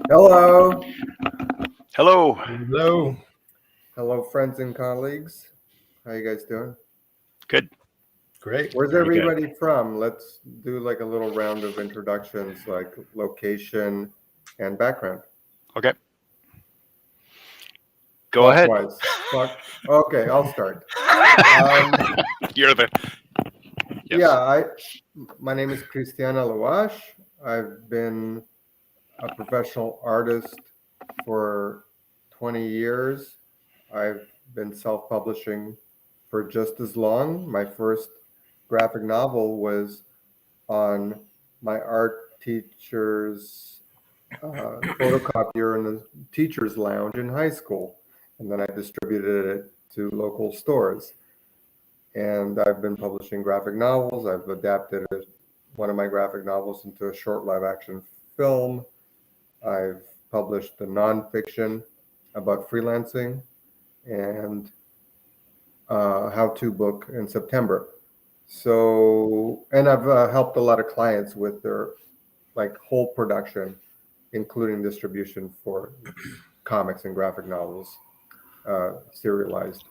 Hello. Hello. Hello. Hello, friends and colleagues. How you guys doing? Good. Great. Where's Very good. everybody from? Let's do like a little round of introductions, like location and background. Okay. Go ahead. Okay, I'll start. You're the. Yes. Yeah, my name is Cristiana Lawash. I've been a professional artist for 20 years. I've been self-publishing for just as long. My first graphic novel was on my art teacher's photocopier in the teacher's lounge in high school. And then I distributed it to local stores. And I've been publishing graphic novels. I've adapted one of my graphic novels into a short live action film. I've published a nonfiction about freelancing and a how-to book in September. So, and I've helped a lot of clients with their like whole production, including distribution for comics and graphic novels, serialized.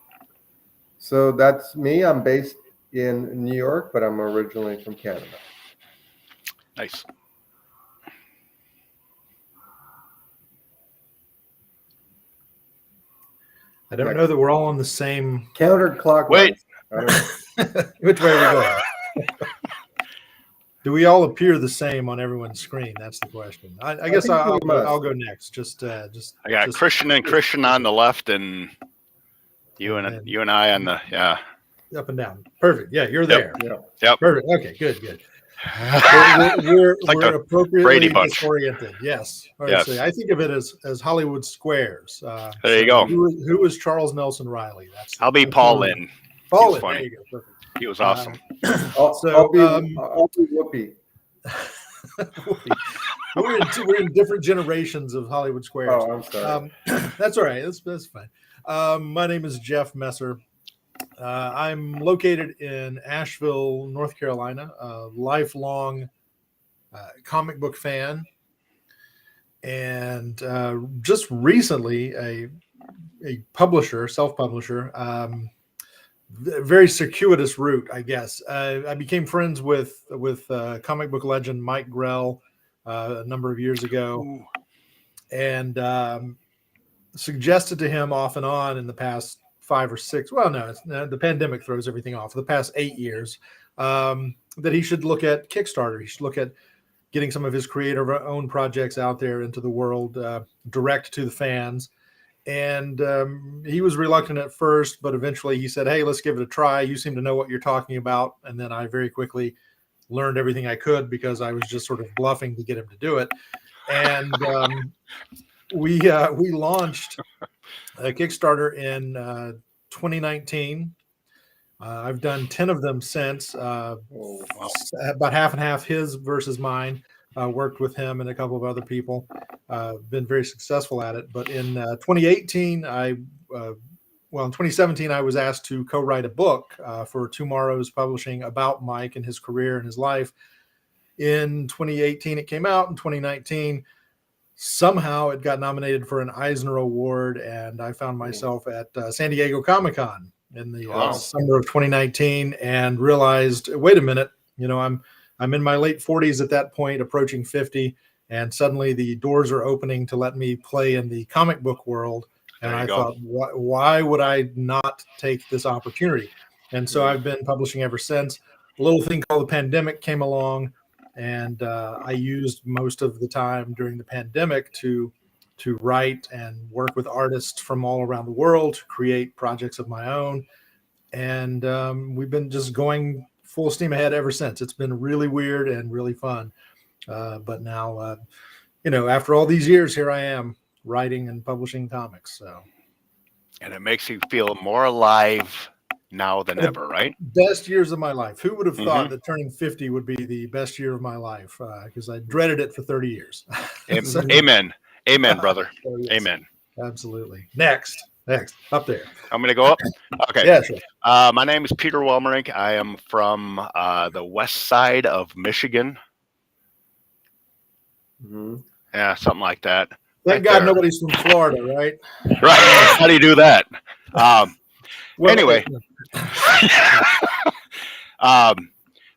So that's me. I'm based in New York, but I'm originally from Canada. Nice. I don't know that we're all on the same. Counterclockwise. Wait. I don't know. Which way are we going? Do we all appear the same on everyone's screen? That's the question. I guess think we I'll must. go next. I got Christian on the left, and you and I on the up and down. Perfect. Yeah, you're there. Yep. Perfect. Okay. Good. Like We're the appropriately Brady Bunch. disoriented. Yes. Yes. So I think of it as Hollywood squares. There you go. Who was Charles Nelson Riley? I'll be Paul Lynn. Paul was Lynn. funny. There you go. Perfect. He was awesome. I'll be Whoopi. We're in different generations of Hollywood squares. Oh, I'm sorry. That's all right. That's fine. My name is Jeff Messer. I'm located in Asheville, North Carolina, a lifelong comic book fan. And just recently, a publisher, self-publisher, very circuitous route, I guess. I became friends with comic book legend Mike Grell a number of years ago. Ooh. And suggested to him off and on in the past 5 or 6. Well, no, the pandemic throws everything off. For the past 8 years, that he should look at Kickstarter. He should look at getting some of his creator-owned projects out there into the world, direct to the fans. And he was reluctant at first, but eventually he said, "Hey, let's give it a try. You seem to know what you're talking about." And then I very quickly learned everything I could because I was just sort of bluffing to get him to do it. And we launched a Kickstarter in 2019. I've done 10 of them since. About half and half, his versus mine. Worked with him and a couple of other people. Been very successful at it. But in 2018, in 2017, I was asked to co-write a book for Tomorrow's Publishing about Mike and his career and his life. In 2018, it came out. In 2019, somehow it got nominated for an Eisner Award, and I found myself at San Diego Comic-Con in the summer of 2019 and realized, wait a minute, I'm in my late 40s at that point, approaching 50, and suddenly the doors are opening to let me play in the comic book world. And I thought, why would I not take this opportunity? And so I've been publishing ever since. A little thing called the pandemic came along, and I used most of the time during the pandemic to write and work with artists from all around the world to create projects of my own. And we've been just going full steam ahead ever since. It's been really weird and really fun. But now, after all these years, here I am writing and publishing comics. So, And it makes you feel more alive now than ever, right? Best years of my life. Who would have thought that turning 50 would be the best year of my life? Because I dreaded it for 30 years. So, amen. Amen, brother. So, yes, amen. Absolutely. Next, up there. I'm going to go up? Okay. Yeah, sure. My name is Peter Welmerink. I am from the west side of Michigan. Mm-hmm. Yeah, something like that. Thank God nobody's from Florida, right? Right. How do you do that? Well, Anyway.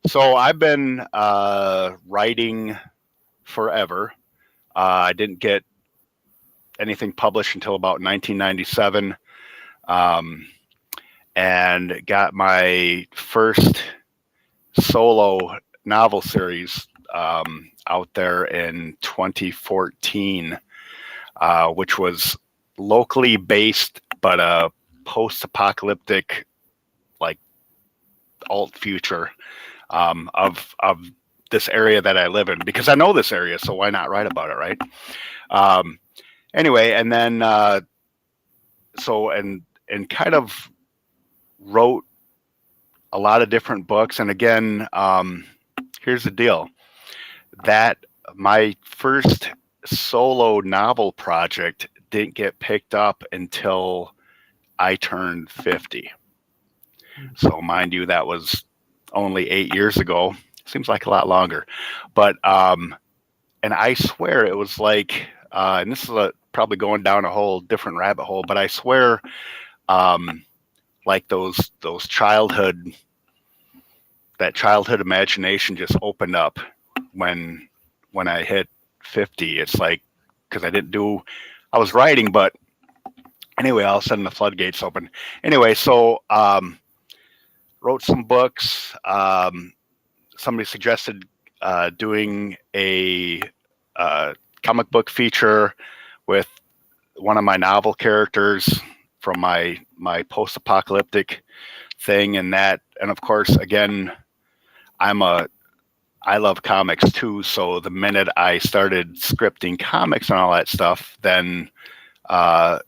So I've been writing forever. I didn't get anything published until about 1997, and got my first solo novel series out there in 2014, which was locally based, but a post-apocalyptic, like alt future of this area that I live in, because I know this area, so why not write about it, right? Anyway, and then and kind of wrote a lot of different books. And again, here's the deal: that my first solo novel project didn't get picked up until I turned 50. So mind you, that was only 8 years ago. Seems like a lot longer, but and I swear it was like, and this is probably going down a whole different rabbit hole, but I swear, like those childhood imagination just opened up when I hit 50. It's like, because I was writing, but anyway, all of a sudden the floodgates open. Anyway, so wrote some books. Somebody suggested doing a comic book feature with one of my novel characters from my post-apocalyptic thing, and of course, again, I love comics too. So the minute I started scripting comics and all that stuff, then I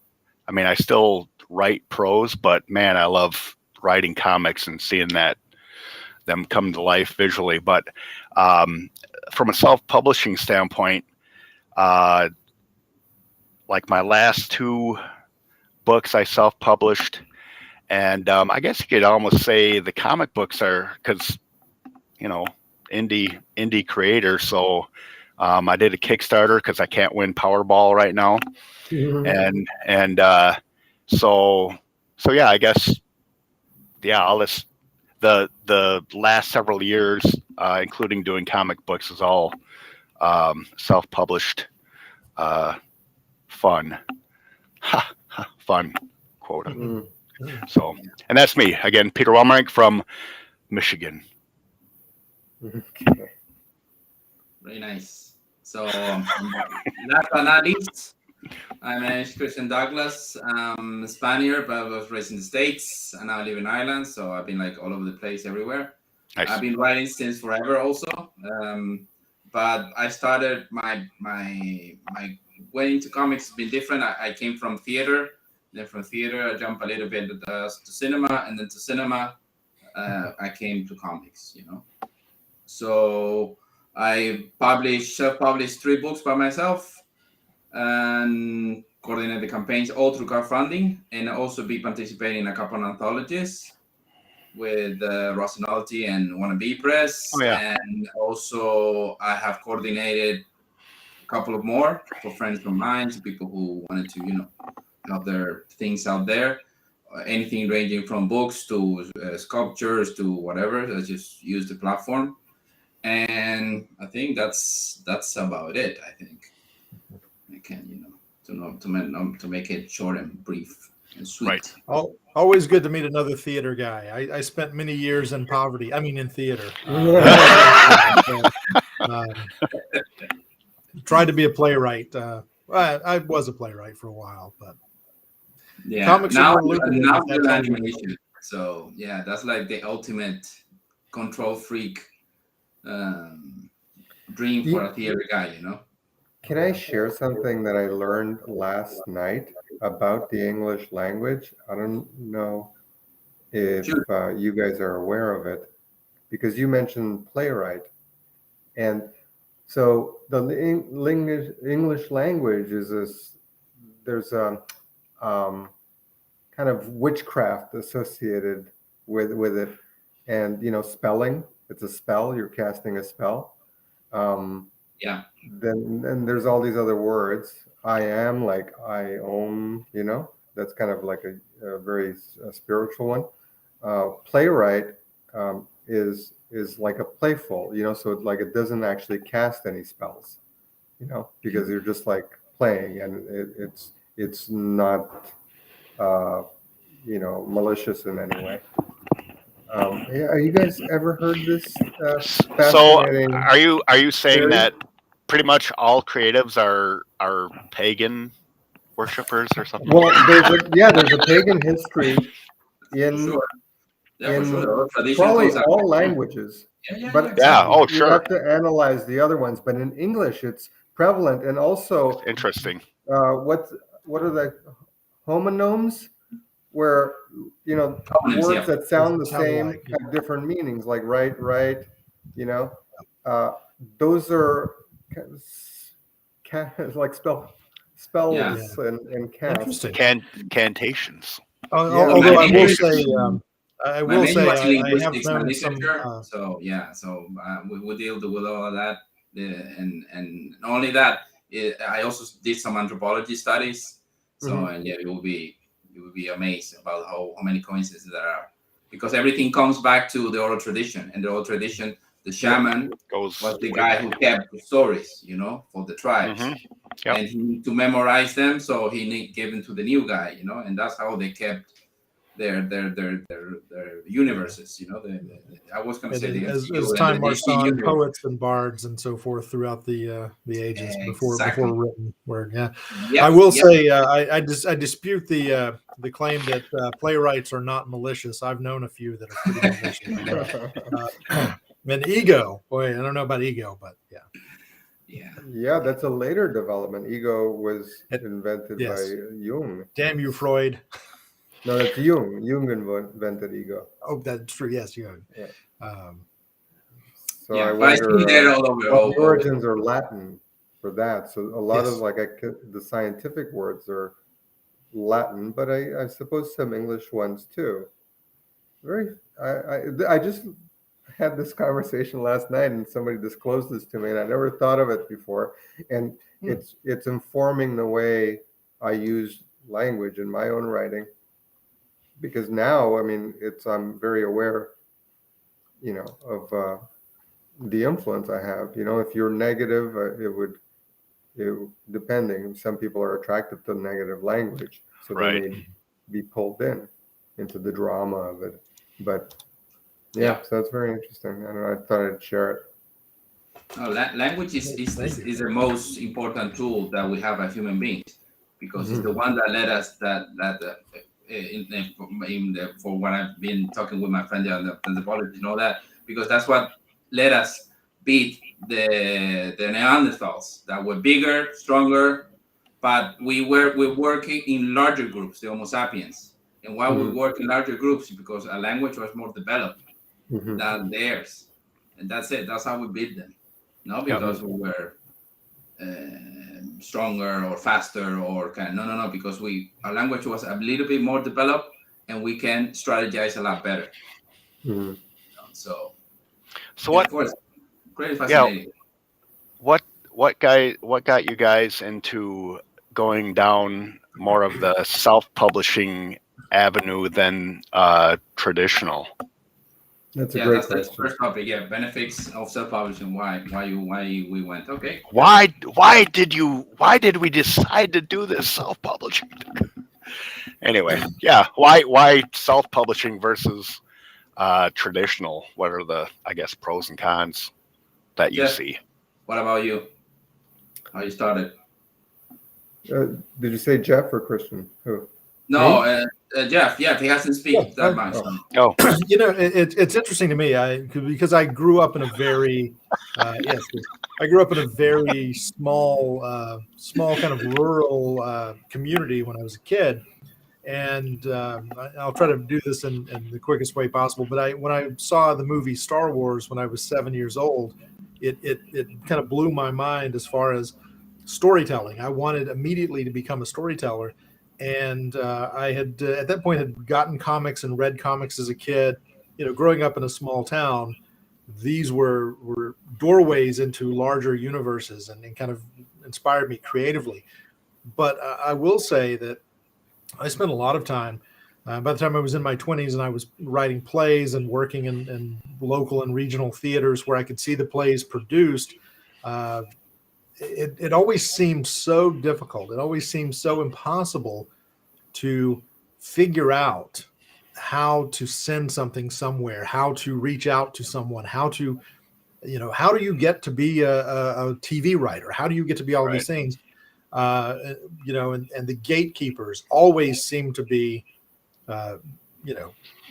mean, I still write prose, but man, I love writing comics and seeing them come to life visually. But from a self-publishing standpoint, like my last 2 books I self-published, and I guess you could almost say the comic books are, because indie creator. So I did a Kickstarter because I can't win Powerball right now, and so yeah, I guess all this, the last several years, including doing comic books, is all self-published fun. Fun, quote. So, and that's me again, Peter Walmark from Michigan. Okay. Very nice. So, last but not least, my name is Christian Douglas. I'm a Spaniard, but I was raised in the States, and now I live in Ireland. So I've been like all over the place, everywhere. Nice. I've been writing since forever, also. But I started my way into comics has been different. I came from theater. Then from theater, I jumped a little bit to cinema, and then to cinema, I came to comics. So I self-published 3 books by myself, and coordinate the campaigns all through crowdfunding, and also be participating in a couple of anthologies with Rosinalty and Wannabe Press. Oh, yeah. And also I have coordinated a couple of more for friends of mine, to people who wanted to, have their things out there. Anything ranging from books to sculptures to whatever. I just use the platform. And I think that's about it. I think I can, to make it short and brief and sweet. Right. Always good to meet another theater guy. I spent many years in poverty. I mean, in theater. Tried to be a playwright. I was a playwright for a while, but yeah, comics now are more lucrative. do animation. So yeah, that's like the ultimate control freak dream for a theater guy, Can I share something that I learned last night about the English language? I don't know if you guys are aware of it, because you mentioned playwright. And so the English language is there's a kind of witchcraft associated with it. And, spelling, it's a spell, you're casting a spell. Yeah. Then there's all these other words. I am, like I own, that's kind of like a very spiritual one. Playwright is like a playful, so like it doesn't actually cast any spells, because you're just like playing, and it's not malicious in any way. Yeah, you guys ever heard this So fascinating are you saying theory? that pretty much all creatives are pagan worshippers or something? Well, there's a pagan history For in sure. Yeah, for sure. in The tradition probably goes out. all languages, Yeah, but Yeah. exactly. Oh, you'd sure. have to analyze the other ones. But in English, it's prevalent, and also Interesting. what are the homonyms, where Homonyms, words yeah. that sound the Sound same alike. have different meanings, like right, you know. Uh, those are like Yeah. spells and casts. Interesting. Cantations. Yeah, So Although I will major, say, my major was in I have linguistics and known some. literature. So yeah, so we deal with all of that, and not only that, I also did some anthropology studies. So Mhm. and yeah, you will be amazed about how many coincidences there are, because everything comes back to the oral tradition, and the oral tradition, the Yep. shaman Goes was the way guy back. who kept the stories, for the tribes. Hmm. Yep. And he need to memorize them, so gave them to the new guy, and that's how they kept their universes. I was going to say the As MCU and the time marched DC on, universe. poets and bards and so forth throughout the ages before Exactly. written word. Yeah, Yep, I will yep. say I dispute the claim that playwrights are not malicious. I've known a few that are pretty malicious. And ego, boy, I don't know about ego, but yeah. Yeah. Yeah, that's a later development. Ego was invented by Yes. Jung. Damn you, Freud. No, that's Jung. Jung invented ego. Oh, that's true. Yes, you. Yeah. Um, So I Yeah, but I see wonder, that all over. well, the origins are Latin for that. So a lot of yes. the scientific words are Latin, but I suppose some English ones too. Very. I just had this conversation last night, and somebody disclosed this to me, and I never thought of it before. And it's informing the way I use language in my own writing, because now, I mean, I'm very aware, of the influence I have. If you're negative, depending, some people are attracted to negative language, so they Right. may be pulled into the drama of it. But Yeah. yeah, so that's very interesting. I thought I'd share it. No, language is the most important tool that we have as human beings, because it's the one that led us for what I've been talking with my friend on the anthropology and all that, because that's what let us beat the Neanderthals that were bigger, stronger, but we're working in larger groups, the Homo sapiens. And why we work in larger groups? Because our language was more developed than theirs, and that's it. That's how we beat them. Not because we were stronger or faster or no, because our language was a little bit more developed, and we can strategize a lot better. So what? Of course, great, Yeah. fascinating. What got you guys into going down more of the self-publishing avenue than traditional? That's a great That's the question. first topic. Yeah, benefits of self-publishing. Why we went? Okay. Why did we decide to do this self-publishing? Anyway, yeah. Why self-publishing versus traditional? What are the, I guess, pros and cons that you see? What about you? How you started? Did you say Jeff or Christian? Who? No, Jeff. Yeah, he hasn't speak that much. Oh, it's interesting to me because I grew up in a very I grew up in a very small kind of rural community when I was a kid, and I'll try to do this in the quickest way possible. But when I saw the movie Star Wars when I was 7 years old, it kind of blew my mind as far as storytelling. I wanted immediately to become a storyteller. And I had at that point had gotten comics and read comics as a kid. Growing up in a small town, these were doorways into larger universes and kind of inspired me creatively. But I will say that I spent a lot of time. By the time I was in my 20s and I was writing plays and working in local and regional theaters where I could see the plays produced, uh, it always seemed so difficult. It always seemed so impossible to figure out how to send something somewhere, how to reach out to someone, how to, how do you get to be a TV writer? How do you get to be all of these things? And the gatekeepers always seem to be, uh,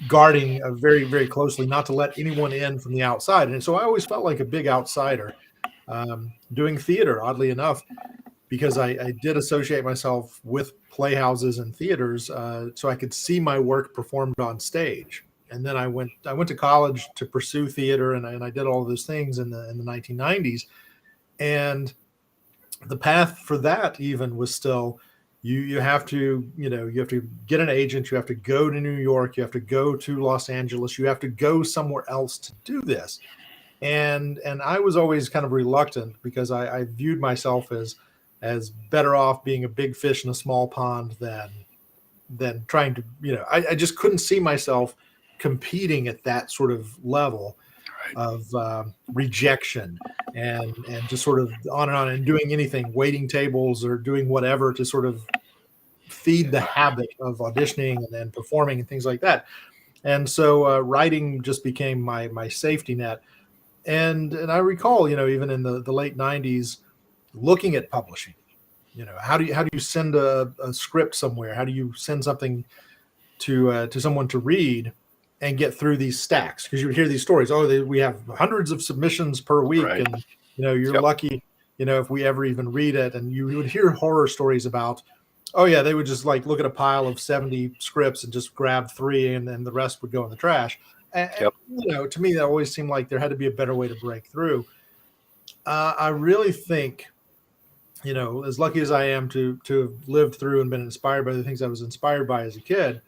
guarding very, very closely, not to let anyone in from the outside. And so I always felt like a big outsider doing theater, oddly enough, because I did associate myself with playhouses and theaters, so I could see my work performed on stage. And then I went to college to pursue theater, and I did all of those things in the 1990s. And the path for that even was still, you have to get an agent, you have to go to New York, you have to go to Los Angeles, you have to go somewhere else to do this. And I was always kind of reluctant because I viewed myself as better off being a big fish in a small pond than trying to, I just couldn't see myself competing at that sort of level of rejection and just sort of on and doing anything, waiting tables or doing whatever to sort of feed the habit of auditioning and then performing and things like that. And so writing just became my safety net. And I recall, even in the late 90s, looking at publishing, how do you send a script somewhere? How do you send something to someone to read and get through these stacks? Because you would hear these stories. Oh, we have hundreds of submissions per week, and you're lucky, if we ever even read it. And you would hear horror stories about, oh yeah, they would just like look at a pile of 70 scripts and just grab 3, and then the rest would go in the trash. And, to me, that always seemed like there had to be a better way to break through. I really think, as lucky as I am to have lived through and been inspired by the things I was inspired by as a kid,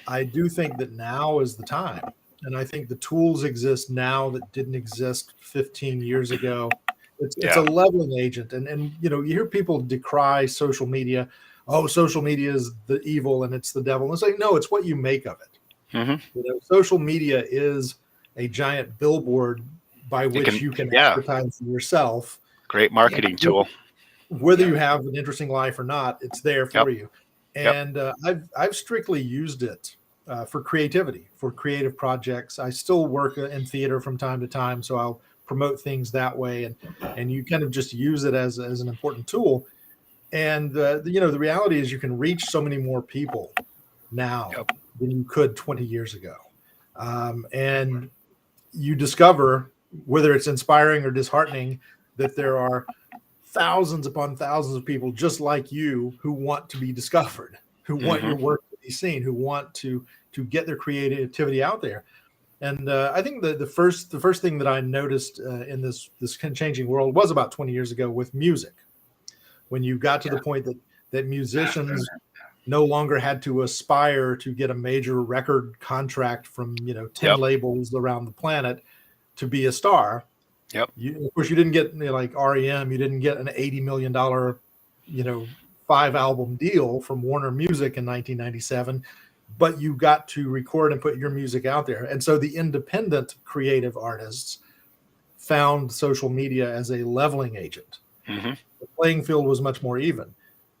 I do think that now is the time. And I think the tools exist now that didn't exist 15 years ago. It's a leveling agent. And you hear people decry social media. Oh, social media is the evil and it's the devil. And it's like, no, it's what you make of it. Mm-hmm. Social media is a giant billboard by which you can advertise yourself. Great marketing tool. Whether you have an interesting life or not, it's there for you. And I've strictly used it for creativity, for creative projects. I still work in theater from time to time, so I'll promote things that way. And you kind of just use it as an important tool. And the reality is you can reach so many more people now than you could 20 years ago. And you discover, whether it's inspiring or disheartening, that there are thousands upon thousands of people just like you who want to be discovered, who want your work to be seen, who want to get their creativity out there. And I think the first thing that I noticed in this changing world was about 20 years ago with music, when you got to the point that musicians no longer had to aspire to get a major record contract from 10 labels around the planet to be a star. Of course, you didn't get like REM. You didn't get an $80 million, 5-album deal from Warner Music in 1997, but you got to record and put your music out there. And so the independent creative artists found social media as a leveling agent. Mm-hmm. The playing field was much more even.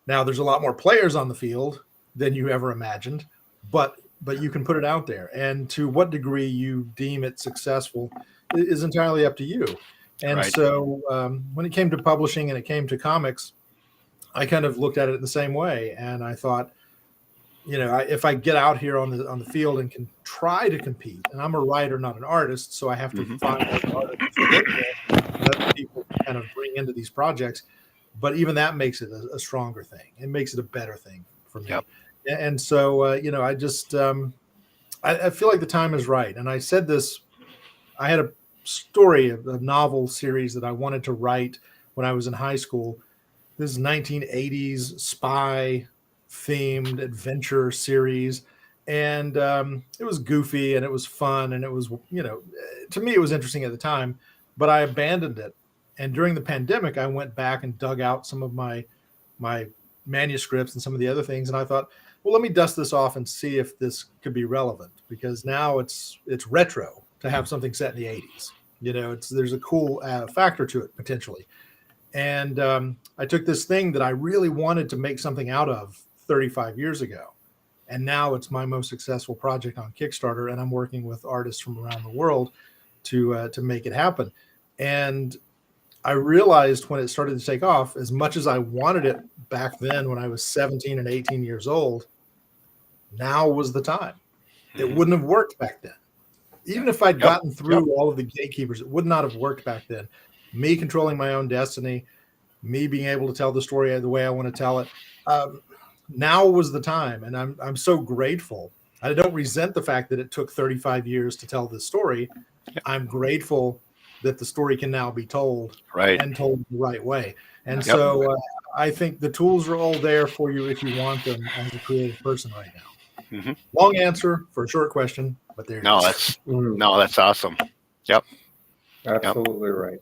Now there's a lot more players on the field than you ever imagined, but you can put it out there. And to what degree you deem it successful is entirely up to you. And so when it came to publishing and it came to comics, I kind of looked at it the same way. And I thought, if I get out here on the field and can try to compete, and I'm a writer, not an artist, so I have to find artists that people kind of bring into these projects. But even that makes it a stronger thing. It makes it a better thing for me. And so, I just, I feel like the time is right. And I said this, I had a story, a novel series that I wanted to write when I was in high school. This is 1980s spy themed adventure series. And it was goofy and it was fun. And it was, to me, it was interesting at the time, but I abandoned it. And during the pandemic, I went back and dug out some of my manuscripts and some of the other things. And I thought, well, let me dust this off and see if this could be relevant, because now it's retro to have something set in the 80s. There's a cool factor to it potentially. And I took this thing that I really wanted to make something out of 35 years ago. And now it's my most successful project on Kickstarter. And I'm working with artists from around the world to make it happen. And I realized when it started to take off, as much as I wanted it back then when I was 17 and 18 years old, now was the time. It wouldn't have worked back then. Even if I'd gotten through all of the gatekeepers, it would not have worked back then. Me controlling my own destiny, me being able to tell the story the way I want to tell it. Now was the time. And I'm so grateful. I don't resent the fact that it took 35 years to tell this story. I'm grateful that the story can now be told and told the right way. And so I think the tools are all there for you if you want them as a creative person right now. Mm-hmm. Long answer for a short question, but there it is. That's awesome. Yep. Absolutely right.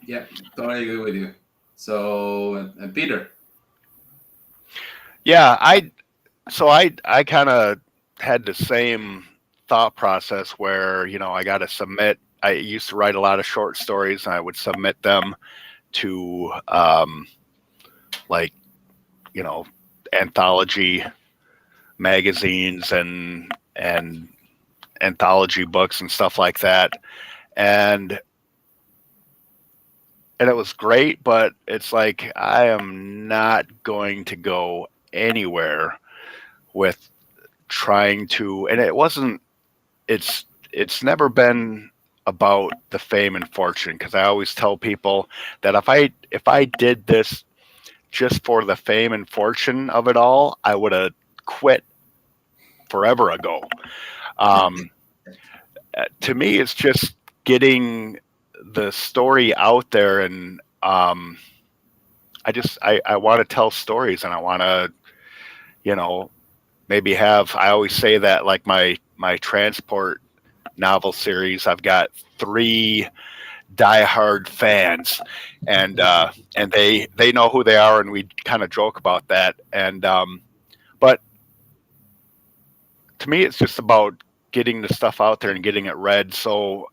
Yeah, totally agree with you. So, Peter. Yeah, I kind of had the same thought process where, I got to submit. I used to write a lot of short stories, and I would submit them to anthology magazines and anthology books and stuff like that. And it was great, but it's like, I am not going to go anywhere with trying to, and it's never been about the fame and fortune, because I always tell people that if I did this just for the fame and fortune of it all, I would have quit forever ago. To me, it's just getting the story out there, and I want to tell stories, and I want to, maybe have. I always say that, like my transport novel series, I've got 3 diehard fans, and they know who they are, and we kind of joke about that. And but to me, it's just about getting the stuff out there and getting it read. So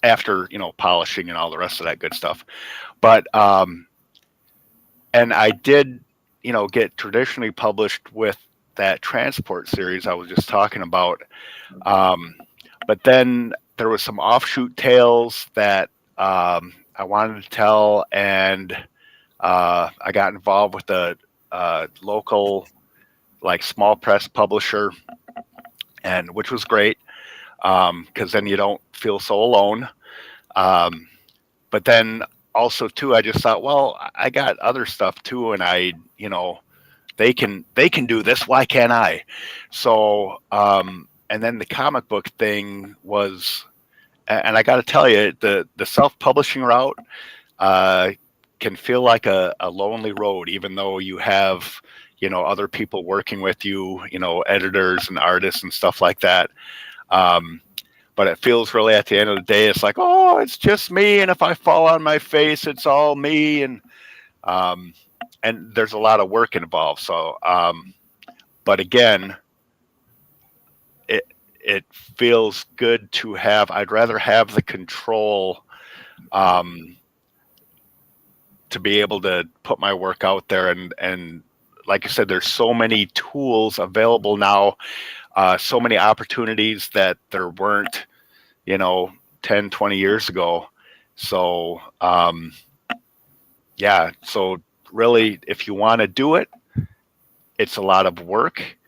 after polishing and all the rest of that good stuff, but and I did get traditionally published with that transport series I was just talking about. But then there was some offshoot tales that I wanted to tell, and I got involved with a local, small press publisher, and which was great, because then you don't feel so alone. But then also too, I just thought, well, I got other stuff too, and they can do this. Why can't I? So, and then the comic book thing was, and I got to tell you, the self-publishing route can feel like a lonely road, even though you have, other people working with you, editors and artists and stuff like that. But it feels really, at the end of the day, it's like, oh, it's just me. And if I fall on my face, it's all me. And there's a lot of work involved. So, but again, it feels good to have. I'd rather have the control to be able to put my work out there. And like I said, there's so many tools available now, so many opportunities that there weren't, 10, 20 years ago. So, yeah. So really, if you want to do it, it's a lot of work,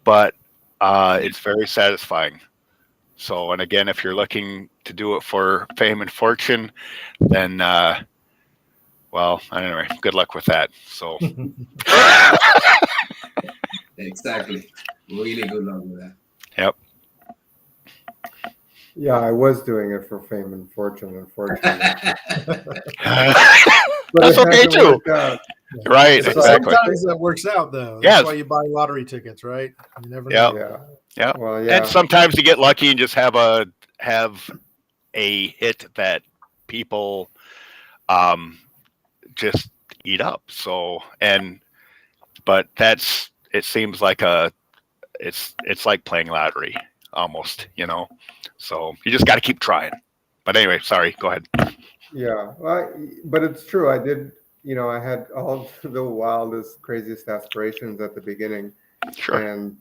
but it's very satisfying. So, and again, if you're looking to do it for fame and fortune, then, well, anyway, good luck with that. So, Exactly. Really good luck with that. Yep. Yeah, I was doing it for fame and fortune, unfortunately. That's okay too. Right, So exactly. sometimes that works out, though. That's why you buy lottery tickets, right? You never know. Yeah. Well, yeah. And sometimes you get lucky and just have a hit that people just eat up. So, but it seems like it's like playing lottery almost, so you just got to keep trying. But anyway, sorry, go ahead. Yeah, well, but it's true. I did, I had all the wildest, craziest aspirations at the beginning, Sure. and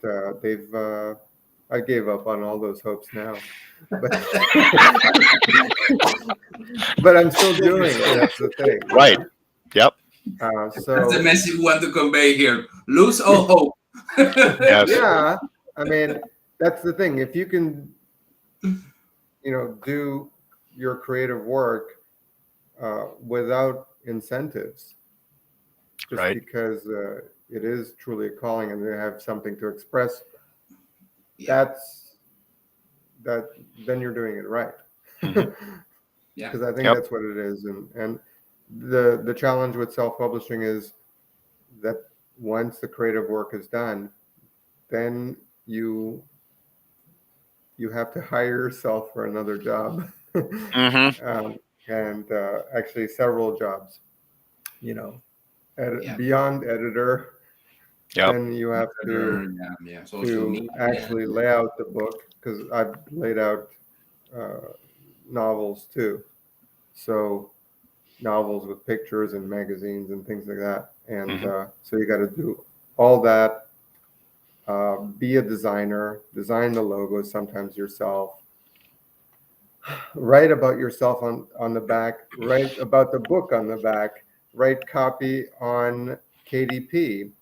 I gave up on all those hopes now. But but I'm still doing it. That's the thing. Right. Yep. That's So the message we want to convey here. Lose all hope. Yes. yeah, I mean, that's the thing. If you can, do your creative work without incentives, just Right. because it is truly a calling and they have something to express, Yeah. then you're doing it right. Mhm. Yeah. Because I think Yep. that's what it is. And the challenge with self-publishing is that once the creative work is done, then you have to hire yourself for another job. Mhm. And actually several jobs, Yeah. beyond editor. Yep. Then you have Yeah. Social media. actually lay out the book, because I've laid out novels too. So novels with pictures and magazines and things like that. And Mhm. so you got to do all that, be a designer, design the logos sometimes yourself, write about yourself on the back, write about the book on the back, write copy on KDP,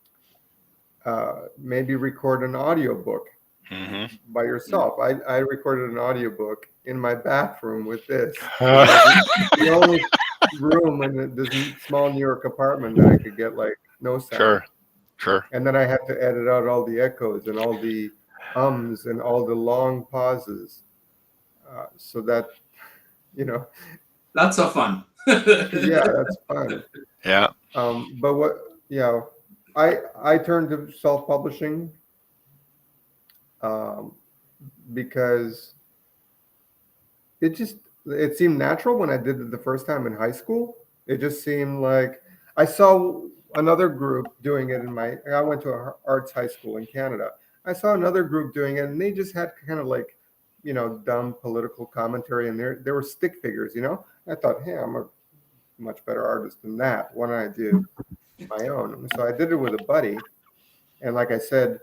maybe record an audiobook Mhm. by yourself. I recorded an audiobook in my bathroom with this. The only room in this small New York apartment that I could get like no sound. Sure. And then I had to edit out all the echoes and all the ums and all the long pauses, so that, Lots of fun. yeah, that's fun. Yeah. But I turned to self-publishing um, because it seemed natural when I did it the first time in high school. It just seemed like I saw another group doing it I went to a arts high school in Canada. I saw another group doing it, and they just had kind of like, dumb political commentary, and there were stick figures. I thought, hey, I'm a much better artist than that. Why don't I do my own? So I did it with a buddy, and like I said,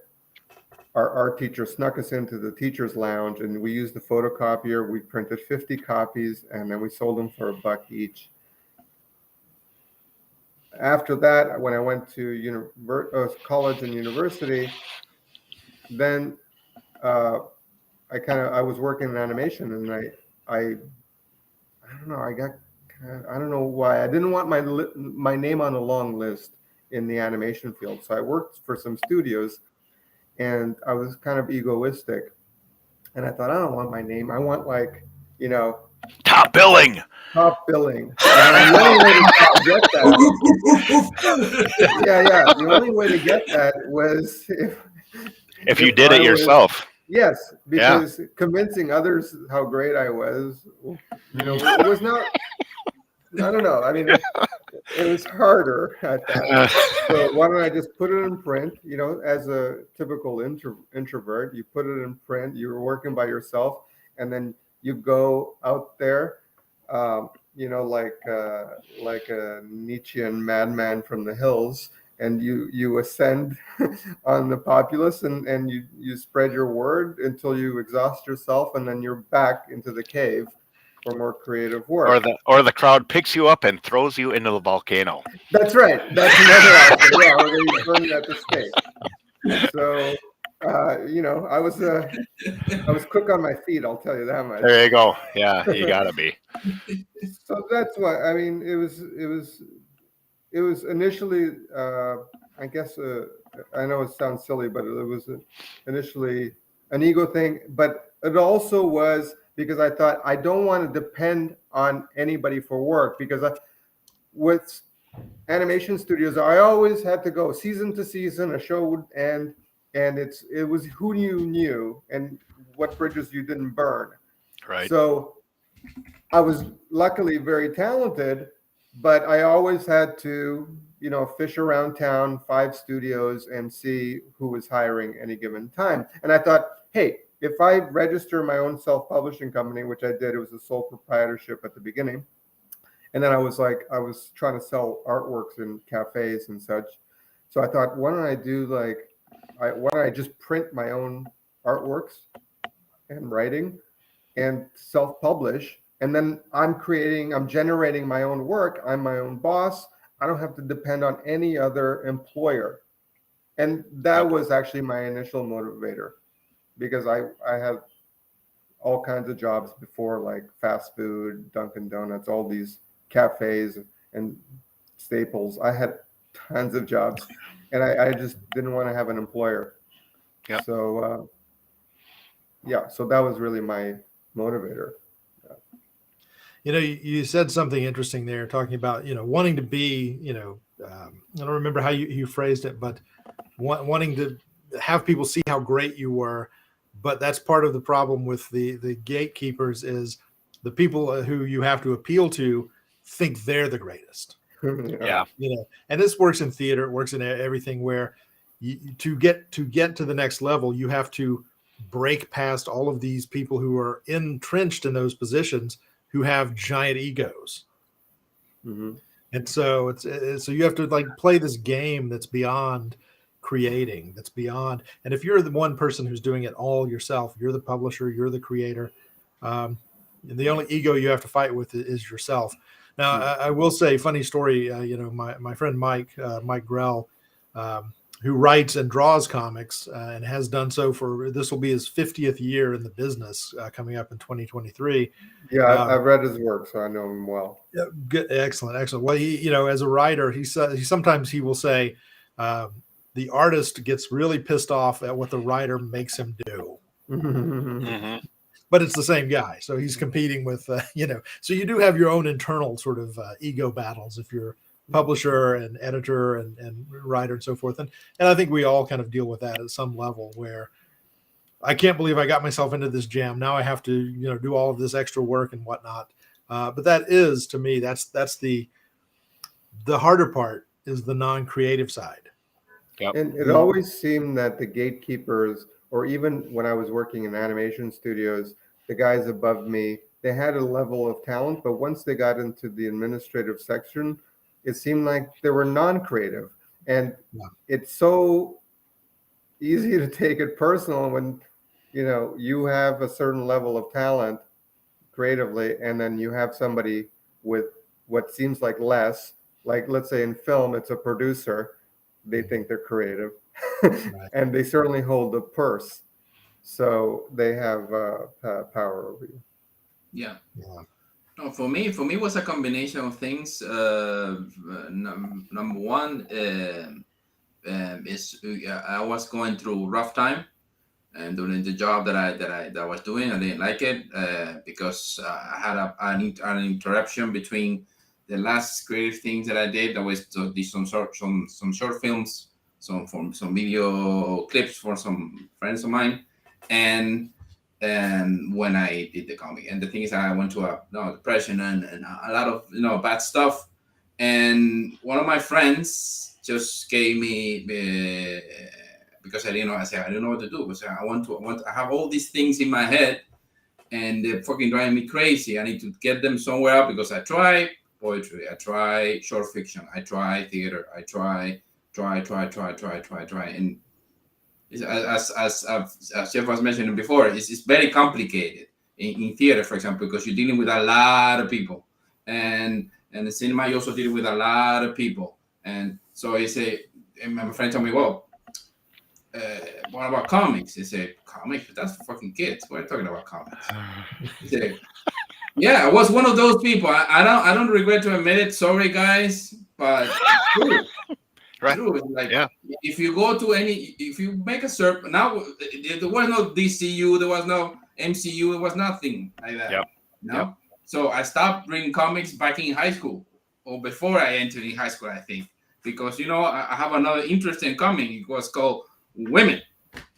our art teacher snuck us into the teacher's lounge, and we used the photocopier. We printed 50 copies, and then we sold them for $1 each. After that, when I went to college and university, then I was working in animation, and I don't know, I don't know why I didn't want my name on a long list in the animation field. So I worked for some studios, and I was kind of egoistic. And I thought, I don't want my name. I want, like, Top billing. top billing. And the only way to get that, yeah, the only way to get that was If you if did I it was- yourself. yes, because convincing others how great I was, it was not. I don't know. I mean, it was harder, I thought. So why don't I just put it in print? As a typical introvert, you put it in print. You're working by yourself, and then you go out there, like a Nietzschean madman from the hills, and you ascend on the populace, and you spread your word until you exhaust yourself, and then you're back into the cave for more creative work. Or the crowd picks you up and throws you into the volcano. That's right. That's another option. Yeah, or they burn you at the stake. So, I was quick on my feet. I'll tell you that much. There you go. Yeah, you gotta be. So that's why. I mean, it was initially. I guess I know it sounds silly, but it was initially an ego thing. But it also was because I thought I don't want to depend on anybody for work, because with animation studios, I always had to go season to season. A show would end, and it was who you knew and what bridges you didn't burn. Right. So I was luckily very talented, but I always had to, fish around town, 5 studios, and see who was hiring any given time. And I thought, hey, if I register my own self-publishing company, which I did, it was a sole proprietorship at the beginning. And then I was trying to sell artworks in cafes and such. So I thought, why don't I just print my own artworks and writing and self-publish? And then I'm generating my own work. I'm my own boss. I don't have to depend on any other employer. And that was actually my initial motivator, because I had all kinds of jobs before, like fast food, Dunkin' Donuts, all these cafes and Staples. I had tons of jobs, and I just didn't want to have an employer. Yep. So, so that was really my motivator. You said something interesting there, talking about, wanting to be, I don't remember how you phrased it, but wanting to have people see how great you were. But that's part of the problem with the gatekeepers, is the people who you have to appeal to think they're the greatest. Yeah. And this works in theater, it works in everything, where to get to the next level, you have to break past all of these people who are entrenched in those positions, who have giant egos. Mm-hmm. And so so you have to play this game that's beyond creating, that's beyond. And if you're the one person who's doing it all yourself, you're the publisher, you're the creator, the only ego you have to fight with is yourself. Now, I will say, funny story, my friend Mike Grell, who writes and draws comics and has done so this will be his 50th year in the business, coming up in 2023. Yeah, I've read his work, so I know him well. Yeah, good, excellent. Well, he, as a writer, sometimes he will say, the artist gets really pissed off at what the writer makes him do. Mm-hmm. But it's the same guy, so he's competing with, So you do have your own internal sort of ego battles if you're publisher and editor and writer and so forth. And I think we all kind of deal with that at some level, where I can't believe I got myself into this jam. Now I have to, do all of this extra work and whatnot. But that is, to me, that's the harder part, is the non-creative side. Yep. And it always seemed that the gatekeepers, or even when I was working in animation studios, the guys above me, they had a level of talent, but once they got into the administrative section, it seemed like they were non-creative. And it's so easy to take it personal when, you have a certain level of talent creatively, and then you have somebody with what seems like less, like let's say in film, it's a producer. They think they're creative, and they certainly hold the purse, so they have power over you. Yeah. No, for me, it was a combination of things. Number one is I was going through rough time, and during the job that I was doing, I didn't like it because I had an interruption between the last creative things that I did. That was to do some short films, some video clips for some friends of mine, and when I did the comic. And the thing is, I went to a depression and a lot of bad stuff. And one of my friends just gave me because I didn't know. I said, I don't know what to do, because I have all these things in my head, and they're fucking driving me crazy. I need to get them somewhere out, because I try poetry, I try short fiction, I try theater, I try, and as Jeff was mentioning before, it's very complicated in theater, for example, because you're dealing with a lot of people, and the cinema, you also deal with a lot of people. And so and my friend told me, well, what about comics? He said, comics? That's for fucking kids. What are you talking about, comics? He said, yeah, I was one of those people. I don't regret to admit it. Sorry, guys, but true. Right. True. Like, if you make a search now, there was no DCU, there was no MCU, there was nothing like that. Yep. So I stopped reading comics back in high school, or before I entered in high school, I think, because I have another interest in comic. It was called women.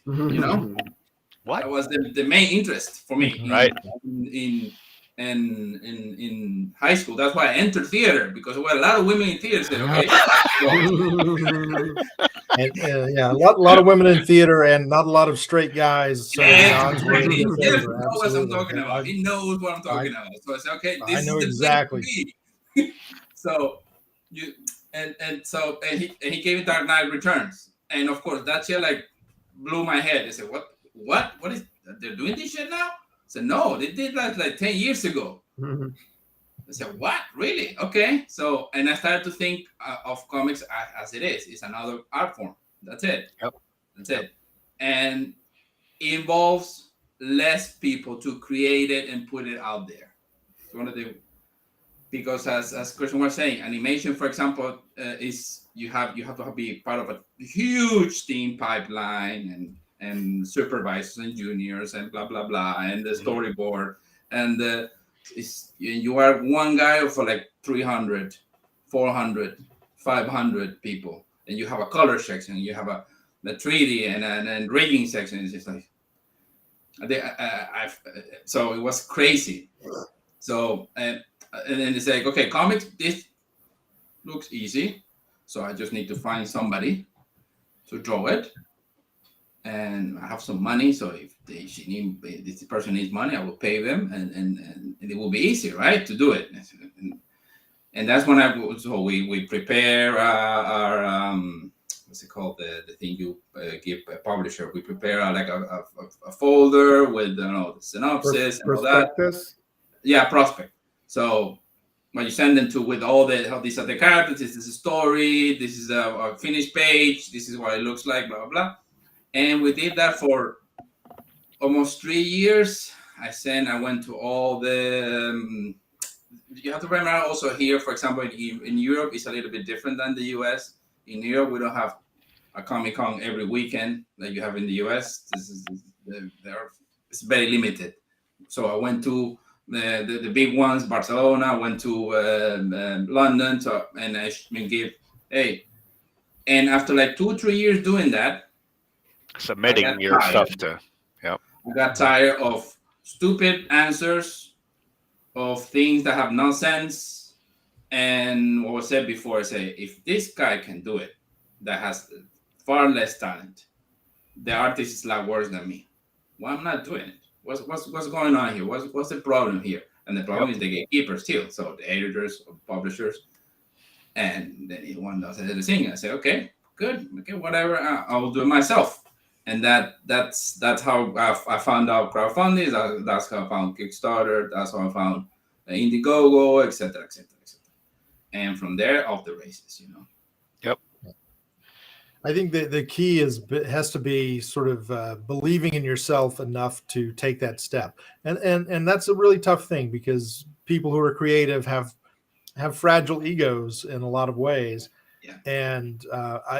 What? That was the main interest for me. Right. in high school. That's why I entered theater, because there were a lot of women in theater. Said, okay, And yeah, a lot of women in theater and not a lot of straight guys. So the yeah, odds were in your Jeff favor. knows what I'm Absolutely. talking about. He knows what I'm talking about. So I said, okay, I this is know the exactly. place to be. So you and he gave me Dark Knight Returns, and of course that shit like blew my head. I said, what is they're doing this shit now? I said, no, they did that like 10 years ago. I said, what? Really? Okay. So, and I started to think of comics as it is. It's another art form. That's it. Yep. That's it. And it involves less people to create it and put it out there. It's one of the, because as Christian was saying, animation, for example, is you have to be part of a huge team pipeline and supervisors and juniors and blah blah blah and the storyboard and you are one guy for like 300, 400, 500 people, and you have a color section, you have a 3D and rigging section. It's just like so it was crazy. So and then they say, okay, comics, this looks easy, so I just need to find somebody to draw it, and I have some money. So if this person needs money, I will pay them, and it will be easy, right, to do it. And that's when we prepare our what's it called, the thing you give a publisher. We prepare like a folder with the synopsis and all that. Prospectus. Yeah, prospect. So when you send them to with all these are the characters, this is a story, this is a finished page, this is what it looks like, blah blah blah. And we did that for almost 3 years. I went to all the you have to remember also here, for example, in Europe, it's a little bit different than the US. In Europe, we don't have a Comic-Con every weekend like you have in the US. It's very limited. So I went to the big ones, Barcelona, went to London, and I gave, and after like 2-3 years doing that, Submitting your stuff to, I got tired of stupid answers, of things that have no sense. And what was said before, I say, if this guy can do it, that has far less talent, the artist is like worse than me. Well, I'm not doing it. What's going on here? What's the problem here? And the problem is the gatekeepers still. So the editors, or publishers, and then one does the thing. I say, okay, good, okay, whatever. I will do it myself. And that's how I found out crowdfunding. That's how I found Kickstarter. That's how I found Indiegogo, etc., etc., etc. And from there, off the races, Yep. I think the key has to be sort of believing in yourself enough to take that step, and that's a really tough thing, because people who are creative have fragile egos in a lot of ways. Yeah. And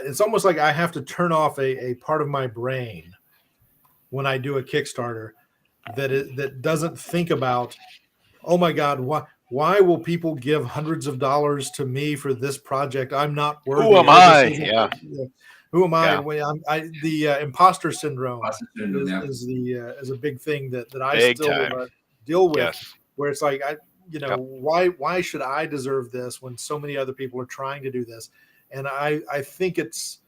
it's almost like I have to turn off a part of my brain when I do a Kickstarter that doesn't think about, oh my God, why will people give hundreds of dollars to me for this project? I'm not worthy. Who am I? Yeah. Who am I? Yeah. When the imposter syndrome Yeah. is a big thing that I Big still time. deal with. Yes. Where it's like, why should I deserve this when so many other people are trying to do this? And I think it's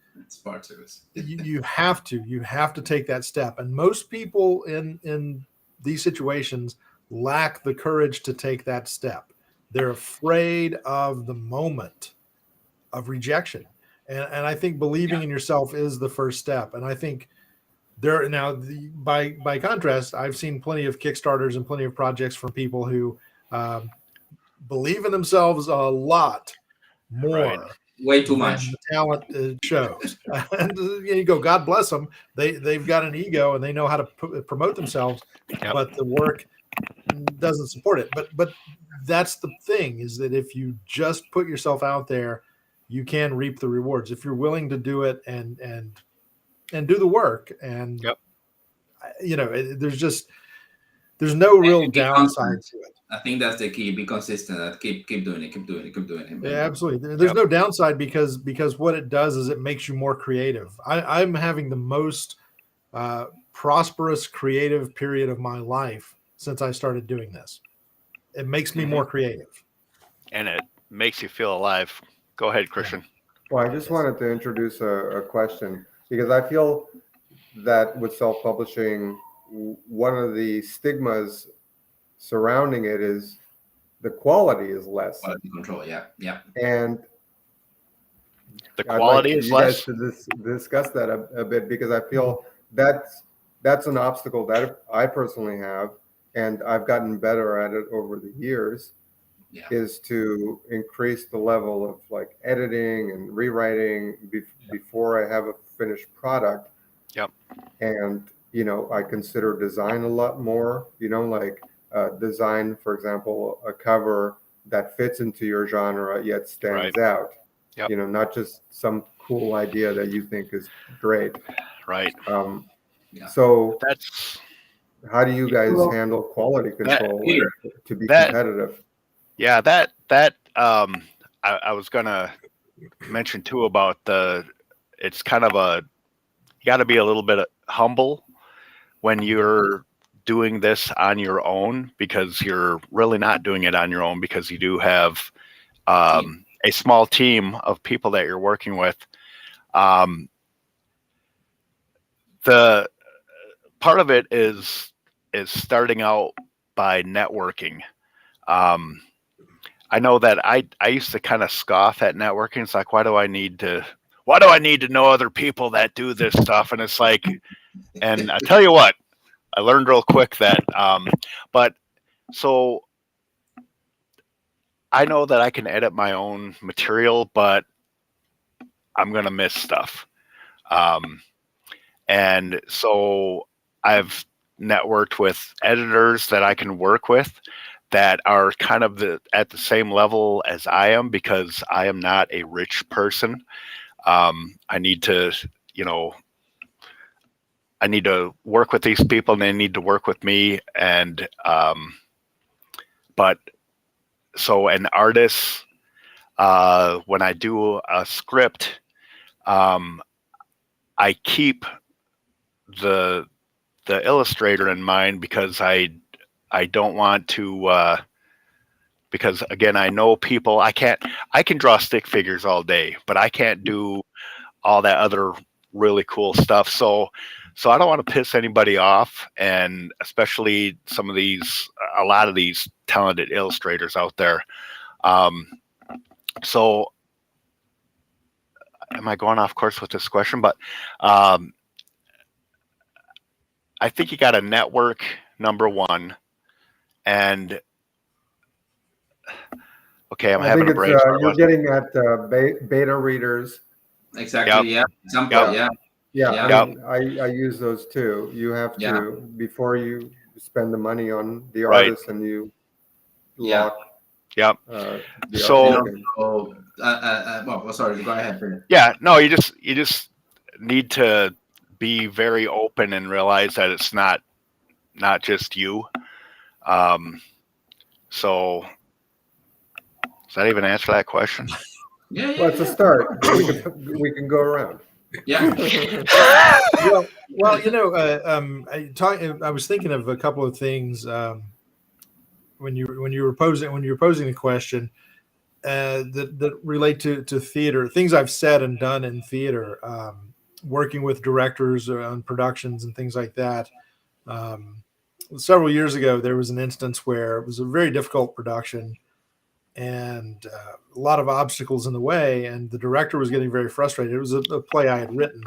far too risky. you have to take that step. And most people in these situations lack the courage to take that step. They're afraid of the moment of rejection. And I think believing in yourself is the first step. And I think by contrast, I've seen plenty of Kickstarters and plenty of projects from people who believe in themselves a lot more. Right. Way too much. The talent shows. And you go, God bless them. They've got an ego and they know how to promote themselves, but the work doesn't support it. But that's the thing, is that if you just put yourself out there, you can reap the rewards if you're willing to do it and do the work. And there's no real downside to it. I think that's the key. Be consistent. Keep doing it. Keep doing it. Yeah, absolutely. There's no downside because what it does is it makes you more creative. I'm having the most prosperous creative period of my life since I started doing this. it makes me more creative. And it makes you feel alive. Go ahead, Christian. Well, I just wanted to introduce a question because I feel that with self-publishing, one of the stigmas surrounding it is the quality is less. Quality control. Yeah. And The I'd quality like is you less. guys to discuss that a bit because I feel that's an obstacle that I personally have, and I've gotten better at it over the years. Yeah. Is to increase the level of like editing and rewriting before I have a finished product. Yep. And I consider design a lot more. Like design, for example, a cover that fits into your genre yet stands out. Yep. Not just some cool idea that you think is great. Right. So That's how do you guys handle quality control to be competitive? Yeah, I was gonna mention too about it's kind of you got to be a little bit humble when you're doing this on your own, because you're really not doing it on your own, because you do have a small team of people that you're working with. The part of it is starting out by networking. I know that I used to kind of scoff at networking. It's like, why do I need to know other people that do this stuff? And it's like, and I tell you what, I learned real quick that, but so I know that I can edit my own material, but I'm going to miss stuff. And so I've networked with editors that I can work with that are kind of at the same level as I am, because I am not a rich person. I need to, I need to work with these people, and they need to work with me. And, but so an artist, when I do a script, I keep the illustrator in mind, because I don't want to, because again, I know people, I can draw stick figures all day, but I can't do all that other really cool stuff. So I don't want to piss anybody off. And especially a lot of these talented illustrators out there. So am I going off course with this question? But, I think you got a network, number one, and okay, I'm having a brain. You're getting at beta readers. Exactly. Yep. Yeah. Example. Yeah. I use those too. You have to, before you spend the money on the artist, and you lock. Yep. So, well, sorry. Go ahead. Yeah. No, you just need to be very open and realize that it's not just you. So does that even answer that question? Yeah. Well, it's a start. We can go around. Yeah. well, I was thinking of a couple of things when you were posing the question that relate to theater, things I've said and done in theater, working with directors on productions and things like that. Several years ago, there was an instance where it was a very difficult production and a lot of obstacles in the way, and the director was getting very frustrated. It was a play I had written,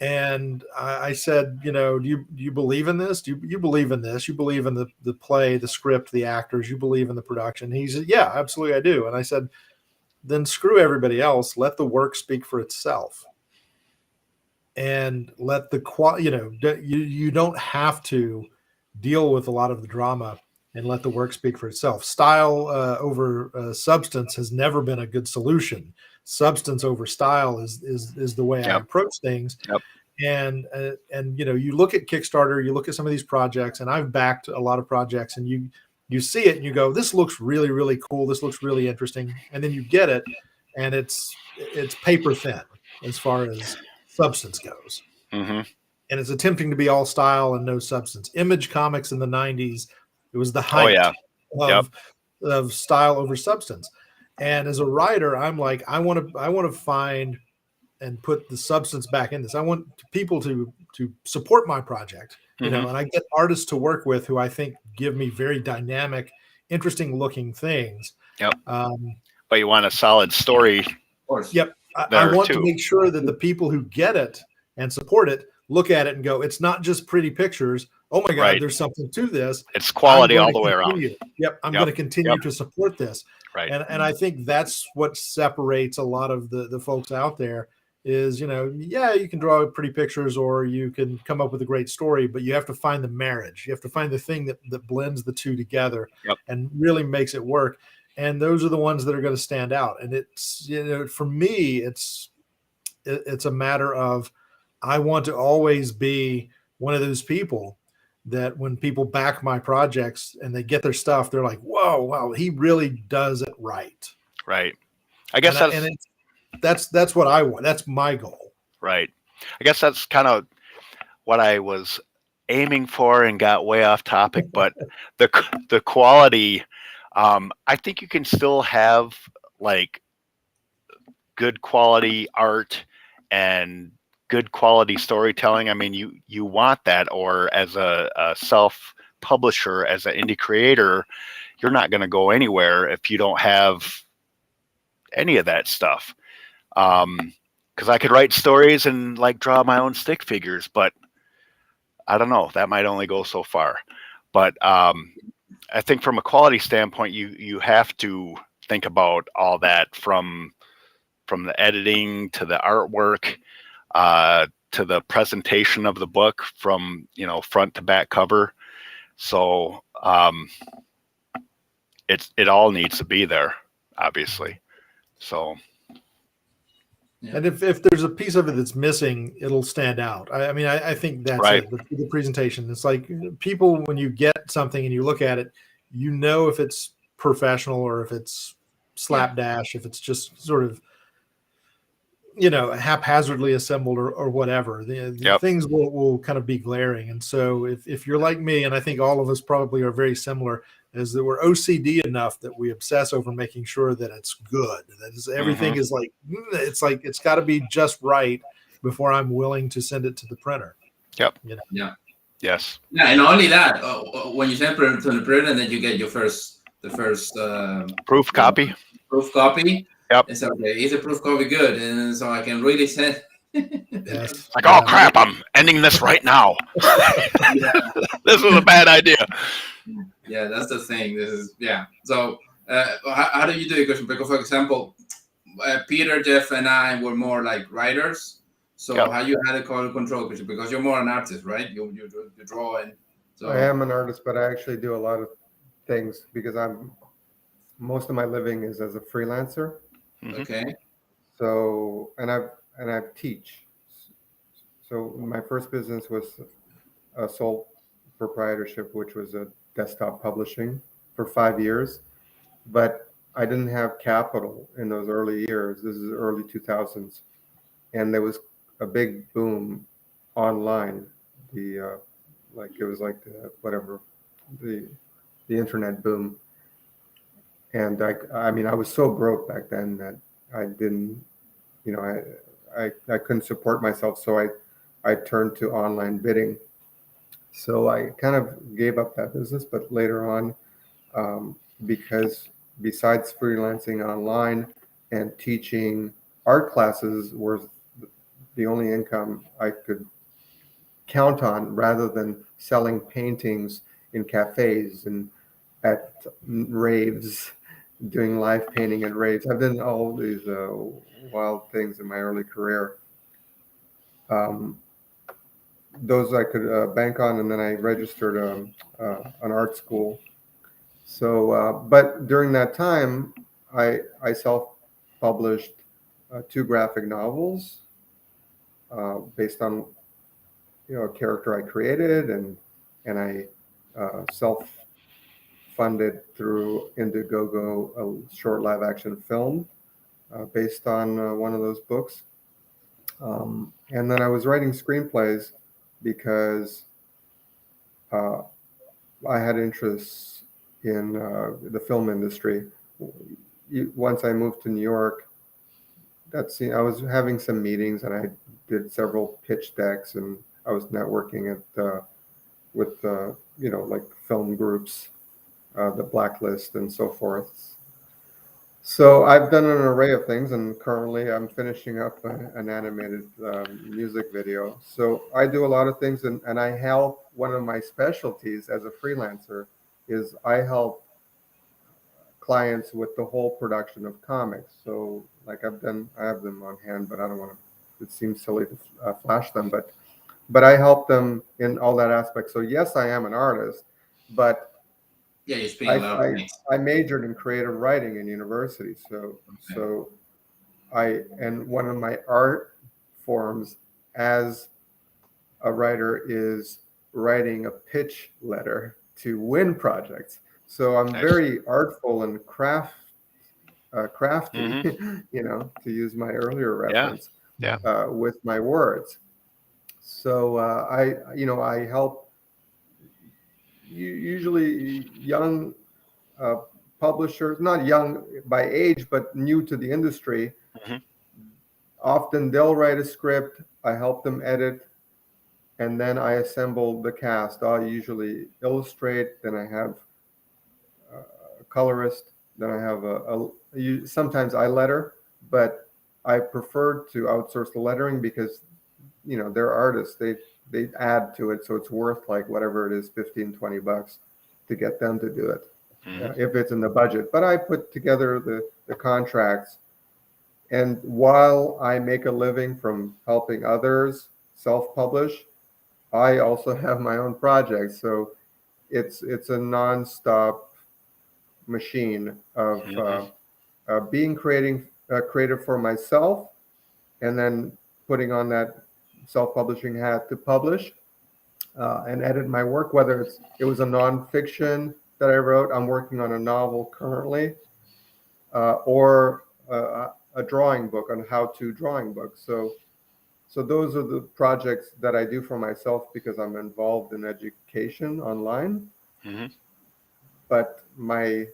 and I said, do you believe in this? Do you believe in this? You believe in the play, the script, the actors? You believe in the production? He said, yeah, absolutely, I do. And I said, then screw everybody else. Let the work speak for itself. And let you don't have to deal with a lot of the drama, and let the work speak for itself. Style over substance has never been a good solution. Substance over style is the way I approach things. Yep. And you look at Kickstarter, you look at some of these projects, and I've backed a lot of projects, and you see it and you go, this looks really, really cool. This looks really interesting. And then you get it, and it's paper thin as far as substance goes. Mm-hmm. And it's attempting to be all style and no substance. Image Comics in the 90s, it was the height of style over substance. And as a writer, I'm like, I want to find and put the substance back in this. I want people to support my project, you know, and I get artists to work with who I think give me very dynamic, interesting looking things. Yep. But you want a solid story. Of course. Yep. I want to make sure that the people who get it and support it look at it and go, it's not just pretty pictures. Oh my God, there's something to this. It's quality all the way around. Yep. I'm going to continue to support this. Right. And I think that's what separates a lot of the folks out there is, you know, yeah, you can draw pretty pictures or you can come up with a great story, but you have to find the marriage. You have to find the thing that blends the two together and really makes it work. And those are the ones that are going to stand out. And it's, you know, for me, it's a matter of, I want to always be one of those people that when people back my projects and they get their stuff, they're like, whoa, wow, he really does it right. Right. I guess that's what I want. That's my goal. Right. I guess that's kind of what I was aiming for and got way off topic, but the quality, I think you can still have like good quality art and good quality storytelling. I mean, you want that, or as a self publisher, as an indie creator, you're not going to go anywhere if you don't have any of that stuff. Because I could write stories and like draw my own stick figures, but I don't know, that might only go so far. But I think from a quality standpoint, you have to think about all that from the editing to the artwork, to the presentation of the book, from, you know, front to back cover. So it all needs to be there, obviously. So. And if there's a piece of it that's missing, it'll stand out. I mean, I think that's it. The presentation. It's like people, when you get something and you look at it, you know if it's professional or if it's slapdash, if it's just sort of, you know, haphazardly assembled or whatever. The things will kind of be glaring. And so if you're like me, and I think all of us probably are very similar, is that we're OCD enough that we obsess over making sure that it's good. That is, everything is like, it's got to be just right before I'm willing to send it to the printer. Yep. You know? Yeah. Yes. Yeah, and not only that, when you send it to the printer, and then you get the first proof copy. Proof copy. Yep. It's okay. Is a proof copy good? And so I can really send. Yes. Like, oh crap! I'm ending this right now. This was a bad idea. Yeah, that's the thing. So, how do you do it? Because, for example, Peter, Jeff, and I were more like writers. So, how you had a color control? Because you're more an artist, right? You draw and. So I am an artist, but I actually do a lot of things because most of my living is as a freelancer. Okay. So, and I teach. So my first business was a sole proprietorship, which was a desktop publishing for 5 years, but I didn't have capital in those early years. This is early 2000s, and there was a big boom online. It was like the internet boom. And I mean, I was so broke back then that I didn't, you know, I couldn't support myself. So I turned to online bidding. So I kind of gave up that business, but later on, because besides freelancing online and teaching art classes was the only income I could count on, rather than selling paintings in cafes and at raves, doing live painting at raves. I've done all these wild things in my early career. Those I could bank on, and then I registered an art school. So, but during that time, I self-published 2 graphic novels based on, you know, a character I created, and I self-funded through Indiegogo a short live-action film based on one of those books. And then I was writing screenplays because I had interests in the film industry. Once I moved to New York, I was having some meetings and I did several pitch decks, and I was networking with like film groups, the Blacklist and so forth. So I've done an array of things, and currently I'm finishing up an animated music video. So I do a lot of things, and I help. One of my specialties as a freelancer is I help clients with the whole production of comics. So like I have them on hand, but I don't want to. It seems silly to flash them, but I help them in all that aspect. So yes, I am an artist, but Yeah, you speak I, a lot of I, things. I majored in creative writing in university. So and one of my art forms as a writer is writing a pitch letter to win projects. So I'm Nice. very artful and crafty, Hmm. to use my earlier Yeah. reference, Yeah. with my words. So I help usually young uh, publishers, not young by age, but new to the industry. Hmm. Often they'll write a script, I help them edit, and then I assemble the cast. I'll usually illustrate, then I have a colorist, then I have sometimes I letter, but I prefer to outsource the lettering because they're artists. They add to it, so it's worth like whatever it is, 15, $20 to get them to do it, Hmm. if it's in the budget. But I put together the contracts, and while I make a living from helping others self-publish, I also have my own projects. So it's a nonstop machine of Hmm. being creative for myself, and then putting on that self-publishing hat to publish and edit my work. Whether it was a nonfiction that I wrote, I'm working on a novel currently, or a drawing book, on how-to drawing book. So those are the projects that I do for myself because I'm involved in education online. Hmm. But my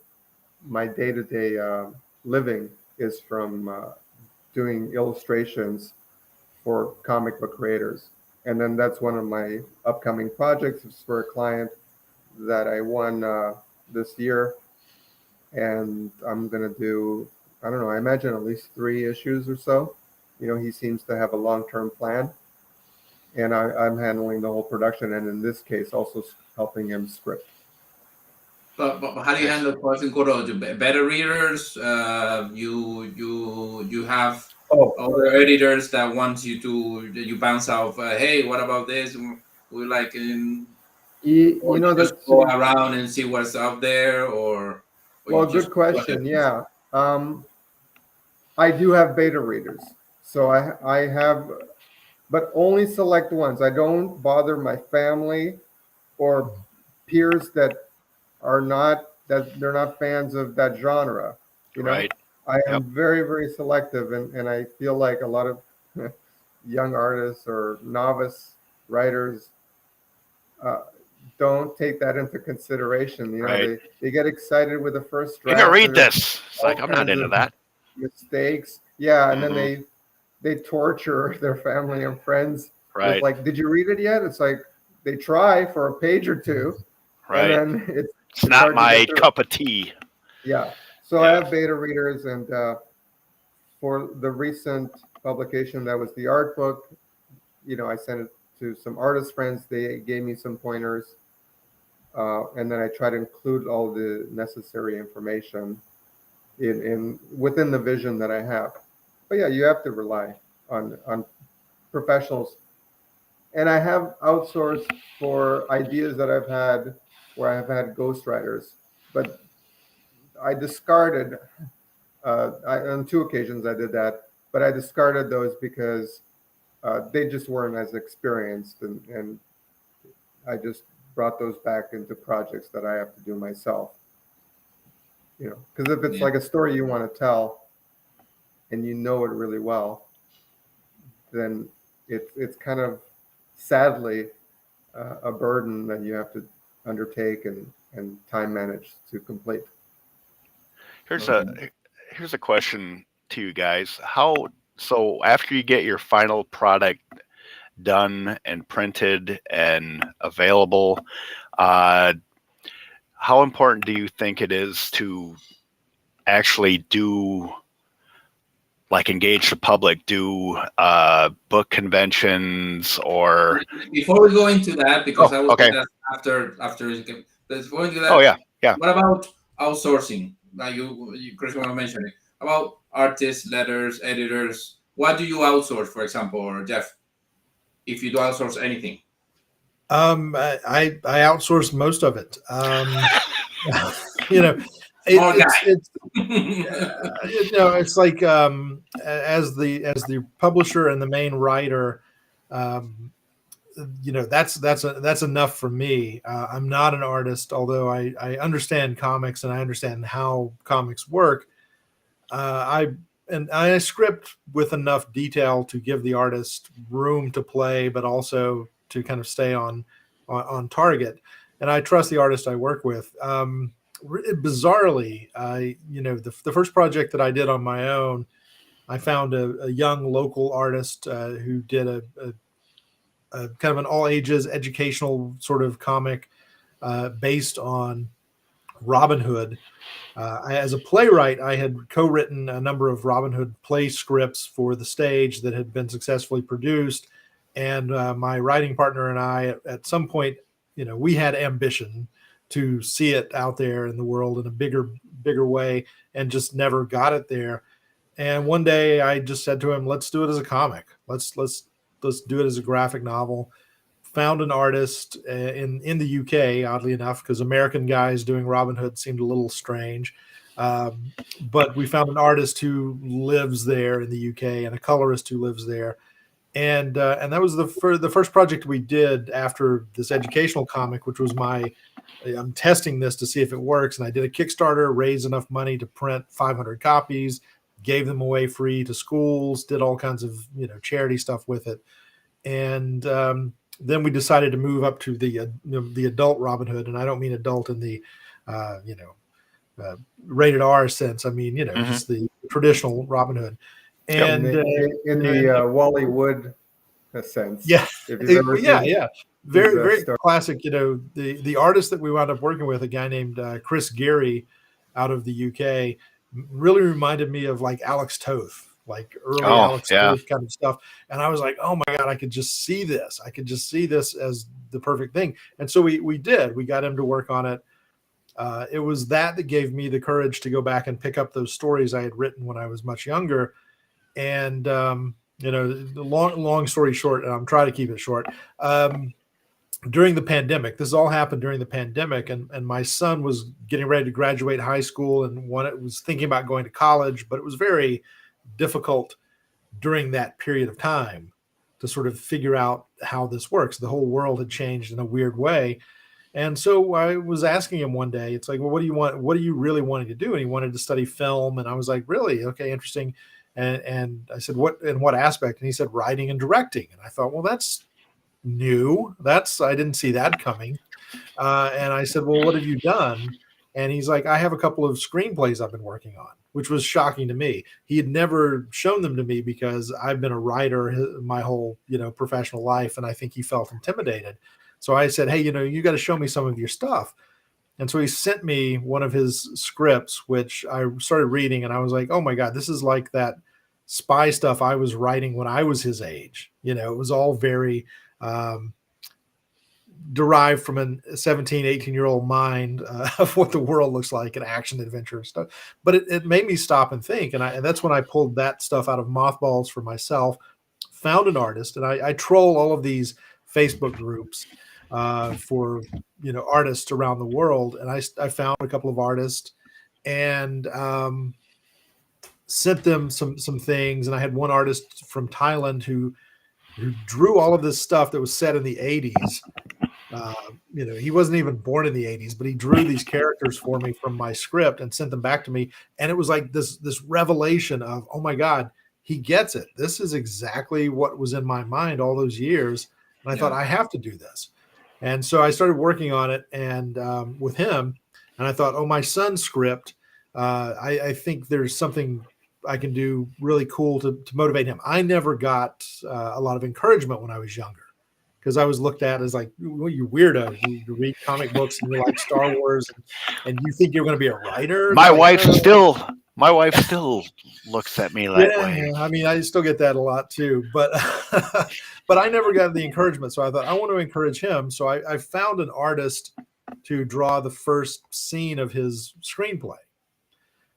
day-to-day living is from doing illustrations for comic book creators. And then that's one of my upcoming projects. It's for a client that I won this year, and I'm gonna do, I don't know, I imagine at least 3 issues or so. He seems to have a long-term plan, and I'm handling the whole production, and in this case, also helping him script. But how do you Nice. handle quote unquote beta readers? You have Oh, other editors that want you to you bounce off. Hey, what about this? We like in, or you just that's go around and see what's out there, or you well, just good go ahead. question. Yeah, I do have beta readers, so I have, but only select ones. I don't bother my family or peers that they're not fans of that genre. You know, Right. I Yep. am very, very selective, and I feel like a lot of young artists or novice writers uh, don't take that into consideration. Right. They get excited with the first Let me draft, read and there's this. It's like all I'm not kinds into of that. mistakes. Yeah, and then Hmm. they torture their family and friends with Right. like, "Did you read it yet?" It's like they try for a page or two, and Right. then It's it's not hard to my get through it. cup of tea. Yeah. So I Yeah. have beta readers, and for the recent publication that was the art book, I sent it to some artist friends. They gave me some pointers, and then I try to include all the necessary information in within the vision that I have. But yeah, you have to rely on professionals, and I have outsourced for ideas that I've had where I've had ghostwriters, but I discarded. On 2 occasions I did that, but I discarded those because they just weren't as experienced, and I just brought those back into projects that I have to do myself. Because if it's Yeah. like a story you want to tell and you know it really well, then it's kind of sadly a burden that you have to undertake, and and time managed to complete. Here's Okay. a question to you guys. So after you get your final product done and printed and available, uh, how important do you think it is to actually do, like, engage the public, do book conventions or? Before we go into that, because Oh, I will say okay. that after you can, before we do Oh, that, yeah. what about outsourcing? Like you Chris was mentioning about artists, letters, editors. What do you outsource, for example, or Jeff, if you do outsource anything? I outsource most of it. You know, Small guy. it's it's like as the publisher and the main writer, um, that's enough for me. I'm not an artist, although I understand comics and I understand how comics work. I script with enough detail to give the artist room to play, but also to kind of stay on target. And I trust the artist I work with. Bizarrely, the first project that I did on my own, I found a young local artist who did a kind of an all ages educational sort of comic based on Robin Hood. As a playwright, I had co-written a number of Robin Hood play scripts for the stage that had been successfully produced, and my writing partner and I, at some point, we had ambition to see it out there in the world in a bigger way, and just never got it there. And one day, I just said to him, "Let's do it as a comic. Let's do it as a graphic novel." Found an artist in the UK, oddly enough, because American guys doing Robin Hood seemed a little strange. But we found an artist who lives there in the UK and a colorist who lives there, and that was the first project we did after this educational comic, which was I'm testing this to see if it works, and I did a Kickstarter, raised enough money to print 500 copies, gave them away free to schools, did all kinds of charity stuff with it, and then we decided to move up to the adult Robin Hood, and I don't mean adult in the rated R sense. I mean just the traditional Robin Hood, and In the Wally Wood sense. yeah, If you've ever seen yeah, very his, very story. classic. The artist that we wound up working with, a guy named Chris Geary out of the UK, really reminded me of like Alex Toth, like early Alex Toth kind of stuff. And I was like, oh my God, I could just see this. I could just see this as the perfect thing. And so we got him to work on it. It was that gave me the courage to go back and pick up those stories I had written when I was much younger. And, the long story short, and I'm trying to keep it short. During the pandemic, this all happened during the pandemic, and my son was getting ready to graduate high school and was thinking about going to college, but it was very difficult during that period of time to sort of figure out how this works. The whole world had changed in a weird way. And so I was asking him one day, it's like, well, what do you want? What are you really wanting to do? And he wanted to study film. And I was like, really? Okay, interesting. And I said, in what aspect? And he said, writing and directing. And I thought, well, that's new. I didn't see that coming. And I said, well, what have you done? And he's like, I have a couple of screenplays I've been working on, which was shocking to me. He had never shown them to me because I've been a writer my whole, professional life. And I think he felt intimidated. So I said, hey, you got to show me some of your stuff. And so he sent me one of his scripts, which I started reading, and I was like, oh my God, this is like that spy stuff I was writing when I was his age. It was all very derived from a 17, 18-year-old mind of what the world looks like and action adventure and stuff. But it made me stop and think. And that's when I pulled that stuff out of mothballs for myself, found an artist, and I troll all of these Facebook groups for artists around the world, and I found a couple of artists and sent them some things. And I had one artist from Thailand who drew all of this stuff that was set in the 80s. He wasn't even born in the 80s, but he drew these characters for me from my script and sent them back to me. And it was like this revelation of, oh my God, he gets it. This is exactly what was in my mind all those years. And I thought, I have to do this. And so I started working on it and with him, and I thought, oh, my son's script, I think there's something I can do really cool to motivate him. I never got a lot of encouragement when I was younger because I was looked at as like, well, you weirdo. You read comic books and you like Star Wars and you think you're going to be a writer. My They're like, wife "Oh." still looks at me that way. I mean, I still get that a lot too, but but I never got the encouragement. So I thought I want to encourage him. So I found an artist to draw the first scene of his screenplay.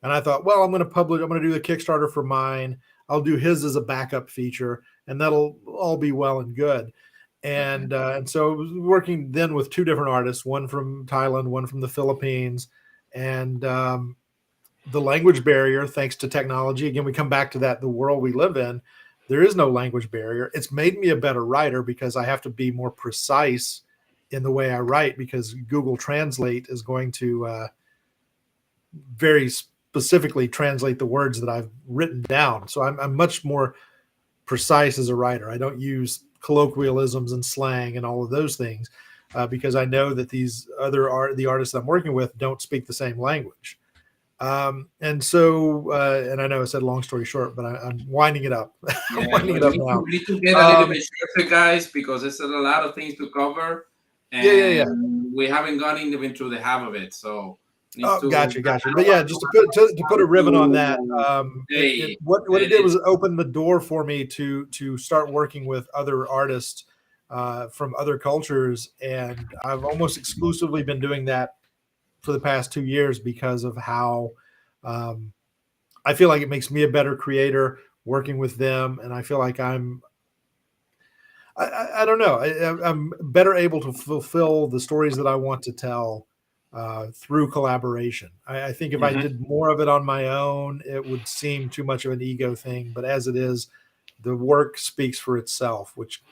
And I thought, well, I'm going to do the Kickstarter for mine. I'll do his as a backup feature, and that'll all be well and good. And so I was working then with two different artists, one from Thailand, one from the Philippines, and the language barrier, thanks to technology. Again, we come back to that, the world we live in, there is no language barrier. It's made me a better writer because I have to be more precise in the way I write because Google Translate is going to very specifically translate the words that I've written down. So I'm much more precise as a writer. I don't use colloquialisms and slang and all of those things because I know that the artists I'm working with don't speak the same language. And so, and I know I said long story short, but I'm winding it up. I'm winding it up now. We need to get a little bit shorter, guys, because there's a lot of things to cover. And we haven't gone even through the half of it. So, gotcha. But yeah, just to put a ribbon on that, what it did was open the door for me to start working with other artists from other cultures, and I've almost exclusively been doing that for the past 2 years because of how I feel like it makes me a better creator working with them, and I feel like I don't know, I'm better able to fulfill the stories that I want to tell through collaboration. I think if I did more of it on my own, it would seem too much of an ego thing. But as it is, the work speaks for itself, which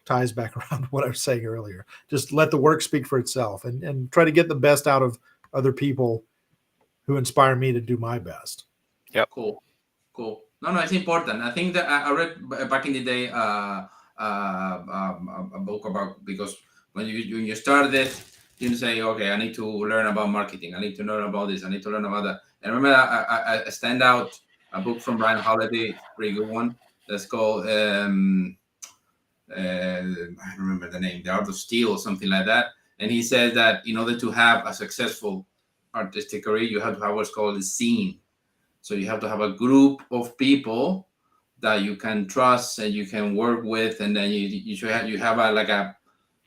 ties back around to what I was saying earlier. Just let the work speak for itself and try to get the best out of other people who inspire me to do my best. Yep. Cool. No, it's important. I think that I read back in the day a book about, because when you started it, you say, okay, I need to learn about marketing. I need to learn about this. I need to learn about that. And I remember I stand out a book from Ryan Holiday, pretty good one. That's called I remember the name, The Art of Steel or something like that. And he said that in order to have a successful artistic career, you have to have what's called a scene. So you have to have a group of people that you can trust and you can work with, and then you have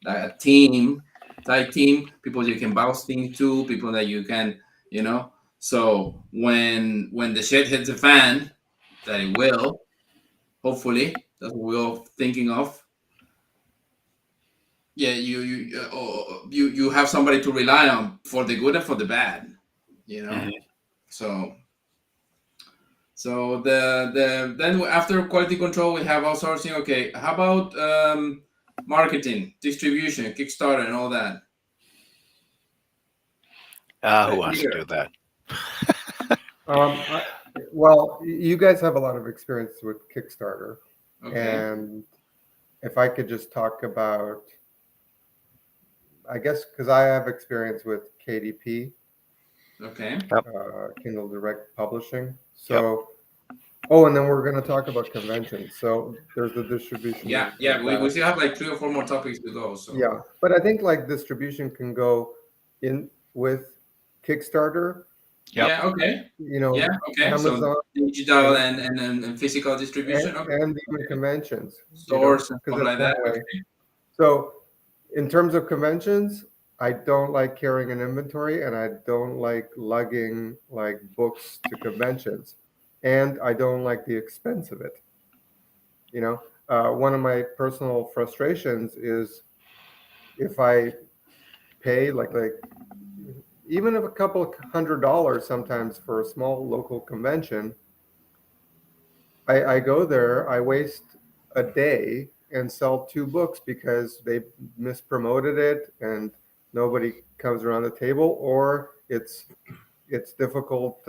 a team, tight team, people you can bounce things to, people that you can, So when the shit hits the fan, that it will, hopefully, that's what we're all thinking of. Yeah, you have somebody to rely on for the good and for the bad, So then after quality control, we have outsourcing. Okay, how about marketing, distribution, Kickstarter, and all that? Who wants to do that? Well, you guys have a lot of experience with Kickstarter, Okay. and if I could just talk about, I guess, because I have experience with KDP, Okay. Kindle Direct Publishing. So, and then we're going to talk about conventions. So there's the distribution. Yeah. We still have like 3 or 4 more topics to go. So yeah, but I think like distribution can go in with Kickstarter. Yeah. Okay. Okay. Amazon, so digital and physical distribution. and even conventions, stores and stuff like that. Okay. So in terms of conventions, I don't like carrying an inventory, and I don't like lugging like books to conventions, and I don't like the expense of it. One of my personal frustrations is if I pay like even if a couple of $100 sometimes for a small local convention, I go there, I waste a day and sell 2 books because they mispromoted it and nobody comes around the table, or it's difficult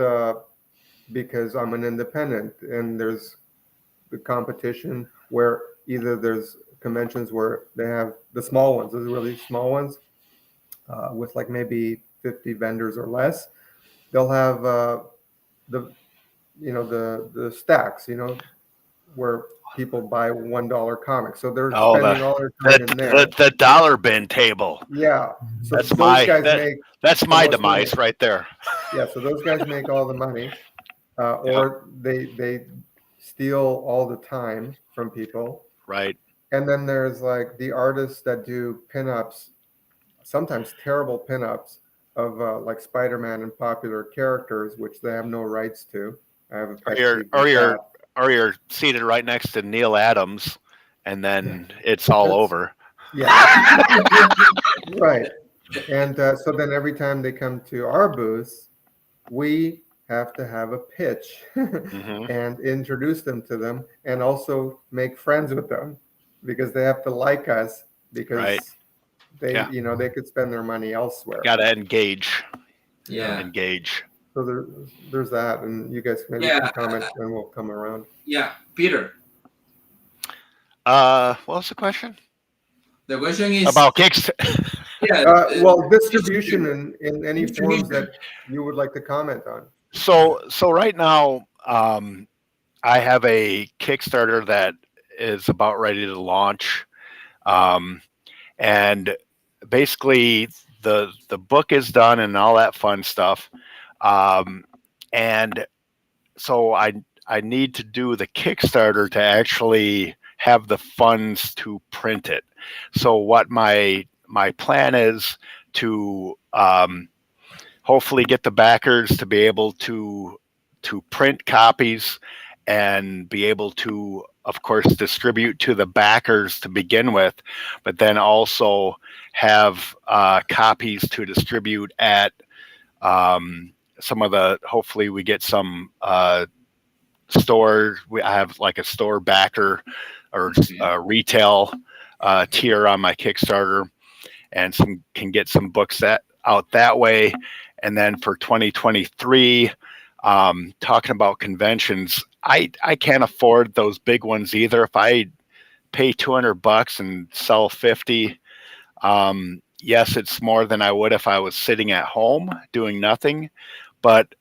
because I'm an independent and there's the competition where either there's conventions where they have the small ones, those really small ones, with like maybe 50 vendors or less. They'll have the the stacks, where people buy $1 comics. So they're Oh, spending all their time in there. the dollar bin table. Yeah. So That's those my guys make that's the my most money. demise right there. Yeah. So those guys make all the money, or they steal all the time from people. Right. And then there's like the artists that do pinups, sometimes terrible pinups of like Spider-Man and popular characters, which they have no rights to. I have a pet peeve with that. Or you're seated right next to Neil Adams, and then it's all That's- over. Yeah. Right. And so then every time they come to our booth, we have to have a pitch Mhm. and introduce them to them and also make friends with them because they have to like us because Right. they, Yeah. they could spend their money elsewhere. Got to engage. Yeah. Engage. So there's that. And you guys maybe Yeah. can comment and we'll come around. Yeah, Peter. What was the question? The question is About kicks. yeah. Well, distribution in any Distribution. forms that you would like to comment on. So right now, I have a Kickstarter that is about ready to launch, and basically the book is done and all that fun stuff, and so I need to do the Kickstarter to actually have the funds to print it. So what my plan is to hopefully get the backers to be able to print copies and be able to, of course, distribute to the backers to begin with, but then also have copies to distribute at some of the, hopefully we get some stores. I have like a store backer or retail tier on my Kickstarter, and can get some books out that way. And then for 2023, talking about conventions, I can't afford those big ones either. If I pay $200 and sell 50, yes, it's more than I would if I was sitting at home doing nothing. But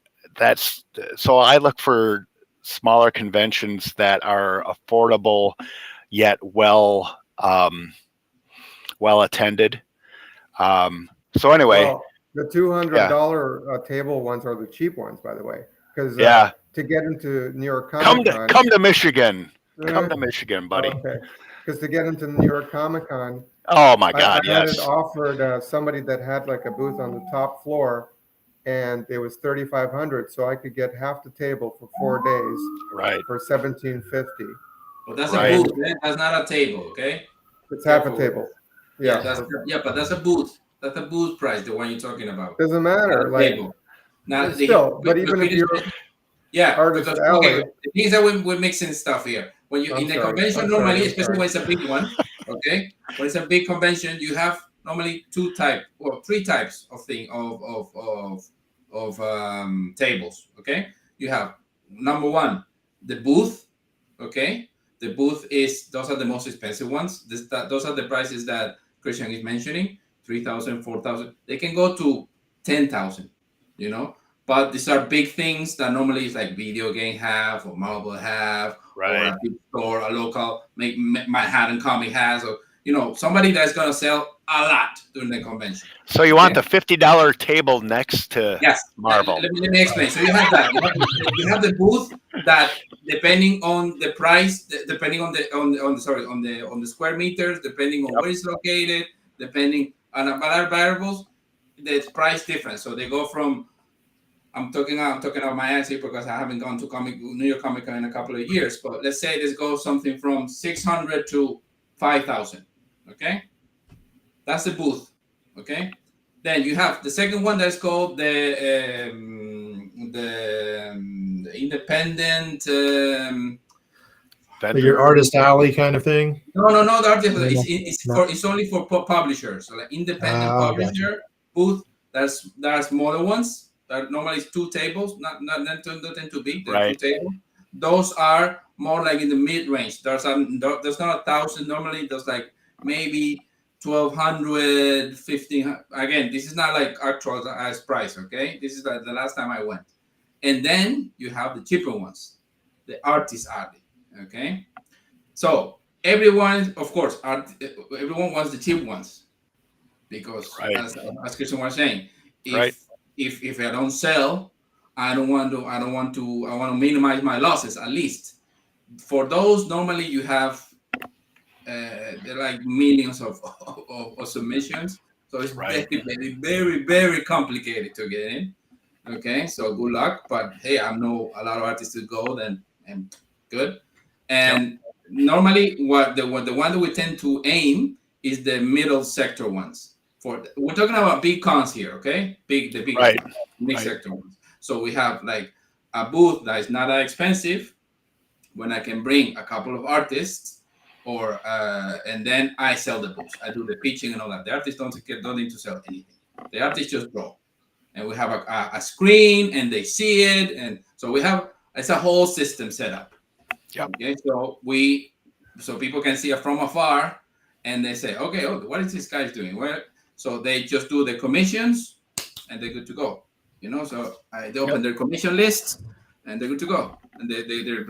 so I look for smaller conventions that are affordable yet well attended. So anyway, Well, the $200 table ones are the cheap ones, by the way, because yeah, to get into New York come Comic Con, to Michigan. Come to Michigan, buddy. Okay, because to get into New York Comic Con, Oh my God, I had it yes. offered somebody that had like a booth on the top floor, and it was $3,500, so I could get half the table for 4 days Right. for $1,750. But that's Right. a booth, man. That's not a table, okay? It's half a Careful. table. Yeah, Yeah, but that's a booth. That's a booth price, the one you're talking about. doesn't Not matter. a Like table. Now, still, but even if you're yeah, Artist because Alley. okay, the thing is that we're mixing stuff here. When you I'm in the sorry, convention, I'm normally, sorry, I'm especially sorry. when it's a big one, okay, when it's a big convention, you have normally three types of tables. Okay, you have number one, the booth. Okay, the booth those are the most expensive ones. Those are the prices that Christian is mentioning: 3,000, 4,000. They can go to 10,000. But these are big things that normally is like video game have or Marvel have, or Right. a big store, a local Manhattan comic has, or somebody that's gonna sell a lot during the convention. So you want the $50 table next to Yes, Marvel. Let me explain. So you have that. You have the booth that, depending on the price, depending on the square meters, depending on Yep. where it's located, depending on other variables, the price difference. So they go from, I'm talking out my ass here because I haven't gone to New York Comic Con in a couple of years. But let's say this goes something from 600 to 5,000. Okay, that's the booth. Okay, then you have the second one that's called the independent. Like your artist alley kind of thing. No, the artist. No, It's only for publishers. So like independent gotcha. publisher booth. There are smaller ones. That normally is two tables, not too big. They're Right. two tables. Those are more like in the mid range. There's not 1,000 normally. There's like maybe 1,200, 1,500. Again, this is not like actual as price. Okay, this is like the last time I went. And then you have the cheaper ones, the artist alley. Okay, so everyone, of course, everyone wants the cheap ones because, Right. as Christian was saying, Right. if I don't sell, I want to minimize my losses at least. For those, normally you have they're like millions of submissions, so it's Right. very, very, very complicated to get in. Okay, so good luck. But hey, I know a lot of artists to go, then and good. And normally, what the one that we tend to aim is the middle sector ones. We're talking about big cons here, okay? The biggest Right. ones, big Right. sector ones. So we have like a booth that is not that expensive, when I can bring a couple of artists, or and then I sell the books. I do the pitching and all that. The artists don't need to sell anything. The artists just draw, and we have a screen, and they see it, and so it's a whole system set up. Yep. Okay, so people can see it from afar, and they say, okay, oh, what is this guy doing? Well, so they just do the commissions, and they're good to go. So they open their commission list, and they're good to go, and they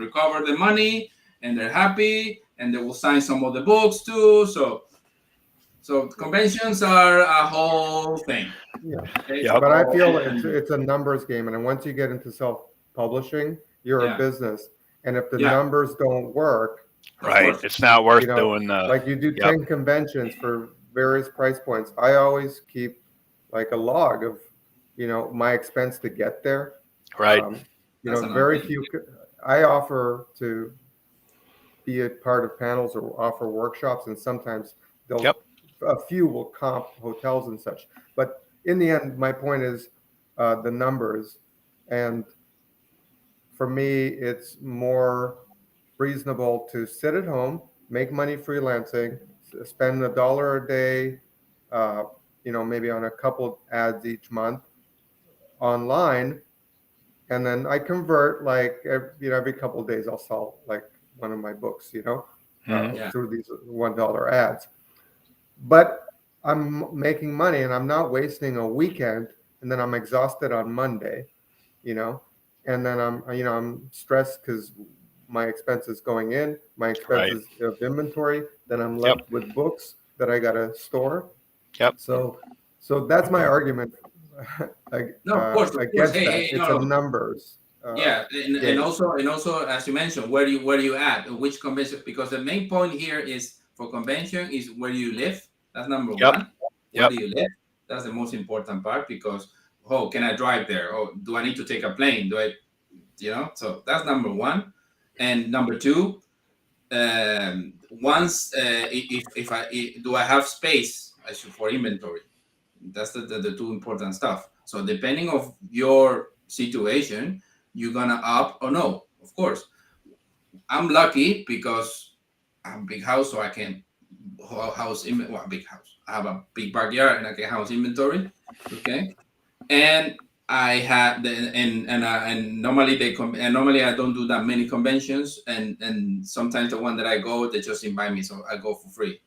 recover the money, and they're happy, and they will sign some of the books too. So conventions are a whole thing. Yeah. Okay? Yep. But I feel it's a numbers game, and then once you get into self-publishing, you're Yeah. a business, and if the Yeah. numbers don't work, Of Right. course. It's not worth You know, doing. like you do Yep. 10 conventions for various price points, I always keep like a log of, my expense to get there. Right. That's another Very thing. few. I offer to be a part of panels or offer workshops, and sometimes Yep. a few will comp hotels and such. But in the end, my point is the numbers, and for me, it's more reasonable to sit at home, make money freelancing, spend $1 a day, maybe on a couple ads each month online, and then I convert like every couple of days I'll sell like one of my books, Mhm. Yeah. through these $1 ads. But I'm making money, and I'm not wasting a weekend, and then I'm exhausted on Monday, and then I'm stressed because my expenses going in, my expenses of inventory, then I'm left with books that I got to store. Yep. So that's my argument No, of course. against Hey, that. hey, It's no. a numbers. Yeah, and game. also, as you mentioned, where do you at, which convention? Because the main point here is for convention is where you live. That's number Yep. one. Where Yep. do you live? That's the most important part, because can I drive there? Do I need to take a plane? So that's number one. And number two, once do I have space for inventory? That's the two important stuff. So depending of your situation, you're gonna up or no. Of course, I'm lucky because I have a big house, so I can big house. I have a big backyard, and I can house inventory. Okay, and I had and normally normally I don't do that many conventions, and sometimes the one that I go, they just invite me, so I go for free.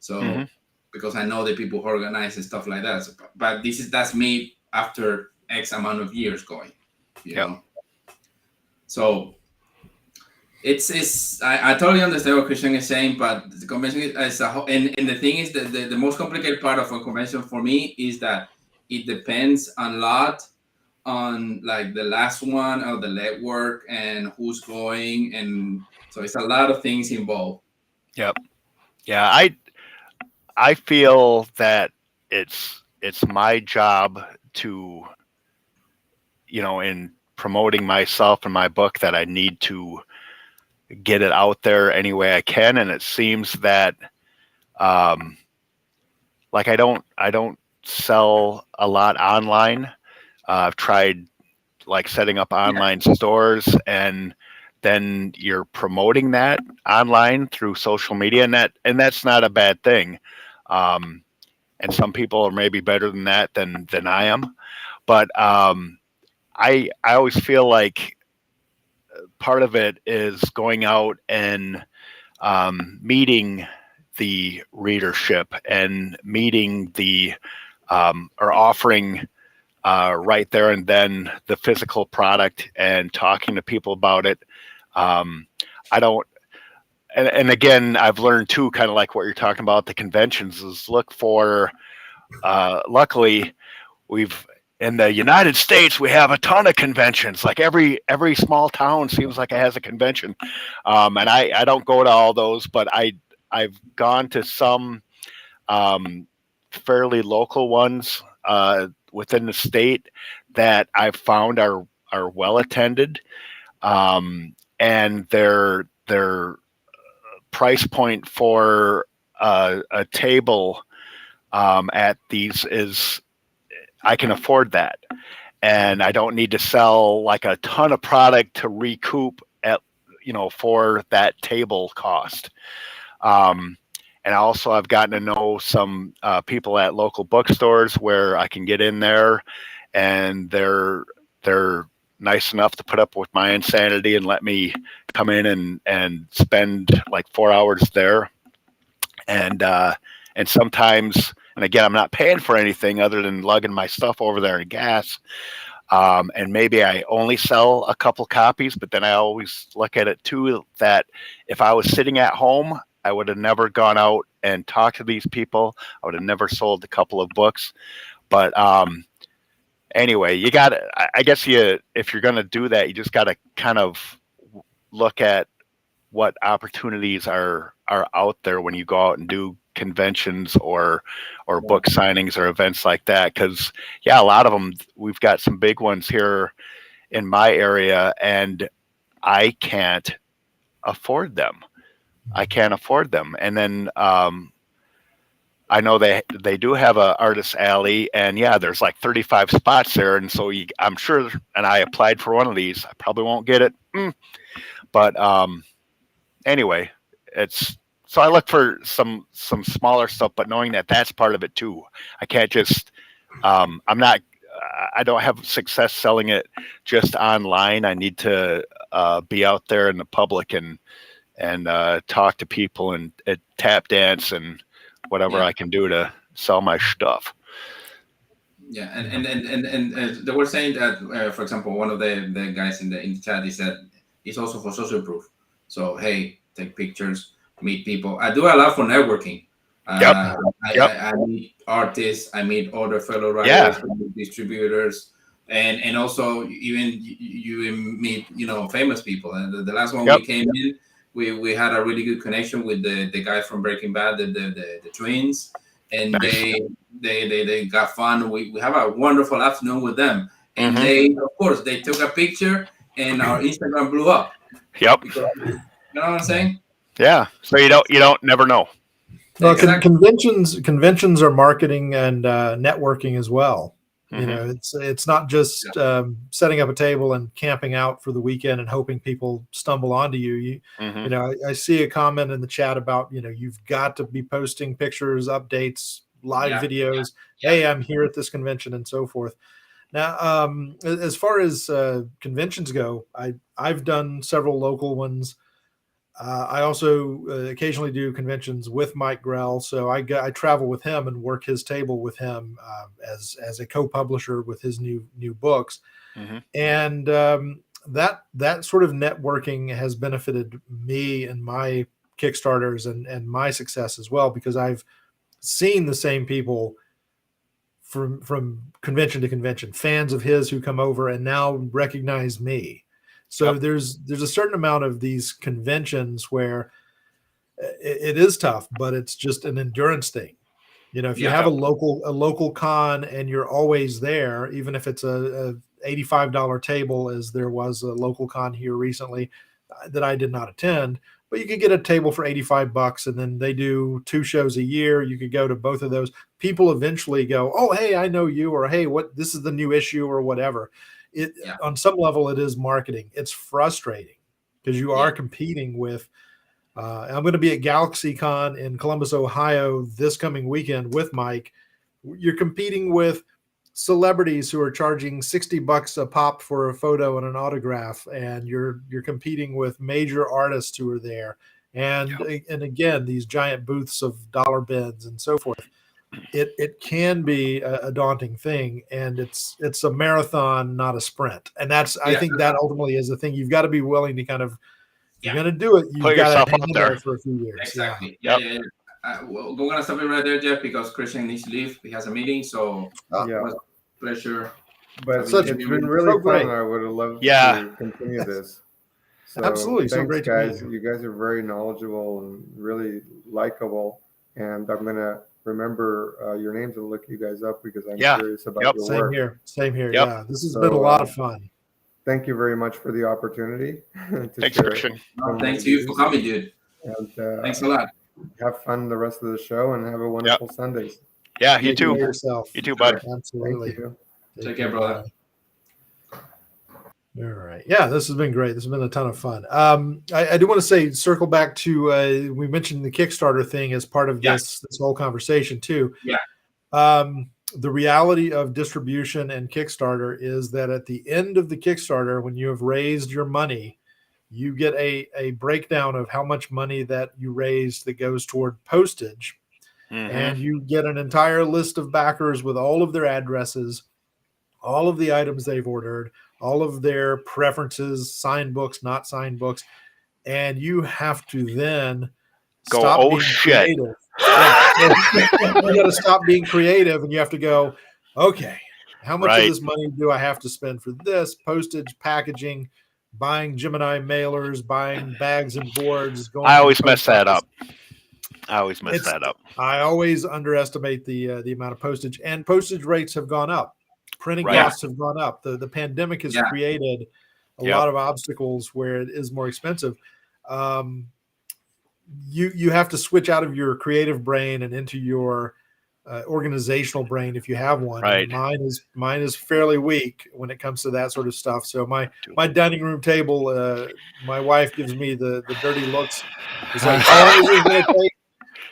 So. Mhm. Because I know the people who organize and stuff like that. So, but that's me after X amount of years going, you know. So I totally understand what Christian is saying, but the convention is and the thing is that the most complicated part of a convention for me is that it depends a lot on like the last one or the legwork and who's going, and so it's a lot of things involved. Yep. Yeah. I feel that it's my job to, in promoting myself and my book, that I need to get it out there any way I can. And it seems that, like I don't sell a lot online. I've tried like setting up online stores, and then you're promoting that online through social media, and that's not a bad thing. And some people are maybe better than that than I am, but I always feel like part of it is going out and meeting the readership and meeting the or offering right there and then the physical product and talking to people about it. I don't, and again, I've learned too, kind of like what you're talking about, the conventions is look for, luckily we've, in the United States, we have a ton of conventions. Like every small town seems like it has a convention. And I don't go to all those, but I've gone to some fairly local ones within the state that I've found are well attended, and their price point for a table at these is, I can afford that, and I don't need to sell like a ton of product to recoup at for that table cost. And also, I've gotten to know some people at local bookstores where I can get in there, and they're nice enough to put up with my insanity and let me come in and spend like 4 hours there. And sometimes, and again, I'm not paying for anything other than lugging my stuff over there and gas. And maybe I only sell a couple copies, but then I always look at it too that if I was sitting at home, I would have never gone out and talked to these people. I would have never sold a couple of books. But anyway, you got to, I guess if you're going to do that, you just got to kind of look at what opportunities are out there when you go out and do conventions or book signings or events like that. Because a lot of them, we've got some big ones here in my area, and I can't afford them. And then I know they do have a artist alley, and there's like 35 spots there, and so I'm sure, and I applied for one of these. I probably won't get it, but anyway, so I look for some smaller stuff, but knowing that that's part of it too. I can't just I don't have success selling it just online. I need to be out there in the public and talk to people and tap dance and whatever I can do to sell my stuff. Yeah, and they were saying that, for example, one of the guys in the chat, he said it's also for social proof. So hey, take pictures, meet people. I do a lot for networking. I meet artists, I meet other fellow writers, distributors, and also even you meet famous people. And the last one we came in, we had a really good connection with the guy from Breaking Bad, the twins, and nice. they got fun. We have a wonderful afternoon with them, and they, of course, they took a picture, and our Instagram blew up. Because, you know what I'm saying? Yeah. So you don't never know. Well, conventions are marketing and networking as well. It's not just setting up a table and camping out for the weekend and hoping people stumble onto you. I see a comment in the chat about you've got to be posting pictures, updates, live videos. Hey, I'm here at this convention and so forth. Now, as far as conventions go, I've done several local ones. I also occasionally do conventions with Mike Grell, so I travel with him and work his table with him as a co-publisher with his new books, and that sort of networking has benefited me and my Kickstarters and my success as well, because I've seen the same people from convention to convention, fans of his who come over and now recognize me. So there's a certain amount of these conventions where it is tough, but it's just an endurance thing. If you have a local con and you're always there, even if it's a $85 table, as there was a local con here recently that I did not attend, but you could get a table for $85, and then they do 2 shows a year. You could go to both of those. People eventually go, oh, hey, I know you, or hey, this is the new issue, or whatever. On some level, it is marketing. It's frustrating because you are competing with. I'm going to be at GalaxyCon in Columbus, Ohio this coming weekend with Mike. You're competing with celebrities who are charging $60 a pop for a photo and an autograph, and you're competing with major artists who are there, and again these giant booths of dollar bins and so forth. It can be a daunting thing, and it's a marathon, not a sprint. And that's I think that ultimately is the thing. You've got to be willing to kind of, if you're going to do it, you've Put got yourself to hang out in there. there for a few years. Exactly. Yeah. We're gonna stop it right there, Jeff, because Christian needs to leave. He has a meeting, so Yeah. it was a pleasure. But Such- it's been really so fun. great. I would have loved Yeah. to continue this. So Absolutely. So thanks, great to meet guys. you. You guys are very knowledgeable and really likable. And I'm going to remember your names and look you guys up because I'm curious about your Same work. here. Same here. Yep. Yeah. This has So, been a lot of fun. Thank you very much for the opportunity to Thanks, share. Christian. No, thanks to you for coming, dude. And Thanks a lot. have fun the rest of the show and have a wonderful Sunday. Yeah, you Take care too. of yourself. You too, bud. Absolutely. Thank you. Take care, brother. All right. Yeah, this has been great. This has been a ton of fun. I do want to say, circle back to we mentioned the Kickstarter thing as part of this whole conversation too. Yeah. The reality of distribution and Kickstarter is that at the end of the Kickstarter, when you have raised your money, you get a breakdown of how much money that you raised that goes toward postage. And you get an entire list of backers with all of their addresses, all of the items they've ordered, all of their preferences, signed books, not signed books. And you have to then Go, stop oh, being shit. creative. Yeah. You got to stop being creative, and you have to go, okay, how much of this money do I have to spend for this? Postage, packaging, buying Gemini mailers, buying bags and boards. Going I to always the mess post that office. up. I always mess that up. I always underestimate the amount of postage, and postage rates have gone up. Printing Right. costs have gone up. The pandemic has created a lot of obstacles where it is more expensive. You have to switch out of your creative brain and into your organizational brain if you have one. Right. Mine is fairly weak when it comes to that sort of stuff. So my dining room table, my wife gives me the dirty looks. It's like, how long is this going to take?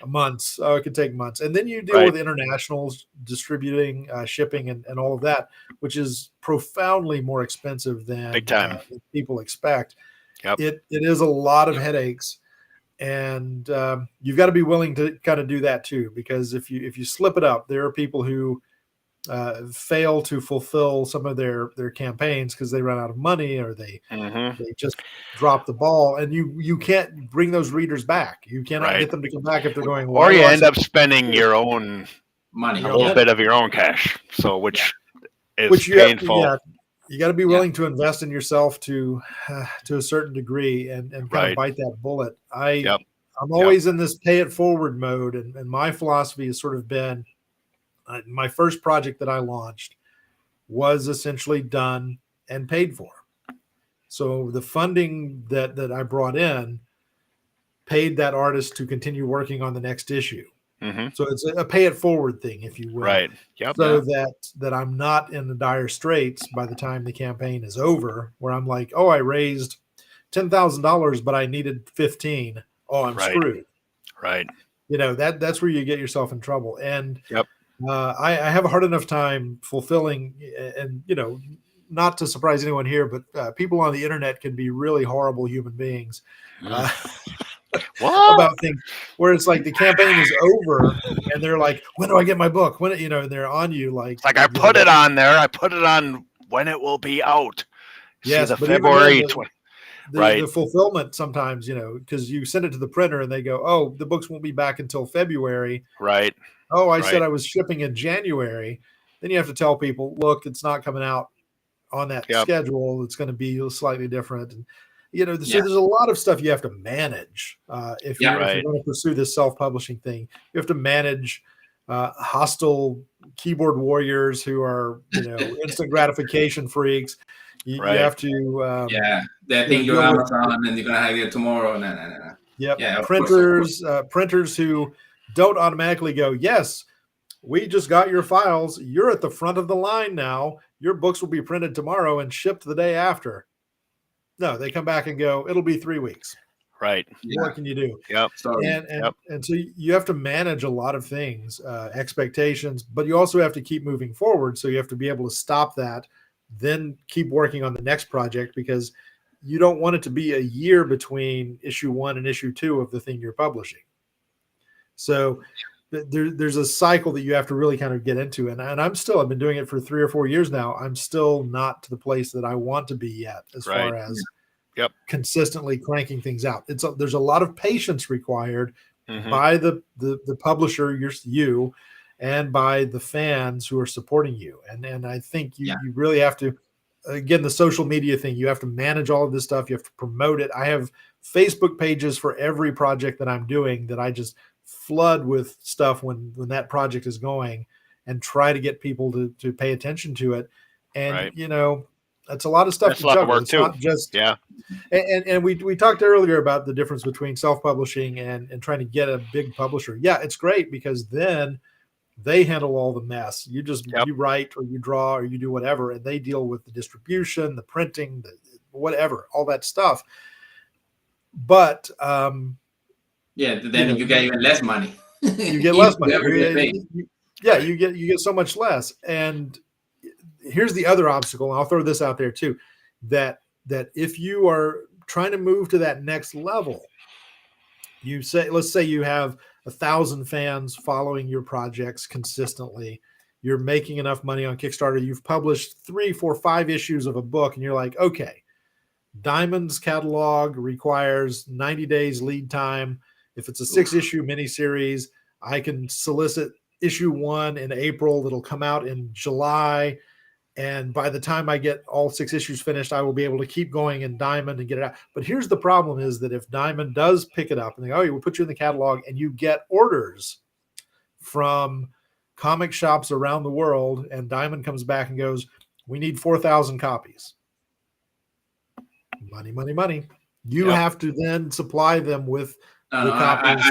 Months. Oh, it could take months. And then you deal with internationals, distributing, shipping, and all of that, which is profoundly more expensive than Big time. People expect. Yep. It is a lot of headaches. And you've got to be willing to kind of do that too, because if you slip it up, there are people who fail to fulfill some of their campaigns because they run out of money or they just drop the ball, and you can't bring those readers back. You cannot get them to come back if they're going. Or you end up spending your own money, a little bit of your own cash. So which is painful. You got to be willing to invest in yourself to a certain degree and kind of bite that bullet. I'm always in this pay it forward mode, and my philosophy has sort of been, my first project that I launched was essentially done and paid for. So the funding that I brought in paid that artist to continue working on the next issue. So it's a pay it forward thing, if you will. Right. Yep. So that I'm not in the dire straits by the time the campaign is over, where I'm like, oh, I raised $10,000, but I needed 15. Oh, I'm screwed. Right. That's where you get yourself in trouble. And I have a hard enough time fulfilling, and not to surprise anyone here, but people on the internet can be really horrible human beings. About things where it's like the campaign is over and they're like, when do I get my book? When they're on you like I put it on there. I put it on when it will be out. Yes, the but February the fulfillment sometimes, because you send it to the printer and they go, oh, the books won't be back until February. Right. Oh, I said I was shipping in January. Then you have to tell people, look, it's not coming out on that schedule. It's going to be slightly different. And so there's a lot of stuff you have to manage if you're going to pursue this self-publishing thing. You have to manage hostile keyboard warriors who are instant gratification freaks. You have to they think you're Amazon and you're gonna have it tomorrow. No. Yep. Yeah, printers who don't automatically go, yes, we just got your files. You're at the front of the line now. Your books will be printed tomorrow and shipped the day after. No, they come back and go, it'll be 3 weeks. Right. What can you do? Yep. Sorry. And so you have to manage a lot of things, expectations, but you also have to keep moving forward. So you have to be able to stop that, then keep working on the next project, because you don't want it to be a year between issue 1 and issue 2 of the thing you're publishing. So there's a cycle that you have to really kind of get into. And I've been doing it for 3 or 4 years now. I'm still not to the place that I want to be yet, as far as consistently cranking things out. There's a lot of patience required by the publisher, you, and by the fans who are supporting you. And I think you really have to, again, the social media thing, you have to manage all of this stuff. You have to promote it. I have Facebook pages for every project that I'm doing that I just flood with stuff when that project is going, and try to get people to pay attention to it. And that's a lot of stuff That's to a lot of juggle. work It's too. not just and we talked earlier about the difference between self-publishing and trying to get a big publisher. Yeah, it's great because then they handle all the mess. You just you write or you draw or you do whatever, and they deal with the distribution, the printing, the whatever, all that stuff. But then you get even less money. You get less money. You get so much less. And here's the other obstacle, and I'll throw this out there too, that if you are trying to move to that next level, let's say you have 1,000 fans following your projects consistently, you're making enough money on Kickstarter, you've published 3, 4, 5 issues of a book, and you're like, okay, Diamond's catalog requires 90 days lead time. If it's a 6-issue miniseries, I can solicit issue 1 in April. That'll come out in July. And by the time I get all 6 issues finished, I will be able to keep going in Diamond and get it out. But here's the problem is that if Diamond does pick it up and they go, we'll put you in the catalog, and you get orders from comic shops around the world, and Diamond comes back and goes, we need 4,000 copies. Money, money, money. You have to then supply them with the copies.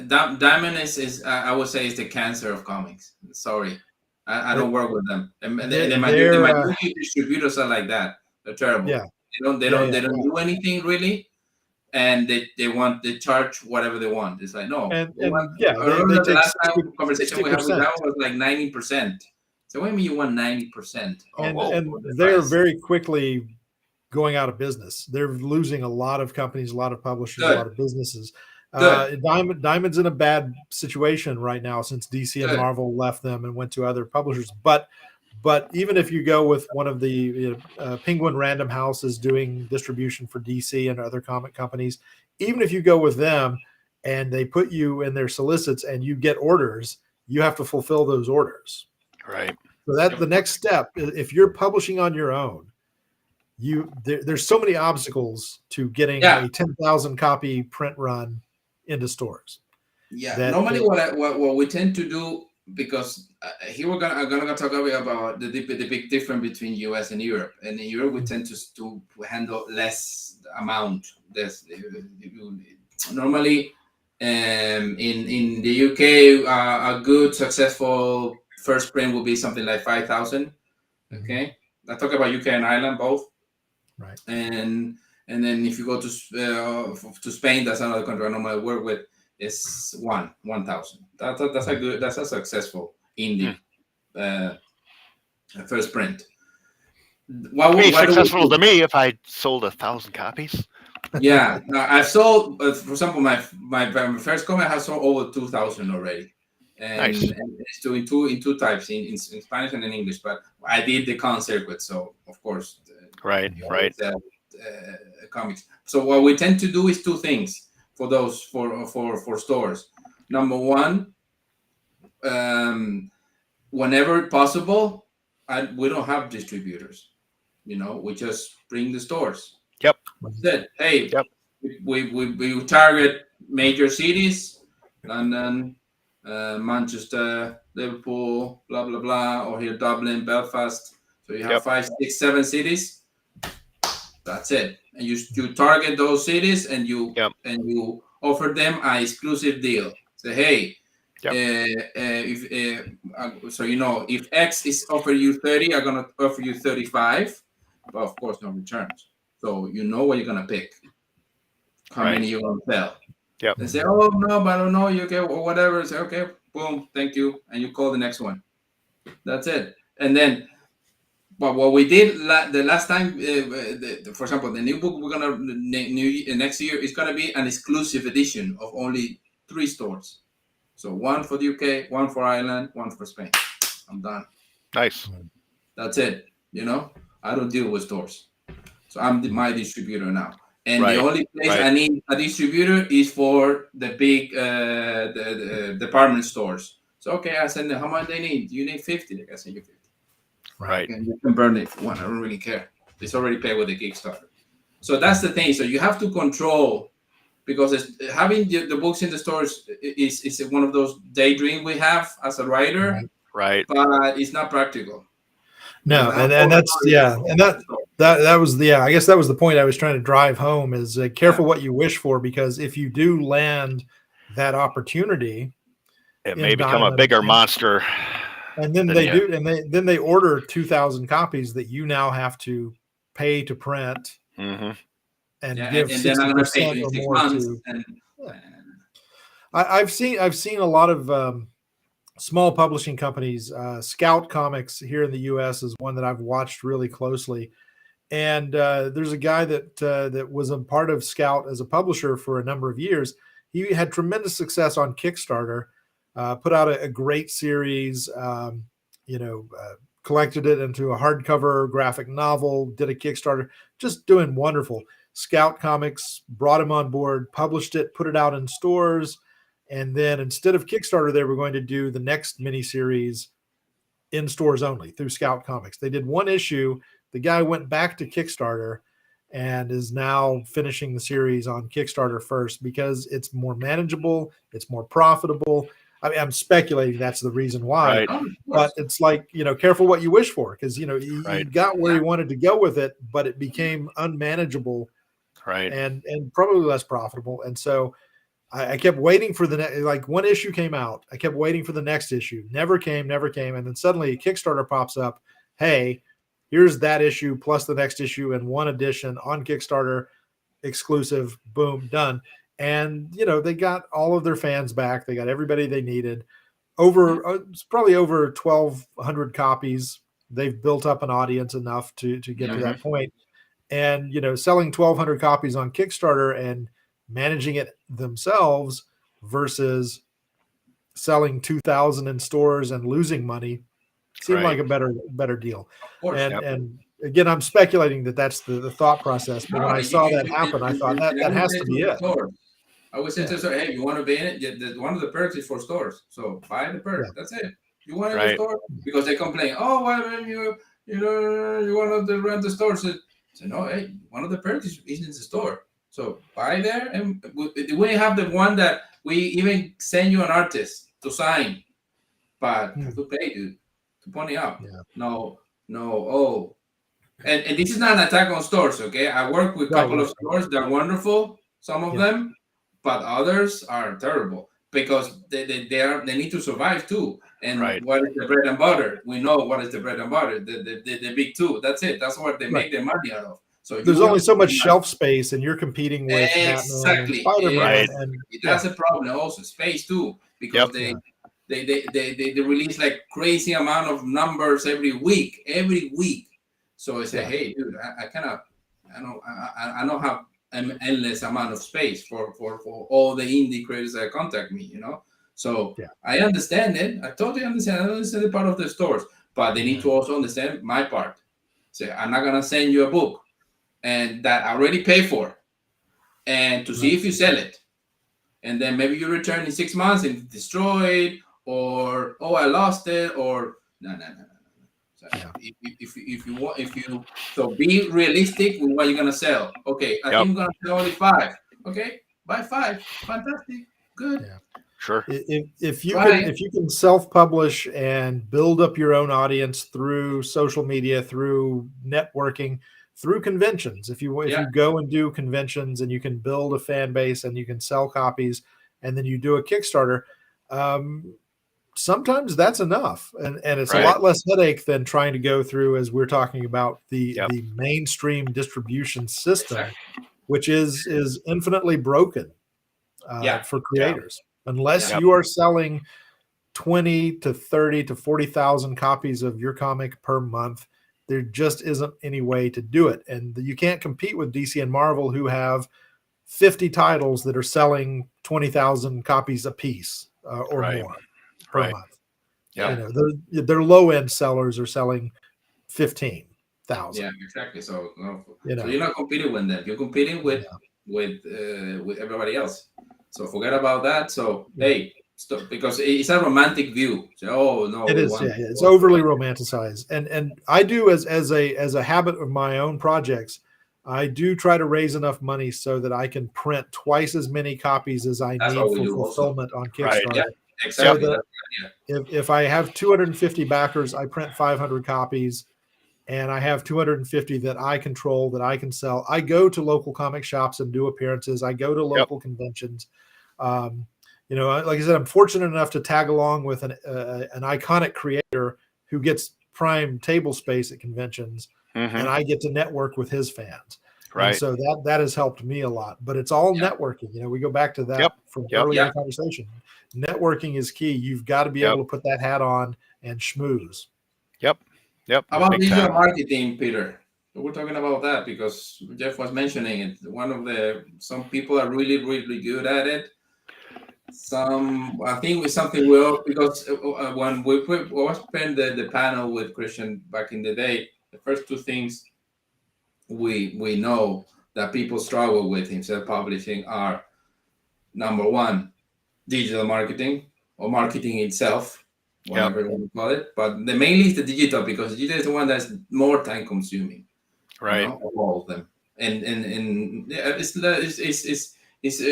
Diamond is I would say is the cancer of comics. Sorry. I don't work with them. And my movie distributors are like that. They're terrible. Yeah. They don't do anything really, and they charge whatever they want. It's like no. The last time conversation we had with them was like 90%. So what do you mean you want 90%? And they're very quickly going out of business. They're losing a lot of companies, a lot of publishers, a lot of businesses. Diamond's in a bad situation right now since DC and Marvel left them and went to other publishers. But even if you go with one of the Penguin Random House is doing distribution for DC and other comic companies, even if you go with them and they put you in their solicits and you get orders, you have to fulfill those orders. Right. So that's the next step. If you're publishing on your own, there's so many obstacles to getting a 10,000 copy print run into stores. Normally what we tend to do, because here I'm gonna talk a bit about the big difference between US and Europe. And in Europe we tend to handle less amount. Normally in the UK a good successful first print will be something like 5,000. Okay, I talk about UK and Ireland both. Right. And then if you go to Spain, that's another country I normally work with, is 1,000. That's a successful indie first print. Successful to me if I sold 1,000 copies. Yeah, I've sold, for example, my first comic has sold over 2,000 already. And, nice. And it's doing in two types, in Spanish and in English. But I did the con circuit, so of course. Right. Comics. So what we tend to do is 2 things for those for stores. Number one, whenever possible, we don't have distributors. We just bring the stores. Yep. Said, hey, we target major cities, London, Manchester, Liverpool, blah blah blah, or here Dublin, Belfast. So you have 5, 6, 7 cities. That's it, and you target those cities, and you offer them an exclusive deal. Say, hey, if X is offering you 30, I'm gonna offer you 35, but of course no returns. So you know what you're gonna pick. how many you want to sell. Yep. They say, oh, no, but I don't know. You get whatever. Say, okay, boom, thank you. And you call the next one. That's it. And then, but what we did the last time, for example, the new book we're going to, next year is going to be an exclusive edition of only 3 stores. So one for the UK, one for Ireland, one for Spain. I'm done. Nice. That's it. You know, I don't deal with stores. So I'm my distributor now. And Right, the only place right. I need a distributor is for the big the department stores. So, okay, I send them how much they need. You need 50. Like I send you 50. Right. And you can burn it for one. I don't really care. It's already paid with the Kickstarter. So that's the thing. So you have to control, because having the books in the stores is one of those daydreams we have as a writer, Right. but it's not practical. No, and that's and that was I guess that was the point I was trying to drive home is careful what you wish for, because if you do land that opportunity, it may become a bigger monster. And then they order 2,000 copies that you now have to pay to print and give 60% or more to. I've seen a lot of small publishing companies. Scout Comics here in the U.S. is one that I've watched really closely, and there's a guy that was a part of Scout as a publisher for a number of years. He had tremendous success on Kickstarter. Put out a great series, collected it into a hardcover graphic novel, did a Kickstarter, just doing wonderful. Scout Comics brought him on board, published it, put it out in stores, and then instead of Kickstarter, they were going to do the next miniseries in stores only through Scout Comics. They did 1 issue. The guy went back to Kickstarter and is now finishing the series on Kickstarter first because it's more manageable, it's more profitable. I mean, I'm speculating that's the reason why, but it's like, careful what you wish for, because, he got where he wanted to go with it, but it became unmanageable and probably less profitable. And so I kept waiting for like 1 issue came out. I kept waiting for the next issue. Never came. And then suddenly Kickstarter pops up. Hey, here's that issue plus the next issue in 1 edition on Kickstarter, exclusive, boom, done. And, they got all of their fans back. They got everybody they needed. It's probably over 1,200 copies. They've built up an audience enough to get to that point. And, selling 1,200 copies on Kickstarter and managing it themselves versus selling 2,000 in stores and losing money seemed like a better deal. And again, I'm speculating that that's the thought process. But when I saw that happen, I thought that has to be it. I would say to her, hey, you want to be in it? One of the perks is for stores. So buy the perk. That's it. You want it in the store? Because they complain, oh, why don't you want to rent the store? So no, hey, one of the perks is in the store. So buy there. And we have the one that we even send you an artist to sign. But you have to pay, dude, to pony up. No. Oh. And this is not an attack on stores, okay? I work with a couple of stores. They're wonderful, some of them. But others are terrible because they need to survive too. And what is the bread and butter? We know what is the bread and butter. The big 2. That's it. That's what they make their money out of. So there's only so much shelf space, and you're competing with exactly. And that's a problem. Also, space too, because they release like crazy amount of numbers every week. So I say, hey, dude, I don't have an endless amount of space for all the indie creators that contact me, So I understand it. I totally understand. I understand the part of the stores, but they need to also understand my part. Say, I'm not gonna send you a book and that I already pay for, and to see if you sell it, and then maybe you return in 6 months and destroy it, or I lost it, or no. So if you so be realistic with what you're gonna sell. Okay, I think I'm gonna sell only 5. Okay, buy 5. Fantastic, good. Yeah. Sure. If you can self-publish and build up your own audience through social media, through networking, through conventions, if you go and do conventions and you can build a fan base and you can sell copies, and then you do a Kickstarter. Sometimes that's enough, and it's a lot less headache than trying to go through, as we're talking about, the mainstream distribution system which is infinitely broken Yeah. for creators. Unless Yeah. you are selling 20 to 30 to 40,000 copies of your comic per month, there just isn't any way to do it. And you can't compete with DC and Marvel, who have 50 titles that are selling 20,000 copies a piece or Right. more per Right. month. Yeah. You know, their low end sellers are selling 15,000. Yeah, exactly. So, You so know, you're not competing with them. You're competing with everybody else. So forget about that. So hey, stop, because it's a romantic view. So, oh no, it we is. want Yeah, it's overly romanticized, and I do as a habit of my own projects. I do try to raise enough money so that I can print twice as many copies as I That's need what we for do also. fulfillment on Right. Kickstarter. Yeah, So exactly. that if I have 250 backers, I print 500 copies, and I have 250 that I control, that I can sell. I go to local comic shops and do appearances. I go to local conventions. You know, like I said, I'm fortunate enough to tag along with an iconic creator who gets prime table space at conventions, Mhm. and I get to network with his fans. And Right. so that has helped me a lot. But it's all Yeah. networking. You know, we go back to that Yep. from Yep. early in Yeah. the conversation. Networking is key. You've got to be Yep. able to put that hat on and schmooze. Yep. How about Big digital time. marketing, Peter? We're talking about that because Jeff was mentioning it. Some people are really, really good at it. I think it's something we all, because when we spent the panel with Christian back in the day, the first two things we know that people struggle with in self-publishing are, number one, digital marketing or marketing itself, whatever you want to call it. But the mainly is the digital, because digital is the one that's more time consuming, Right. of all of them. And yeah, it's a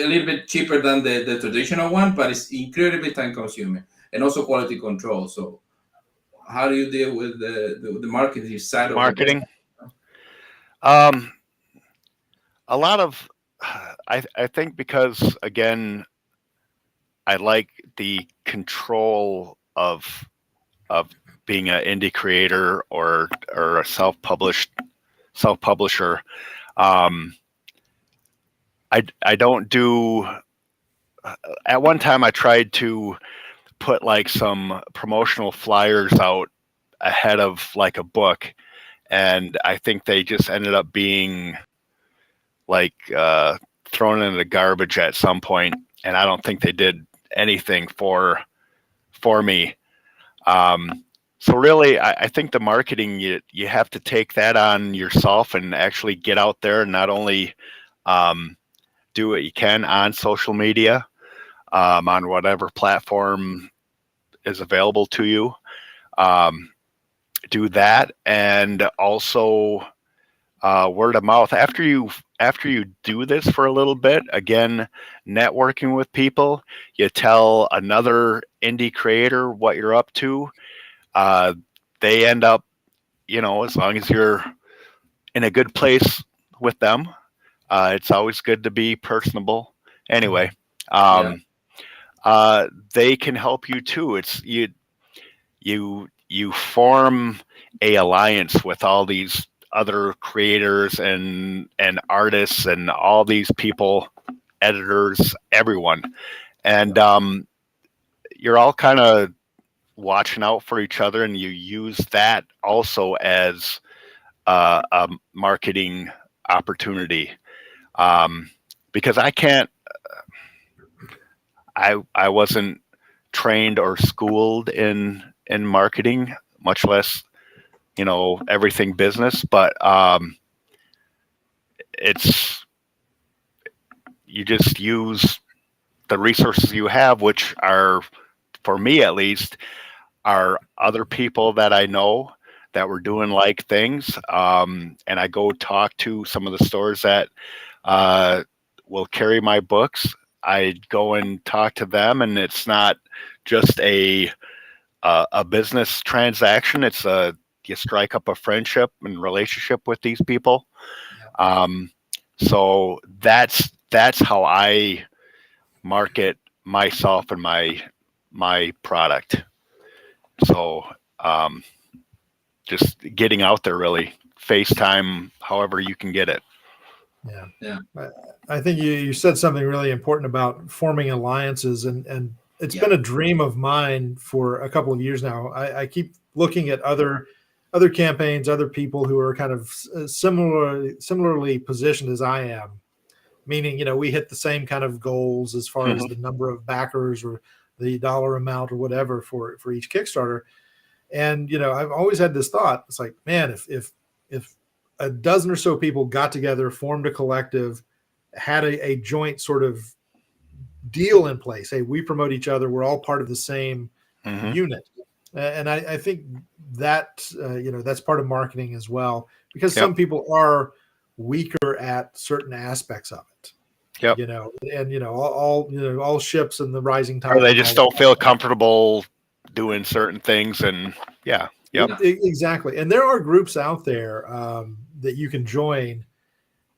little bit cheaper than the traditional one, but it's incredibly time consuming and also quality control. So how do you deal with the marketing side of the Marketing. business? A lot of, I think, because again, I like the control of being an indie creator or a self publisher. I don't do. At one time, I tried to put like some promotional flyers out ahead of like a book, and I think they just ended up being like thrown in the garbage at some point, and I don't think they did anything for me. So really, I think the marketing, you have to take that on yourself and actually get out there and not only do what you can on social media, on whatever platform is available to you. Do that, and also word of mouth. After you do this for a little bit, again, networking with people, you tell another indie creator what you're up to. They end up, as long as you're in a good place with them, it's always good to be personable. Anyway, they can help you too. It's you form a alliance with all these other creators and artists and all these people, editors, everyone, and you're all kind of watching out for each other, and you use that also as a marketing opportunity, because I wasn't trained or schooled in marketing, much less everything business, but it's you just use the resources you have, which are, for me at least, are other people that I know that were doing like things, and I go talk to some of the stores that will carry my books. I go and talk to them, and it's not just a business transaction. It's you strike up a friendship and relationship with these people. So that's how I market myself and my product. So just getting out there, really. FaceTime, however you can get it. Yeah. Yeah. I think you said something really important about forming alliances, and it's been a dream of mine for a couple of years now. I keep looking at other campaigns, other people who are kind of similarly positioned as I am, meaning, we hit the same kind of goals as far as the number of backers or the dollar amount or whatever for each Kickstarter. And, I've always had this thought. It's like, man, if a dozen or so people got together, formed a collective, had a joint sort of deal in place. Hey, we promote each other. We're all part of the same unit. And I think that, that's part of marketing as well, because some people are weaker at certain aspects of it. Yep. And all ships in the rising tide. Or they just don't feel comfortable doing certain things, and exactly. And there are groups out there that you can join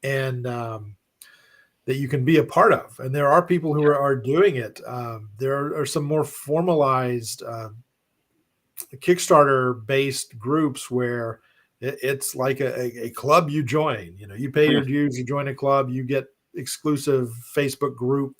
and that you can be a part of, and there are people who are doing it. There are some more formalized Kickstarter based groups where it's like a club you join. You pay your dues, you join a club, you get exclusive Facebook group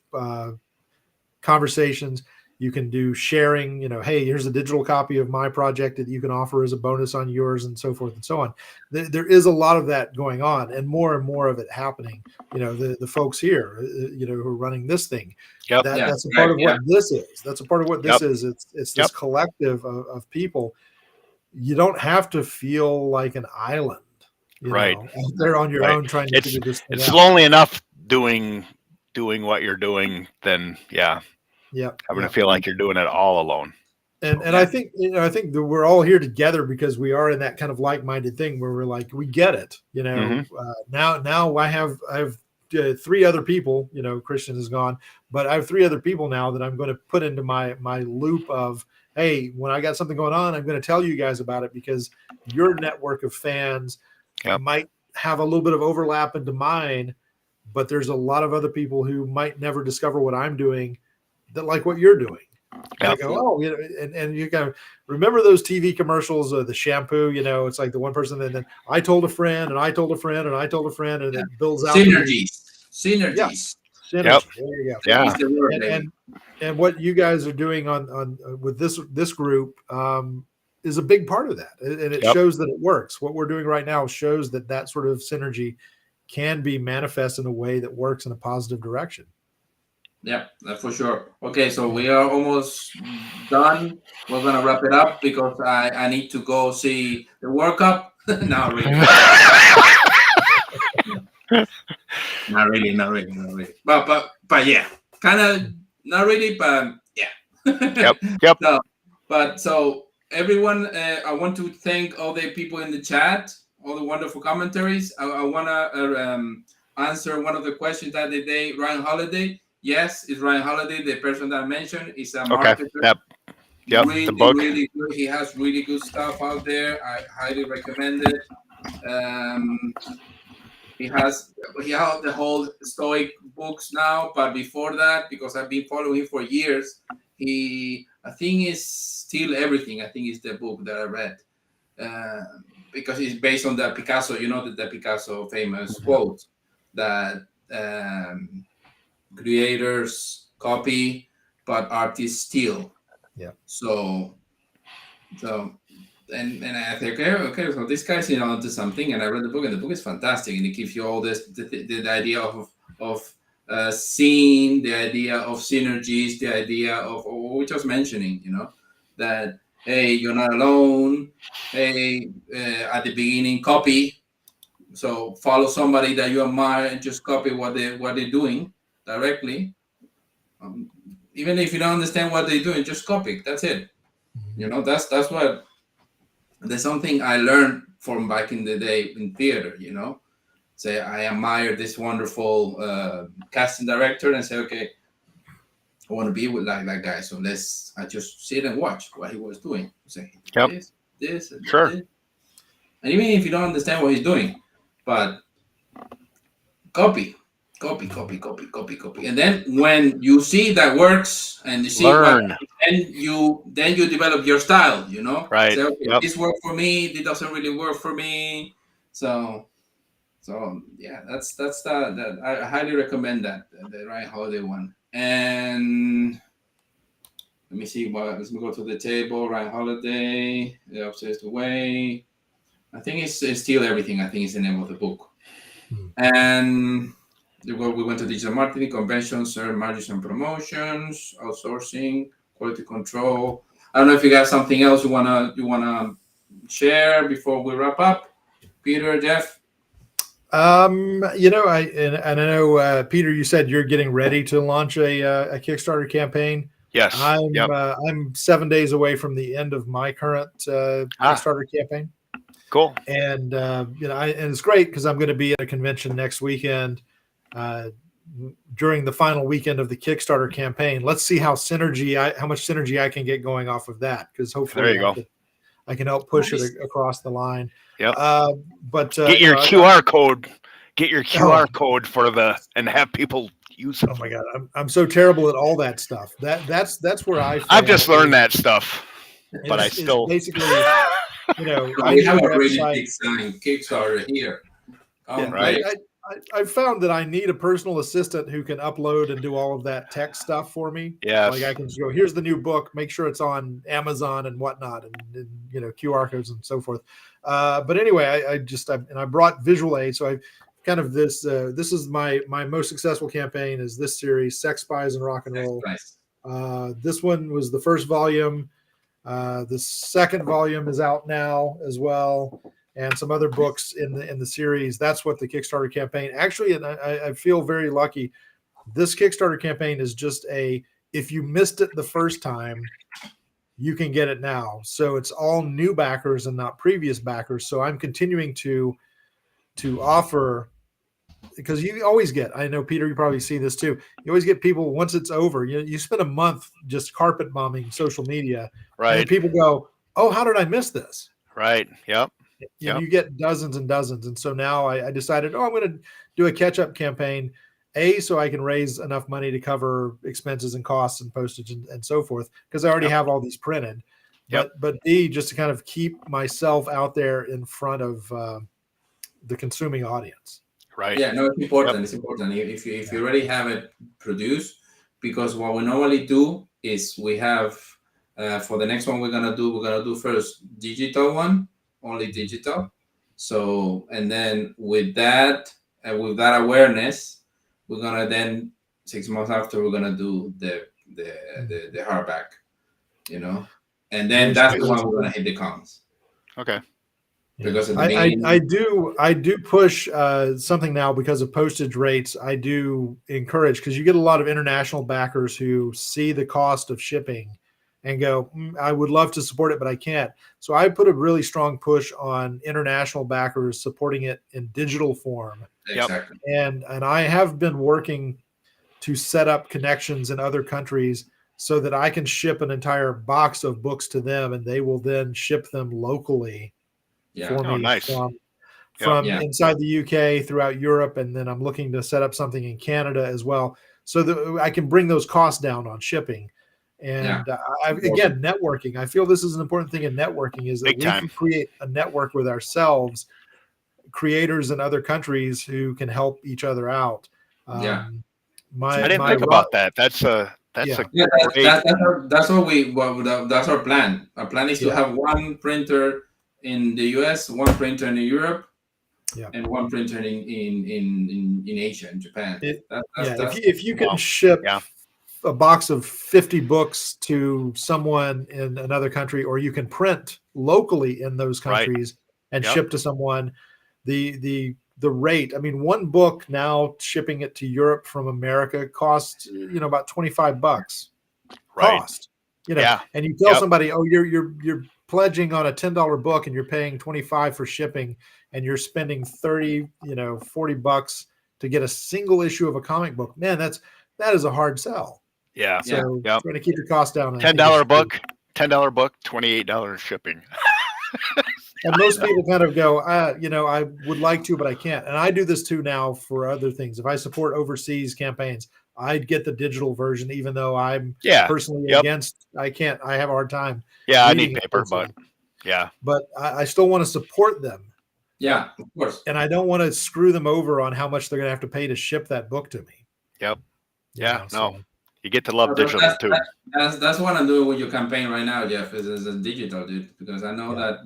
conversations. You can do sharing, hey, here's a digital copy of my project that you can offer as a bonus on yours, and so forth and so on. There is a lot of that going on, and more of it happening. The folks here, who are running this thing, that's a part of what this is. That's a part of what this is. It's this collective of people. You don't have to feel like an island, out there on your own trying to figure this thing out. It's lonely enough doing what you're doing, then having to feel like you're doing it all alone. And I think that we're all here together because we are in that kind of like-minded thing where we're like, we get it. Now I have 3 other people. Christian is gone, but I have 3 other people now that I'm going to put into my loop of, hey, when I got something going on, I'm going to tell you guys about it, because your network of fans might have a little bit of overlap into mine, but there's a lot of other people who might never discover what I'm doing that like what you're doing. I go, and you got to remember those TV commercials, the shampoo, it's like the one person, and then I told a friend, and I told a friend, and I told a friend, and it builds out synergies. Yep. There you go. And what you guys are doing on with this group is a big part of that, and it shows that it works. What we're doing right now shows that sort of synergy can be manifest in a way that works in a positive direction. Yeah, for sure. Okay, so we are almost done. We're gonna wrap it up because I need to go see the World Cup. Not really. not really. But yeah, kind of not really, but yeah. Yep. So everyone, I want to thank all the people in the chat, all the wonderful commentaries. I wanna answer one of the questions that the day Ryan Holiday. Yes, it's Ryan Holiday, the person that I mentioned. Is a marketer. Yep. Really, the book. really good. He has really good stuff out there. I highly recommend it. He has the whole Stoic books now, but before that, because I've been following him for years, I think is Still Everything. I think is the book that I read. Because it's based on the Picasso, the Picasso famous quote that creators copy, but artists steal. Yeah. So and I think okay, so this guy's onto something, and I read the book, and the book is fantastic, and it gives you all this the idea of seeing, the idea of synergies, the idea of what we just mentioning, that hey, you're not alone. Hey, at the beginning, copy. So follow somebody that you admire and just copy what they're doing directly. Even if you don't understand what they're doing, just copy. That's it. That's what. There's something I learned from back in the day in theater. Say I admire this wonderful casting director and say, okay, I want to be with like that guy. So I just sit and watch what he was doing. Say this, and sure. This. And even if you don't understand what he's doing, but copy. And then when you see that works and you see learn, then you develop your style, Right. Say, okay, this worked for me, this doesn't really work for me. So So yeah, that's that I highly recommend that the Ryan Holiday one. And let me see. Well, let's go to the table. Ryan Holiday, The Obsessed Way. I think it's Steal Everything. I think is the name of the book. And we went to digital marketing, conventions, margins and promotions, outsourcing, quality control. I don't know if you got something else you wanna share before we wrap up, Peter, Jeff. You know, I know, Peter, you said you're getting ready to launch a Kickstarter campaign. Yes. Yep. I'm 7 days away from the end of my current Kickstarter campaign. Cool. And you know, and it's great because I'm going to be at a convention next weekend during the final weekend of the Kickstarter campaign. Let's see how much synergy I can get going off of that, because hopefully There you go. I can help push it across the line. Yep. But Get your QR code. Get your QR code and have people use it. Oh my God, I'm so terrible at all that stuff. That's where I've just learned that stuff, but I it's still basically, you know, We have a really big sign Kickstarter here. Right. I've found that I need a personal assistant who can upload and do all of that tech stuff for me. Yes. Like I can just go, here's the new book, make sure it's on Amazon and whatnot, and you know, QR codes and so forth. But anyway, I brought visual aid, so I kind of this is my most successful campaign is this series, Sex, Spies, and Rock and Roll. Nice. This one was the first volume. The second volume is out now as well, and some other books in the series. That's what the Kickstarter campaign actually, and I feel very lucky. This Kickstarter campaign is just if you missed it the first time, you can get it now. So it's all new backers and not previous backers. So I'm continuing to offer, because you always get, I know, Peter, you probably see this too. You always get people, once it's over, you spend a month just carpet bombing social media. Right. And people go, oh, how did I miss this? Right. Yep. You get dozens and dozens. And so now I decided, I'm going to do a catch-up campaign, so I can raise enough money to cover expenses and costs and postage and so forth, because I already have all these printed. But B, just to kind of keep myself out there in front of the consuming audience. Right. Yeah, no, it's important. Yep. It's important if you already have it produced, because what we normally do is we have for the next one we're gonna do first digital one, only digital. So, and then with that awareness, we're gonna then 6 months after we're gonna do the hardback, you know, and then that's the one we're gonna hit the cons. Okay. Because I do push something now because of postage rates. I do encourage, because you get a lot of international backers who see the cost of shipping and go, I would love to support it, but I can't. So I put a really strong push on international backers supporting it in digital form. Exactly. And I have been working to set up connections in other countries so that I can ship an entire box of books to them, and they will then ship them locally for me from inside the UK throughout Europe. And then I'm looking to set up something in Canada as well, so that I can bring those costs down on shipping. And again, networking. I feel this is an important thing in networking, is that we can create a network with ourselves, creators in other countries who can help each other out. I didn't think about that. That's our plan. Our plan is to have one printer in the US, one printer in Europe, and one printer in Asia, in Japan. If you can ship a box of 50 books to someone in another country, or you can print locally in those countries and ship to someone, the rate, I mean, one book now shipping it to Europe from America costs, about $25 cost, and you tell somebody, oh, you're pledging on a $10 book and you're paying $25 for shipping, and you're spending $30, $40 to get a single issue of a comic book. Man, that is a hard sell. Yeah. So trying to keep your costs down. $10 book, $28 shipping. And most people kind of go, I would like to, but I can't. And I do this too now for other things. If I support overseas campaigns, I'd get the digital version, even though I'm personally against. I can't. I have a hard time. Yeah, I need paper, but but I still want to support them. Yeah, of course. And I don't want to screw them over on how much they're going to have to pay to ship that book to me. Yep. You Yeah. know, No, so- you get to love So digital too. That's what I'm doing with your campaign right now, Jeff. Is a digital, dude, because I know that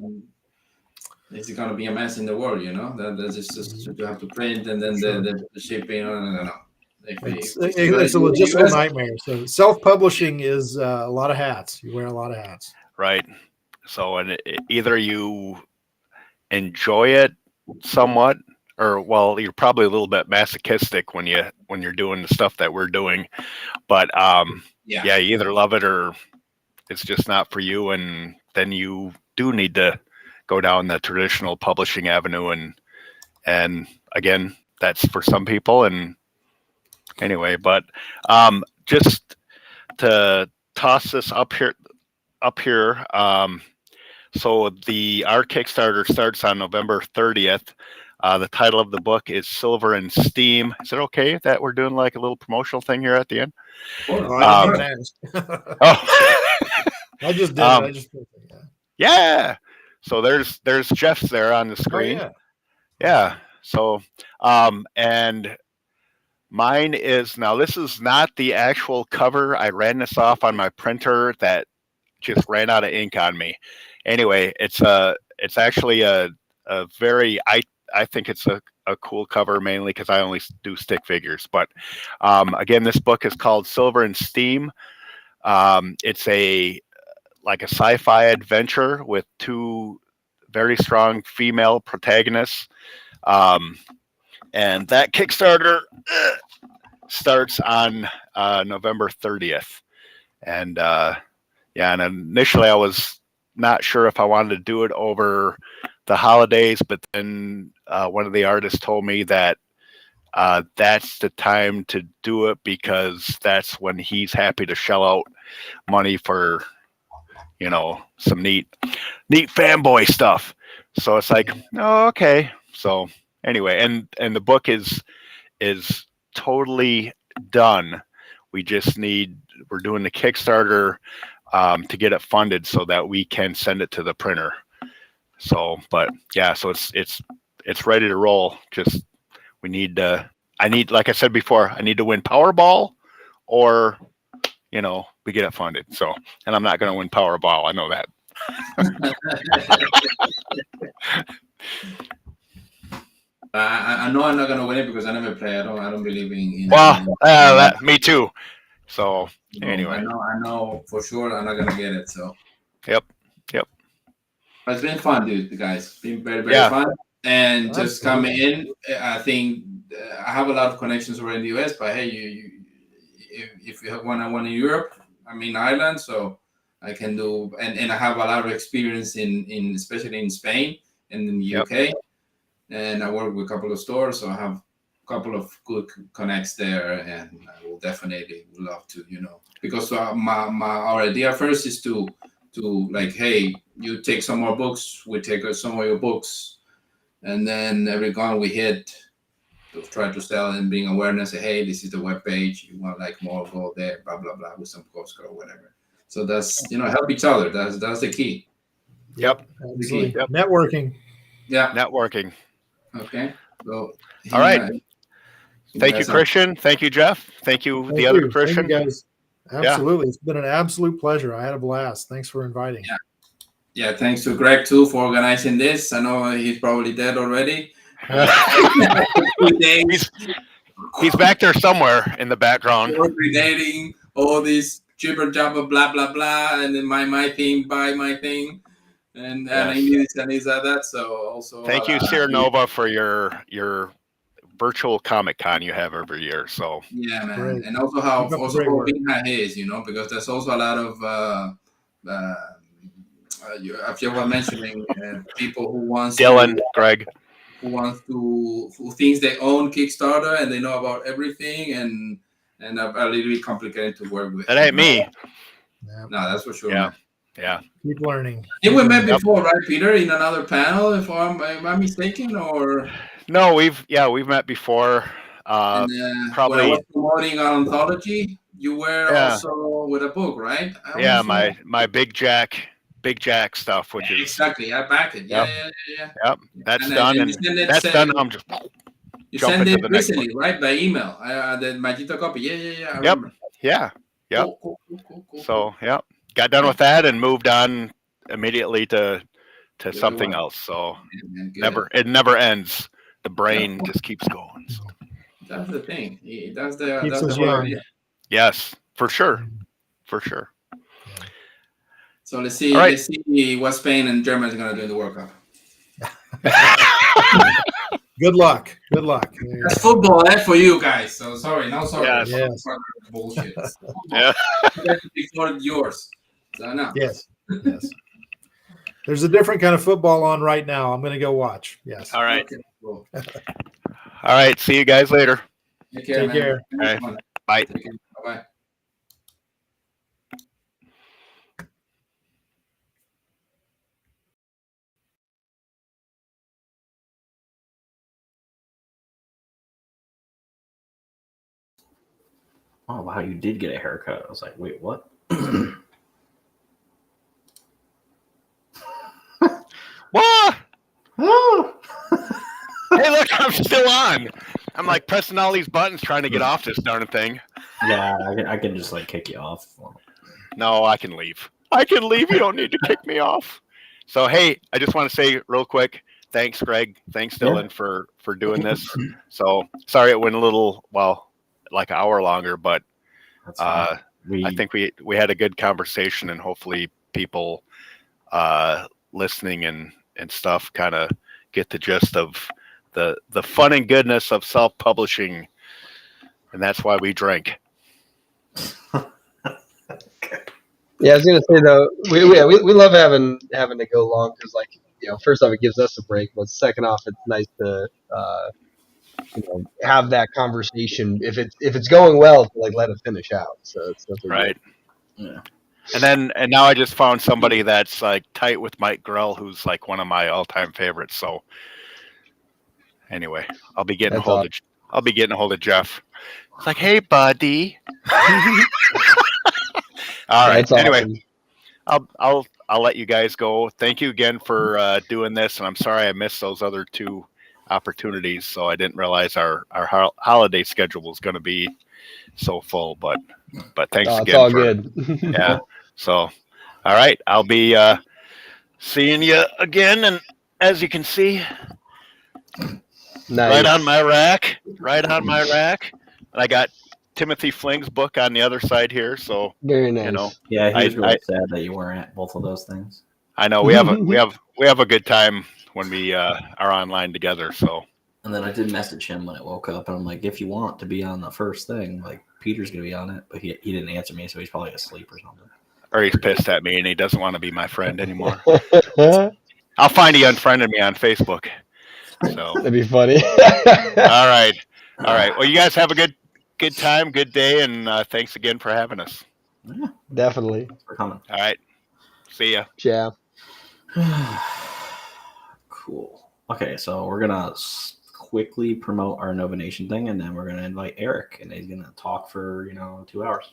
it's going to be a mess in the world. You know that's just you have to print and then Sure. the shipping. No. It's a logistical nightmare. So self-publishing is a lot of hats. You wear a lot of hats. Right. So, and either you enjoy it somewhat, or well, you're probably a little bit masochistic when you're doing the stuff that we're doing. But yeah, you either love it or it's just not for you, and then you do need to go down the traditional publishing avenue, and again, that's for some people. And anyway, but just to toss this up here. So our Kickstarter starts on November 30th. The title of the book is Silver and Steam. Is it okay that we're doing like a little promotional thing here at the end? Oh, I didn't even ask. Oh, I just did. I just yeah. So there's Jeff's there on the screen. Oh, Yeah. So and mine is, now this is not the actual cover. I ran this off on my printer that just ran out of ink on me. Anyway, it's actually a very, I think it's a cool cover, mainly because I only do stick figures. But again, this book is called Silver and Steam. It's like a sci-fi adventure with two very strong female protagonists. And that Kickstarter starts on November 30th. And and initially I was not sure if I wanted to do it over the holidays, but then one of the artists told me that that's the time to do it because that's when he's happy to shell out money for, some neat fanboy stuff. So it's like, oh, okay. So anyway, and the book is totally done. We're doing the Kickstarter to get it funded so that we can send it to the printer. So, but yeah, so it's ready to roll. Just like I said before, I need to win Powerball or, we get it funded. So, and I'm not going to win Powerball. I know that. I know I'm not gonna win it because I never play. I don't believe in. Well, me too. So anyway, I know for sure I'm not gonna get it. So. Yep. But it's been fun, dude. Guys, it's been very fun. And just coming in, I think I have a lot of connections already in the US. But hey, if you have one in Europe, I'm in Ireland, so I can do. And I have a lot of experience in especially in Spain and in the UK. And I work with a couple of stores, so I have a couple of good connects there, and I will definitely love to, because our idea first is to like, hey, you take some more books, we take some of your books, and then every gun we hit, to try to sell and bring awareness. Say, hey, this is the webpage. You want like more, go there, blah blah blah, with some postcard or whatever. So that's help each other. That's the key. Yep. Absolutely. Yep. Networking. Yeah. Networking. Okay. So. All right. Thank you, Christian. Thank you, Jeff. Thank you, the other Christian. Thank you, guys. Absolutely. It's been an absolute pleasure. I had a blast. Thanks for inviting. Yeah, thanks to Greg too for organizing this. I know he's probably dead already. He's back there somewhere in the background. Coordinating all this jibber jabber, blah blah blah, and then my thing, buy my thing, and I need this and this and that. So also thank you, Sierra Nova, for your virtual Comic Con you have every year. So yeah, man, great. And also how big he is, because there's also a lot of if you were mentioning people who wants Greg, who thinks they own Kickstarter and they know about everything and are a little bit complicated to work with. That ain't me. No, that's for sure. Yeah. Yeah. Keep learning. I think we met before, right, Peter, in another panel, if am I mistaken, or no, we've met before. Probably when I was promoting an anthology, you were also with a book, right? My Big Jack Big Jack stuff, which is exactly. I back it. Yep. Yeah. that's done, and you send it, that's done. I'm just you jump send into it the next recently, right? By email. The Magito copy. Yeah. I Yep. remember. Yeah. Yep. Cool. So got done with that and moved on immediately to Good something one. else. So Man, good. it never ends. The brain just keeps going. So. That's the thing. That's Keeps the us whole young. idea. Yes, for sure. So let's see. All right. Let's see what Spain and Germany is gonna do in the World Cup. Good luck. That's football, for you guys. So sorry, no sorry. Yes. Bullshit. Yeah. You guys ignored yours. So no. Yes. There's a different kind of football on right now. I'm going to go watch. Yes. All right. Okay, cool. All right. See you guys later. Take care, Take man. care. All right. Bye. Take care. Bye-bye. Oh wow, you did get a haircut. I was like, wait, what? What? Oh. Hey, look, I'm still on. I'm like pressing all these buttons trying to get off this darn thing. Yeah, I can just like kick you off. No, I can leave. I can leave. You don't need to kick me off. So, hey, I just want to say real quick, thanks, Greg. Thanks, Dylan, for doing this. So, sorry it went a little, like an hour longer, but I think we had a good conversation, and hopefully people listening and stuff kind of get the gist of the fun and goodness of self-publishing, and that's why we drink. Yeah, I was gonna say though, we love having to go long because, like, first off, it gives us a break, but second off, it's nice to have that conversation if it's going well, to like let it finish out. So it's Right. Yeah. And now I just found somebody that's like tight with Mike Grell, who's like one of my all-time favorites. So anyway, I'll be getting a hold of Jeff. It's like, hey, buddy. All right. That's anyway, awesome. I'll let you guys go. Thank you again for doing this, and I'm sorry I missed those other two opportunities. So I didn't realize our holiday schedule was going to be so full. But thanks again. It's all good. Yeah. So, all right, I'll be seeing you again, and as you can see, Nice. right on my rack, and I got Timothy Fling's book on the other side here. So Very nice. Yeah, he was really sad that you weren't at both of those things. I know we have a good time when we are online together. So. And then I did message him when I woke up, and I'm like, if you want to be on the first thing, like Peter's gonna be on it, but he didn't answer me, so he's probably asleep or something. Or he's pissed at me and he doesn't want to be my friend anymore. I'll find he unfriended me on Facebook. So That'd be funny. all right. Well, you guys have a good time, good day, and thanks again for having us. Yeah, Definitely. thanks for coming. All right. See ya. Yeah. Cool. Okay, so we're gonna quickly promote our Nova Nation thing, and then we're gonna invite Eric, and he's gonna talk for 2 hours.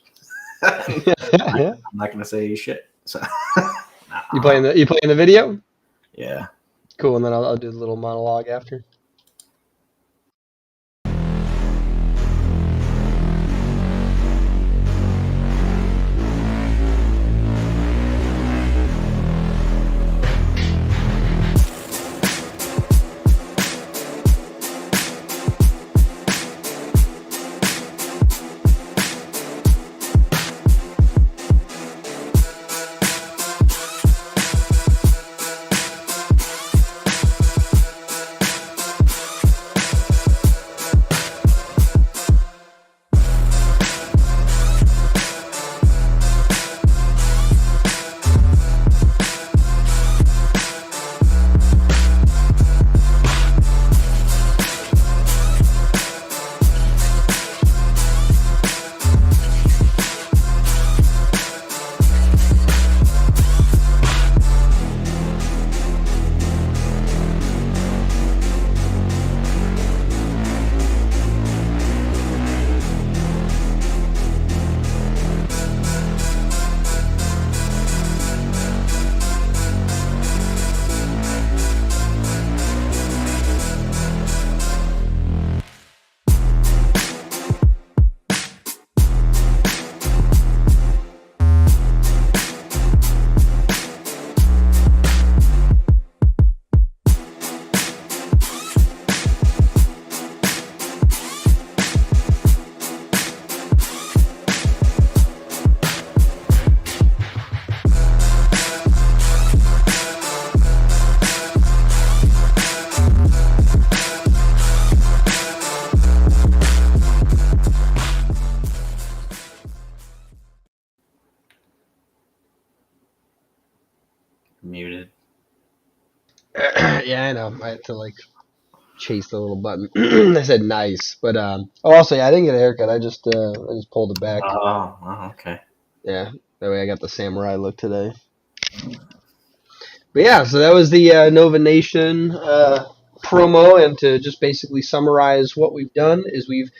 I'm not gonna say shit. So You playing the video? yeah. Cool. And then I'll do the little monologue after. muted. Yeah, I know. I had to like chase the little button. I said nice, but also yeah, I didn't get a haircut. I just pulled it back. Oh, okay. Yeah, that way I got the samurai look today. But yeah, so that was the Nova Nation promo, and to just basically summarize what we've done is we've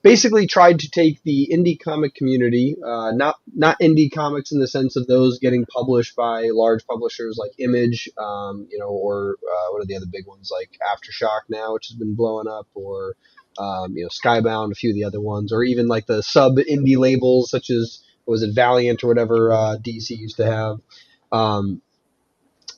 basically tried to take the indie comic community, not indie comics in the sense of those getting published by large publishers like Image, or what are the other big ones like Aftershock now, which has been blowing up, or Skybound, a few of the other ones, or even like the sub indie labels such as what was it, Valiant or whatever DC used to have.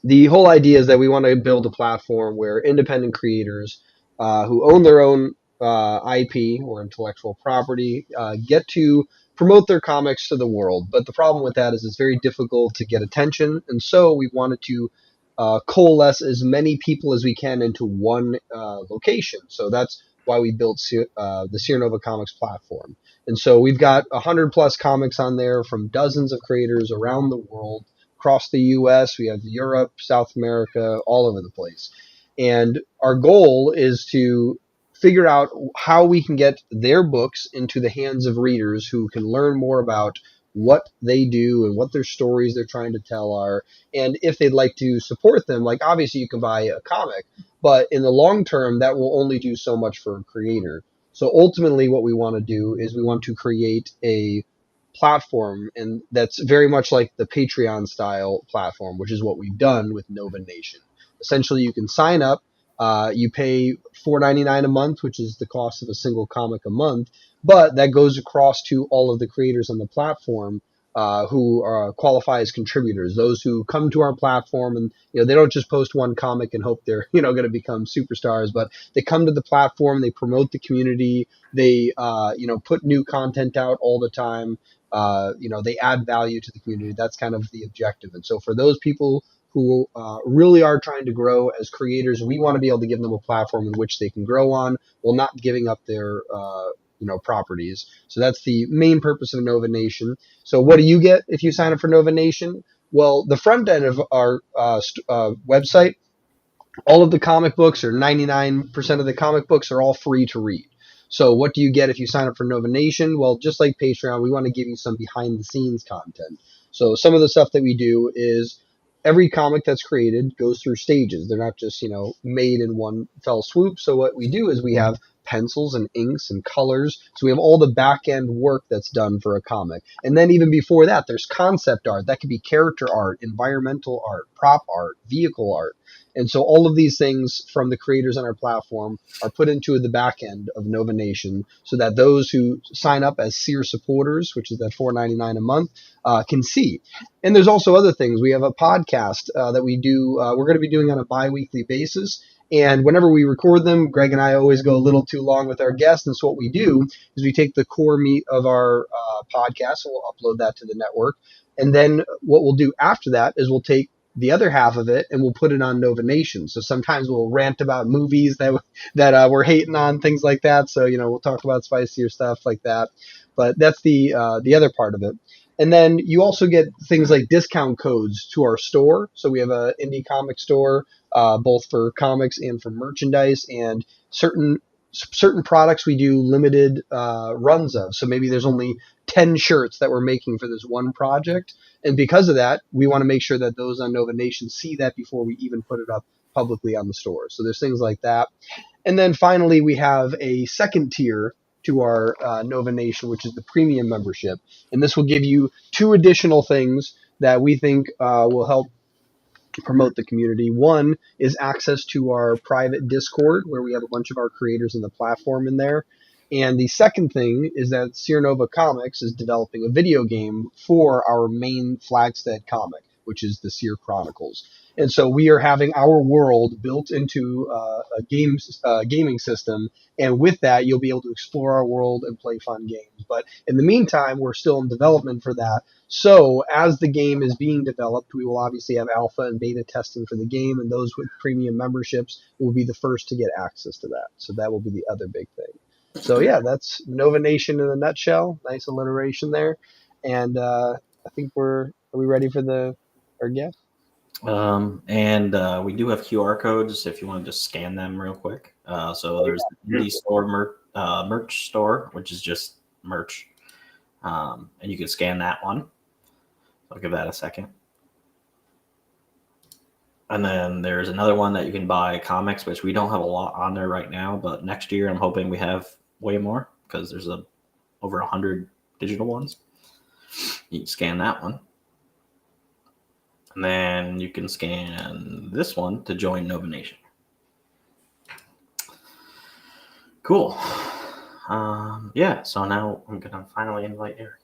The whole idea is that we want to build a platform where independent creators who own their own IP or intellectual property get to promote their comics to the world. But the problem with that is it's very difficult to get attention, and so we wanted to coalesce as many people as we can into one location. So that's why we built the Sierra Nova Comics platform. And so we've got 100 plus comics on there from dozens of creators around the world across the US. We have Europe, South America, all over the place. And our goal is to figure out how we can get their books into the hands of readers who can learn more about what they do and what their stories they're trying to tell are. And if they'd like to support them, like obviously you can buy a comic, but in the long term, that will only do so much for a creator. So ultimately, what we want to do is we want to create a platform, and that's very much like the Patreon style platform, which is what we've done with Nova Nation. Essentially, you can sign up. You pay $4.99 a month, which is the cost of a single comic a month, but that goes across to all of the creators on the platform who qualify as contributors. Those who come to our platform and they don't just post one comic and hope they're going to become superstars, but they come to the platform, they promote the community, they put new content out all the time. They add value to the community. That's kind of the objective. And so for those people who really are trying to grow as creators, we want to be able to give them a platform in which they can grow on while not giving up their properties. So that's the main purpose of Nova Nation. So what do you get if you sign up for Nova Nation? Well, the front end of our website, all of the comic books, or 99% of the comic books, are all free to read. So what do you get if you sign up for Nova Nation? Well, just like Patreon, we want to give you some behind the scenes content. So some of the stuff that we do is every comic that's created goes through stages. They're not just, made in one fell swoop. So what we do is we have pencils and inks and colors. So we have all the back end work that's done for a comic. And then even before that, there's concept art. That could be character art, environmental art, prop art, vehicle art. And so all of these things from the creators on our platform are put into the back end of Nova Nation so that those who sign up as SEER supporters, which is that $4.99 a month, can see. And there's also other things. We have a podcast that we do. We're going to be doing on a bi-weekly basis. And whenever we record them, Greg and I always go a little too long with our guests. And so what we do is we take the core meat of our podcast and we'll upload that to the network. And then what we'll do after that is we'll take the other half of it and we'll put it on Nova Nation. So sometimes we'll rant about movies that we're hating on, things like that. So we'll talk about spicier stuff like that. But that's the other part of it. And then you also get things like discount codes to our store. So we have an indie comic store, both for comics and for merchandise, and certain products we do limited runs of. So maybe there's only 10 shirts that we're making for this one project. And because of that, we want to make sure that those on Nova Nation see that before we even put it up publicly on the store. So there's things like that. And then finally, we have a second tier to our Nova Nation, which is the premium membership. And this will give you 2 additional things that we think will help promote the community. One is access to our private Discord, where we have a bunch of our creators in the platform in there. And the second thing is that Sierra Nova Comics is developing a video game for our main flagstead comic, which is the Seer Chronicles. And so we are having our world built into a gaming system. And with that, you'll be able to explore our world and play fun games. But in the meantime, we're still in development for that. So as the game is being developed, we will obviously have alpha and beta testing for the game. And those with premium memberships will be the first to get access to that. So that will be the other big thing. So yeah, that's Nova Nation in a nutshell. Nice alliteration there. And I think are we ready for our guest? And we do have QR codes if you want to just scan them real quick. So there's the indie store merch store, which is just merch, and you can scan that one. I'll give that a second. And then there's another one that you can buy comics, which we don't have a lot on there right now, but next year I'm hoping we have way more because there's over 100 digital ones. You can scan that one. And then you can scan this one to join Nova Nation. Cool. Yeah, so now I'm going to finally invite Eric.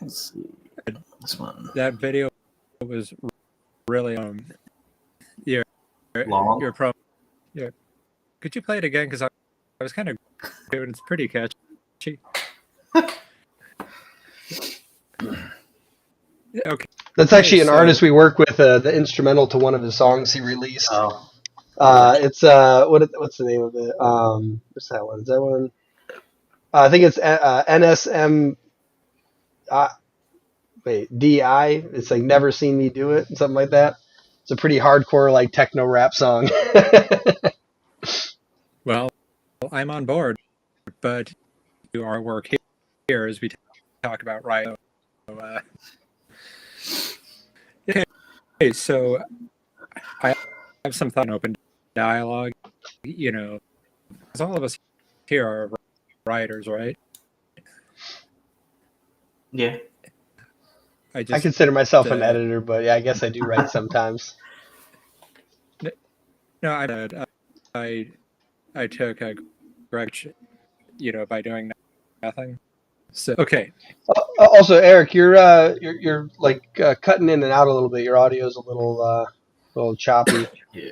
Let's see. This one. That video was really your Long. your pro. Yeah. Could you play it again? Because I was kind of doing. It's pretty catchy. Okay. That's actually an so- artist we work with. The instrumental to one of his songs he released. Oh, It's what's the name of it? What's that one? Is that one? I think it's NSM. DI. It's like Never Seen Me Do It, something like that. It's a pretty hardcore like techno rap song. Well, I'm on board, but do our work here as we talk about right. Okay, so I have some thought in open dialogue. You know, because all of us here are writers, right? yeah. I consider myself an editor, but yeah, I guess I do write sometimes. No, I took a grudge, by doing nothing. So okay. Also, Eric, you're like cutting in and out a little bit. Your audio's a little choppy. Yeah.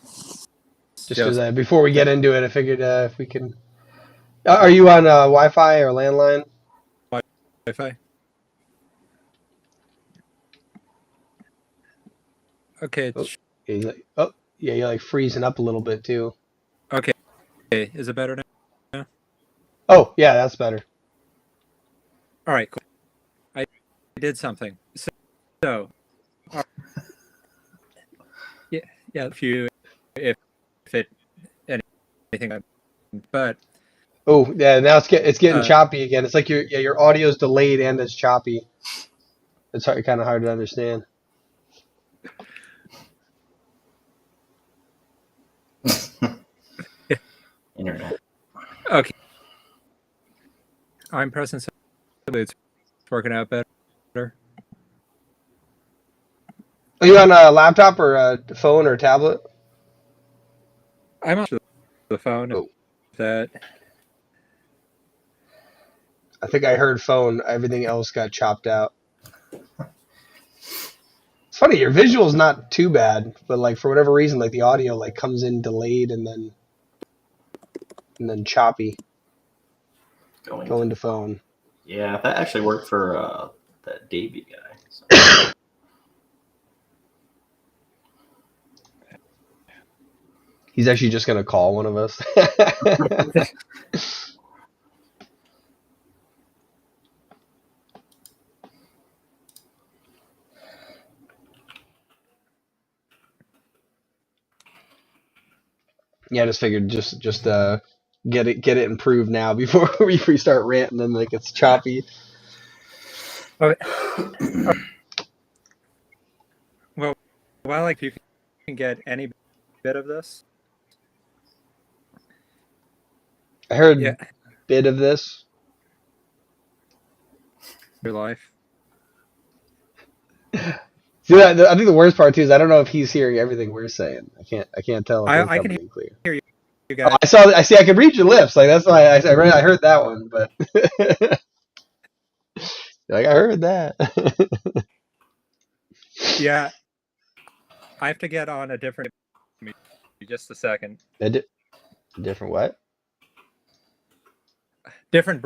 Just because before we get into it, I figured if we can. Are you on Wi-Fi or landline? Wi-Fi. Okay. You're like freezing up a little bit too. Okay. Is it better now? Oh, yeah, that's better. All right, cool. I did something. So yeah, if it anything, but Oh, yeah, now it's getting choppy again. It's like your audio's delayed and it's choppy. It's kind of hard to understand. Internet. okay. I'm pressing something. It's working out better. Are you on a laptop or a phone or tablet? I'm on the phone. Oh. That I think I heard phone. Everything else got chopped out. It's funny. Your visual's not too bad, but like for whatever reason, like the audio like comes in delayed and then choppy. Going to phone. Yeah, that actually worked for that Davey guy. So. He's actually just gonna call one of us. Yeah, I just figured just get it improved now before we start ranting and like it's choppy. okay. Well, like you can get any bit of this. I heard bit of this. Your life. See, I think the worst part too is I don't know if he's hearing everything we're saying. I can't tell if I it's can coming in clear. hear you guys. I see. I can read your lips. Like that's why I heard that one, but like I heard that. Yeah, I have to get on a different. Just a second. Different what? Different.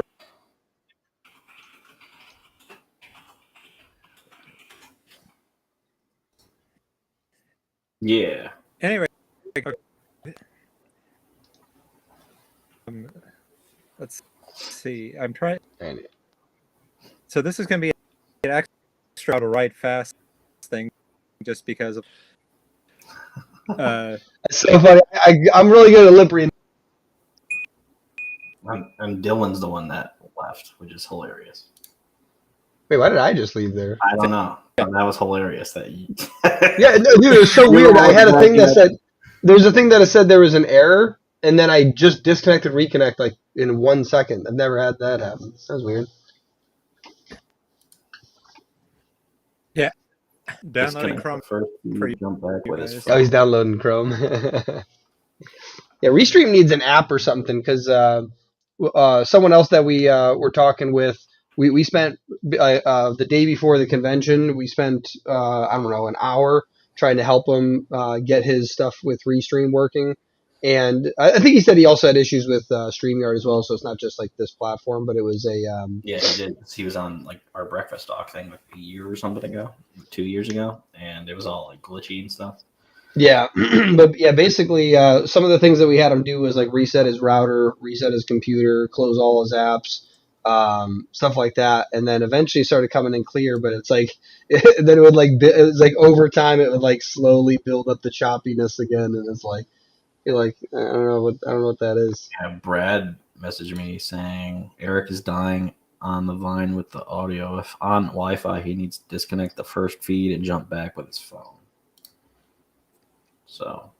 Yeah. Anyway. see. I'm trying. And So this is going to be an extra to write fast thing, just because of. it's so funny. I'm really good at lip reading. And Dylan's the one that left, which is hilarious. Wait, why did I just leave there? I don't know. But that was hilarious that you. Yeah, no, dude, it was so You weird. were I had a like thing that that. said there's a thing that said there was an error, and then I just disconnected, reconnect like in 1 second. I've never had that happen. That was weird. Downloading Disconnect Chrome the first for feed, jump back you with his guys. Oh, phone. he's downloading Chrome. Yeah, Restream needs an app or something because someone else that we were talking with, we spent the day before the convention, we spent, I don't know, an hour trying to help him get his stuff with Restream working. And I think he said he also had issues with StreamYard as well, so it's not just like this platform, but it was a Yeah, he did. He was on like our breakfast talk thing like a year or something ago, 2 years ago, and it was all like glitchy and stuff. yeah, but yeah, basically, some of the things that we had him do was like reset his router, reset his computer, close all his apps, stuff like that, and then eventually started coming in clear. But it's like then it would like it was like over time it would like slowly build up the choppiness again, and it's like you're like I don't know what that is. Yeah, Brad messaged me saying Eric is dying on the Vine with the audio. If on Wi-Fi, he needs to disconnect the first feed and jump back with his phone. So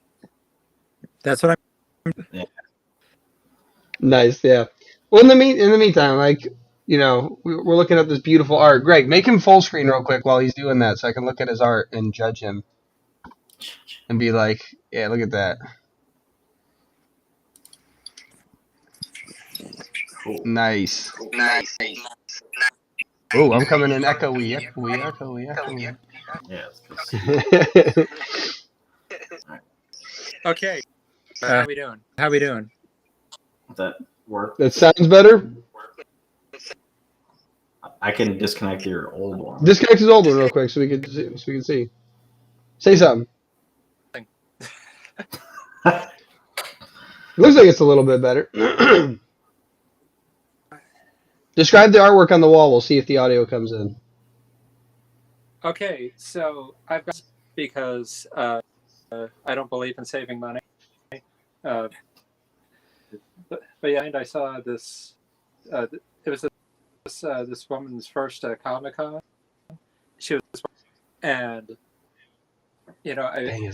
That's what Nice, yeah. Well, in the meantime, like we're looking at this beautiful art. Greg, make him full screen real quick while he's doing that, so I can look at his art and judge him and be like, yeah, look at that. cool. Nice. Oh, I'm coming in echoey. Yeah, it's good. okay. How we doing? How we doing? That work. That sounds better. I can disconnect your old one. Disconnect his old one real quick so we can see. Say something. Looks like it's a little bit better. Describe the artwork on the wall. We'll see if the audio comes in. Okay, so I've got because I don't believe in saving money. But yeah, and I saw this. It was this woman's first Comic-Con. She was, and Dang,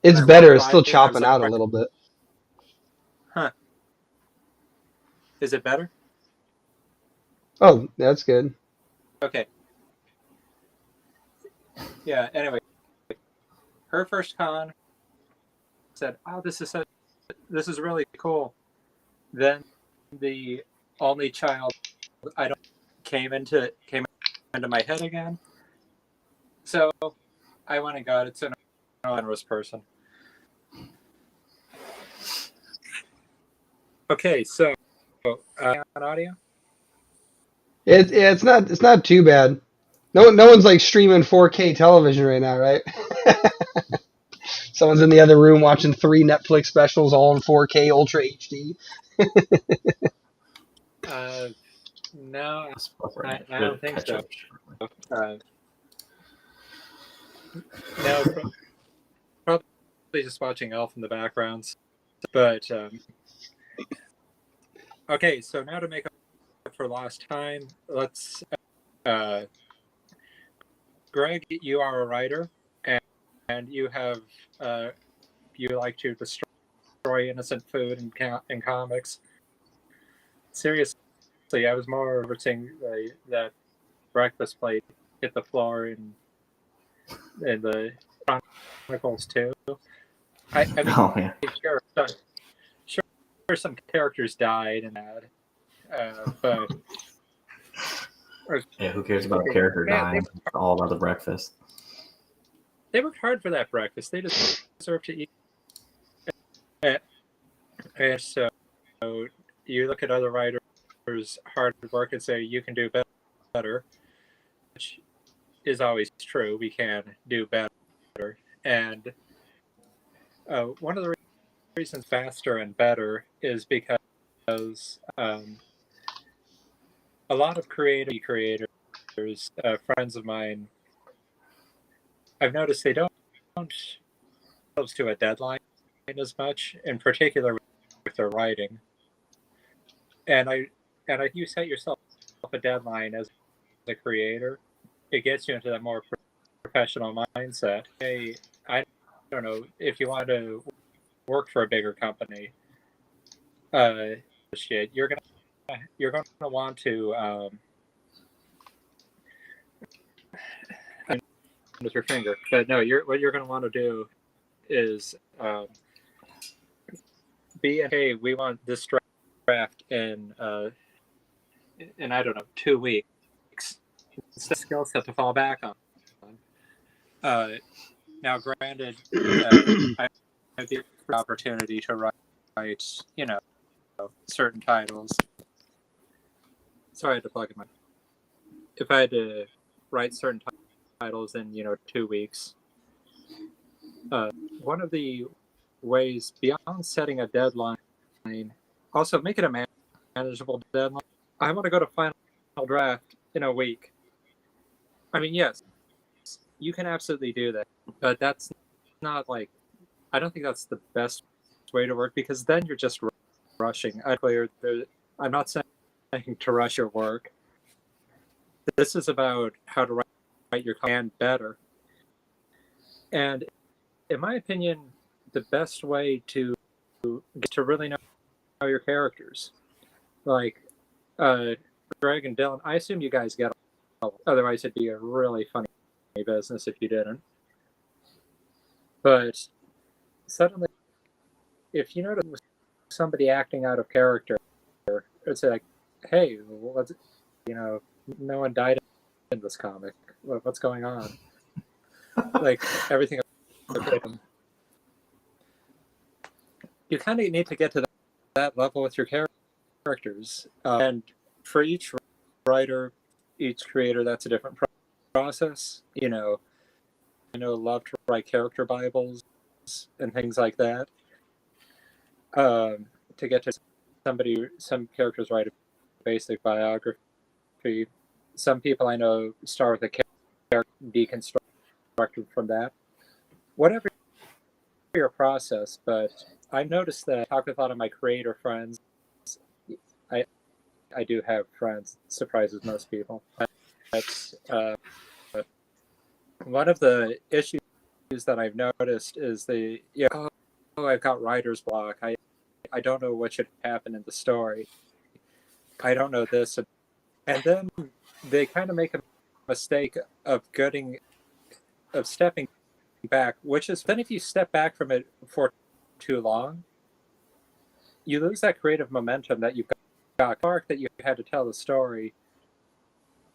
it's better. It's still chopping out a little bit. Huh? Is it better? Oh, that's good. Okay. Yeah. Anyway, her first con said, "Oh, this is really cool." Then the only child I don't came into my head again. So I went and got it. It's an generous person. Okay, so on audio. It's not too bad. No one's like streaming 4K television right now, right? Someone's in the other room watching 3 Netflix specials all in 4K Ultra HD. No, This book I right now don't should think catch so. up shortly. No, probably just watching Elf in the backgrounds. But okay, so now to make up for lost time, let's. Greg, you are a writer, and you have you like to destroy innocent food in comics. Seriously, I was more overseeing that breakfast plate hit the floor in the Chronicles too. I mean, Oh yeah. sure, some characters died in that, but Yeah, who cares about a character dying? It's all about the breakfast. they worked hard for that breakfast. They just deserve to eat. And so you look at other writers' hard work and say you can do better, which is always true. We can do better, and one of the reasons faster and better is because a lot of creators, friends of mine, I've noticed they don't close to a deadline as much, in particular with their writing. And you set yourself a deadline as a creator, it gets you into that more professional mindset. Hey, I don't know if you want to work for a bigger company. You're gonna want to with your finger, but no, what you're gonna want to do is hey, we want this draft in I don't know 2 weeks. It's the skill set to fall back on. Now, granted, I have the opportunity to write, certain titles. Sorry, I had to plug in my. If I had to write certain titles in 2 weeks, one of the ways beyond setting a deadline, also make it a manageable deadline. I want to go to final draft in a week. I mean, yes, you can absolutely do that, but that's not like, I don't think that's the best way to work, because then you're just rushing. I'm not saying to rush your work. This is about how to write your content better. And in my opinion, the best way to get to really know your characters, like Greg and Dylan, I assume you guys get all, otherwise it'd be a really funny business if you didn't. But suddenly, if you notice somebody acting out of character, it's like, hey, what's, no one died in this comic. What's going on? Like, everything. You kind of need to get to that level with your characters. And for each writer, each creator, that's a different process. I love to write character Bibles and things like that. To get to some characters write a basic biography. Some people I know start with a character, deconstructed from that. Whatever your process, but I noticed that I talk with a lot of my creator friends. I do have friends, surprises most people. That's one of the issues that I've noticed is I've got writer's block. I don't know what should happen in the story. I don't know this. And then they kind of make a mistake of stepping back, which is then if you step back from it for too long, you lose that creative momentum that you've got, arc that you had to tell the story.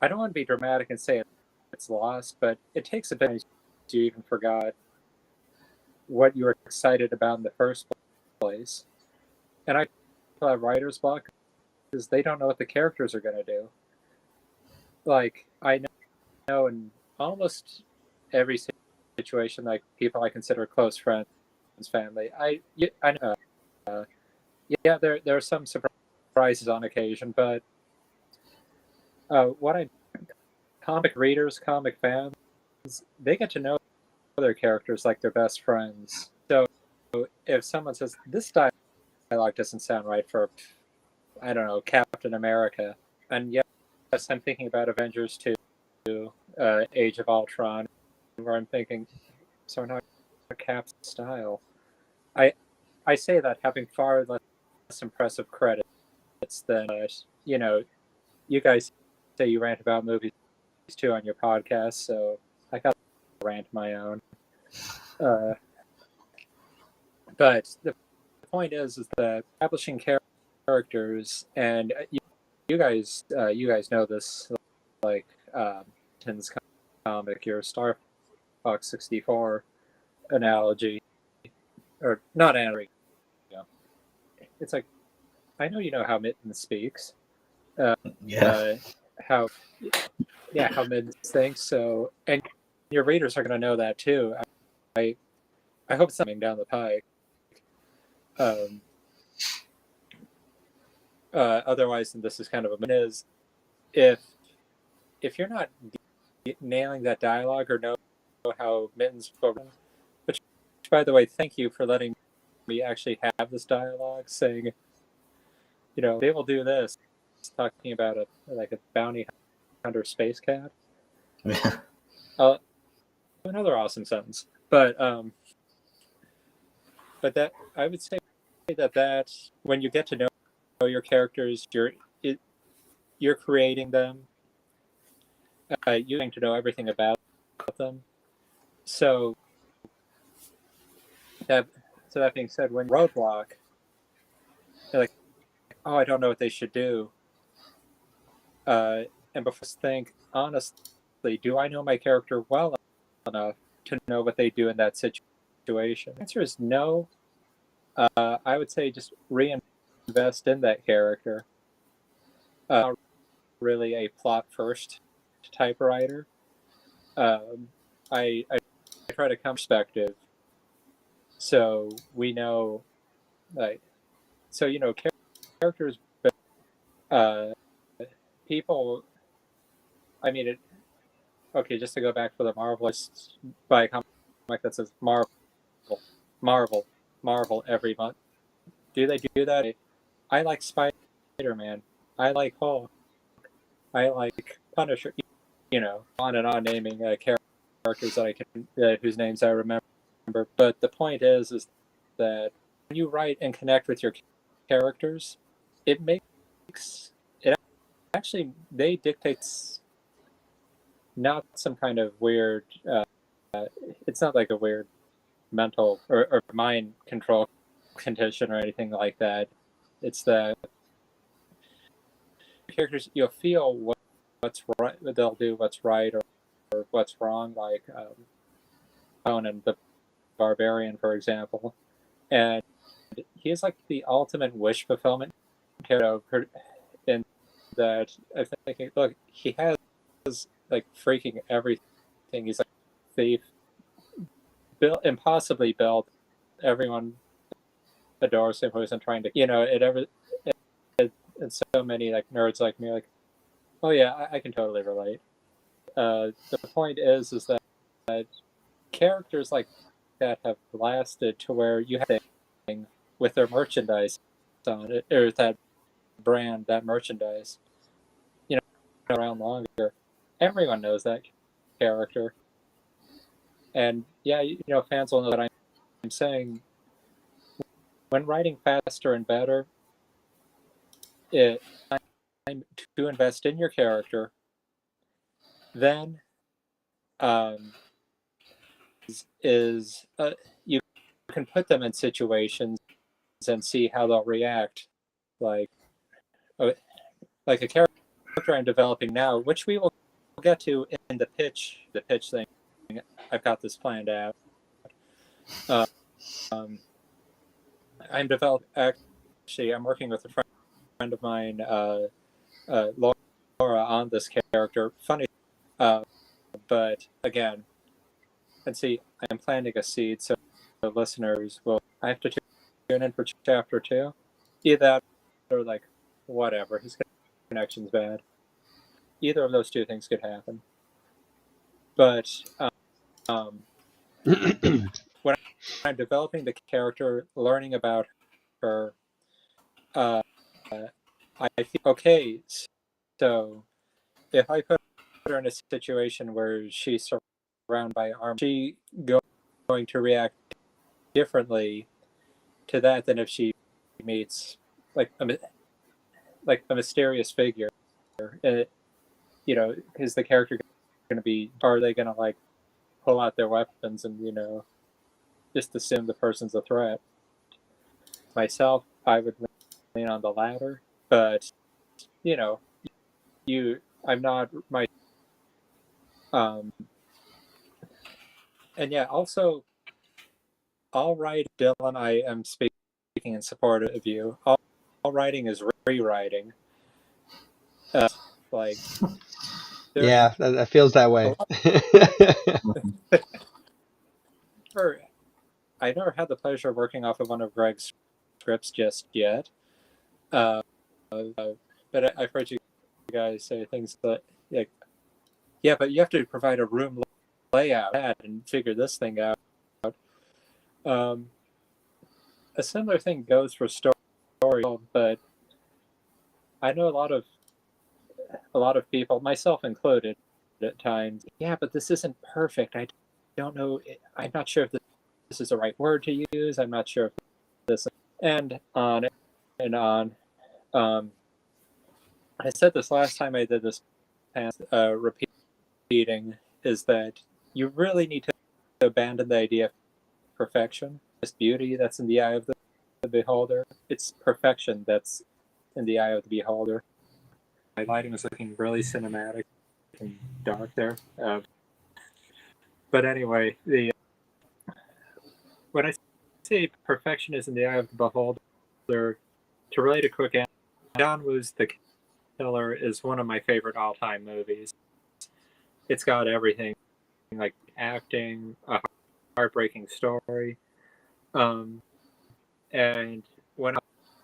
I don't want to be dramatic and say it's lost, but it takes a bit you even forgot what you were excited about in the first place. And I have writer's block because they don't know what the characters are going to do. Like, I know in almost every situation, like people I consider close friends, family, I know. There are some surprises on occasion, but comic readers, comic fans, they get to know their characters like their best friends. So if someone says this dialogue doesn't sound right for, I don't know, Captain America, and yes, I'm thinking about Avengers 2, Age of Ultron, where I'm thinking, so not Cap's style. I say that having far less impressive credits than you guys say you rant about movies too on your podcast, so I got to rant my own. But the point is that publishing characters, and you guys know this, like Tin's comic, your Star Fox 64 analogy, or not analogy. It's like, I know you know how Mitten speaks. How Mitten thinks. So, and your readers are going to know that too. I hope something down the pike. Otherwise, and this is kind of a if you're not nailing that dialogue or know how Mittens spoken, which by the way, thank you for letting me actually have this dialogue, saying, they will do this, talking about a bounty hunter space cat. Yeah. Another awesome sentence, but that I would say that when you get to know your characters, you're creating them. You getting to know everything about them. So that being said, when roadblock, they're like, oh, I don't know what they should do. And before think, honestly, do I know my character well enough to know what they do in that situation? The answer is no. I would say just reinvest in that character. Not really a plot first type writer. I try to come perspective, so we know, like, so characters, but people. I mean, okay, just to go back for the Marvelist, by a comic that says Marvel every month. Do they do that? I like Spider-Man. I like Hulk. I like Punisher. On and on naming characters that I can, whose names I remember. But the point is that when you write and connect with your characters, it actually they dictates not some kind of weird. It's not like a weird mental or mind control condition or anything like that. It's the characters, you'll feel what's right. They'll do what's right or what's wrong, like Conan the Barbarian, for example. And he's like the ultimate wish fulfillment character, in that I think, look, he has like freaking everything. He's like a thief, impossibly built. Everyone adores him, who's trying to, and so many like nerds like me, like, oh yeah, I can totally relate. The point is that characters like that have lasted to where you have thing with their merchandise on it, or that brand, that merchandise, around longer. Everyone knows that character, and yeah, fans will know that I'm saying. When writing faster and better, time to invest in your character. Then, you can put them in situations and see how they'll react. Like a character I'm developing now, which we will get to in the pitch thing. I've got this planned out. I'm working with a friend of mine, Laura, on this character. Funny, but again, and see, I'm planting a seed, so the listeners will. I have to tune in for chapter 2. Either that or like whatever. His connection's bad. Either of those two things could happen. But when I'm developing the character, learning about her, I feel okay. So if I put her in a situation where she's surrounded by armor, she going to react differently to that than if she meets like a mysterious figure. Is the character going to be? Are they going to like pull out their weapons and just assume the person's a threat? Myself, I would lean on the latter, but I'm not my. And yeah, also, all writing, Dylan, I am speaking in support of you. All writing is rewriting. Like, Yeah, that feels that way. I never had the pleasure of working off of one of Greg's scripts just yet. But I've heard you guys say things like, yeah, but you have to provide a room layout and figure this thing out. A similar thing goes for story, but I know a lot of people, myself included, at times. Yeah, but this isn't perfect. I don't know. I'm not sure if this is the right word to use. I'm not sure if this, and on and on. I said this last time I did this past repeating is that you really need to abandon the idea of perfection. It's beauty that's in the eye of the beholder. It's perfection that's in the eye of the beholder. My lighting was looking really cinematic and dark there. But anyway, when I say perfection is in the eye of the beholder, to relate a quick answer, John Woo's The Killer is one of my favorite all-time movies. It's got everything, like acting, a heartbreaking story, and when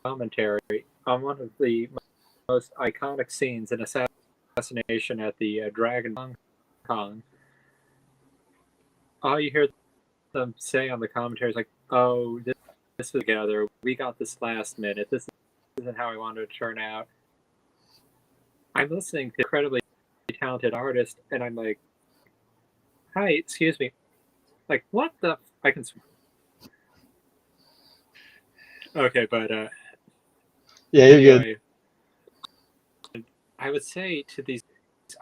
commentary on one of the most iconic scenes in assassination at the Dragon Con, all you hear them say on the commentary is like, "Oh, this was together. We got this last minute. This isn't how I wanted it to turn out." I'm listening to incredibly talented artist, and I'm like, "Hi, excuse me." Like, what the? I can. Okay, but Yeah, you're good. anyway, I would say to these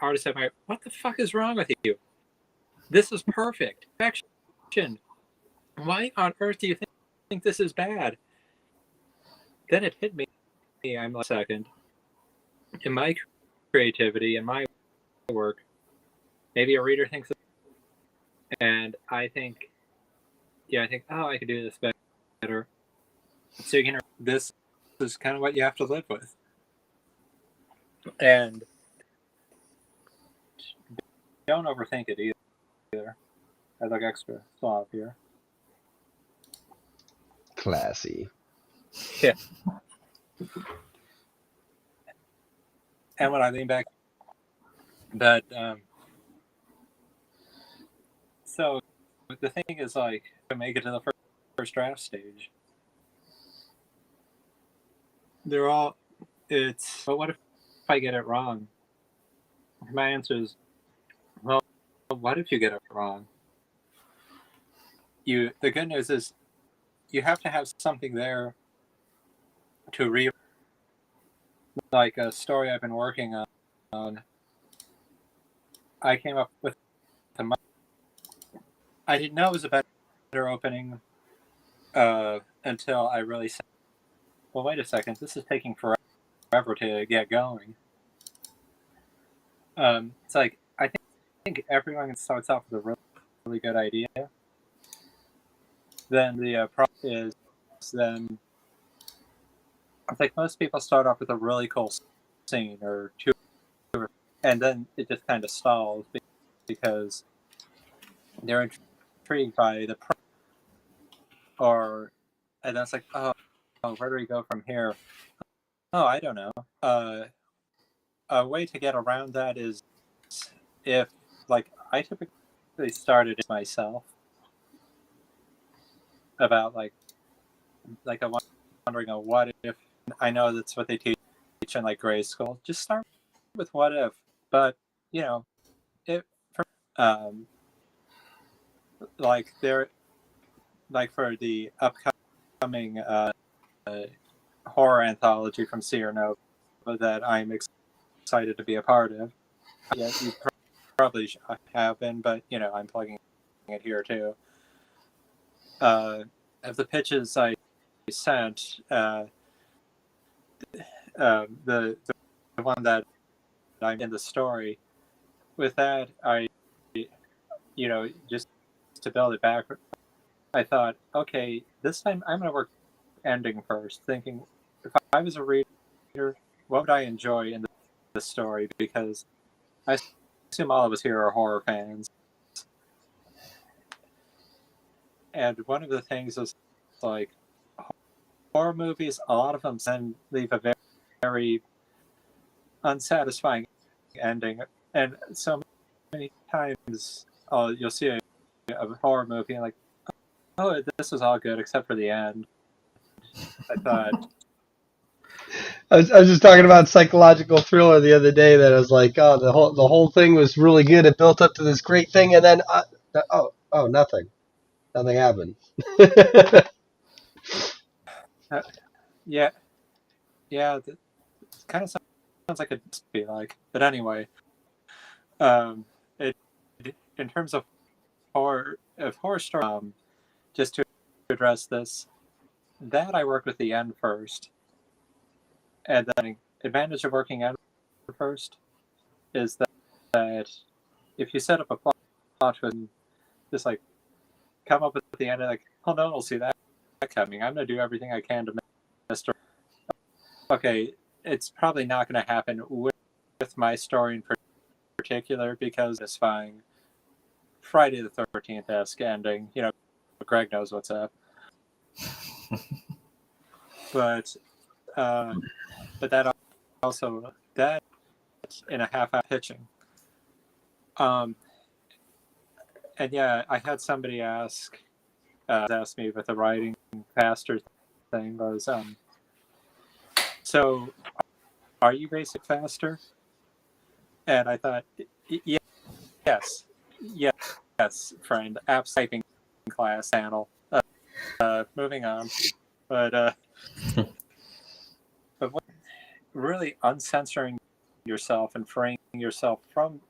artists, I'm like, "What the fuck is wrong with you? This is perfect. Perfection. Why on earth do you think this is bad?" Then it hit me. I'm like, second. In my creativity and my work, maybe a reader thinks, and I think, oh, I could do this better. So you can, this is kind of what you have to live with. And don't overthink it either. I look extra suave here. Classy. Yeah. And when I lean back, but so the thing is, like, to make it to the first draft stage, they're all, but what if I get it wrong? My answer is, well, what if you get it wrong? The good news is you have to have something there to read. Like a story I've been working on, I came up with I didn't know it was a better opening until I really said, well, wait a second, this is taking forever to get going. It's like, I think everyone starts off with a really, really good idea. Then the problem is, then I think most people start off with a really cool scene or two, and then it just kind of stalls because they're intrigued by the and that's like, oh, where do we go from here? Oh, I don't know. A way to get around that is if, like, I typically started it myself about like I'm wondering, what if? I know that's what they teach in like grade school. Just start with what if, but you know, like there, like for the upcoming horror anthology from Sierra Nova that I'm excited to be a part of. Yeah, you probably have been, but you know, I'm plugging it here too. Of the pitches I sent, the one that I'm in the story, with that, just to build it back, I thought, okay, this time I'm going to work ending first, thinking if I was a reader, what would I enjoy in the story? Because I assume all of us here are horror fans. And one of the things is, like, horror movies, a lot of them leave a very, very unsatisfying ending. And so many times you'll see a horror movie and like, oh, this was all good except for the end. I thought, I was just talking about psychological thriller the other day that I was like, oh, the whole thing was really good. It built up to this great thing, and then nothing happened. yeah, it kind of sounds like it must be like. But anyway, it in terms of horror story, just to address this, that I worked with the end first, and then advantage of working end first is that if you set up a plot and just like come up with the end, like, oh, no one will see that coming. I'm going to do everything I can to miss. Okay, it's probably not going to happen with my story in particular because it's fine. Friday the 13th-esque ending. You know, Greg knows what's up. But that also that in a half-hour pitching. And yeah, I had somebody ask me with the writing faster thing was, so are you basic faster? And I thought, yes, friend, apps typing class panel. Moving on, but what, really uncensoring yourself and freeing yourself from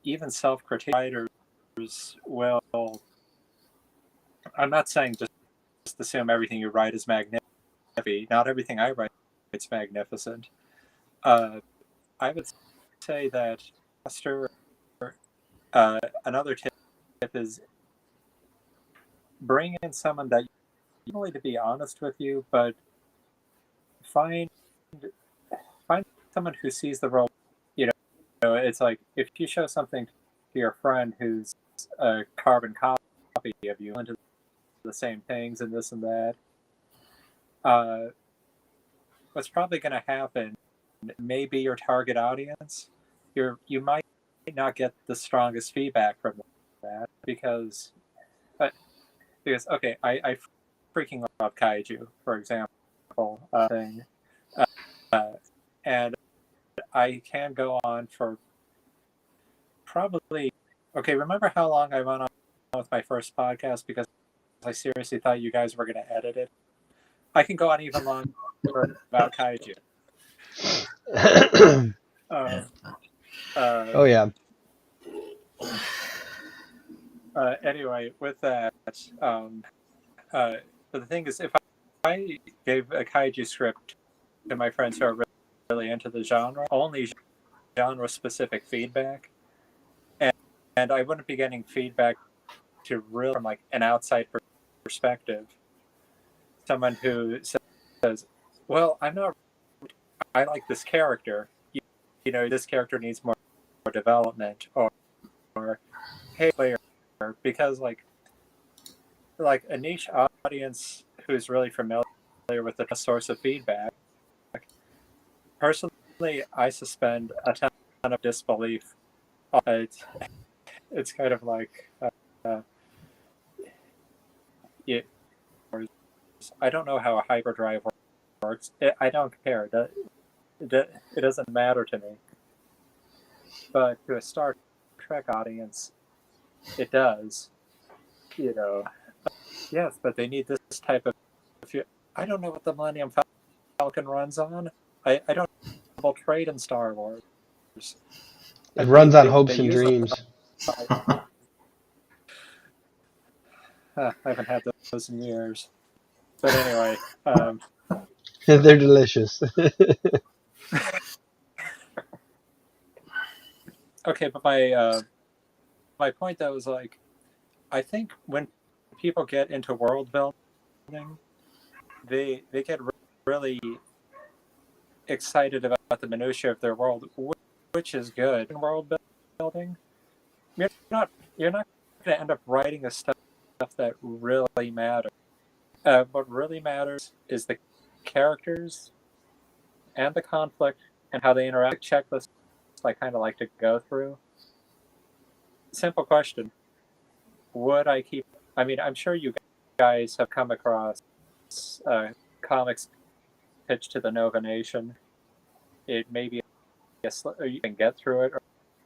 even self-critique. Writers will. I'm not saying just assume everything you write is magnificent. Not everything I write is magnificent. I would say that another tip is bring in someone that you only to be honest with you, but find someone who sees the world. You know, it's like if you show something to your friend who's a carbon copy of you into the same things and this and that, what's probably going to happen may be your target audience. You might not get the strongest feedback from that because okay, I freaking love kaiju, for example, thing, and I can go on for probably. Okay, remember how long I went on with my first podcast because I seriously thought you guys were going to edit it? I can go on even longer about kaiju. Oh yeah. Anyway, with that, but the thing is, if I gave a kaiju script to my friends who are really into the genre, only genre-specific feedback, and I wouldn't be getting feedback to real from like an outside perspective. Someone who says, "Well, I like this character. You know, this character needs more development," or "Hey, player," because like a niche audience who's really familiar with the source of feedback. Personally, I suspend a ton of disbelief. It's kind of like I don't know how a hyperdrive works. I don't care. It doesn't matter to me. But to a Star Trek audience, it does. You know, yes, but they need this type of. I don't know what the Millennium Falcon runs on. I don't double trade in Star Wars. It runs on hopes and dreams. I haven't had those in years. But anyway, they're delicious. Okay, but my point though is like, I think when people get into world building, they get really excited about the minutiae of their world, which is good in world building. You're not going to end up writing the stuff that really matters. What really matters is the characters and the conflict and how they interact. Checklist I kind of like to go through. Simple question: would I keep? I mean, I'm sure you guys have come across comics pitched to the Nova Nation. It may be or you can get through it, or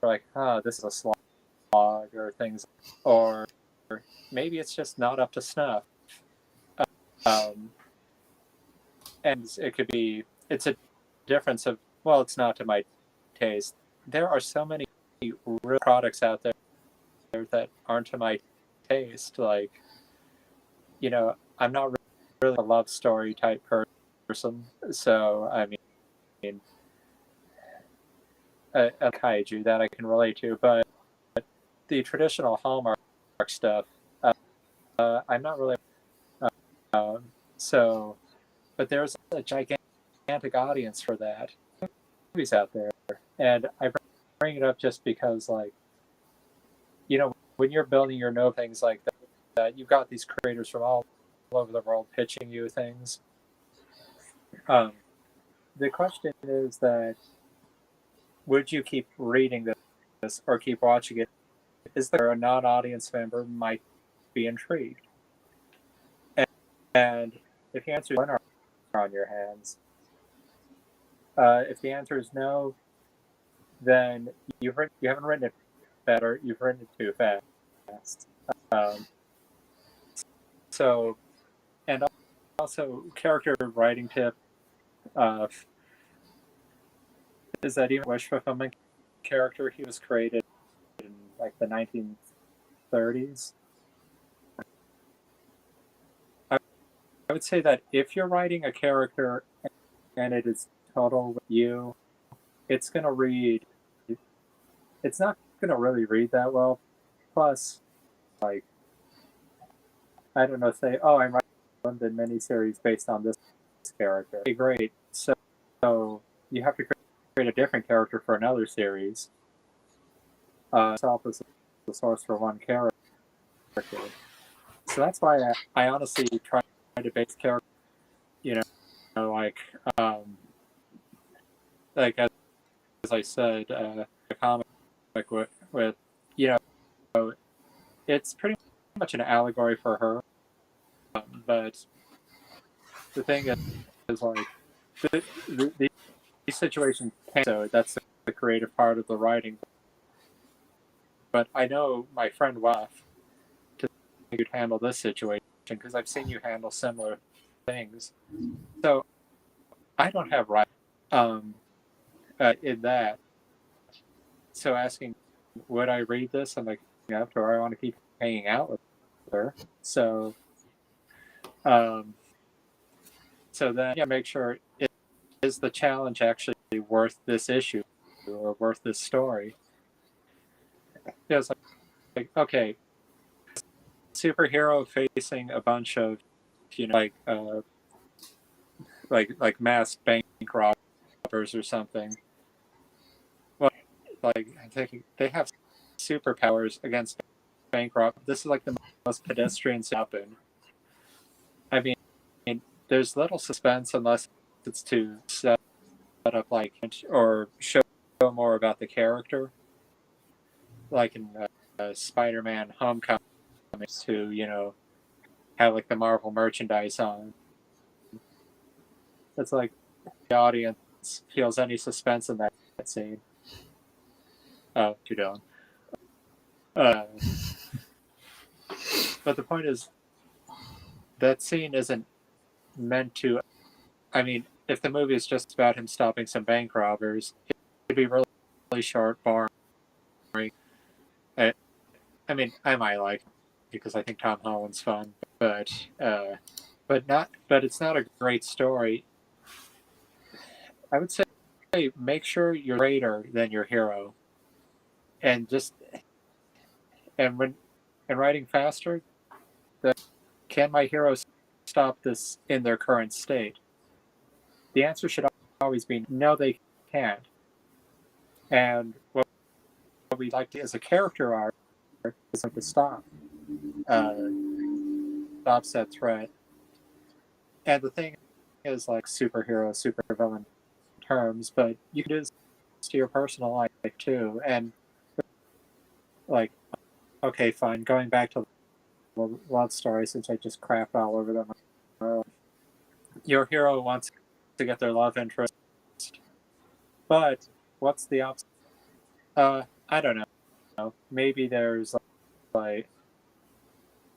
like, this is a slog, or things, or maybe it's just not up to snuff. And it could be, it's a difference of, well, it's not to my taste. There are so many real products out there that aren't to my taste. Like, I'm not really a love story type person. So, I mean, a kaiju that I can relate to, but the traditional Hallmark stuff, I'm not really. So, but there's a gigantic audience for that. Movies out there, and I bring it up just because, like, when you're building your things like that, you've got these creators from all over the world pitching you things. The question is that, would you keep reading this or keep watching it? Is there a non-audience member might be intrigued? And if the answer is when are on your hands, if the answer is no, then you haven't written it better. You've written it too fast. So, and also character writing tip is that even wish fulfillment character, he was created in like the 1930s. I would say that if you're writing a character and it is total with you, it's going to read. It's not going to really read that well. Plus, like, I don't know, say, oh, I'm writing a London miniseries based on this character. Okay, great. So you have to create a different character for another series. Itself is the source for one character. So that's why I honestly try to base character, like as I said, a comic with it's pretty much an allegory for her. But the thing is like these situations, so that's the creative part of the writing. But I know my friend Waf to you'd handle this situation because I've seen you handle similar things. So I don't have right in that. So asking, would I read this? I'm like, or I want to keep hanging out with her. So, so then make sure is the challenge actually worth this issue or worth this story? It's like okay, superhero facing a bunch of like masked bank robbers or something. Well, like I'm thinking they have superpowers against bank rob. This is like the most pedestrian happen. I mean, there's little suspense unless it's to set up like or show more about the character, like in Spider-Man: Homecoming, to have like the Marvel merchandise on. It's like the audience feels any suspense in that scene. Oh, too down. But the point is, that scene isn't meant to. I mean, if the movie is just about him stopping some bank robbers, it'd be really, really short, boring. I mean, I might like it because I think Tom Holland's fun, but it's not a great story. I would say make sure you're greater than your hero, and when writing faster, can my heroes stop this in their current state? The answer should always be no, they can't. And what we like to, as a character arc, is like to stop that threat. And the thing is, like superhero, supervillain terms, but you can do this to your personal life too. And like, okay, fine. Going back to love story, since I just crapped all over them. Your hero wants to get their love interest, but what's the opposite? I don't know. Maybe there's like,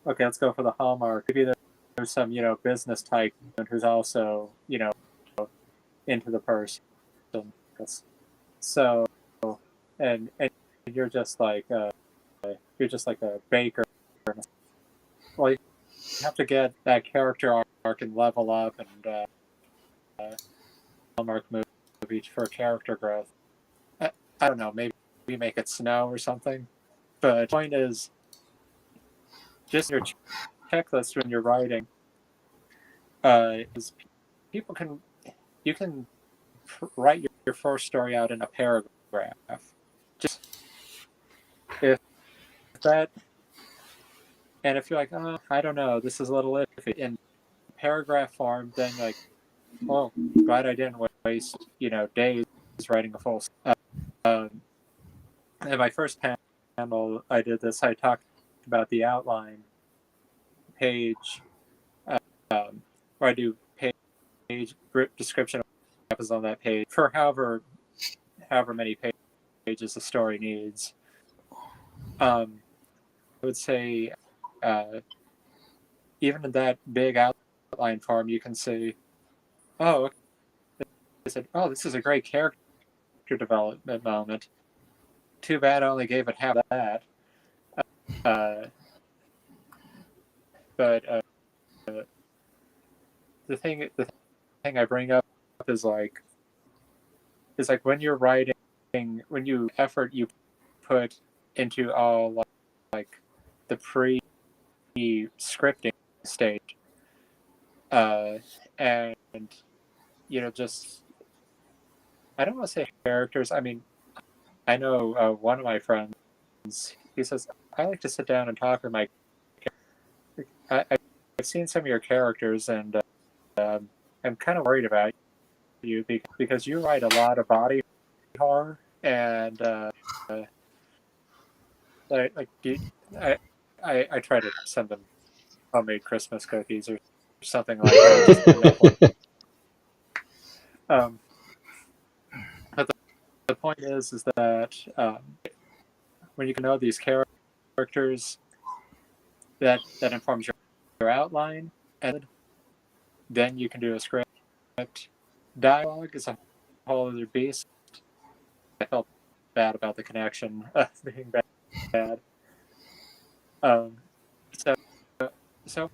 okay, let's go for the Hallmark. Maybe there's some, business tycoon who's also, into the person. So, and you're just like a baker. Well, you have to get that character arc and level up, and Hallmark movie for character growth. I don't know. Maybe we make it snow or something. But the point is, just your checklist when you're writing. Is you can write your first story out in a paragraph. Just if that, and if you're like, oh, I don't know, this is a little iffy in paragraph form, then you're like, oh, glad I didn't waste days writing a full. In my first panel, I did this. I talked about the outline page, where I do page description is on that page for however many pages the story needs. I would say, even in that big outline form, you can say, "Oh, okay. I said, oh, this is a great character development moment. Too bad I only gave it half of that." But the thing I bring up is like when you're writing, when you put into all like the pre-scripting stage, and just, I don't want to say characters. I mean, I know one of my friends. He says, I like to sit down and talk with my. I've seen some of your characters, and I'm kind of worried about you because you write a lot of body horror, and I try to send them homemade Christmas cookies or something like that. But the point is that when you can know these characters, that informs your outline, and then you can do a script. Dialogue is a whole other beast. I felt bad about the connection being bad. So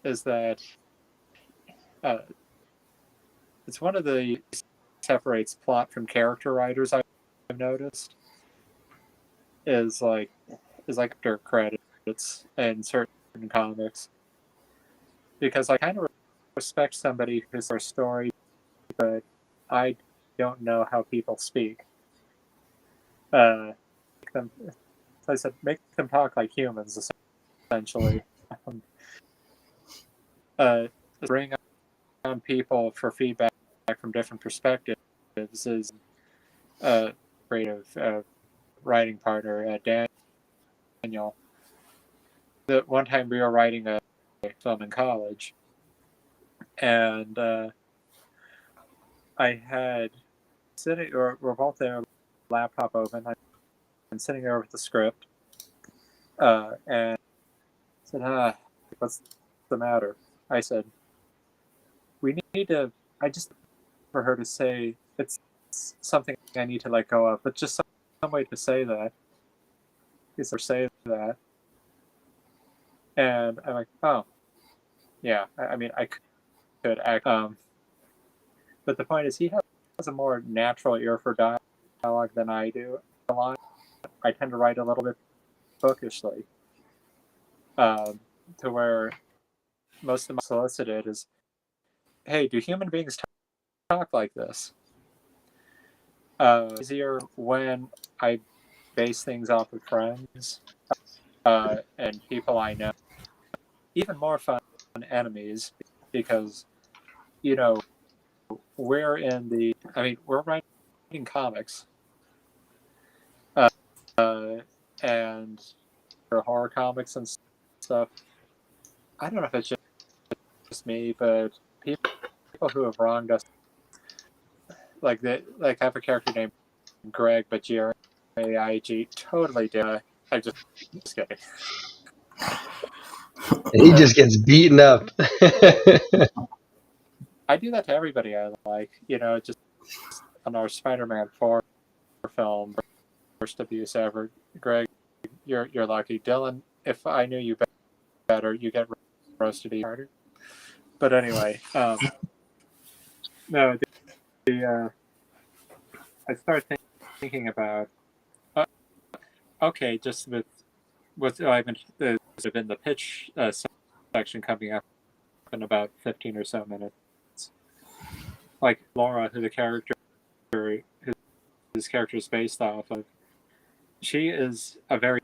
is that it's one of the separates plot from character writers. I've noticed is like after credits in certain comics, because I kind of respect somebody who's their story, but I don't know how people speak. So I said, make them talk like humans, essentially. Bring on people for feedback from different perspectives is a creative writing partner, Daniel. The one time we were writing a film in college, and I had we're both there, laptop open. I'm sitting there with the script, and said, what's the matter? I said, we need to. I just for her to say it's something I need to let go of, but just some way to say that. Or say that, and I'm like, oh, yeah. I mean, I could act. But the point is, he has a more natural ear for dialogue than I do. A lot. I tend to write a little bit bookishly, to where most of my solicited is, hey, do human beings talk like this? Easier when I base things off of friends and people I know. Even more fun enemies, because we we're writing comics, and for horror comics and stuff. I don't know if it's just me, but people who have wronged us, like they have a character named Greg, but Graig, totally did. I'm just kidding. He just gets beaten up. I do that to everybody I like. Just on our Spider-Man 4 film, worst abuse ever. Greg, you're lucky. Dylan, if I knew you better, you get roasted even harder. But anyway, no, I started thinking about okay, just with I've been in the pitch section coming up in about 15 or so minutes. Like Laura, who the character his character is based off of, she is a very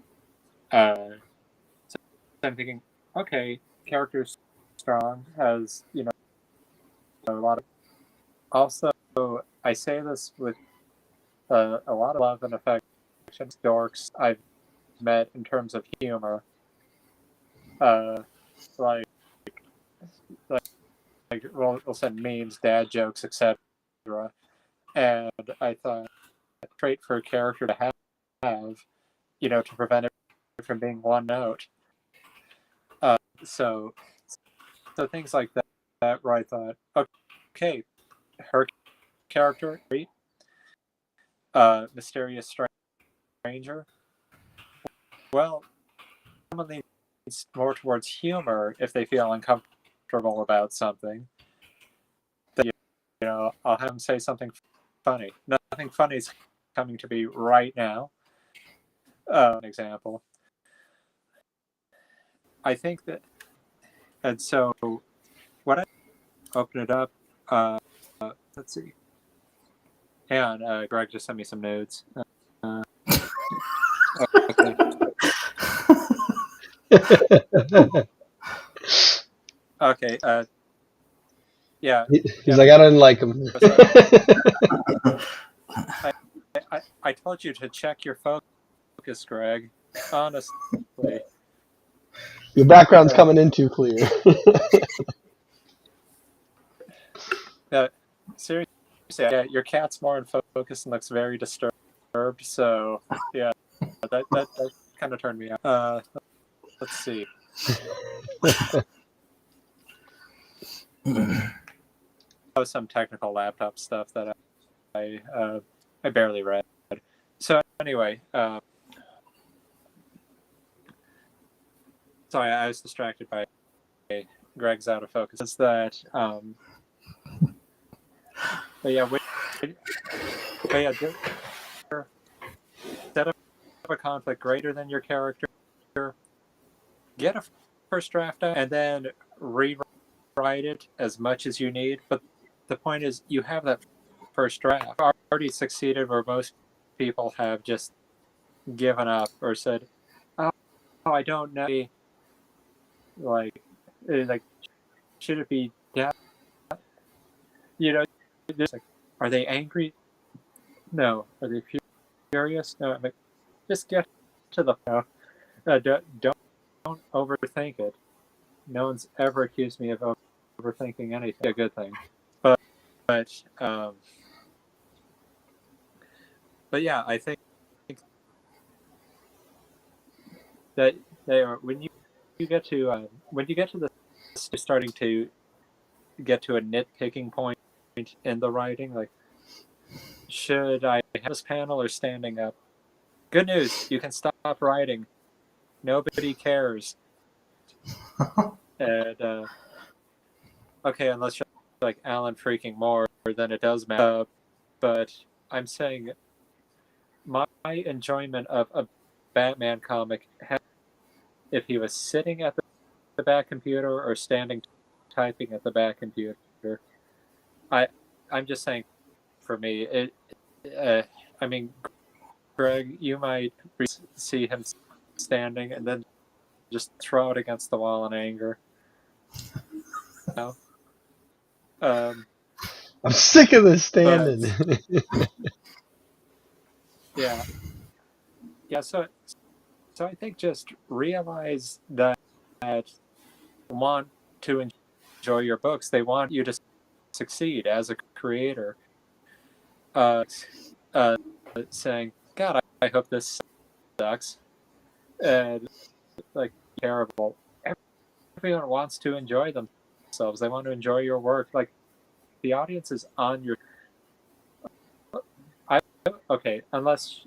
so I'm thinking, okay, character's strong, has a lot of. Also, I say this with a lot of love and affection. Dorks I've met in terms of humor, like we'll send memes, dad jokes, etc. And I thought a trait for a character to have, to prevent it from being one note. So things like that, where I thought, okay, her character, mysterious stranger. Well, someone leans more towards humor if they feel uncomfortable about something. Then, I'll have them say something funny. Nothing funny is coming to me right now. An example. I think that, and so when I open it up, let's see. And Greg just sent me some nudes. Okay. Okay. Yeah. He's like, I don't like him. I told you to check your focus, Greg. Honestly. Your background's coming in too clear. Seriously, yeah, your cat's more in focus and looks very disturbed. So yeah, that kind of turned me off. Let's see. That was some technical laptop stuff that I barely read. So anyway, sorry, I was distracted by Greg's out of focus. It's that, but yeah, set up a conflict greater than your character. Get a first draft out, and then rewrite it as much as you need. But the point is, you have that first draft already succeeded, where most people have just given up or said, "Oh, I don't know." Like, should it be death? Just like, are they angry? No. Are they furious? No. Like, just get to the don't overthink it. No one's ever accused me of overthinking anything. A good thing, but yeah, I think that they are when you get to the starting to get to a nitpicking point in the writing, like, should I have this panel or standing up? Good news, you can stop writing. Nobody cares. And okay, unless you're like Alan freaking Moore, then it does matter. But I'm saying my enjoyment of a Batman comic, if he was sitting at the back computer or standing typing at the back computer, I'm just saying, for me, I mean, Greg, you might see him standing and then just throw it against the wall in anger. No? I'm sick of this standing. Yeah. So I think just realize that they want to enjoy your books. They want you to succeed as a creator. Saying, God, I hope this sucks. And like terrible. Everyone wants to enjoy themselves. They want to enjoy your work. Like the audience is on your. Okay, unless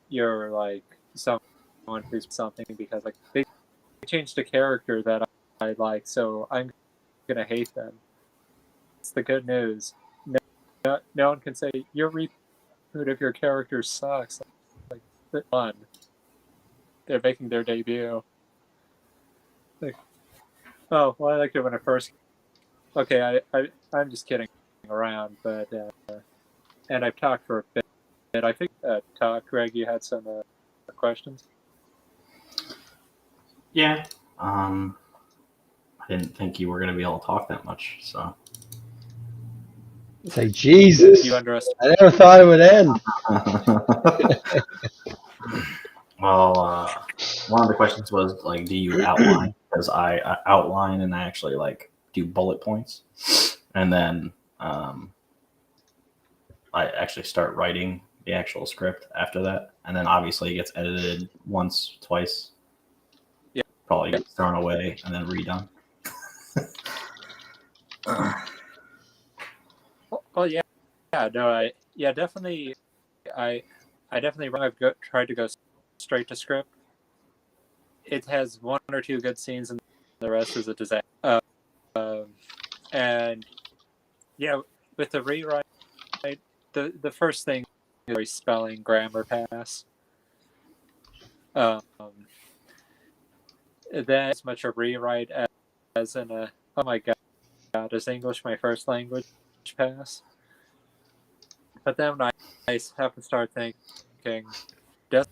you're like someone who's something because like they changed a character that I like, so I'm gonna hate them. It's the good news. No one can say your reboot of your character sucks. Like it's fun. They're making their debut. Like, oh well, I liked it when it first. Okay, I'm just kidding around, but and I've talked for a bit. I think Greg, you had some questions. Yeah. I didn't think you were going to be able to talk that much, so. It's like, Jesus. You underestimate. I never thought it would end. Well, one of the questions was like, do you outline? Because I outline and I actually like do bullet points, and then I actually start writing the actual script after that, and then obviously it gets edited once, twice. Yeah, probably gets thrown away and then redone. Well, yeah, no, definitely. I definitely tried to go straight to script. It has one or two good scenes, and the rest is a disaster. And with the rewrite, the first thing is spelling grammar pass. Then as much a rewrite as in a oh my god, is English my first language pass? But then I have to start thinking, does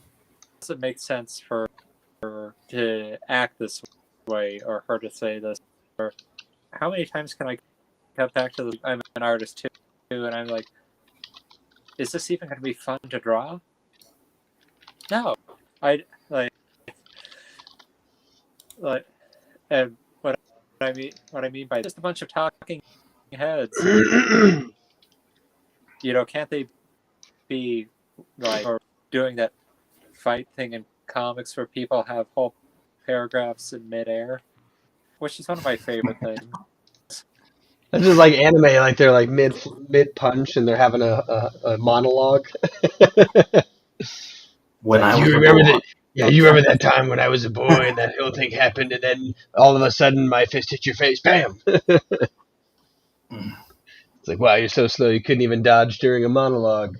it make sense for her to act this way or her to say this? Or how many times can I cut back to I'm an artist too, and I'm like, is this even going to be fun to draw? No, I like, and what I mean by just a bunch of talking heads. Can't they be like or doing that fight thing in comics where people have whole paragraphs in midair, which is one of my favorite things. That's just like anime, like they're like mid punch and they're having a monologue. When I was you remember that? Yeah, you remember that time when I was a boy and that whole thing happened, and then all of a sudden my fist hit your face, bam! It's like, wow, you're so slow, you couldn't even dodge during a monologue.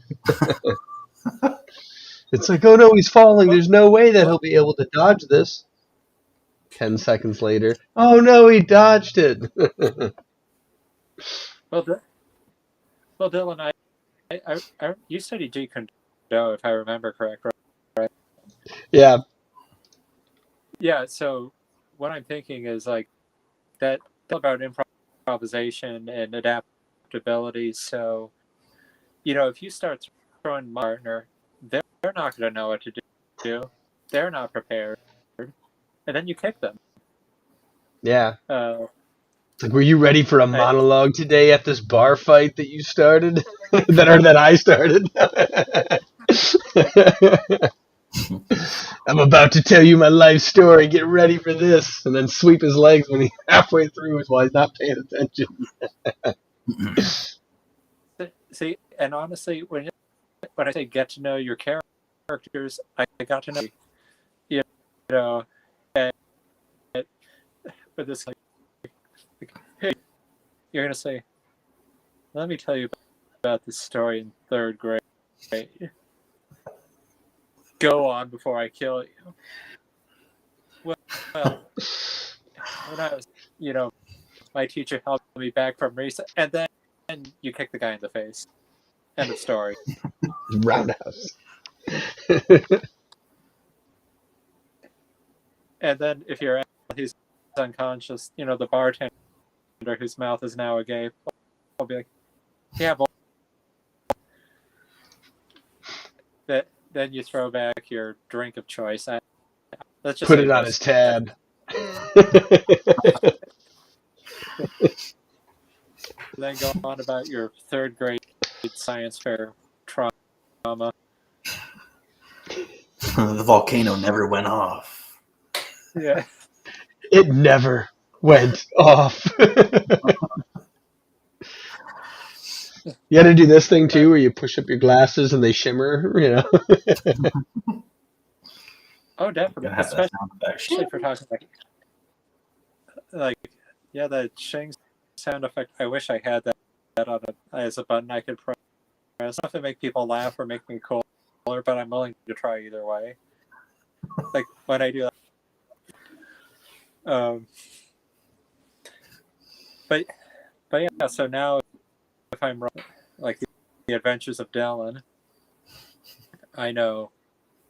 It's like, oh no, he's falling. There's no way that he'll be able to dodge this. 10 seconds later, oh no, he dodged it. Well, Dylan, you studied Jeet Kune Do, if I remember correct, right? Yeah. Yeah. So what I'm thinking is like that about improvisation and adaptability. So if you start throwing my partner, they're not going to know what to do. They're not prepared, and then you kick them. Yeah. It's like, were you ready for a monologue today at this bar fight that you started? that I started? I'm about to tell you my life story. Get ready for this. And then sweep his legs when he's halfway through while he's not paying attention. See, and honestly, when I say get to know your characters, I got to know and with this hey, you're gonna say, let me tell you about this story in 3rd grade. Go on before I kill you. Well, when I was, my teacher held me back from recess, and then you kick the guy in the face. End of story. Roundhouse. And then if he's unconscious, the bartender whose mouth is now agape, I'll be like, Yeah, well, then you throw back your drink of choice. Let's just Put say it on his whiskey. tab. Then go on about your third grade science fair trauma. The volcano never went off. Yeah. It never went off. You got to do this thing too, where you push up your glasses and they shimmer. You know. Oh, Gotta definitely. have that sound effect. Especially if we're talking like yeah, the shing sound effect. I wish I had that on as a button I could press. Not to make people laugh or make me cooler, but I'm willing to try either way. Like when I do that. But yeah. So now, if I'm like the Adventures of Dylan, I know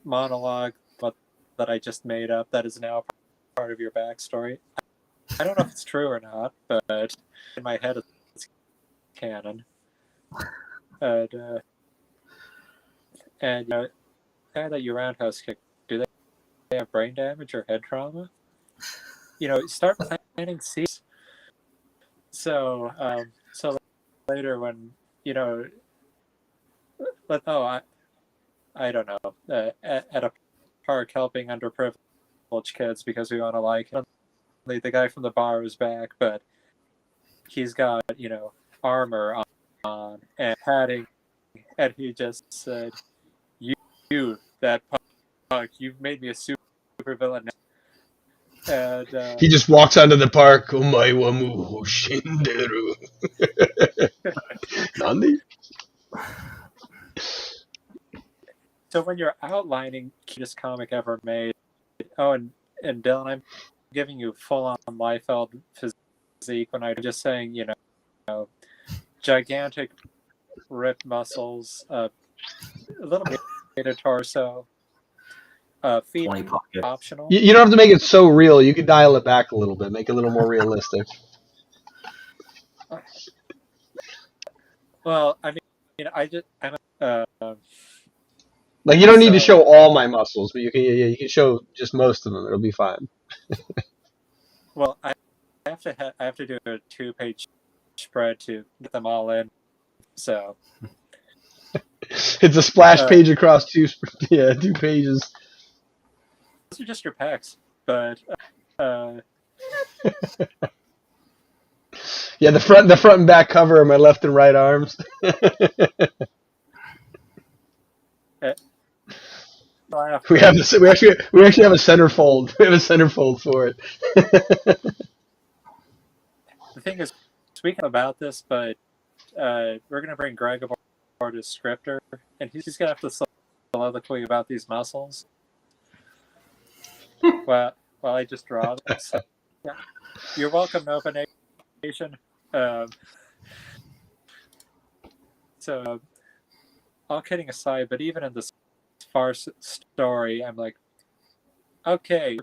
monologue that I just made up that is now part of your backstory. I don't know if it's true or not, but in my head it's canon. And you know, guy that you roundhouse kick, do they have brain damage or head trauma? You know, start planting seeds. So later when you know, I don't know, at a park helping underprivileged kids because we want to like him. The guy from the bar is back, but he's got, you know, armor on and padding, and he just said, "You that punk, you've made me a super villain." And He just walks onto the park. Omae wa mu shinderu. Nani? so when you're outlining cutest comic ever made, oh, and Dylan, I'm giving you full on Liefeld physique when I'm just saying, you know, gigantic ripped muscles, a little bit of torso, feet 20 pocket. optional. You don't have to make it so real. You could dial it back a little bit, make it a little more realistic. Well, I mean, I'm Like you don't need to So- show all my muscles, but you can show just most of them. It'll be fine. well, I have to do a 2-page spread to get them all in. So It's a splash page across two pages. those are just your pecs, but Yeah, the front and back cover are my left and right arms. We actually have a centerfold. We have a centerfold for it. the thing is, speaking about this, but we're gonna bring Greg aboard as scripter, and he's gonna have to soliloquy about these muscles. While I just draw them. So, yeah. You're welcome, Nova Nation. So, all kidding aside, but even in this farce story, I'm like, okay,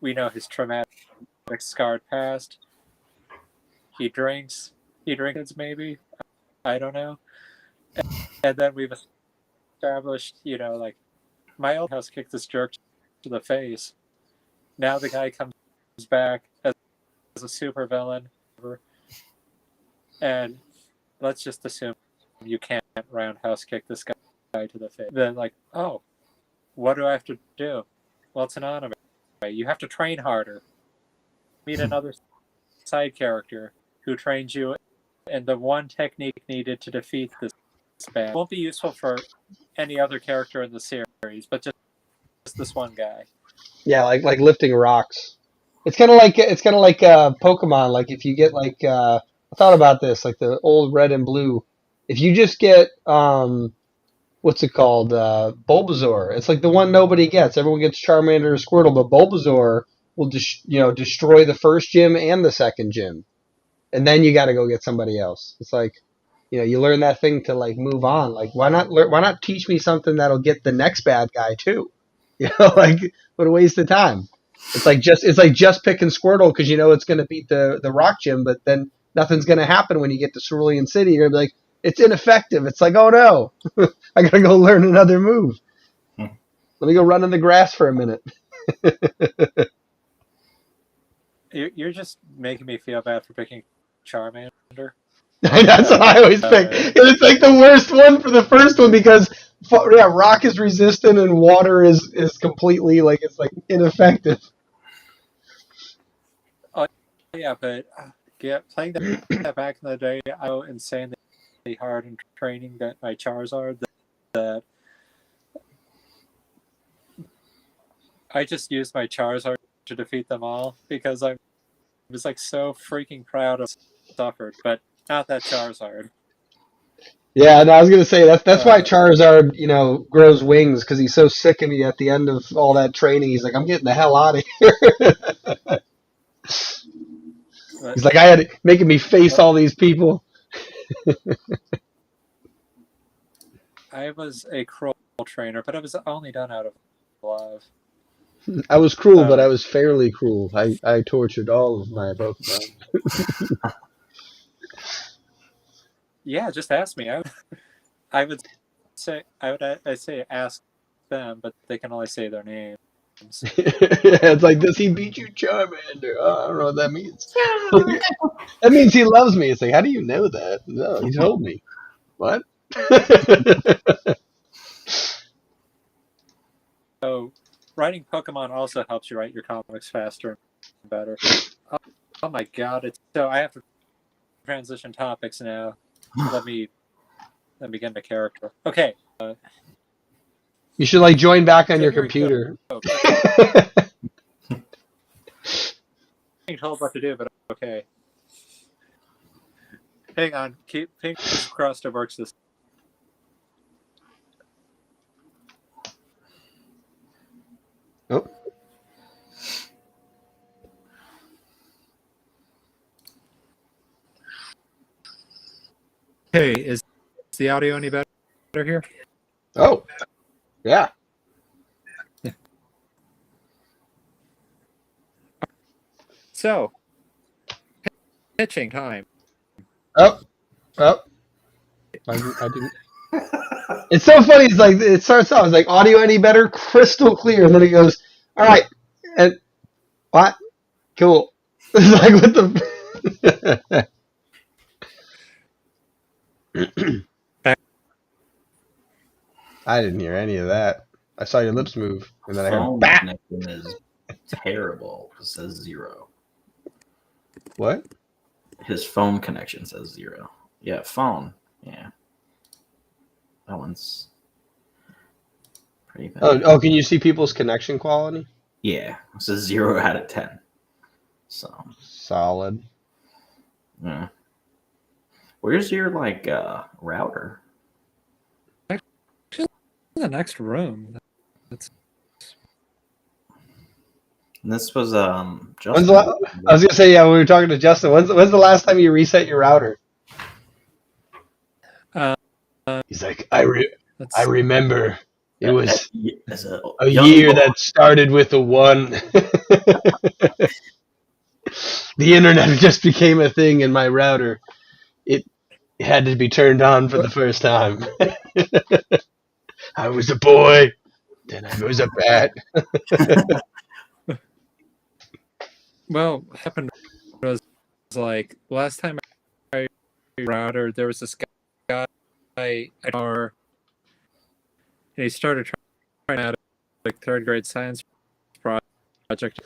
we know his traumatic, scarred past. He drinks maybe, I don't know. And then we've established, you know, like my old house kicked this jerk to the face. Now the guy comes back as a super villain, and let's just assume you can't roundhouse kick this guy to the face. Then like, oh, what do I have to do? Well, it's an anime. You have to train harder. Meet another side character who trains you in the one technique needed to defeat this bad. It won't be useful for any other character in the series, but just this one guy. Yeah, like lifting rocks. It's kind of like Pokemon. Like if you get like I thought about this, like the old Red and Blue. If you just get what's it called, Bulbasaur. It's like the one nobody gets. Everyone gets Charmander or Squirtle, but Bulbasaur will destroy the first gym and the second gym, and then you got to go get somebody else. It's like, you learn that thing to like move on. Like why not teach me something that'll get the next bad guy too? Like what a waste of time. It's like just picking Squirtle because it's going to beat the rock gym, but then nothing's going to happen when you get to Cerulean City. You're going to be like, it's ineffective. It's like, oh no, I got to go learn another move. Let me go run in the grass for a minute. You're just making me feel bad for picking Charmander. That's what I always pick. And it's like the worst one for the first one because rock is resistant and water is completely like it's like ineffective. Oh yeah, but playing that back in the day, I was insanely hard in training that my Charizard that I just used my Charizard to defeat them all because I was like so freaking proud of suffered, but not that Charizard. Yeah, and I was gonna say that's why Charizard, grows wings because he's so sick of me at the end of all that training. He's like, I'm getting the hell out of here. He's like, I had making me face all these people. I was a cruel trainer, but it was only done out of love. I was cruel, but I was fairly cruel. I tortured all of my Pokemon. Yeah, just ask me. I would say ask them, but they can only say their names. It's like, does he beat you, Charmander? Oh, I don't know what that means. That means he loves me. It's like, how do you know that? No, he told me. What? So, writing Pokemon also helps you write your comics faster and better. Oh my god! So I have to transition topics now. Let me get into character. Okay. You should join back on your computer. Being told what to do, but okay. Hang on. Keep fingers crossed it works this. Oh. Hey, is the audio any better here? Oh. Yeah. So, pitching time. Oh. I didn't. It's so funny. It's like it starts off. It's like audio any better, crystal clear, and then it goes, all right, and what? Cool. It's like what the. I didn't hear any of that. I saw your lips move, and then I heard Phone bah! connection is terrible. It says 0. What? His phone connection says 0. Yeah, phone. Yeah. That one's pretty bad. Oh, can you see people's connection quality? Yeah, it says 0 out of 10. So Solid. yeah. Where's your router? In the next room. And this was I Justin. was gonna say, yeah, we were talking to Justin. When's the last time you reset your router? He's like, I remember. It was a year that started with a 1. The internet just became a thing in my router. It had to be turned on for the first time. I was a boy, then I was a bat. Well, what happened was like last time I router, there was this guy at our, and he started trying out third grade science project.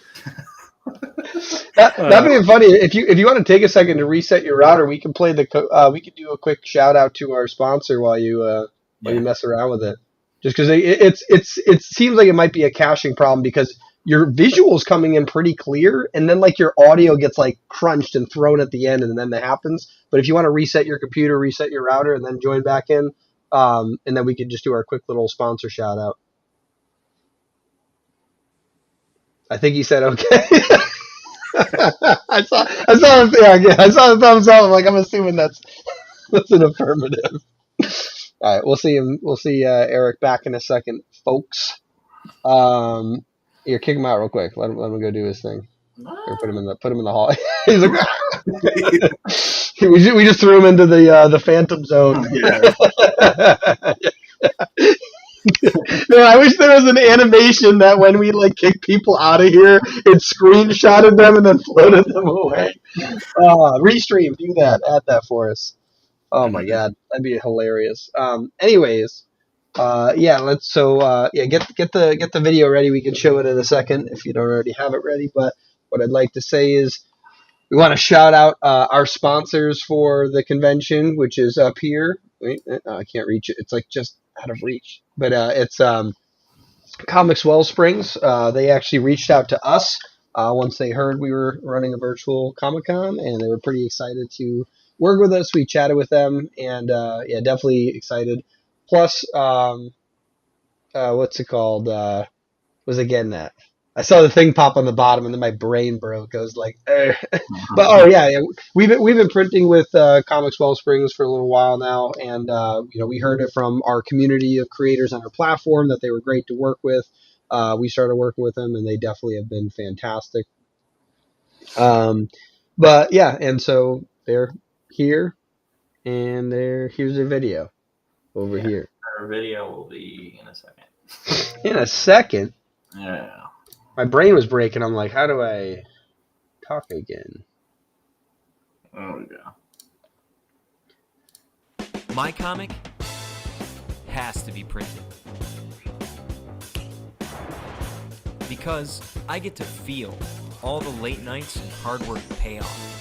That'd be funny if you want to take a second to reset your router. We can play we could do a quick shout out to our sponsor while you mess around with it. Just because it seems like it might be a caching problem because your visual's coming in pretty clear, and then your audio gets crunched and thrown at the end, and then that happens. But if you want to reset your computer, reset your router, and then join back in, and then we could just do our quick little sponsor shout out. I think he said okay. I saw the thumbs up. I'm assuming that's an affirmative. All right, we'll see Eric back in a second, folks. Here, kick him out real quick. Let him go do his thing. Or put him in the hall. He's like, we just threw him into the phantom zone. No, I wish there was an animation that when we like kick people out of here, it screenshotted them and then floated them away. Restream, do that. Add that for us. Oh my god, that'd be hilarious. Anyways, get the video ready. We can show it in a second if you don't already have it ready. But what I'd like to say is we want to shout out our sponsors for the convention, which is up here. Wait, I can't reach it. It's like just out of reach. But it's Comics Wellsprings. They actually reached out to us once they heard we were running a virtual Comic-Con, and they were pretty excited to work with us. We chatted with them, and definitely excited. Plus, what's it called? Was I getting that? I saw the thing pop on the bottom, and then my brain broke. I was like, but we've been printing with Comics Wellsprings for a little while now, and we heard it from our community of creators on our platform that they were great to work with. We started working with them, and they definitely have been fantastic. And so they're here, and here's their video over here. Our video will be in a second. In a second? Yeah. My brain was breaking. I'm like, how do I talk again? There we go. My comic has to be printed. Because I get to feel all the late nights and hard work pay off.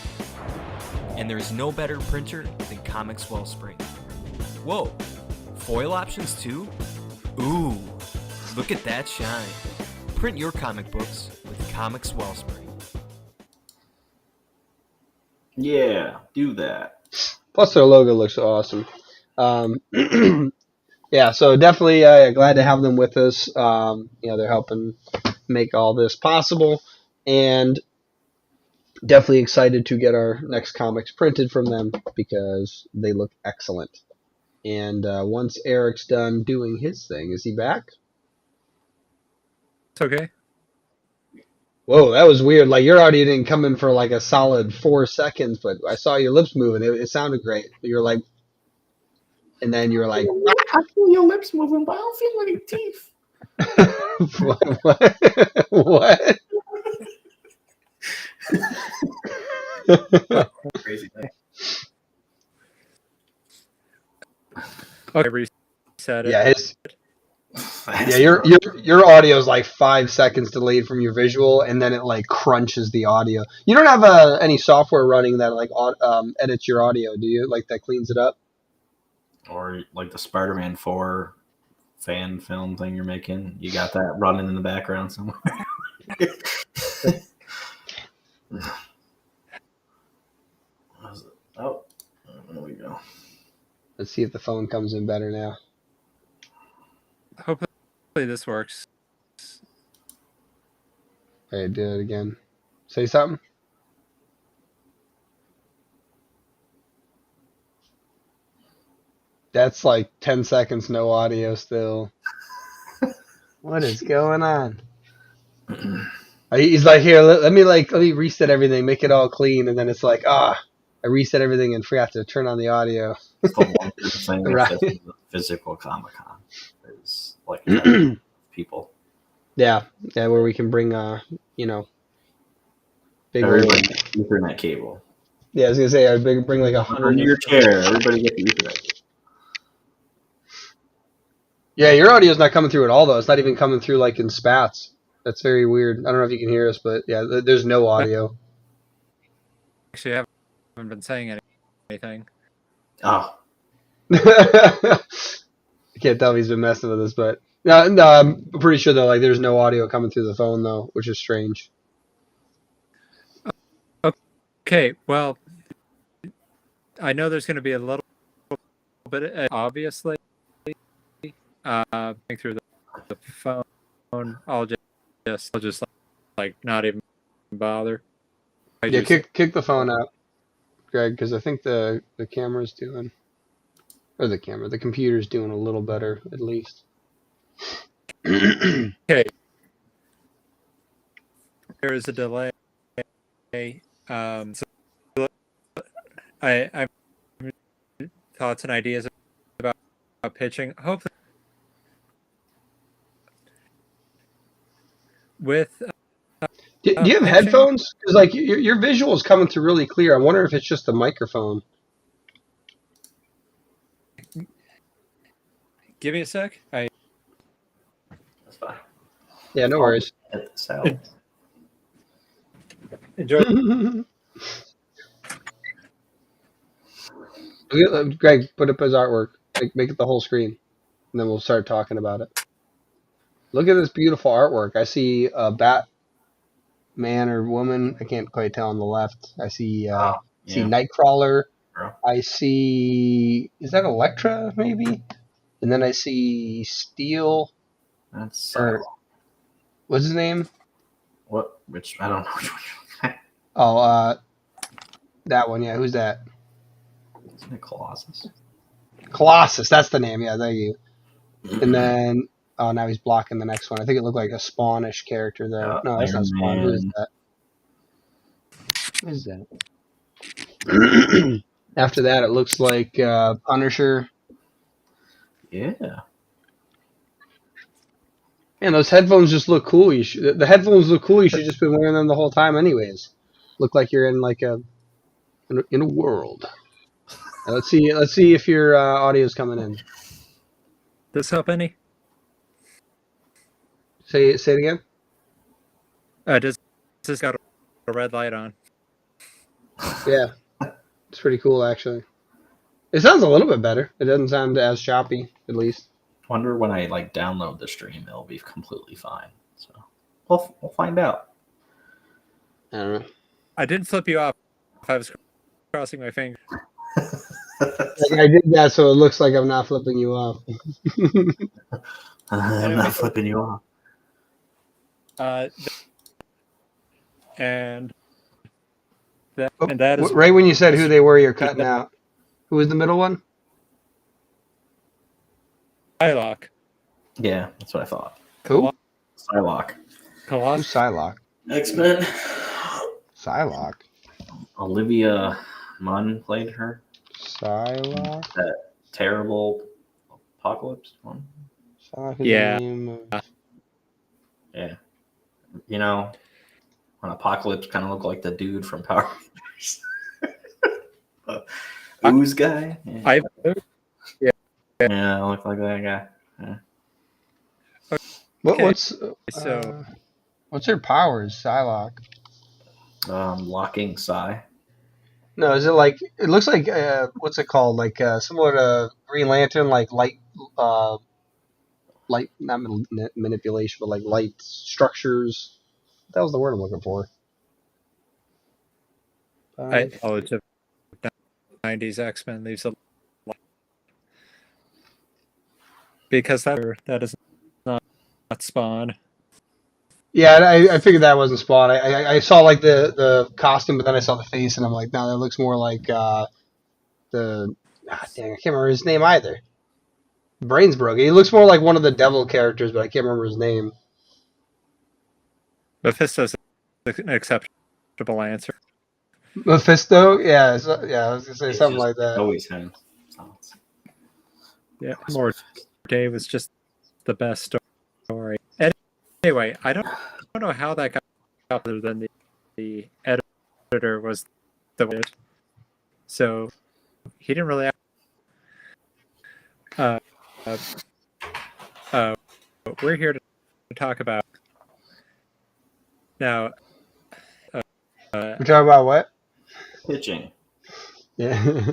And there is no better printer than Comics Wellspring. Whoa, foil options too? Ooh, look at that shine. Print your comic books with Comics Wellspring. Yeah, do that. Plus their logo looks awesome. So definitely glad to have them with us. They're helping make all this possible, and definitely excited to get our next comics printed from them because they look excellent. And once Eric's done doing his thing, is he back? It's okay. Whoa, that was weird. Like, your audio didn't come in for like a solid 4 seconds, but I saw your lips moving. It sounded great. You were like, and then you were like, I feel your lips moving, but I don't feel any teeth. what? Crazy thing. Okay, reset it. Yeah, your audio is like 5 seconds delayed from your visual, and then it like crunches the audio. You don't have any software running that like edits your audio, do you? Like that cleans it up? Or like the Spider-Man 4 fan film thing you're making. You got that running in the background somewhere. Oh, there we go. Let's see if the phone comes in better now. Hopefully this works. Hey, do it again. Say something. That's like 10 seconds, no audio still. What is going on? He's like, here, let me reset everything, make it all clean, and then it's like, I reset everything and forgot to turn on the audio. It's the one thing Right. that's the physical Comic-Con is like people. Yeah, where we can bring big Everybody gets Ethernet cable. Yeah, I was gonna say I'd bring like 100. Under your chair, everybody gets the Ethernet cable. Yeah, your audio's not coming through at all though. It's not even coming through like in spats. That's very weird. I don't know if you can hear us, but yeah, there's no audio. Actually, I haven't been saying anything. Oh. I can't tell if he's been messing with us, but no, I'm pretty sure though, like there's no audio coming through the phone though, which is strange. Okay, well, I know there's going to be a little bit, obviously, through the phone. I'll just like not even bother. Kick the phone out, Greg, because I think the camera's doing, or the computer's doing a little better at least. Okay. There is a delay So I thoughts and ideas about pitching. Hopefully, with Do you have pitching. headphones? Because like your visual is coming through really clear. I wonder if it's just the microphone. Give me a sec. That's fine. Yeah, no worries. Edit this out. Enjoy. Greg, put up his artwork. Make it the whole screen, and then we'll start talking about it. Look at this beautiful artwork. I see a Batman or woman. I can't quite tell on the left. I see see Nightcrawler. Yeah. I see, is that Elektra maybe? And then I see Steel. That's Or what's his name? what? Which I don't know which one. Oh, that one. Yeah, who's that? Isn't it Colossus? Colossus. That's the name. Yeah, thank you. And then, oh, now he's blocking the next one. I think it looked like a Spawnish character though. No, that's not Spawn. Who is that? Who is that? After that, it looks like Punisher. Yeah. Man, those headphones just look cool. The headphones look cool. You should just been wearing them the whole time, anyways. Look like you're in like in a world. Let's see if your audio's coming in. This help any? Say it again. This got a red light on. Yeah, it's pretty cool actually. It sounds a little bit better. It doesn't sound as choppy, at least. Wonder when I like download the stream, it'll be completely fine. So we'll find out. I don't know. I didn't flip you off. I was crossing my fingers. Like I did that so it looks like I'm not flipping you off. I'm not flipping you off. And that is Right when you said who they were, you're cutting out. Who was the middle one? Psylocke. Yeah, that's what I thought. Who? Psylocke. Who's Colossus. Psylocke? X-Men. Psylocke. Olivia Munn played her. Psylocke? That terrible Apocalypse one. Psylocke is Yeah. the name of... Yeah. You know, when Apocalypse kind of looked like the dude from Power Rangers. Ooze guy? Yeah. Yeah, I look like that guy. Yeah. What's her powers, Psylocke? Locking Psy. No, is it like it looks like what's it called? Like similar to Green Lantern, like light not manipulation, but like light structures. That was the word I'm looking for. Knowledge of 90s X-Men leaves a lot. Because that is not Spawn. Yeah, I figured that wasn't Spawn. I saw like the costume, but then I saw the face, and I'm like, no, that looks more like dang, I can't remember his name either. Brain's broken. He looks more like one of the devil characters, but I can't remember his name. Mephisto's an acceptable answer. Mephisto? Yeah, I was gonna say It's something just like that. Always him. Yeah, more Day was just the best story. Anyway, I don't know how that got other than the editor was the one. So he didn't really we're here to talk about now. We're talking about what? Pitching. Yeah.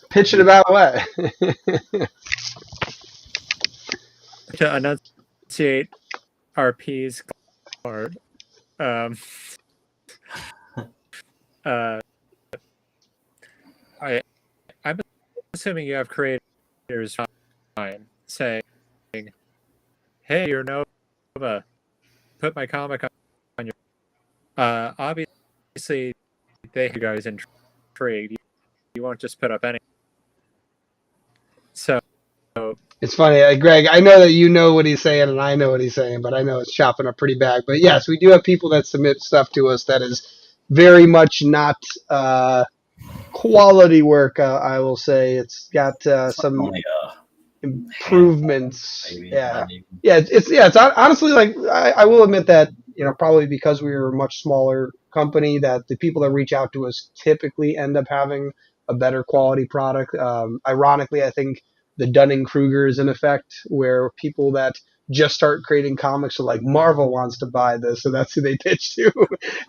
Pitching about what? To enunciate RP's card. I'm assuming you have creators saying, "Hey, you're Nova, put my comic on your." Obviously, they have you guys intrigued. You won't just put up any. So. It's funny, Greg. I know that you know what he's saying, and I know what he's saying, but I know it's chopping up pretty bad. But yes, we do have people that submit stuff to us that is very much not quality work. I will say it's got some Only improvements. maybe. Yeah, Not even. yeah. It's honestly like I will admit that probably because we were a much smaller company that the people that reach out to us typically end up having a better quality product. Ironically, I think the Dunning-Kruger is in effect where people that just start creating comics are like, Marvel wants to buy this, so that's who they pitch to.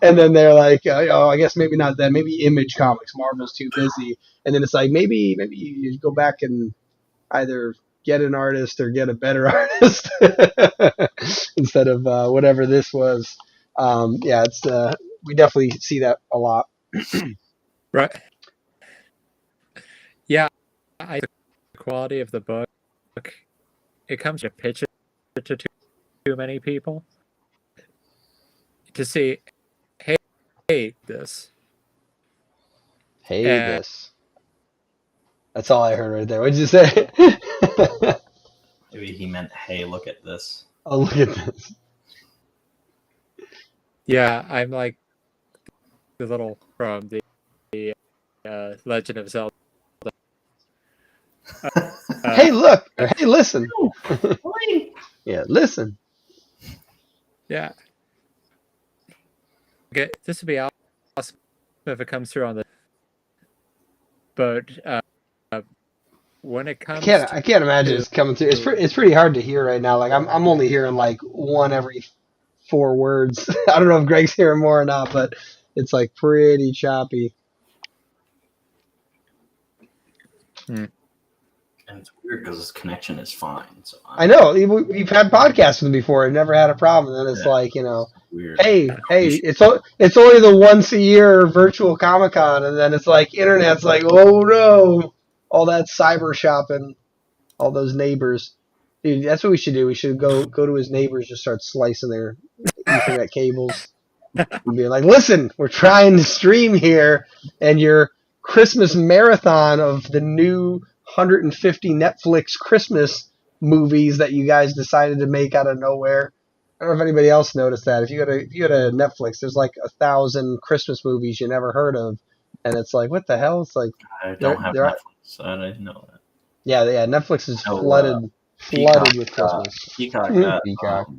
And then they're like, I guess maybe not that, maybe Image Comics, Marvel's too busy. And then it's like, maybe you go back and either get an artist or get a better artist instead of whatever this was. Yeah, it's we definitely see that a lot. Right. Yeah, the quality of the book, it comes to pitch it to too many people to see, hey, this. Hey, And this. That's all I heard right there. What did you say? Maybe he meant, hey, look at this. Oh, look at this. yeah, I'm like the little from the Legend of Zelda. Hey, look. Or, hey, listen. Yeah, listen. Yeah. Okay, this would be awesome if it comes through on the. But when it comes, I can't imagine it's coming through. It's pretty hard to hear right now. Like I'm only hearing like one every 4 words. I don't know if Greg's hearing more or not, but it's like pretty choppy. And it's weird because his connection is fine. So I know we've had podcasts with him before and never had a problem. And then it's like weird. hey, it's only the once a year virtual Comic Con, and then it's like internet's like, oh no, all that cyber shopping, all those neighbors. Dude, that's what we should do. We should go to his neighbors, just start slicing their Ethernet cables, and be like, listen, we're trying to stream here, and your Christmas marathon of the new 150 Netflix Christmas movies that you guys decided to make out of nowhere. I don't know if anybody else noticed that. If you go to Netflix, there's like 1,000 Christmas movies you never heard of, and it's like, what the hell? It's like I don't have Netflix, so I didn't know that. Yeah, Netflix is No, flooded Peacock, with Christmas. Peacock got, Peacock.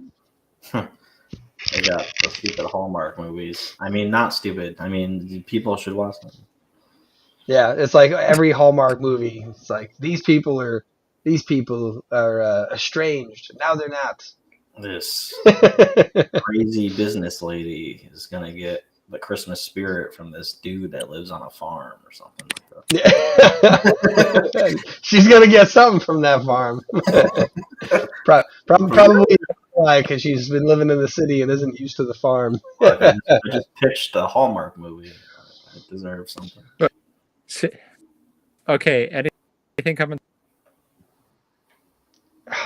They got the stupid Hallmark movies. I mean, not stupid. I mean, people should watch them. Yeah, it's like every Hallmark movie. It's like these people are estranged. Now they're not. This crazy business lady is gonna get the Christmas spirit from this dude that lives on a farm or something like that. Yeah. She's gonna get something from that farm. Probably why, because she's been living in the city and isn't used to the farm. I just pitched a Hallmark movie. It deserves something. Okay, anything coming?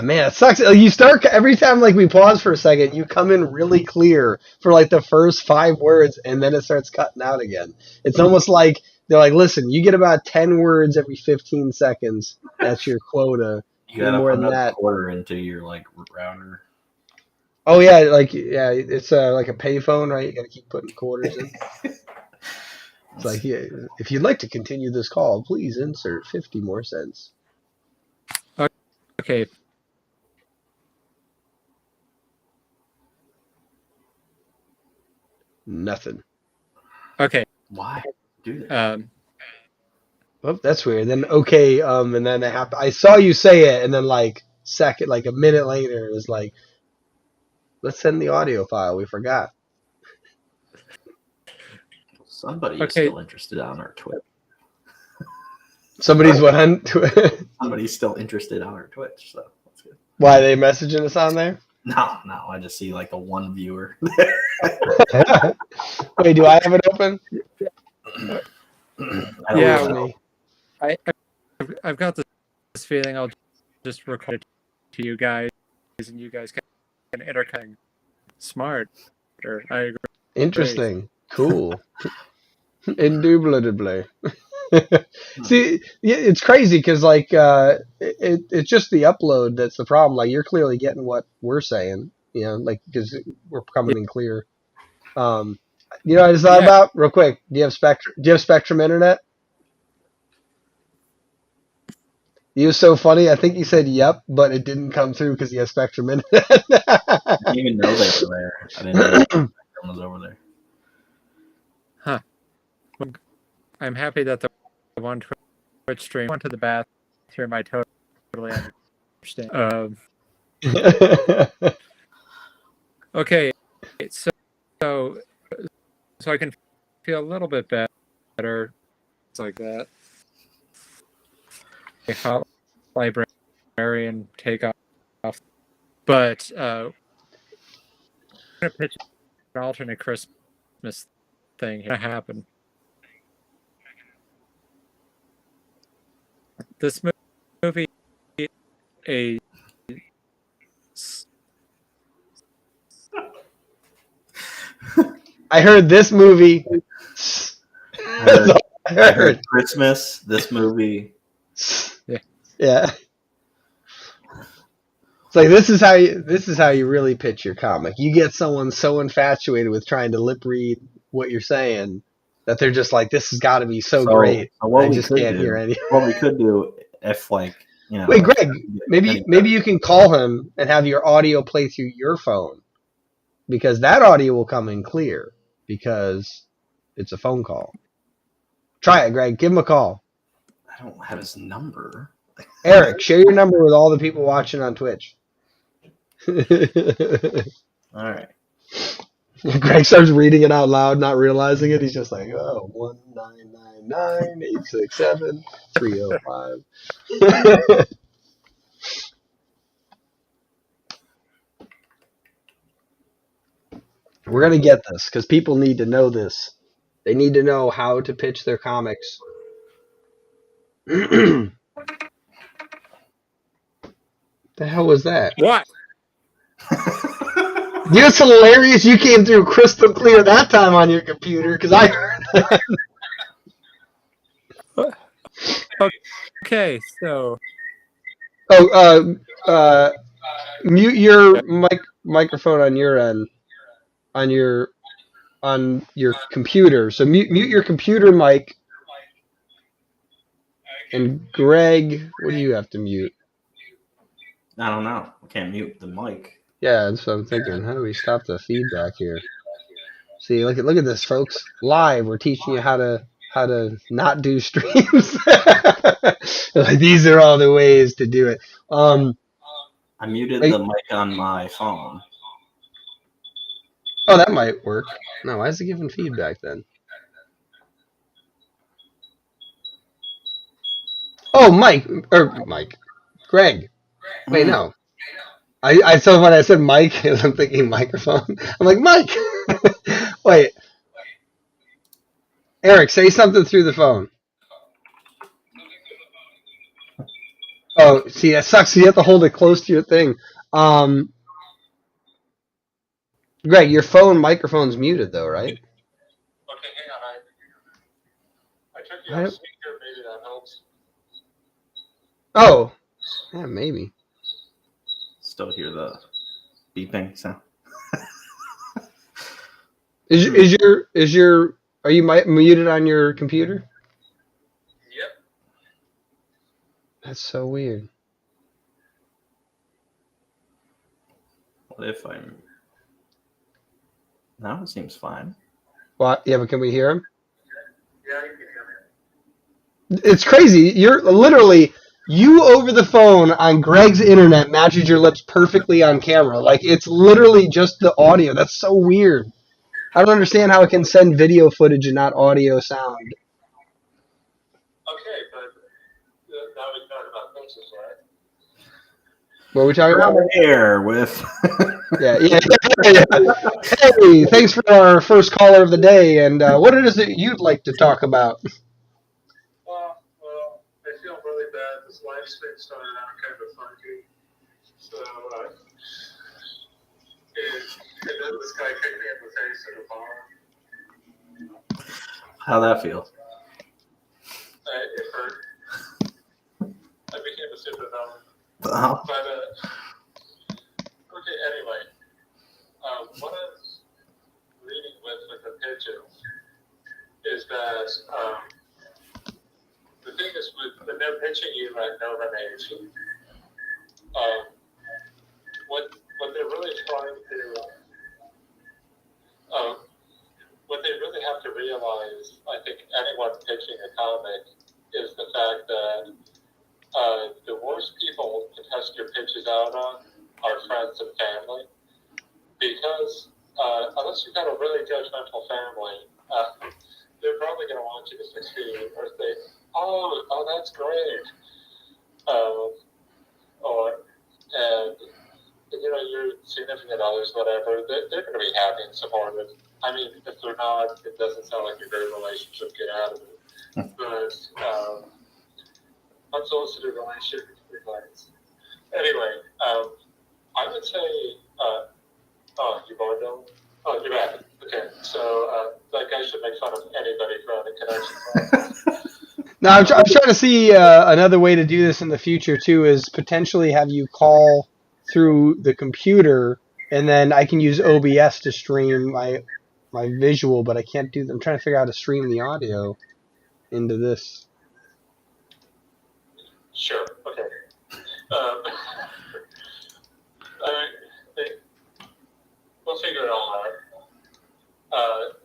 Man, it sucks. You start every time like we pause for a second, you come in really clear for like the first 5 words, and then it starts cutting out again. It's almost like they're like, "Listen, you get about 10 words every 15 seconds. That's your quota. You gotta more put than another that." quarter into your like router. Oh yeah, it's like a payphone, right? You got to keep putting quarters in. It's like, yeah, if you'd like to continue this call, please insert 50 more cents. Okay. Nothing. Okay. Why do that? Oh, that's weird. Then okay, and then I saw you say it, and then like a minute later, it was like, let's send the audio file. We forgot. Somebody is still interested on our Twitch. Somebody's what on Somebody's still interested on our Twitch, so that's good. Why are they messaging us on there? No, I just see like the one viewer. Wait, do I have it open? Yeah, I've got this feeling I'll just record it to you guys, and you guys can interconnect. Smart. I agree. Interesting. Cool. Indubitably. See, it's crazy because like it's just the upload that's the problem. Like you're clearly getting what we're saying, like because we're coming in clear. You know what I just thought Yeah. about real quick? Do you have Spectrum Internet? He was so funny. I think he said yep, but it didn't come through because he has Spectrum Internet. I didn't even know they were there. I didn't know Spectrum was over there. Huh. I'm happy that the one Twitch stream went to the bathroom. I totally understand. Okay, so so I can feel a little bit better. It's like that. A hot librarian take off, but I'm gonna pitch an alternate Christmas thing here. Gonna happen. This movie, a I heard this movie. I I heard heard. Christmas, this movie. Yeah. It's like this is how you really pitch your comic. You get someone so infatuated with trying to lip read what you're saying that they're just like, this has got to be so great. So what I we just could can't do, hear any. what we could do, if like Wait, Greg, any- maybe you can call him and have your audio play through your phone, because that audio will come in clear because it's a phone call. Try it, Greg. Give him a call. I don't have his number. Eric, share your number with all the people watching on Twitch. All right. Greg starts reading it out loud, not realizing it. He's just like, oh, 1-999-867-305. We're going to get this because people need to know this. They need to know how to pitch their comics. The hell was that? what? You know, it's hilarious. You came through crystal clear that time on your computer because I heard that. Okay, so Mute your microphone on your end, on your computer. So mute your computer mic. And Greg, what do you have to mute? I don't know. I can't mute the mic. Yeah, that's what I'm thinking. How do we stop the feedback here? See, look at this, folks. Live, we're teaching you how to not do streams. Like, these are all the ways to do it. I muted the mic on my phone. Oh, that might work. No, why is it giving feedback then? Oh, Greg. Wait, no. I so when I said Mike, I'm thinking microphone. I'm like, Mike. Wait. Eric, say something through the phone. Oh, see, that sucks. You have to hold it close to your thing. Greg, your phone microphone's muted though, right? Okay, hang on. I took you on speaker. Maybe that helps. Oh, yeah, maybe. Still hear the beeping sound. Are you muted on your computer? Yep. That's so weird. What if I'm? Now it seems fine. What? Yeah, but can we hear him? Yeah, you can hear me. It's crazy. You're literally you over the phone on Greg's internet matches your lips perfectly on camera. Like, it's literally just the audio. That's so weird. I don't understand how it can send video footage and not audio sound. Okay, but now we talk about Princess, right? What are we talking about? We're here with. Yeah. Hey, thanks for our first caller of the day. And what is it you'd like to talk about? Well, I feel really bad. This live stream started out kind of funky. So, and then this guy kicked me in the face at a bar. How'd that feel? It hurt. I became a super villain. Oh. But, okay, anyway. What I was leading with the pitch when they're pitching you at Nova Nation, what they're really trying to, what they really have to realize, I think anyone pitching a comic, is the fact that the worst people to test your pitches out on are friends and family, because unless you've got a really judgmental family, they're probably going to want you to succeed or say, oh, that's great. And your significant others, whatever, they're going to be happy and supportive. I mean, if they're not, it doesn't sound like a great relationship. Get out of it. But unsolicited relationship advice. Anyway, I would say, you bored, Dylan? Oh, you're back. Okay, so that guy should make fun of anybody for having connection. Now, I'm trying to see another way to do this in the future, too, is potentially have you call through the computer, and then I can use OBS to stream my visual, but I can't do. I'm trying to figure out how to stream the audio into this. Sure, okay. We'll figure it all out.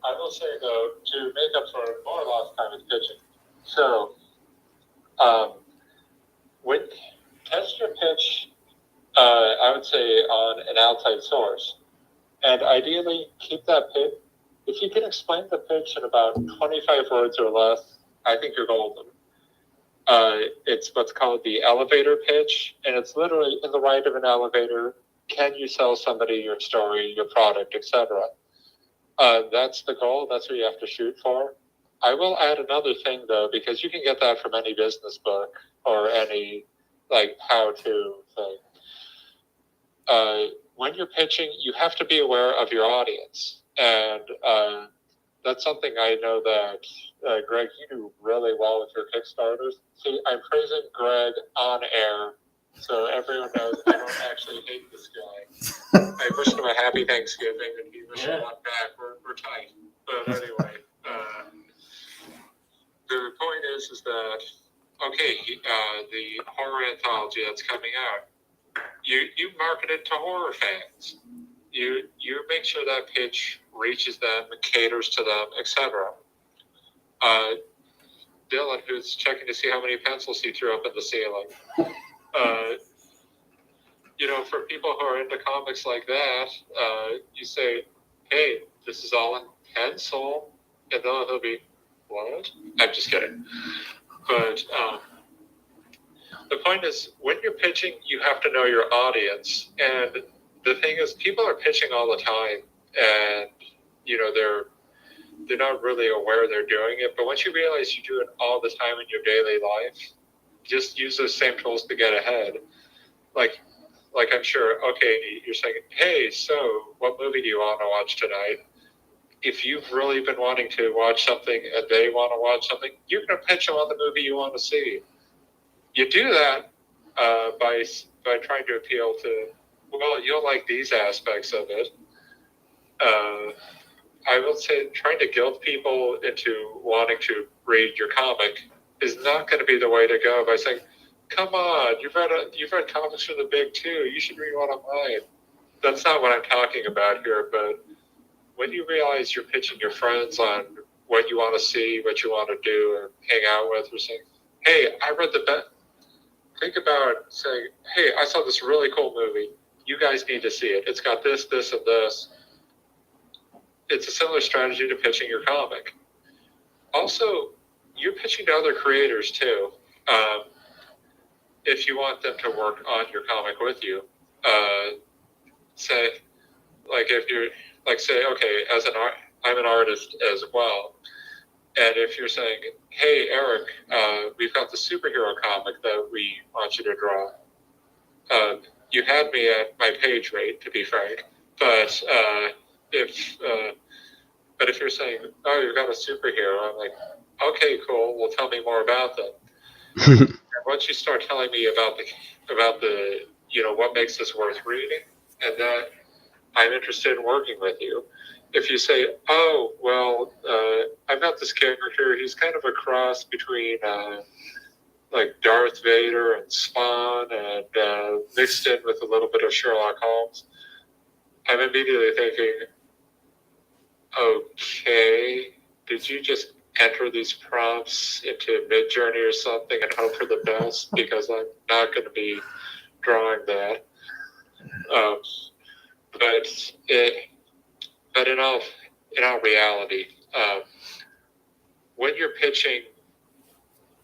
I will say, though, to make up for more lost time in pitching. So, when test your pitch, I would say on an outside source, and ideally keep that pitch. If you can explain the pitch in about 25 words or less, I think you're golden. It's what's called the elevator pitch, and it's literally in the right of an elevator. Can you sell somebody your story, your product, etc.? That's the goal. That's what you have to shoot for. I will add another thing, though, because you can get that from any business book or any how-to thing. When you're pitching, you have to be aware of your audience, and that's something I know that Greg, you do really well with your Kickstarters. See, I'm praising Greg on air, so everyone knows I don't actually hate this guy. I wish him a happy Thanksgiving, and he wishes one back. We're tight, but anyway. The point is that the horror anthology that's coming out, you market it to horror fans. You make sure that pitch reaches them, caters to them, etc. Dylan, who's checking to see how many pencils he threw up in the ceiling. For people who are into comics like that, you say, "Hey, this is all in pencil," and then they'll be, "What?" I'm just kidding. But the point is, when you're pitching, you have to know your audience. And the thing is, people are pitching all the time, and they're not really aware they're doing it. But once you realize you do it all the time in your daily life, just use those same tools to get ahead. Like I'm sure, okay, you're saying, "Hey, so what movie do you want to watch tonight?" If you've really been wanting to watch something and they want to watch something, you're going to pitch them on the movie you want to see. You do that by trying to appeal to, well, you'll like these aspects of it. I will say trying to guilt people into wanting to read your comic is not going to be the way to go by saying, "Come on, you've read comics from the big two. You should read one of mine." That's not what I'm talking about here, but when you realize you're pitching your friends on what you want to see, what you want to do, or hang out with, or saying, "Hey, I read the best." Think about saying, "Hey, I saw this really cool movie. You guys need to see it. It's got this, this, and this." It's a similar strategy to pitching your comic. Also, you're pitching to other creators too. If you want them to work on your comic with you, say, if you're say, okay, I'm an artist as well, and if you're saying, "Hey, Eric, we've got the superhero comic that we want you to draw." You had me at my page rate, to be frank, but if you're saying, "Oh, you've got a superhero," I'm like, "Okay, cool. Well, tell me more about them." And once you start telling me about the what makes this worth reading, and that I'm interested in working with you. If you say, "Oh, well, I've got this character. He's kind of a cross between Darth Vader and Spawn and mixed in with a little bit of Sherlock Holmes, I'm immediately thinking, okay, did you just enter these prompts into Midjourney or something and hope for the best? Because I'm not going to be drawing that. But in all reality, when you're pitching,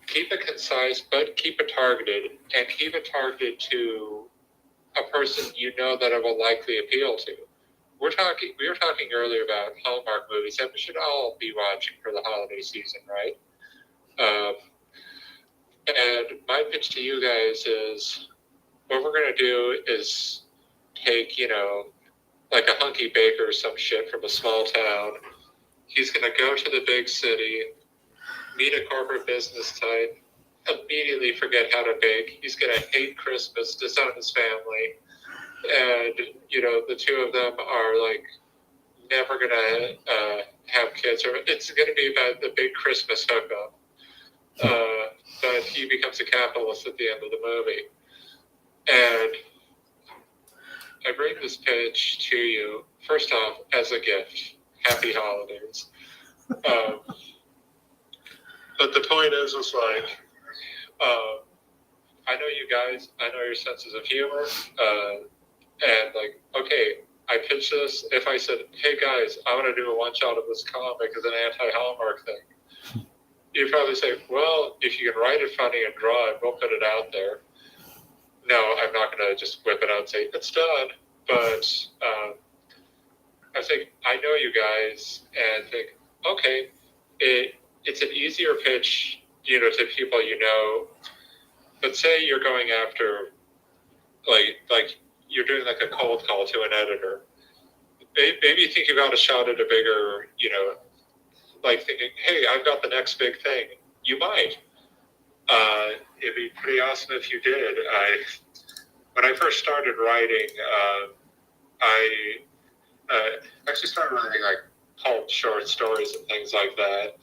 keep it concise, but keep it targeted, and keep it targeted to a person you know that it will likely appeal to. We were talking earlier about Hallmark movies that we should all be watching for the holiday season, right? And my pitch to you guys is, what we're going to do is take, like a hunky baker or some shit from a small town. He's going to go to the big city, meet a corporate business type, immediately forget how to bake. He's going to hate Christmas, disown his family. And, the two of them are like never going to have kids. Or it's going to be about the big Christmas hookup. But he becomes a capitalist at the end of the movie. And I bring this pitch to you, first off, as a gift. Happy holidays. But the point is like, I know you guys, I know your senses of humor, and like, okay, I pitched this. If I said, hey guys, I want to do a one-shot of this comic as an anti-Hallmark thing, you'd probably say, well, if you can write it funny and draw it, we'll put it out there. No, I'm not going to just whip it out and say, it's done. But I think I know you guys and think, okay, it's an easier pitch, to people but say you're going after, like you're doing like a cold call to an editor. Maybe think you got a shot at a bigger, like thinking, hey, I've got the next big thing. You might. It'd be pretty awesome if you did. When I first started writing, I actually started writing like pulp short stories and things like that.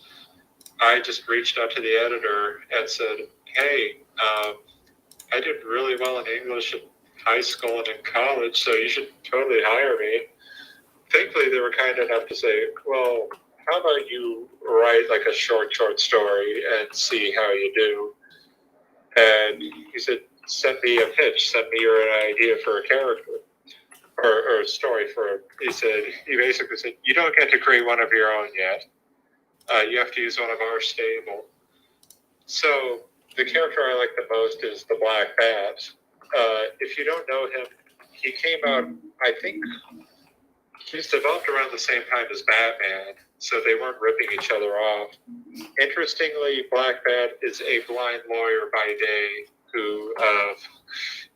I just reached out to the editor and said, hey, I did really well in English in high school and in college, so you should totally hire me. Thankfully, they were kind enough to say, well, how about you write like a short story and see how you do? And he said, send me a pitch, send me your idea for a character or a story he basically said, you don't get to create one of your own yet. You have to use one of our stable. So the character I like the most is the Black Bat. If you don't know him, he came out, I think, he's developed around the same time as Batman, so they weren't ripping each other off. Interestingly, Black Bat is a blind lawyer by day who,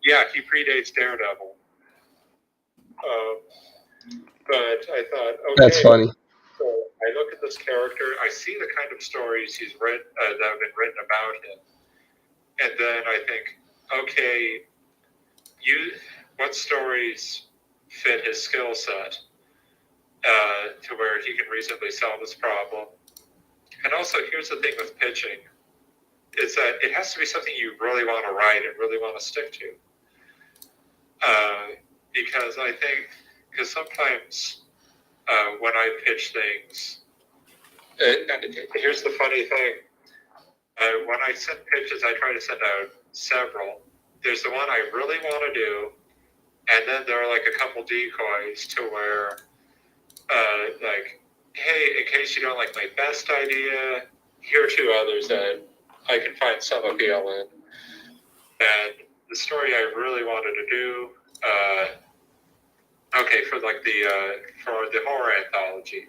he predates Daredevil. But I thought, okay. That's funny. So I look at this character, I see the kind of stories he's written that have been written about him, and then I think, okay, what stories fit his skill set to where he can reasonably solve this problem? And also, here's the thing with pitching, is that it has to be something you really want to write and really want to stick to. Because sometimes when I pitch things, here's the funny thing. When I send pitches, I try to send out several. There's the one I really want to do, and then there are like a couple decoys to where, like, hey, in case you don't like my best idea, here are two others that I can find some appeal in. And the story I really wanted to do, for the horror anthology.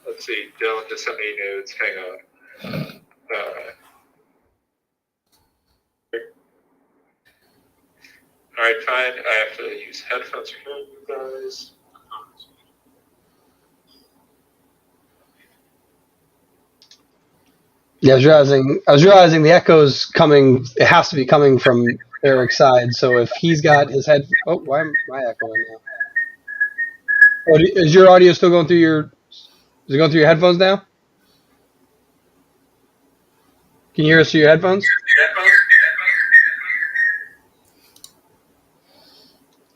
Let's see, Dylan just sent me nudes. Hang on. All right, fine. I have to use headphones for you guys. Yeah, I was realizing the echo's coming. It has to be coming from Eric's side. So if he's got his head, why am I echoing now? Oh, is your audio still going through your? Is it going through your headphones now? Can you hear us through your headphones?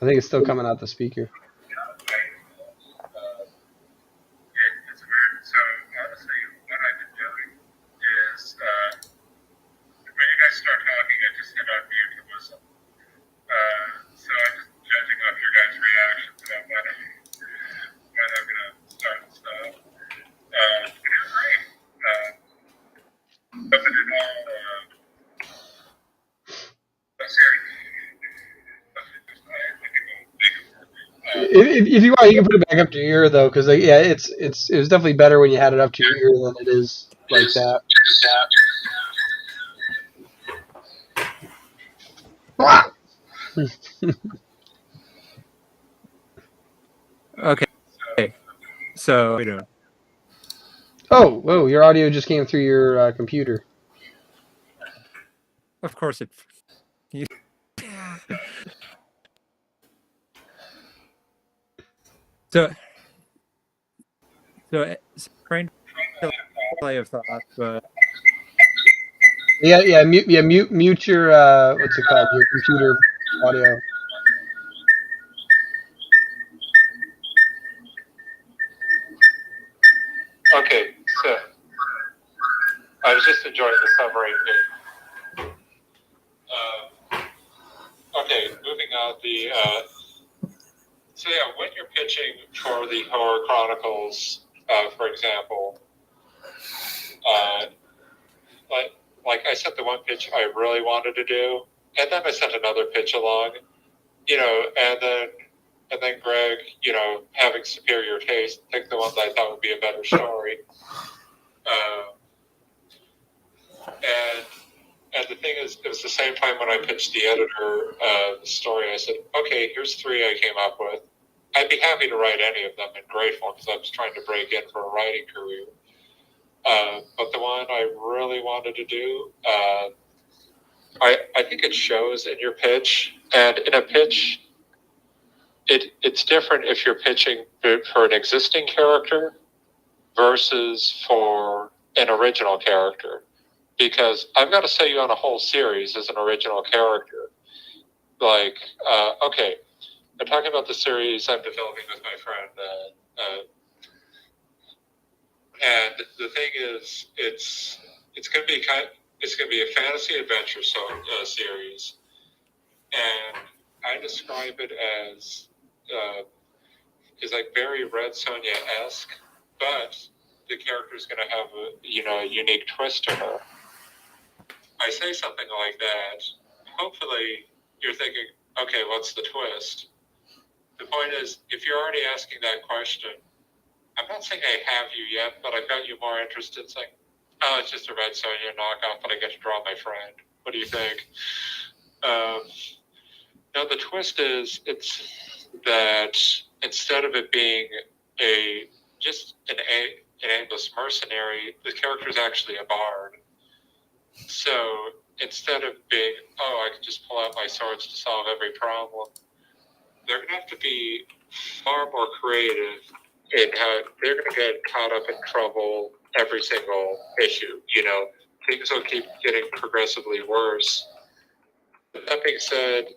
I think it's still coming out the speaker. So honestly, what I've been doing is when you guys start talking, I just hit on mute to whistle. So I'm just judging off your guys' reactions about when I'm gonna start and stop. It was great. But it all If you want, you can put it back up to your ear though, because yeah, it was definitely better when you had it up to your ear than it is like that. Okay. So, what are we doing? Oh, whoa! Your audio just came through your computer. Of course it. So trying to play of thought, but Yeah. Mute your what's it called? Your computer audio. okay, so I was just enjoying the summary here. Okay, moving on. So yeah, when you're pitching for the Horror Chronicles, for example, like I sent the one pitch I really wanted to do, and then I sent another pitch along, and then Greg, having superior taste, picked the ones I thought would be a better story. And the thing is, it was the same time when I pitched the editor the story. I said, okay, here's 3 I came up with. I'd be happy to write any of them and grateful because I was trying to break in for a writing career. But the one I really wanted to do, I think it shows in your pitch. And in a pitch, it's different if you're pitching for an existing character versus for an original character. Because I've got to say you on a whole series as an original character. Like, okay, I'm talking about the series I'm developing with my friend. And the thing is, it's going to be a fantasy adventure series, and I describe it as is like very Red Sonja-esque, but the character is going to have a unique twist to her. I say something like that, hopefully you're thinking, okay, what's the twist? The point is, if you're already asking that question, I'm not saying I have you yet, but I've got you more interested in saying, oh, it's just a Red Sonja knockoff, but I get to draw my friend. What do you think? No, the twist is it's that instead of it being just an aimless mercenary, the character is actually a bard. So instead of being, I can just pull out my swords to solve every problem, they're going to have to be far more creative in how they're going to get caught up in trouble every single issue. Things will keep getting progressively worse. But that being said,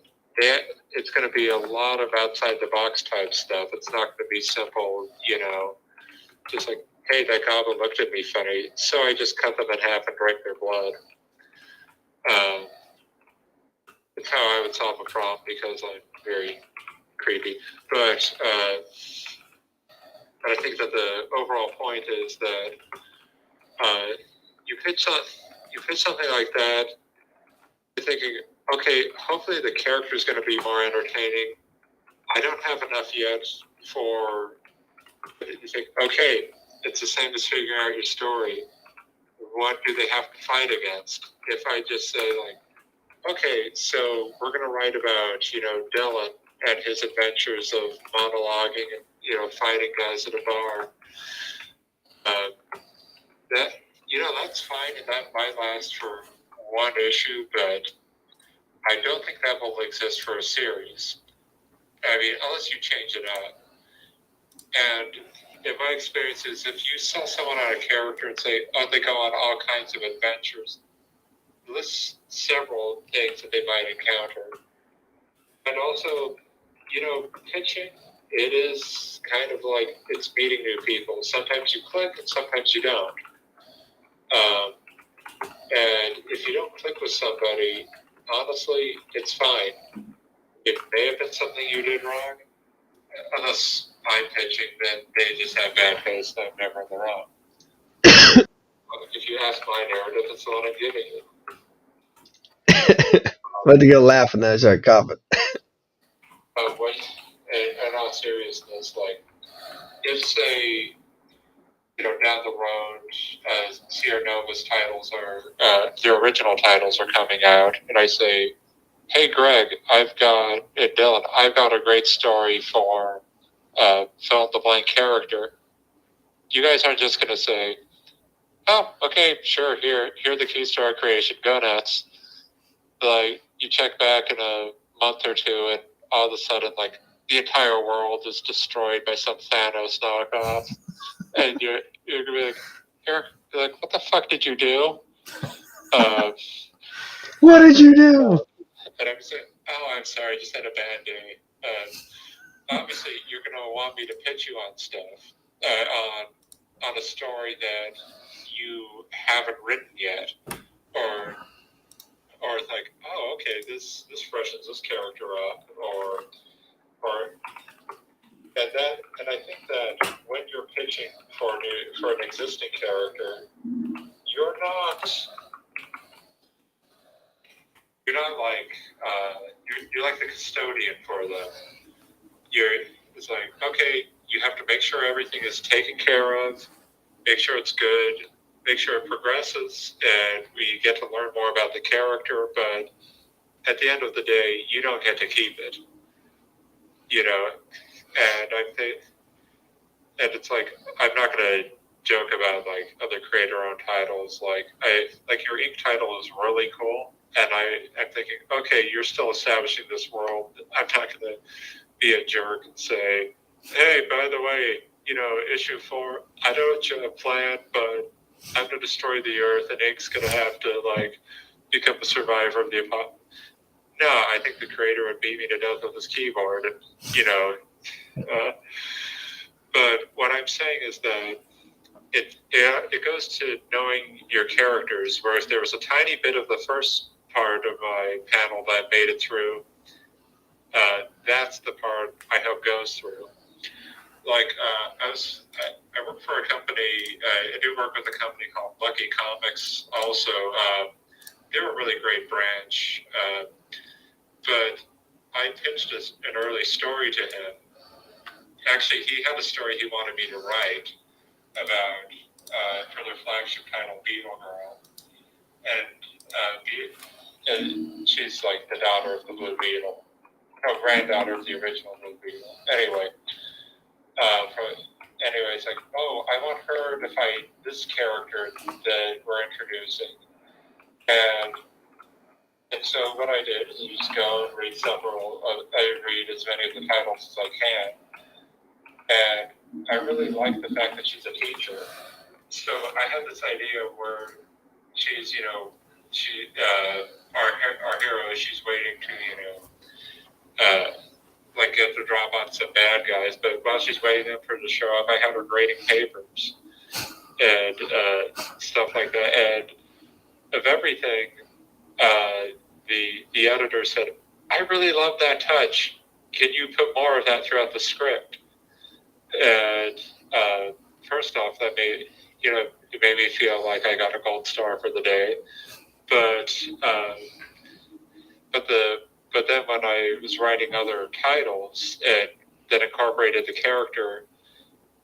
it's going to be a lot of outside the box type stuff. It's not going to be simple, just like, hey, that goblin looked at me funny, so I just cut them in half and drank their blood. It's how I would solve a problem because I'm very creepy. But I think that the overall point is that you pitch something like that, you're thinking, okay, hopefully the character is going to be more entertaining. I don't have enough yet for, you think, okay, it's the same as figuring out your story. What do they have to fight against? If I just say, like, okay, so we're going to write about, Dylan and his adventures of monologuing and, fighting guys at a bar. That's fine, and that might last for one issue, but I don't think that will exist for a series. I mean, unless you change it up. And in my experience is if you sell someone on a character and say, oh, they go on all kinds of adventures, lists several things that they might encounter. And also, pitching, it is kind of like it's meeting new people. Sometimes you click and sometimes you don't. And if you don't click with somebody, honestly, it's fine. It may have been something you did wrong. Unless I'm pitching, then they just have bad taste and I'm never in the wrong. If you ask my narrative, it's the one I'm giving you. I had to get a laugh and then I started coughing. In all seriousness, like, if say, down the road, Sierra Nova's titles are, their original titles are coming out, and I say, hey, Greg, and Dylan, I've got a great story for fill in the blank character. You guys aren't just going to say, oh, okay, sure, here are the keys to our creation, go nuts. Like, you check back in a month or two, and all of a sudden, like, the entire world is destroyed by some Thanos knockoff. And you're going to be like, Eric, you're like, what the fuck did you do? What did you do? And I'm saying, oh, I'm sorry, I just had a bad day. Obviously, you're going to want me to pitch you on stuff, on a story that you haven't written yet, or it's like, oh, okay, this freshens this character up, and I think that when you're pitching for an existing character, you're not like you're like the custodian for them. It's like, okay, you have to make sure everything is taken care of, make sure it's good, make sure it progresses, and we get to learn more about the character, but at the end of the day, you don't get to keep it. And I think, and it's like, I'm not going to joke about like other creator-owned titles. Like your Ink title is really cool, and I'm thinking, okay, you're still establishing this world. I'm not going to be a jerk and say, hey, by the way, issue 4, I know it's your plan, but I'm going to destroy the Earth, and Ink's going to have to like become a survivor of the apocalypse. No, I think the creator would beat me to death with his keyboard, but what I'm saying is that it goes to knowing your characters, whereas there was a tiny bit of the first part of my panel that made it through. That's the part I hope goes through. Like, I work for a company, I do work with a company called Lucky Comics also. They're a really great branch, but I pitched an early story to him. Actually, he had a story he wanted me to write about for their flagship title, Beetle Girl. And she's like the daughter of the Blue Beetle. No, granddaughter of the original Blue Beetle. Anyway, it's like, oh, I want her to fight this character that we're introducing. And so what I did is just go and read I read as many of the titles as I can. And I really like the fact that she's a teacher. So I had this idea where she's, our hero, she's waiting to, like get to drop on some bad guys. But while she's waiting for them to show up, I had her grading papers and stuff like that. And of everything, the editor said, I really love that touch. Can you put more of that throughout the script? And first off, that made it made me feel like I got a gold star for the day. But then when I was writing other titles and that incorporated the character,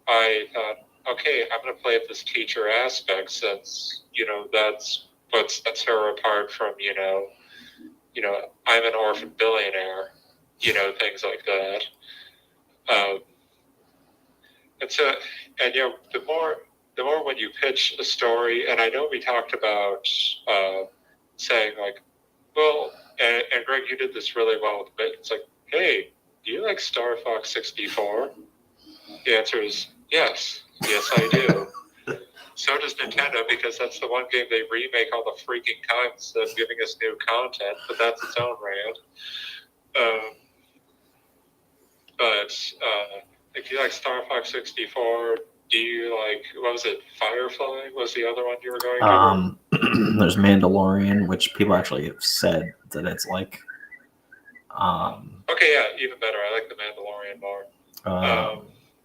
I thought, okay, I'm going to play up this teacher aspect since that's what sets her apart from I'm an orphan billionaire, things like that. The more when you pitch a story, and I know we talked about saying like, well, and Greg, you did this really well with it. It's like, hey, do you like Star Fox 64? The answer is yes. Yes, I do. So does Nintendo, because that's the one game they remake all the freaking time instead of giving us new content, but that's its own rant. If you like Star Fox 64, do you like, what was it, Firefly was the other one you were going to? There's Mandalorian, which people actually have said that it's like. Okay, yeah, even better. I like the Mandalorian more.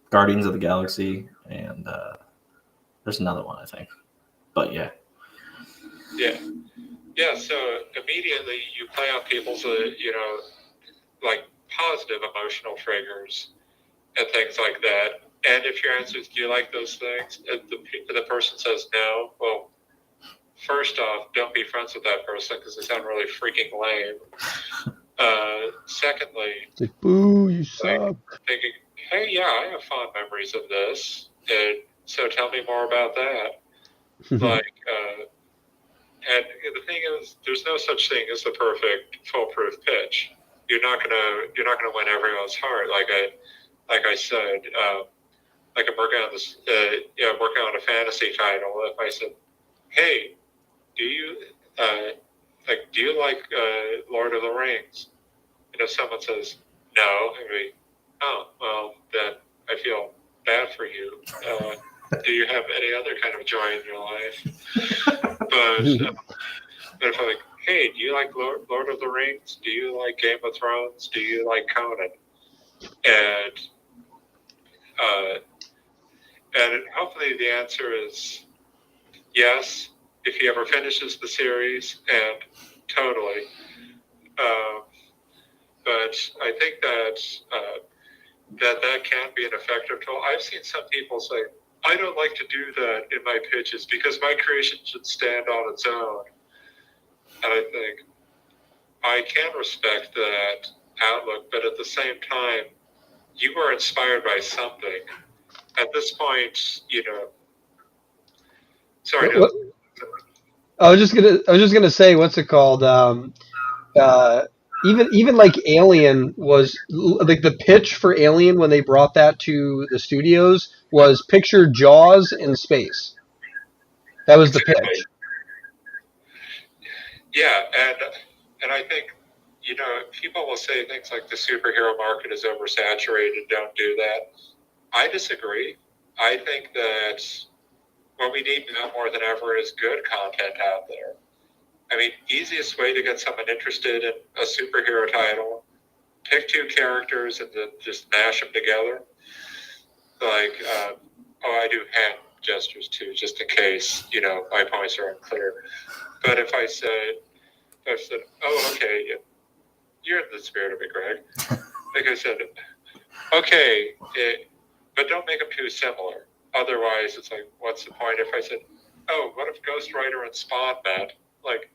Guardians of the Galaxy, and there's another one, I think. But yeah. Yeah, so immediately you play on people's, like positive emotional triggers and things like that. And if your answer is, do you like those things? And the person says no, well, first off, don't be friends with that person because they sound really freaking lame. Secondly, It's like, boo, you suck. thinking, hey, yeah, I have fond memories of this, and so tell me more about that. And the thing is, there's no such thing as the perfect foolproof pitch. You're not gonna win everyone's heart. Like I said, like I'm working on this, working on a fantasy title. If I said, hey, do you like Lord of the Rings? And if someone says no, I'd be, oh, well, then I feel bad for you. Do you have any other kind of joy in your life? But if I'm like, hey, do you like Lord of the Rings? Do you like Game of Thrones? Do you like Conan? And hopefully the answer is yes, if he ever finishes the series, and totally. But I think that that can be an effective tool. I've seen some people say, I don't like to do that in my pitches because my creation should stand on its own. And I think I can respect that outlook, but at the same time, you were inspired by something. At this point, sorry. What? I was just gonna say, what's it called? Even like Alien was like the pitch for Alien when they brought that to the studios was picture Jaws in space. That was the pitch. Yeah, and I think people will say things like the superhero market is oversaturated. Don't do that. I disagree. I think that what we need now more than ever is good content out there. I mean, easiest way to get someone interested in a superhero title, pick two characters and then just mash them together. Like, I do hand gestures too, just in case, my points are unclear. But if I said, oh, okay, you're in the spirit of it, Greg. Like I said, okay, but don't make them too similar. Otherwise, it's like, what's the point? If I said, oh, what if Ghost Rider and Spawn met? Like,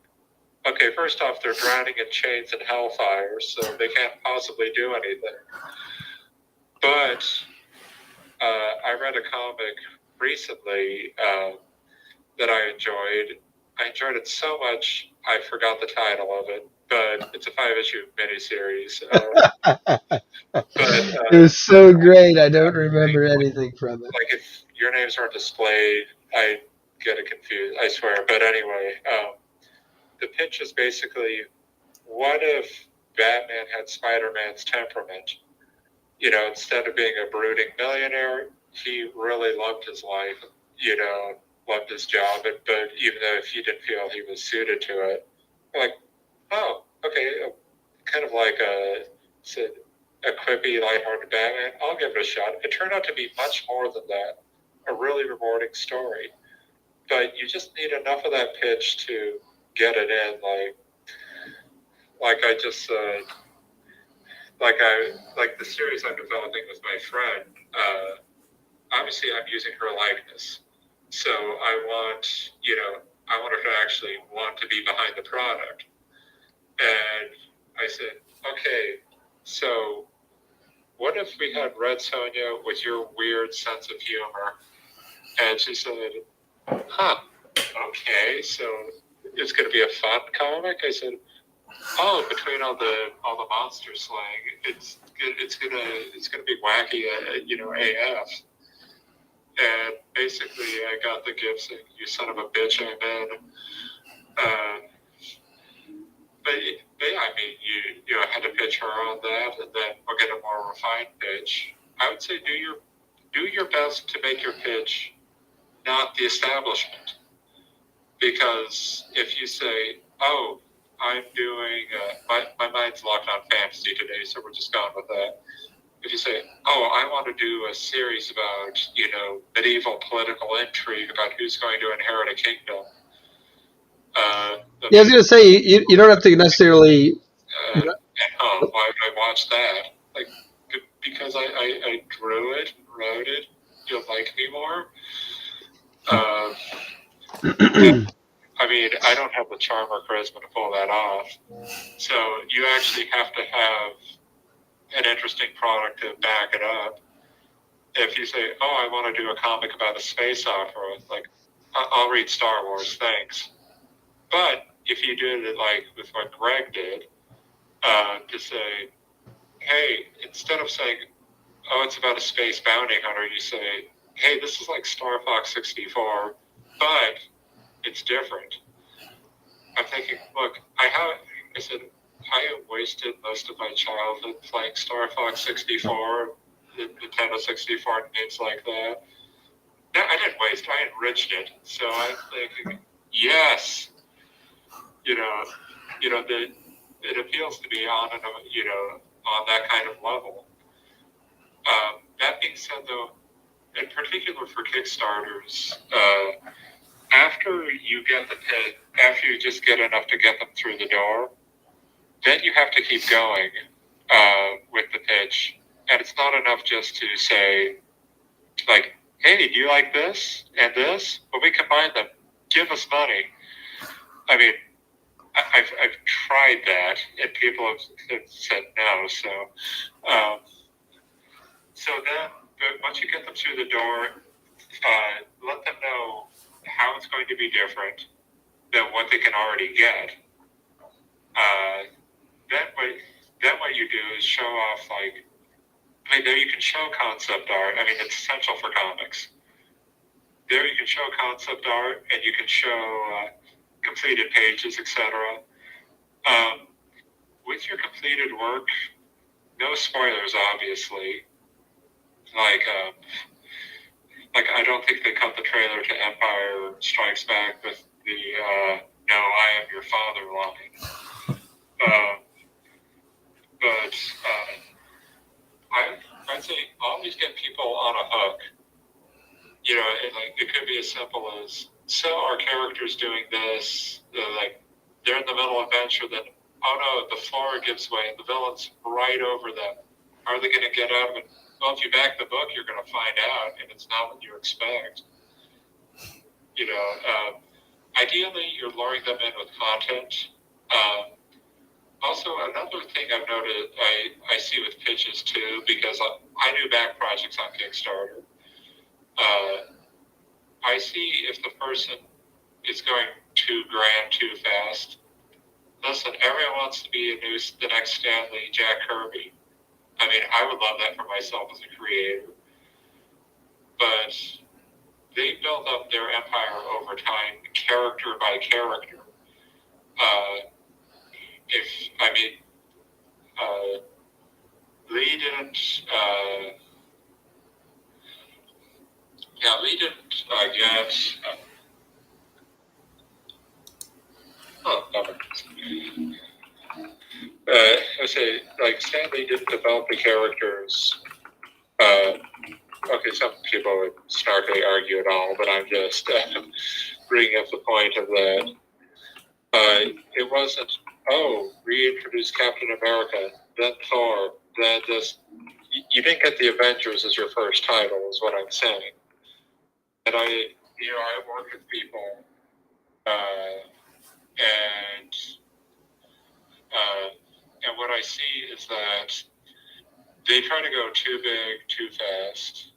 okay, first off, they're drowning in chains and hellfire, so they can't possibly do anything. But I read a comic recently that I enjoyed. I enjoyed it so much, I forgot the title of it, but it's a 5-issue miniseries. It was so great. I don't remember anything from it. Like, if your names aren't displayed, I get it confused, I swear. But anyway, the pitch is basically, what if Batman had Spider-Man's temperament? Instead of being a brooding millionaire, he really loved his life, loved his job, but even though he didn't feel he was suited to it, like, oh, okay, kind of like a quippy, lighthearted Batman, I'll give it a shot. It turned out to be much more than that, a really rewarding story. But you just need enough of that pitch to get it in, like I just said, like the series I'm developing with my friend, obviously I'm using her likeness. So I want her to actually want to be behind the product. And I said, okay, so what if we had Red Sonja with your weird sense of humor? And she said, okay, so it's going to be a fun comic? I said, oh, between all the monster slang, it's gonna be wacky, AF. And basically, I got the gifts and you son of a bitch, I'm in. But yeah, I mean, you had to pitch her on that, and then we'll get a more refined pitch. I would say do your best to make your pitch not the establishment, because if you say, "Oh, I'm doing," my mind's locked on fantasy today, so we're just going with that. If you say, "Oh, I want to do a series about medieval political intrigue about who's going to inherit a kingdom," Yeah, I was gonna say you don't have to necessarily. and why would I watch that? Like, because I drew it, wrote it, you'll like me more. I mean, I don't have the charm or charisma to pull that off. So you actually have to have an interesting product to back it up. If you say, "Oh, I want to do a comic about a space opera," like, I'll read Star Wars, thanks. But if you did it like with what Greg did, to say, "Hey," instead of saying, "Oh, it's about a space bounty hunter," you say, "Hey, this is like Star Fox 64, but it's different." I'm thinking, look, I said, I have wasted most of my childhood playing Star Fox 64, the Nintendo 64, and games like that. No, I didn't waste, I enriched it. So I'm thinking, yes, it appeals to me on on that kind of level. That being said, though, in particular for Kickstarters, after you just get enough to get them through the door, then you have to keep going with the pitch. And it's not enough just to say, like, "Hey, do you like this and this? Well, we combine them. Give us money." I mean, I've tried that, and people have said no. So then, but once you get them through the door, let them know how it's going to be different than what they can already get. Then what you do is show off, like, I mean, there you can show concept art. I mean, it's essential for comics. There you can show concept art, and you can show completed pages, etc. With your completed work, no spoilers, obviously. Like I don't think they cut the trailer to Empire Strikes Back with the "No, I am your father" line. But I'd say always get people on a hook. It could be as simple as, "So our character's doing this, like they're in the middle of adventure, then oh no, the floor gives way and the villain's right over them. Are they going to get out of it?" Well, if you back the book, you're going to find out, and it's not what you expect. Ideally, you're luring them in with content. Also, another thing I've noted, I see with pitches too, because I do back projects on Kickstarter. I see if the person is going too grand too fast. Listen, everyone wants to be the next Stanley, Jack Kirby. I mean, I would love that for myself as a creator. But they build up their empire over time, character by character. Lee didn't. Lee didn't get. I say, like, Stanley didn't develop the characters. Okay, some people would snarkily argue it all, but I'm just bringing up the point of that. It wasn't, reintroduce Captain America, then Thor, then this. You didn't get the Avengers as your first title, is what I'm saying. And I work with people, and what I see is that they try to go too big, too fast,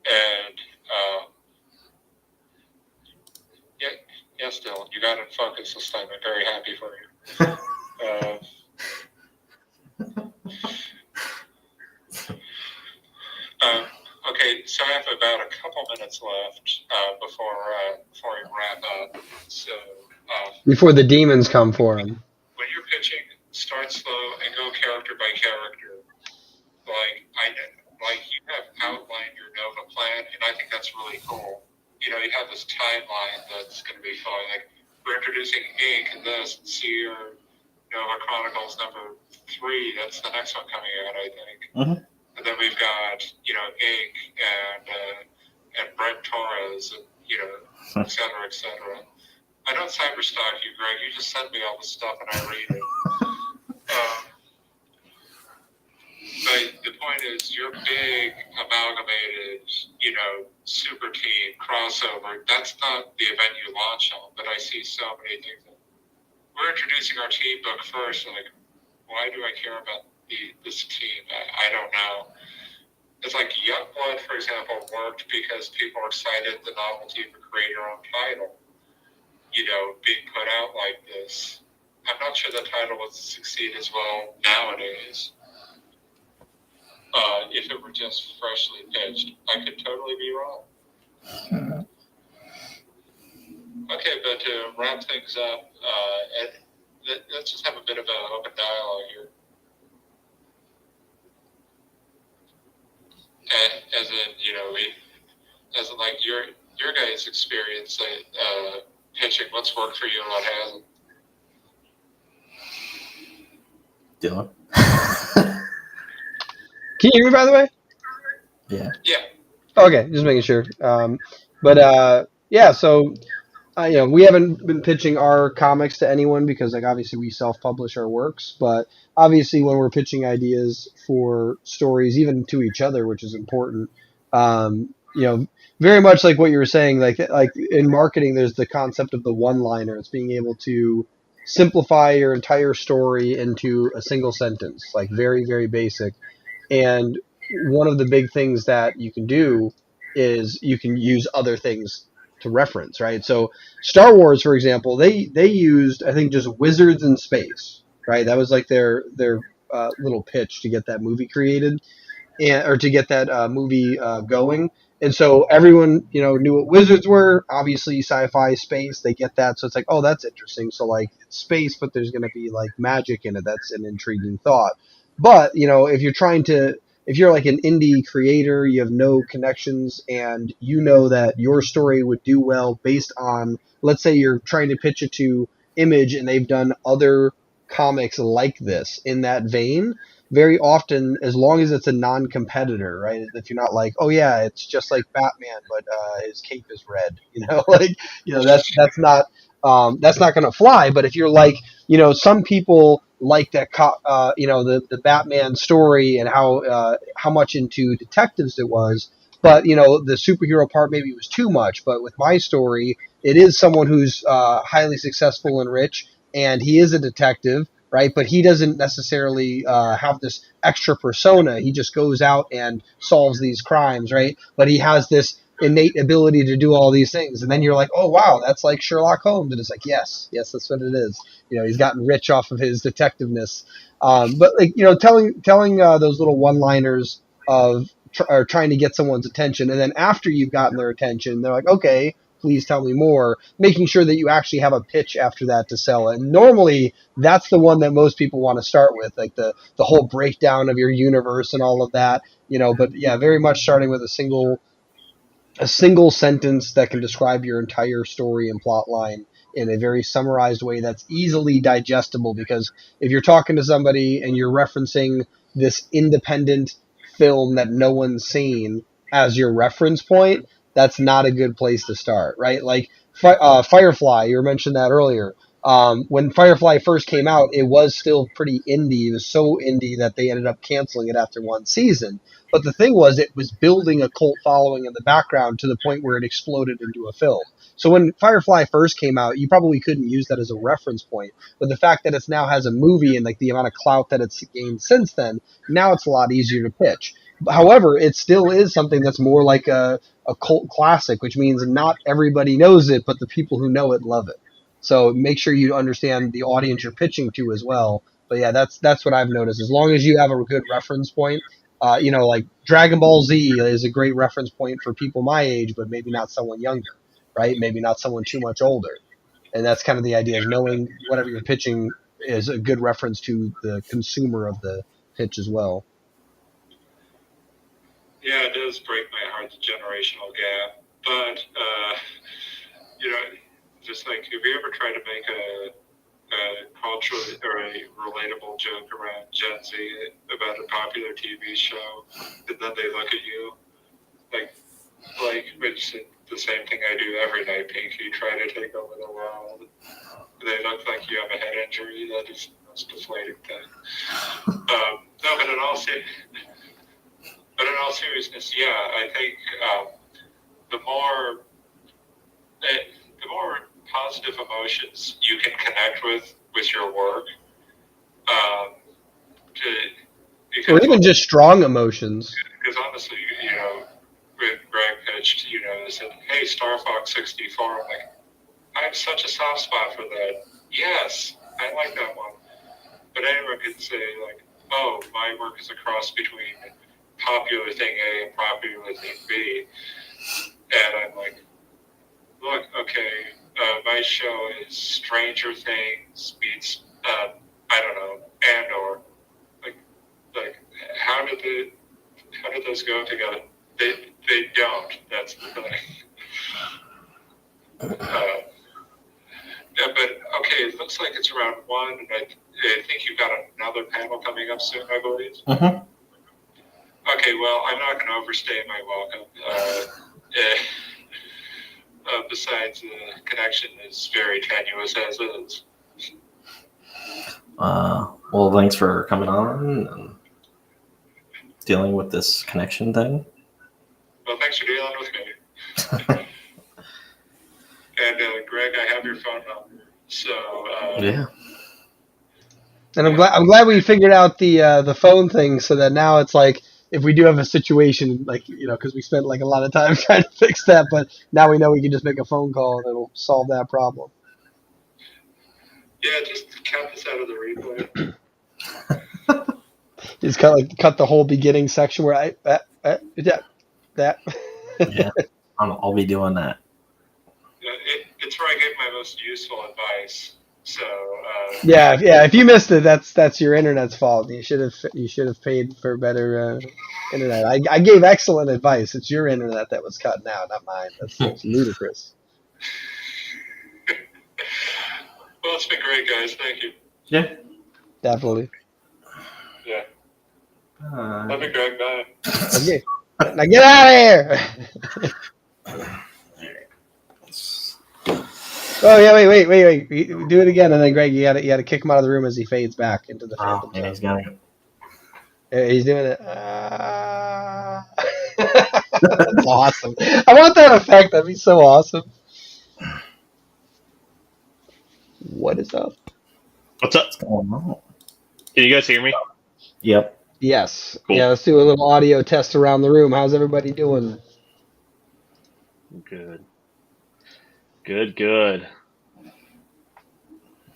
and yes, Dylan, you got in focus this time. I'm very happy for you. Okay, so I have a about a couple minutes left before we wrap up. So Before the demons come for him. when you're pitching, start slow and go character by character. Like you have outlined your Nova plan, and I think that's really cool. You know, you have this timeline that's going to be fun. Like we're introducing Ink and this, and see your Nova Chronicles number 3. That's the next one coming out, I think. Mhm. And then we've got Ink and Brent Torres, and et cetera, et cetera. I don't cyberstalk you, Greg. You just send me all the stuff and I read it. But the point is, your big amalgamated, super team crossover, that's not the event you launch on, but I see so many things. We're introducing our team book first, like, why do I care about this team? I don't know. It's like Youngblood, for example, worked because people are excited the novelty of a creator-owned title, being put out like this. I'm not sure the title would succeed as well nowadays. If it were just freshly pitched. I could totally be wrong. Okay, but to wrap things up, let's just have a bit of an open dialogue here. And, as in, like your guys' experience pitching, what's worked for you and what hasn't? Dylan. Can you hear me, by the way? Yeah. Yeah. Okay, just making sure. So we haven't been pitching our comics to anyone because, like, obviously we self-publish our works. But obviously, when we're pitching ideas for stories, even to each other, which is important, very much like what you were saying, like in marketing, there's the concept of the one-liner. It's being able to simplify your entire story into a single sentence, like very, very basic. And one of the big things that you can do is you can use other things to reference, right? So Star Wars, for example, they used, I think, just wizards in space, right? That was like their little pitch to get that movie created, or to get that movie going. And so everyone, knew what wizards were. Obviously, sci-fi, space, they get that. So it's like, oh, that's interesting. So, like, it's space, but there's going to be, like, magic in it. That's an intriguing thought. But, if you're like an indie creator, you have no connections, and you know that your story would do well based on, let's say you're trying to pitch it to Image and they've done other comics like this in that vein, very often, as long as it's a non-competitor, right? If you're not like, oh yeah, it's just like Batman, but his cape is red, that's not going to fly. But if you're like, some people like that, the Batman story and how much into detectives it was, but the superhero part maybe was too much. But with my story, it is someone who's highly successful and rich, and he is a detective, right? But he doesn't necessarily have this extra persona. He just goes out and solves these crimes, right? But he has this innate ability to do all these things. And then you're like, oh, wow, that's like Sherlock Holmes. And it's like, yes, that's what it is. He's gotten rich off of his detectiveness. But, like, telling those little one-liners of trying to get someone's attention. And then after you've gotten their attention, they're like, okay, please tell me more, making sure that you actually have a pitch after that to sell it. And normally that's the one that most people want to start with, like the whole breakdown of your universe and all of that, but yeah, very much starting with a single sentence that can describe your entire story and plot line in a very summarized way that's easily digestible. Because if you're talking to somebody and you're referencing this independent film that no one's seen as your reference point, that's not a good place to start, right? Like Firefly, you mentioned that earlier. When Firefly first came out, it was still pretty indie. It was so indie that they ended up canceling it after one season. But the thing was, it was building a cult following in the background to the point where it exploded into a film. So when Firefly first came out, you probably couldn't use that as a reference point. But the fact that it now has a movie and like the amount of clout that it's gained since then, now it's a lot easier to pitch. However, it still is something that's more like a cult classic, which means not everybody knows it, but the people who know it love it. So make sure you understand the audience you're pitching to as well. But yeah, that's what I've noticed. As long as you have a good reference point, Like Dragon Ball Z is a great reference point for people my age, but maybe not someone younger, right? Maybe not someone too much older. And that's kind of the idea, is knowing whatever you're pitching is a good reference to the consumer of the pitch as well. Yeah, it does break my heart, the generational gap. But, just like, have you ever tried to make a cultural or a relatable joke around Gen Z about a popular TV show, and then they look at you like it's the same thing I do every night, Pinky, try to take over the world. They look like you have a head injury. That is the most deflating thing. No, but in all seriousness, yeah, I think the more positive emotions you can connect with your work, Or even just strong emotions. Because honestly, when Greg pitched, said, "Hey, Star Fox 64," I'm like, I have such a soft spot for that. Yes, I like that one. But anyone could say, like, oh, my work is a cross between popular thing A and popular thing B. And I'm like, look, okay, my show is Stranger Things meets, I don't know, and/or. Like, how did those go together? They don't. That's the thing. Yeah, but okay, it looks like it's around 1, and I think you've got another panel coming up soon, I believe. Mm-hmm. Okay, well, I'm not going to overstay my welcome. Besides, the connection is very tenuous as is. Well, thanks for coming on and dealing with this connection thing. Well, thanks for dealing with me. And Greg, I have your phone number. So yeah. And I'm glad we figured out the phone thing, so that now it's like, if we do have a situation, like, because we spent like a lot of time trying to fix that, but now we know we can just make a phone call and it'll solve that problem. Yeah, just cut this out of the replay. Just cut the whole beginning section where that. Yeah, I'll be doing that. It's where I gave my most useful advice. So yeah. If you missed it, that's your internet's fault. You should have paid for better internet. I gave excellent advice. It's your internet that was cutting out, not mine. That's ludicrous. Well, it's been great, guys. Thank you. Yeah, definitely. Yeah. Love you, Greg. Bye. Okay. Now get out of here. Oh yeah, wait. Do it again, and then Greg, you gotta kick him out of the room as he fades back into the phantom. Yeah, he's got it. He's doing it. That's awesome. I want that effect. That'd be so awesome. What is up? What's up? What's going on? Can you guys hear me? Yep. Yes. Cool. Yeah, let's do a little audio test around the room. How's everybody doing? Good. Good.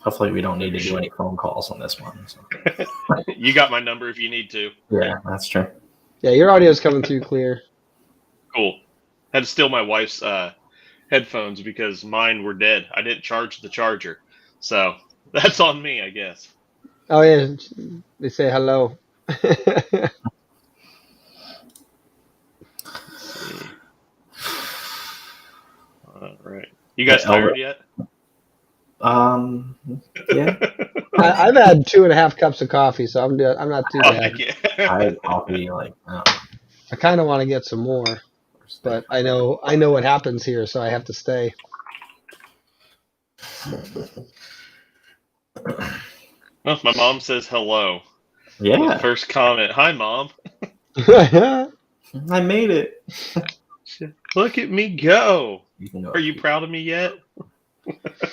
Hopefully we don't need to do any phone calls on this one. So. You got my number if you need to. Yeah, that's true. Yeah, your audio's coming through clear. Cool. Had to steal my wife's headphones because mine were dead. I didn't charge the charger. So that's on me, I guess. Oh, yeah. They say hello. All right. You guys tired yet? Yeah. I've had 2.5 cups of coffee, so I'm not too bad. Yeah. I had coffee I kind of want to get some more, but I know what happens here, so I have to stay. Well, my mom says hello. Yeah. First comment. Hi, Mom. I made it. Look at me go. Go. Are you proud of me yet?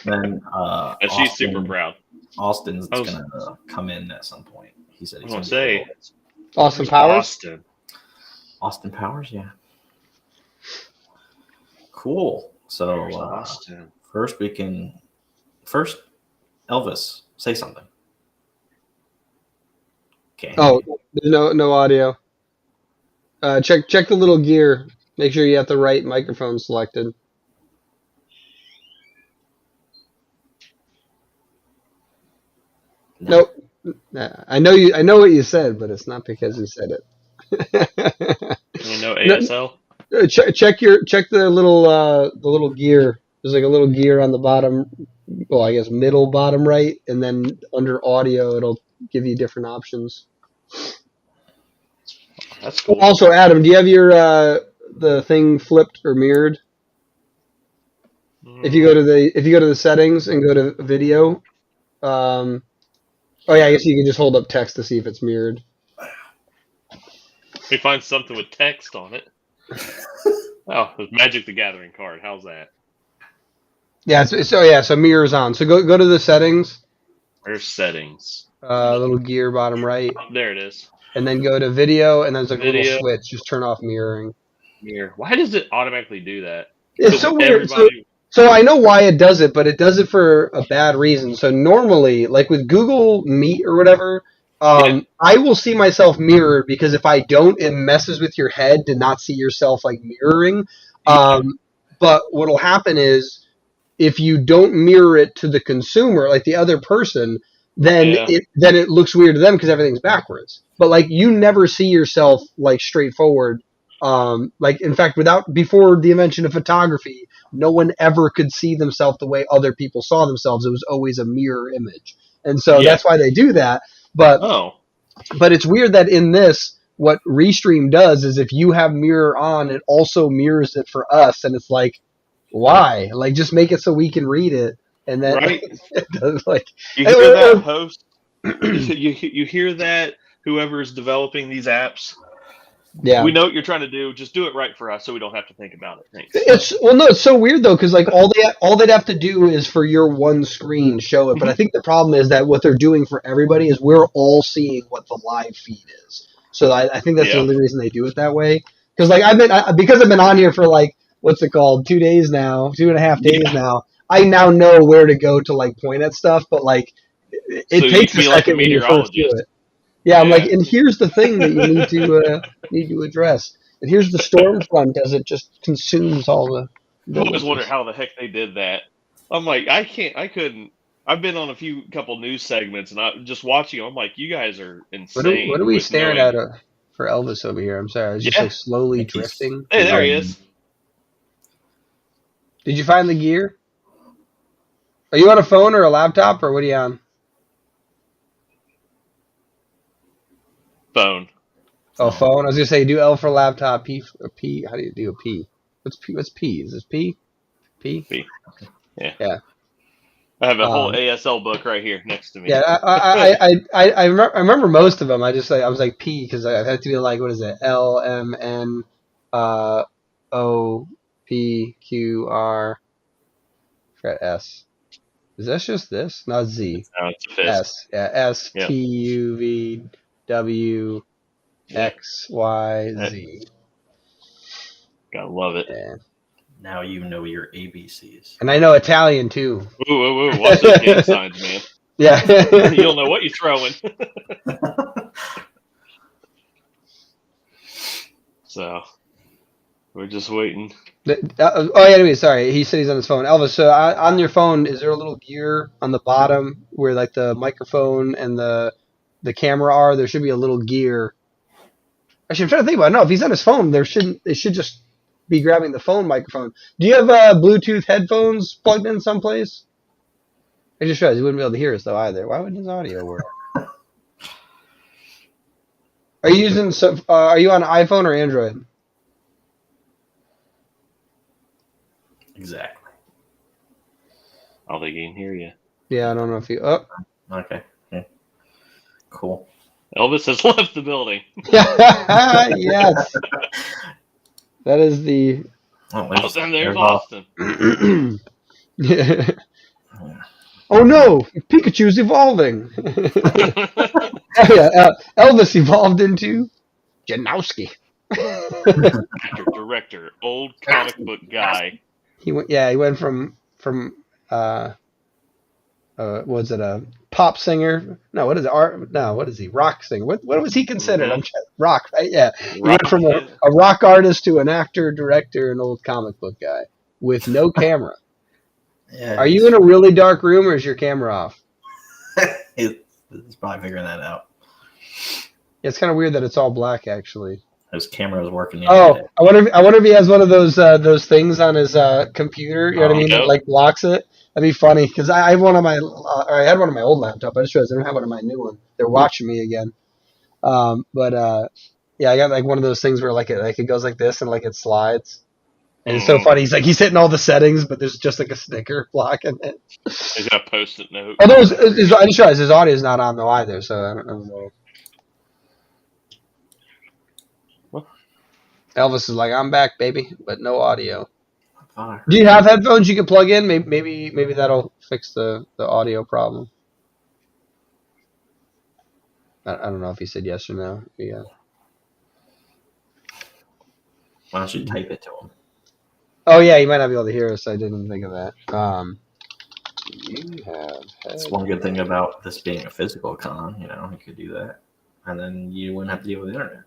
Then and she's super proud. Austin's gonna come in at some point. He said he's gonna say Austin Powers. Austin Powers, yeah. Cool. So Austin. First Elvis, say something. Okay. Oh, no audio. Check the little gear. Make sure you have the right microphone selected. No. Nope. I know what you said, but it's not because you said it. No No, ASL. check the little gear. There's like a little gear on the bottom. Well, I guess middle bottom right, and then under audio, it'll give you different options. That's cool. Also, Adam, do you have your the thing flipped or mirrored? If you go to the settings and go to video, oh yeah, I guess you can just hold up text to see if it's mirrored. We find something with text on it. Oh, the Magic the Gathering card. How's that? Yeah, so mirrors on. So go to the settings, Where's settings? little gear bottom right, There it is. and then go to video, and there's like a little Video. switch. Just turn off mirroring. Mirror. Why does it automatically do that? It's so weird. Everybody. So I know why it does it, but it does it for a bad reason. So normally, like with Google Meet or whatever, I will see myself mirrored because if I don't, it messes with your head to not see yourself like mirroring. But what'll happen is if you don't mirror it to the consumer, like the other person, then it looks weird to them because everything's backwards. But like you never see yourself like straightforward. Like in fact, before the invention of photography, no one ever could see themselves the way other people saw themselves. It was always a mirror image, and so that's why they do that. But it's weird that in this, what Restream does is if you have mirror on, it also mirrors it for us, and it's like, why? Like just make it so we can read it, and then it does, like you hear that, host? you hear that? Whoever's developing these apps. Yeah, we know what you're trying to do. Just do it right for us, so we don't have to think about it. Thanks. It's so weird though, because like all they'd have to do is for your one screen show it. But I think the problem is that what they're doing for everybody is we're all seeing what the live feed is. So I think that's the only reason they do it that way. Because like I've been on here for like what's it called 2 days now, 2.5 days now. I now know where to go to like point at stuff, but like it takes a second when you first do it. Yeah, I'm like, and here's the thing that you need to address. And here's the storm front as it just consumes all the. I always wonder how the heck they did that. I'm like, I couldn't. I've been on a couple news segments, and I'm just watching. I'm like, you guys are insane. What are we staring at for Elvis over here? I'm sorry, I was just like slowly drifting. Hey, there he is. Did you find the gear? Are you on a phone or a laptop, or what are you on? Phone. Oh, phone. I was gonna say do L for laptop, P for P. How do you do a P? What's P? What's P? Is this P? P. P. Yeah. Yeah. I have a whole ASL book right here next to me. Yeah, I remember most of them. I was like P because I had to be like, what is it? L M N O P Q R. Forgot S. Is that just this? Not Z. No, it's a fist. S. Yeah. S T U V W X Y Z. Gotta love it. Yeah. Now you know your ABCs. And I know Italian too. Ooh. Watch those gang signs, man. Yeah. You don't know what you're throwing. So, we're just waiting. Anyway, sorry. He said he's on his phone. Elvis, so on your phone, is there a little gear on the bottom where like the microphone and the camera are? There should be a little gear. Actually, I'm trying to think about it. No, if he's on his phone, it should just be grabbing the phone microphone. Do you have Bluetooth headphones plugged in someplace? I just realized he wouldn't be able to hear us though either. Why wouldn't his audio work? Are you using? Are you on iPhone or Android? Exactly. I don't think he can hear you. Yeah, I don't know if you. Oh. Okay. Yeah. Cool. Elvis has left the building. Yes. That is the. Oh, there's Austin. Yeah. Oh no! Pikachu's evolving. Elvis evolved into Janowski. Actor, director, old comic book guy. He went. Yeah, he went from was it a pop singer? No, what is it? Art? No, what is he? Rock singer? What was he considered? Rock, right? Yeah, he went from a rock artist to an actor, director, an old comic book guy with no camera. Yeah. Are you in a really dark room or is your camera off? He's probably figuring that out. Yeah, it's kind of weird that it's all black actually. His camera was working. I wonder if he has one of those things on his computer. You know what I mean? That like blocks it. That'd be funny because I have one on my I had one on my old laptop. I just realized I don't have one on my new one. They're watching me again. Yeah, I got like one of those things where like it goes like this and like it slides. And it's so funny. He's hitting all the settings, but there's just like a sticker blocking it. He's got a post-it note. I just realized his audio is not on though either, so I don't know. Elvis is like, I'm back, baby, but no audio. Do you have headphones you can plug in? Maybe that'll fix the audio problem. I don't know if he said yes or no. Yeah. Why don't you type it to him? Oh yeah, he might not be able to hear us. I didn't even think of that. You have. That's one good thing about this being a physical con. You could do that, and then you wouldn't have to deal with the internet.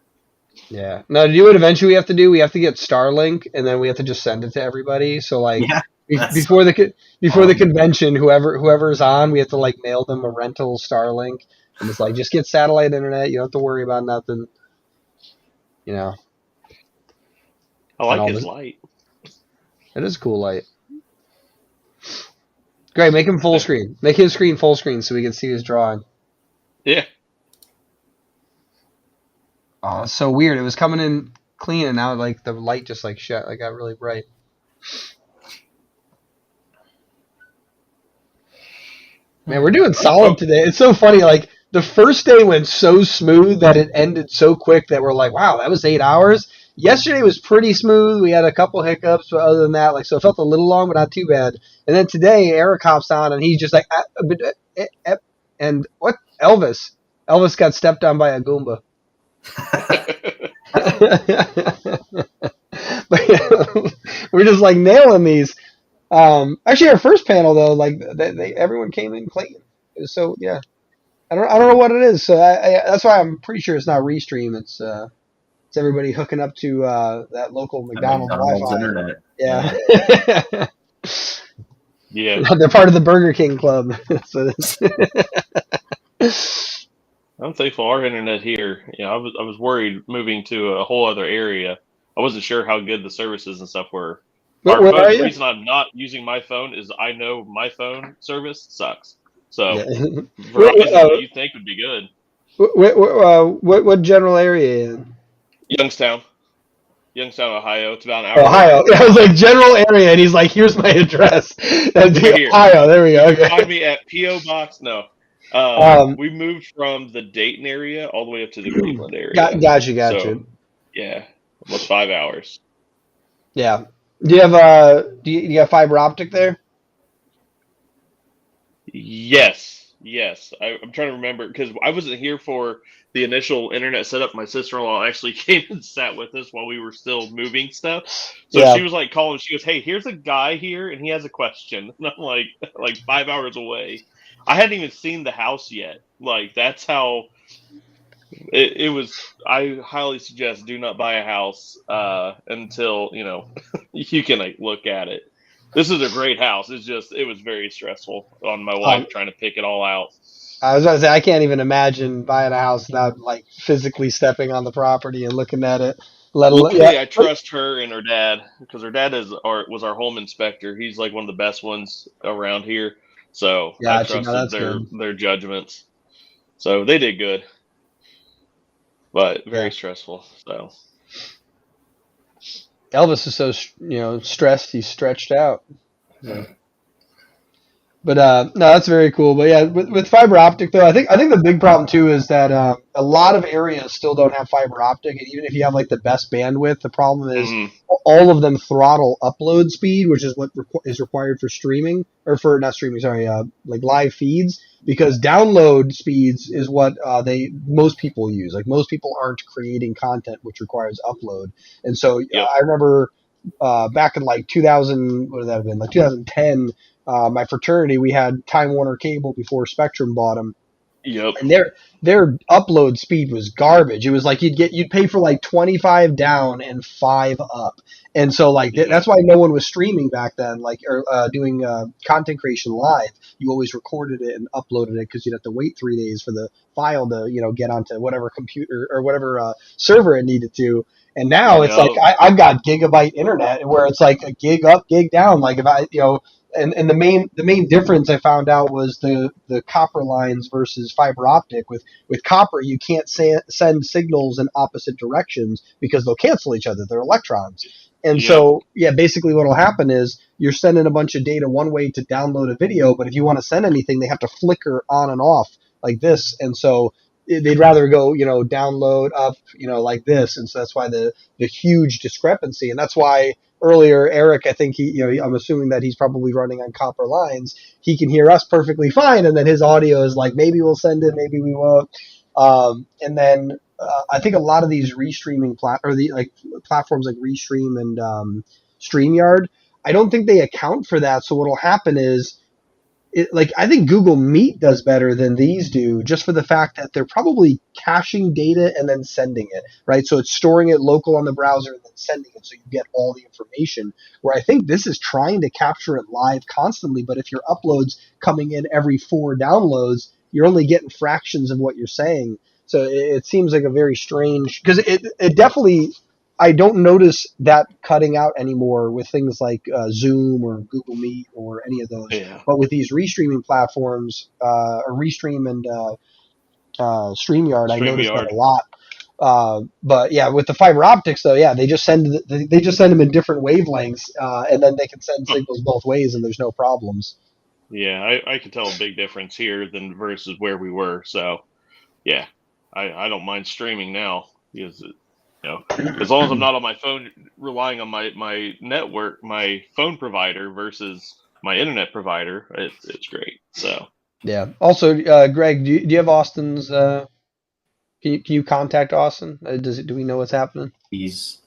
Yeah. No, to do what eventually we have to do, we have to get Starlink, and then we have to just send it to everybody. So like before the convention, whoever's on, we have to like mail them a rental Starlink, and it's like just get satellite internet. You don't have to worry about nothing. I like his light. It is a cool light. Great, make him full screen. Make his screen full screen so we can see his drawing. Yeah. Oh, it's so weird. It was coming in clean, and now like the light just like got really bright. Man, we're doing solid today. It's so funny. Like the first day went so smooth that it ended so quick that we're like, wow, that was 8 hours. Yesterday was pretty smooth. We had a couple hiccups, but other than that, like, so it felt a little long, but not too bad. And then today, Eric hops on, and he's just like, and what? Elvis got stepped on by a Goomba. We're just like nailing these. Actually, our first panel though, like everyone came in clean. So yeah, I don't know what it is. So that's why I'm pretty sure it's not Restream. It's everybody hooking up to that local McDonald's Wi-Fi. Internet. Yeah. Yeah. They're part of the Burger King Club. So I'm thankful our internet here. I was worried moving to a whole other area. I wasn't sure how good the services and stuff were. The reason I'm not using my phone is I know my phone service sucks. So Verizon, you think would be good. What general area in? Youngstown, Ohio. It's about an hour. Ohio. I was like general area, and he's like, "Here's my address." Ohio. There we go. Okay. Find me at PO Box. No. We moved from the Dayton area all the way up to the Cleveland area. Gotcha. So, yeah, almost 5 hours. Yeah. Do you have fiber optic there? Yes. I'm trying to remember because I wasn't here for the initial internet setup. My sister-in-law actually came and sat with us while we were still moving stuff. So she was like calling. She goes, "Hey, here's a guy here, and he has a question." And I'm like 5 hours away. I hadn't even seen the house yet. Like that's how it was. I highly suggest do not buy a house until you can look at it. This is a great house. It was very stressful on my wife trying to pick it all out. I was going to say I can't even imagine buying a house without physically stepping on the property and looking at it. I trust her and her dad because her dad was our home inspector. He's like one of the best ones around here. So I trusted their judgments. So they did good, but very stressful. So Elvis is so stressed he's stretched out. Yeah. But no, that's very cool. But yeah, with fiber optic though, I think the big problem too is that a lot of areas still don't have fiber optic, and even if you have the best bandwidth, the problem is all of them throttle upload speed, which is what is required for streaming or for not streaming, sorry, live feeds, because download speeds is what most people use. Most people aren't creating content which requires upload, and so I remember back in 2000, what would that have been? 2010. my fraternity, we had Time Warner Cable before Spectrum bought them. Yep. And their upload speed was garbage. It was like you'd pay for like 25 down and 5 up. And so like that's why no one was streaming back then, like or doing content creation live. You always recorded it and uploaded it because you'd have to wait 3 days for the file to get onto whatever computer or whatever server it needed to. And now it's like I've got gigabyte internet where it's like a gig up, gig down. Like if I and the main difference I found out was the copper lines versus fiber optic. With copper, you can't send signals in opposite directions because they'll cancel each other. They're electrons. And so, basically what will happen is you're sending a bunch of data one way to download a video, but if you want to send anything, they have to flicker on and off like this. And so they'd rather go, download up, like this. And so that's why the huge discrepancy. And that's why earlier, Eric, I think I'm assuming that he's probably running on copper lines. He can hear us perfectly fine. And then his audio is like, maybe we'll send it, maybe we won't. And then I think a lot of these restreaming platforms like Restream and StreamYard, I don't think they account for that. So what'll happen is, I think Google Meet does better than these do, just for the fact that they're probably caching data and then sending it, right? So it's storing it local on the browser and then sending it, so you get all the information. Where I think this is trying to capture it live constantly, but if your upload's coming in every 4 downloads, you're only getting fractions of what you're saying. So it seems like a very strange, because it definitely, I don't notice that cutting out anymore with things like Zoom or Google Meet or any of those. Yeah. But with these restreaming platforms, or Restream and StreamYard, I notice that a lot. But yeah, with the fiber optics though, they just send them in different wavelengths, and then they can send signals both ways, and there's no problems. Yeah, I can tell a big difference here than versus where we were. So, yeah, I don't mind streaming now because as long as I'm not on my phone relying on my network, my phone provider versus my internet provider, it's great. So yeah. Also, Greg, do you have Austin's? Can you contact Austin? Do we know what's happening? He's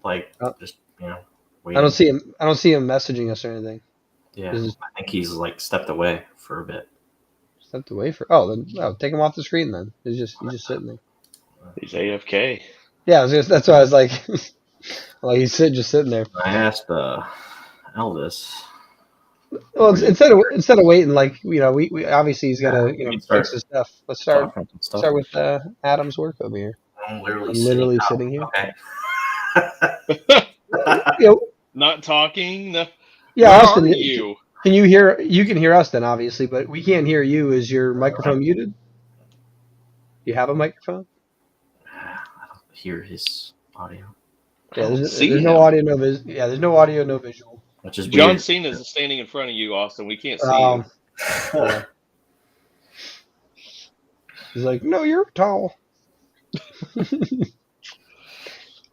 like just waiting. I don't see him. I don't see him messaging us or anything. Yeah, I think he's like stepped away for a bit. Stepped away for? Oh, then take him off the screen. Then he's just sitting there. He's AFK. Yeah, that's why I was like, he's just sitting there. I asked Elvis. Well, instead of waiting, we obviously he's got to fix his stuff. Let's start with Adam's work over here. I'm literally sitting here. Okay. Not talking. No. Yeah, Where Austin, are you? Can you hear? You can hear us then, obviously, but we can't hear you. Is your microphone muted? Do you have a microphone? I don't hear his audio. Yeah, there's no audio, no there's no audio, no visual. Which is John weird. Cena is standing in front of you, Austin. We can't see you. Yeah. He's like, no, you're tall.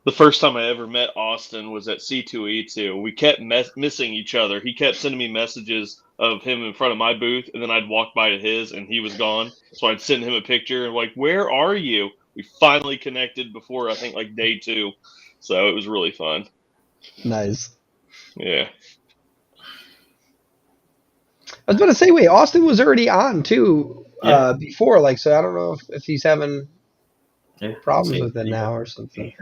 The first time I ever met Austin was at C2E2. We kept missing each other. He kept sending me messages of him in front of my booth, and then I'd walk by to his, and he was gone. So I'd send him a picture and like, where are you? We finally connected before, I think, like day 2. So it was really fun. Nice. Yeah. I was about to say, wait, Austin was already on too before, so I don't know if he's having problems with it now or something.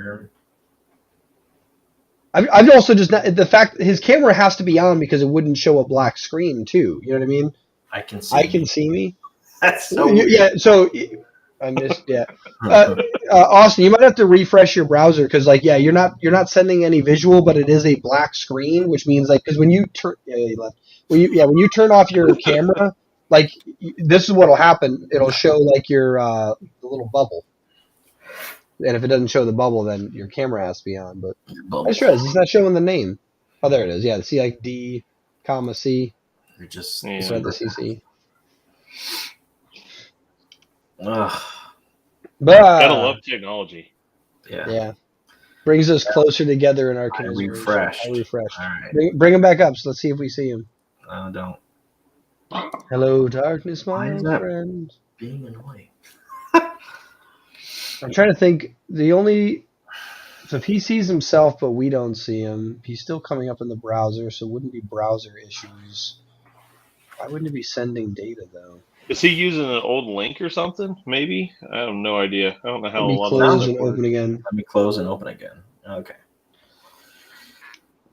I've also just not, the fact his camera has to be on because it wouldn't show a black screen too. You know what I mean? I can see me. That's so weird. Yeah. So I missed. Yeah. Austin, you might have to refresh your browser because you're not sending any visual, but it is a black screen, which means because when you turn when you turn off your camera, this is what'll happen. It'll show your the little bubble. And if it doesn't show the bubble, then your camera has to be on. But I just realized it's not showing the name. Oh, there it is. Yeah, see D, C. You're just the CC. Ugh. Gotta love technology. Yeah. Brings us closer together in our communication. I refreshed. All right. Bring him back up. So let's see if we see him. No, don't. Hello, darkness, Why my is that friend. being annoying? I'm trying to think. So if he sees himself, but we don't see him, he's still coming up in the browser, so it wouldn't be browser issues. Why wouldn't it be sending data though? Is he using an old link or something? Maybe. I have no idea. I don't know how Let a me lot of close this stuff and works. open again. Let me close and open again. Okay.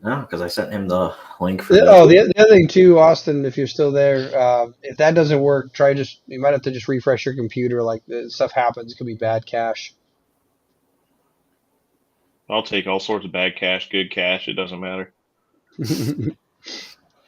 No, because I sent him the link for The other thing too, Austin, if you're still there, if that doesn't work, you might have to just refresh your computer. Like stuff happens, it could be bad cache. I'll take all sorts of bad cash, good cash. It doesn't matter.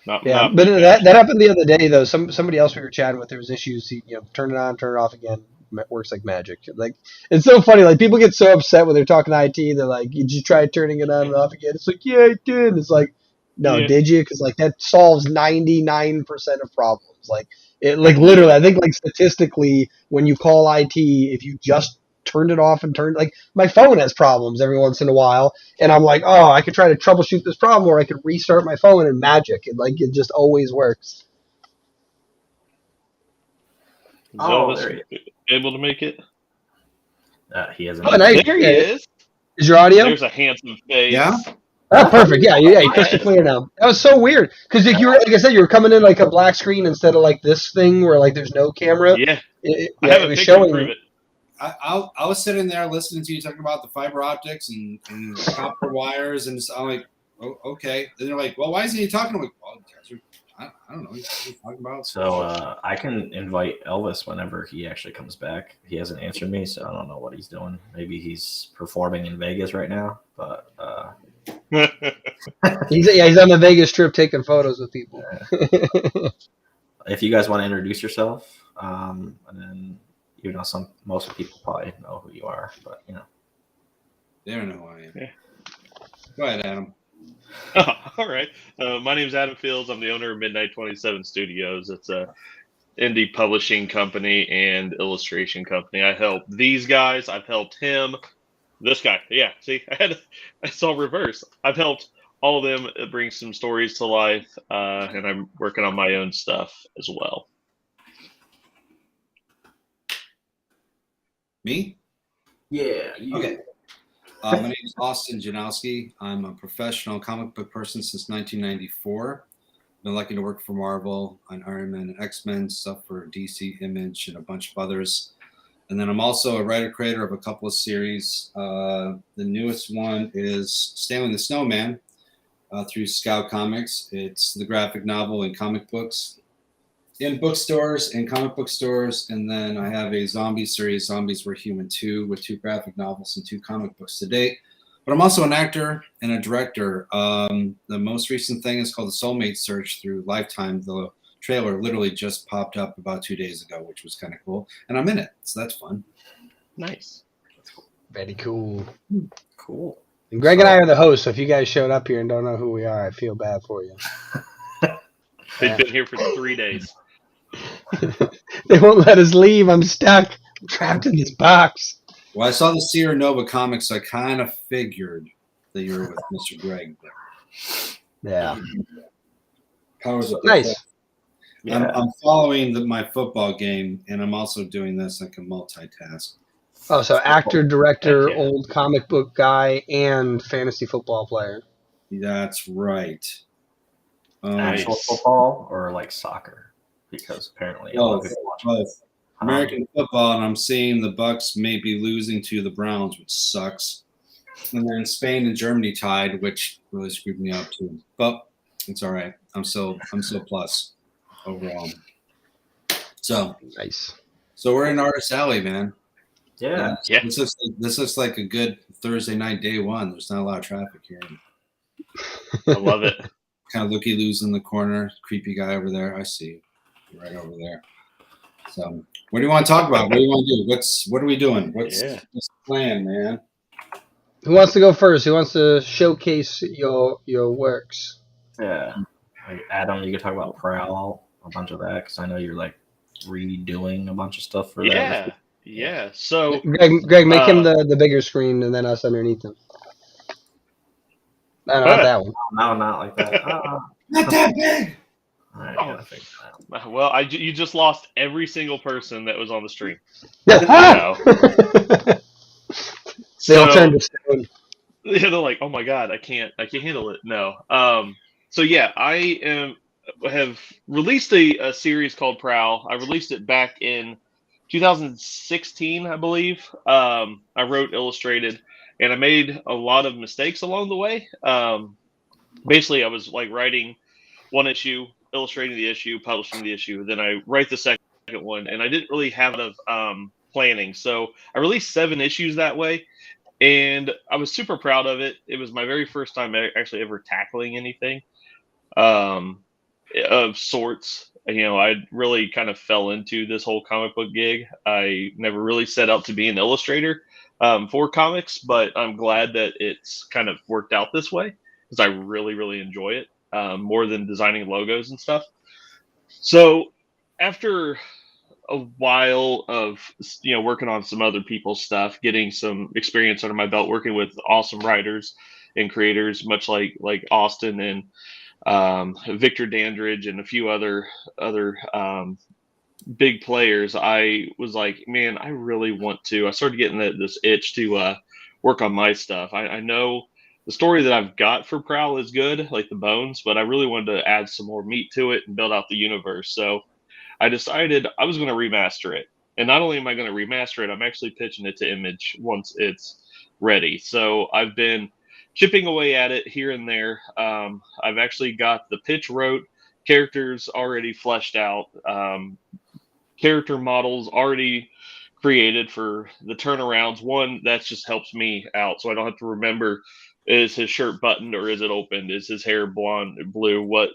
Not But that happened the other day though. Somebody else we were chatting with, there was issues. Turn it on, turn it off again. Works like magic. Like it's so funny. Like people get so upset when they're talking IT. They're like, "Did you try turning it on and off again?" It's like, "Yeah, I did." And it's like, "No, Yeah. did you?" Because like that solves 99% of problems. Like literally, I think like statistically, when you call IT, if you just turned it off and turned like my phone has problems every once in a while, and I'm like, "Oh, I could try to troubleshoot this problem, or I could restart my phone and magic." It just always works. Is Oh, Elvis there he able to make it? He has an Oh, nice. There he Yeah. is. Is your audio? There's a handsome face. Yeah? Oh, perfect. Yeah, crystal Yes. clear now. That was so weird because like like I said, you were coming in like a black screen instead of like this thing where like there's no camera. Yeah. It I have a was picture to showing. prove it. I was sitting there listening to you talking about the fiber optics and copper wires, and I'm like, oh, okay. Then they're like, well, why isn't he talking? I'm like, well, I don't know. He's talking about. So I can invite Elvis whenever he actually comes back. He hasn't answered me, so I don't know what he's doing. Maybe he's performing in Vegas right now. But He's on the Vegas trip taking photos with people. if you guys want to introduce yourself, and then most people probably know who you are, but They don't know who I am. Yeah. Go ahead, Adam. All right. My name is Adam Fields. I'm the owner of Midnight 27 Studios. It's a indie publishing company and illustration company. I help these guys. I've helped him. This guy. Yeah. See, I saw reverse. I've helped all of them bring some stories to life, and I'm working on my own stuff as well. Me? Yeah. Okay. My name is Austin Janowski. I'm a professional comic book person since 1994. Been lucky to work for Marvel on Iron Man and X-Men, stuff for DC, Image, and a bunch of others. And then I'm also a writer-creator of a couple of series. The newest one is Stanley the Snowman through Scout Comics. It's the graphic novel and comic books in bookstores and comic book stores. And then I have a zombie series, Zombies Were Human 2, with 2 graphic novels and 2 comic books to date. But I'm also an actor and a director. The most recent thing is called The Soulmate Search through Lifetime. The trailer literally just popped up about 2 days ago, which was kind of cool. And I'm in it, so that's fun. Nice. Very cool. Cool. And Greg and I are the hosts, so if you guys showed up here and don't know who we are, I feel bad for you. They've been here for 3 days. They won't let us leave. I'm stuck. I'm trapped in this box. Well, I saw the Sierra Nova comics, so I kind of figured that you were with Mr. Greg there. Yeah. Powers of Nice. Yeah. I'm following my football game, and I'm also doing this. I can multitask. Oh, so actor, director, Heck yeah. old comic book guy, and fantasy football player. That's right. Actual Nice. football or like soccer? Because apparently a lot of Both. people watch Both. American football, and I'm seeing the Bucks may be losing to the Browns, which sucks. And then Spain and Germany tied, which really screwed me up too. But it's all right. I'm still plus overall. So Nice. we're in Artist Alley, man. Yeah. Yeah. This looks like a good Thursday night, day one. There's not a lot of traffic here. I love it. Kind of looky loos in the corner, creepy guy over there. I see you. You're right over there. So, what do you want to talk about? What do you want to do? What are we doing? What's the plan, man? Who wants to go first? Who wants to showcase your works? Yeah. Like Adam, you could talk about Prowl, a bunch of that, because I know you're like redoing a bunch of stuff for that. Yeah. So Greg, make him the bigger screen and then us underneath him. No, not that one. No, not like that. Not that big. All right, I gotta figure that out. well, you just lost every single person that was on the stream. Ah! They all turned to stone. Yeah, they're like, oh my god, I can't handle it. No. So yeah, I have released a series called Prowl. I released it back in 2016, I believe. I wrote, illustrated, and I made a lot of mistakes along the way. Basically, I was like writing one issue, illustrating the issue, publishing the issue. Then I write the second one, and I didn't really have a lot of planning. So I released 7 issues that way, and I was super proud of it. It was my very first time actually ever tackling anything um, of sorts. You know, I really kind of fell into this whole comic book gig. I never really set out to be an illustrator for comics, but I'm glad that it's kind of worked out this way because I really, really enjoy it more than designing logos and stuff. So after a while of working on some other people's stuff, getting some experience under my belt, working with awesome writers and creators, much like Austin and Victor Dandridge and a few other big players, I was like, man, I really want to. I started getting this itch to work on my stuff. I know the story that I've got for Prowl is good, like the bones, but I really wanted to add some more meat to it and build out the universe. So I decided I was going to remaster it. And not only am I going to remaster it, I'm actually pitching it to Image once it's ready. So I've been chipping away at it here and there. I've actually got the pitch wrote, characters already fleshed out, character models already created for the turnarounds. One, that just helps me out so I don't have to remember, is his shirt buttoned or is it opened? Is his hair blonde, blue? What,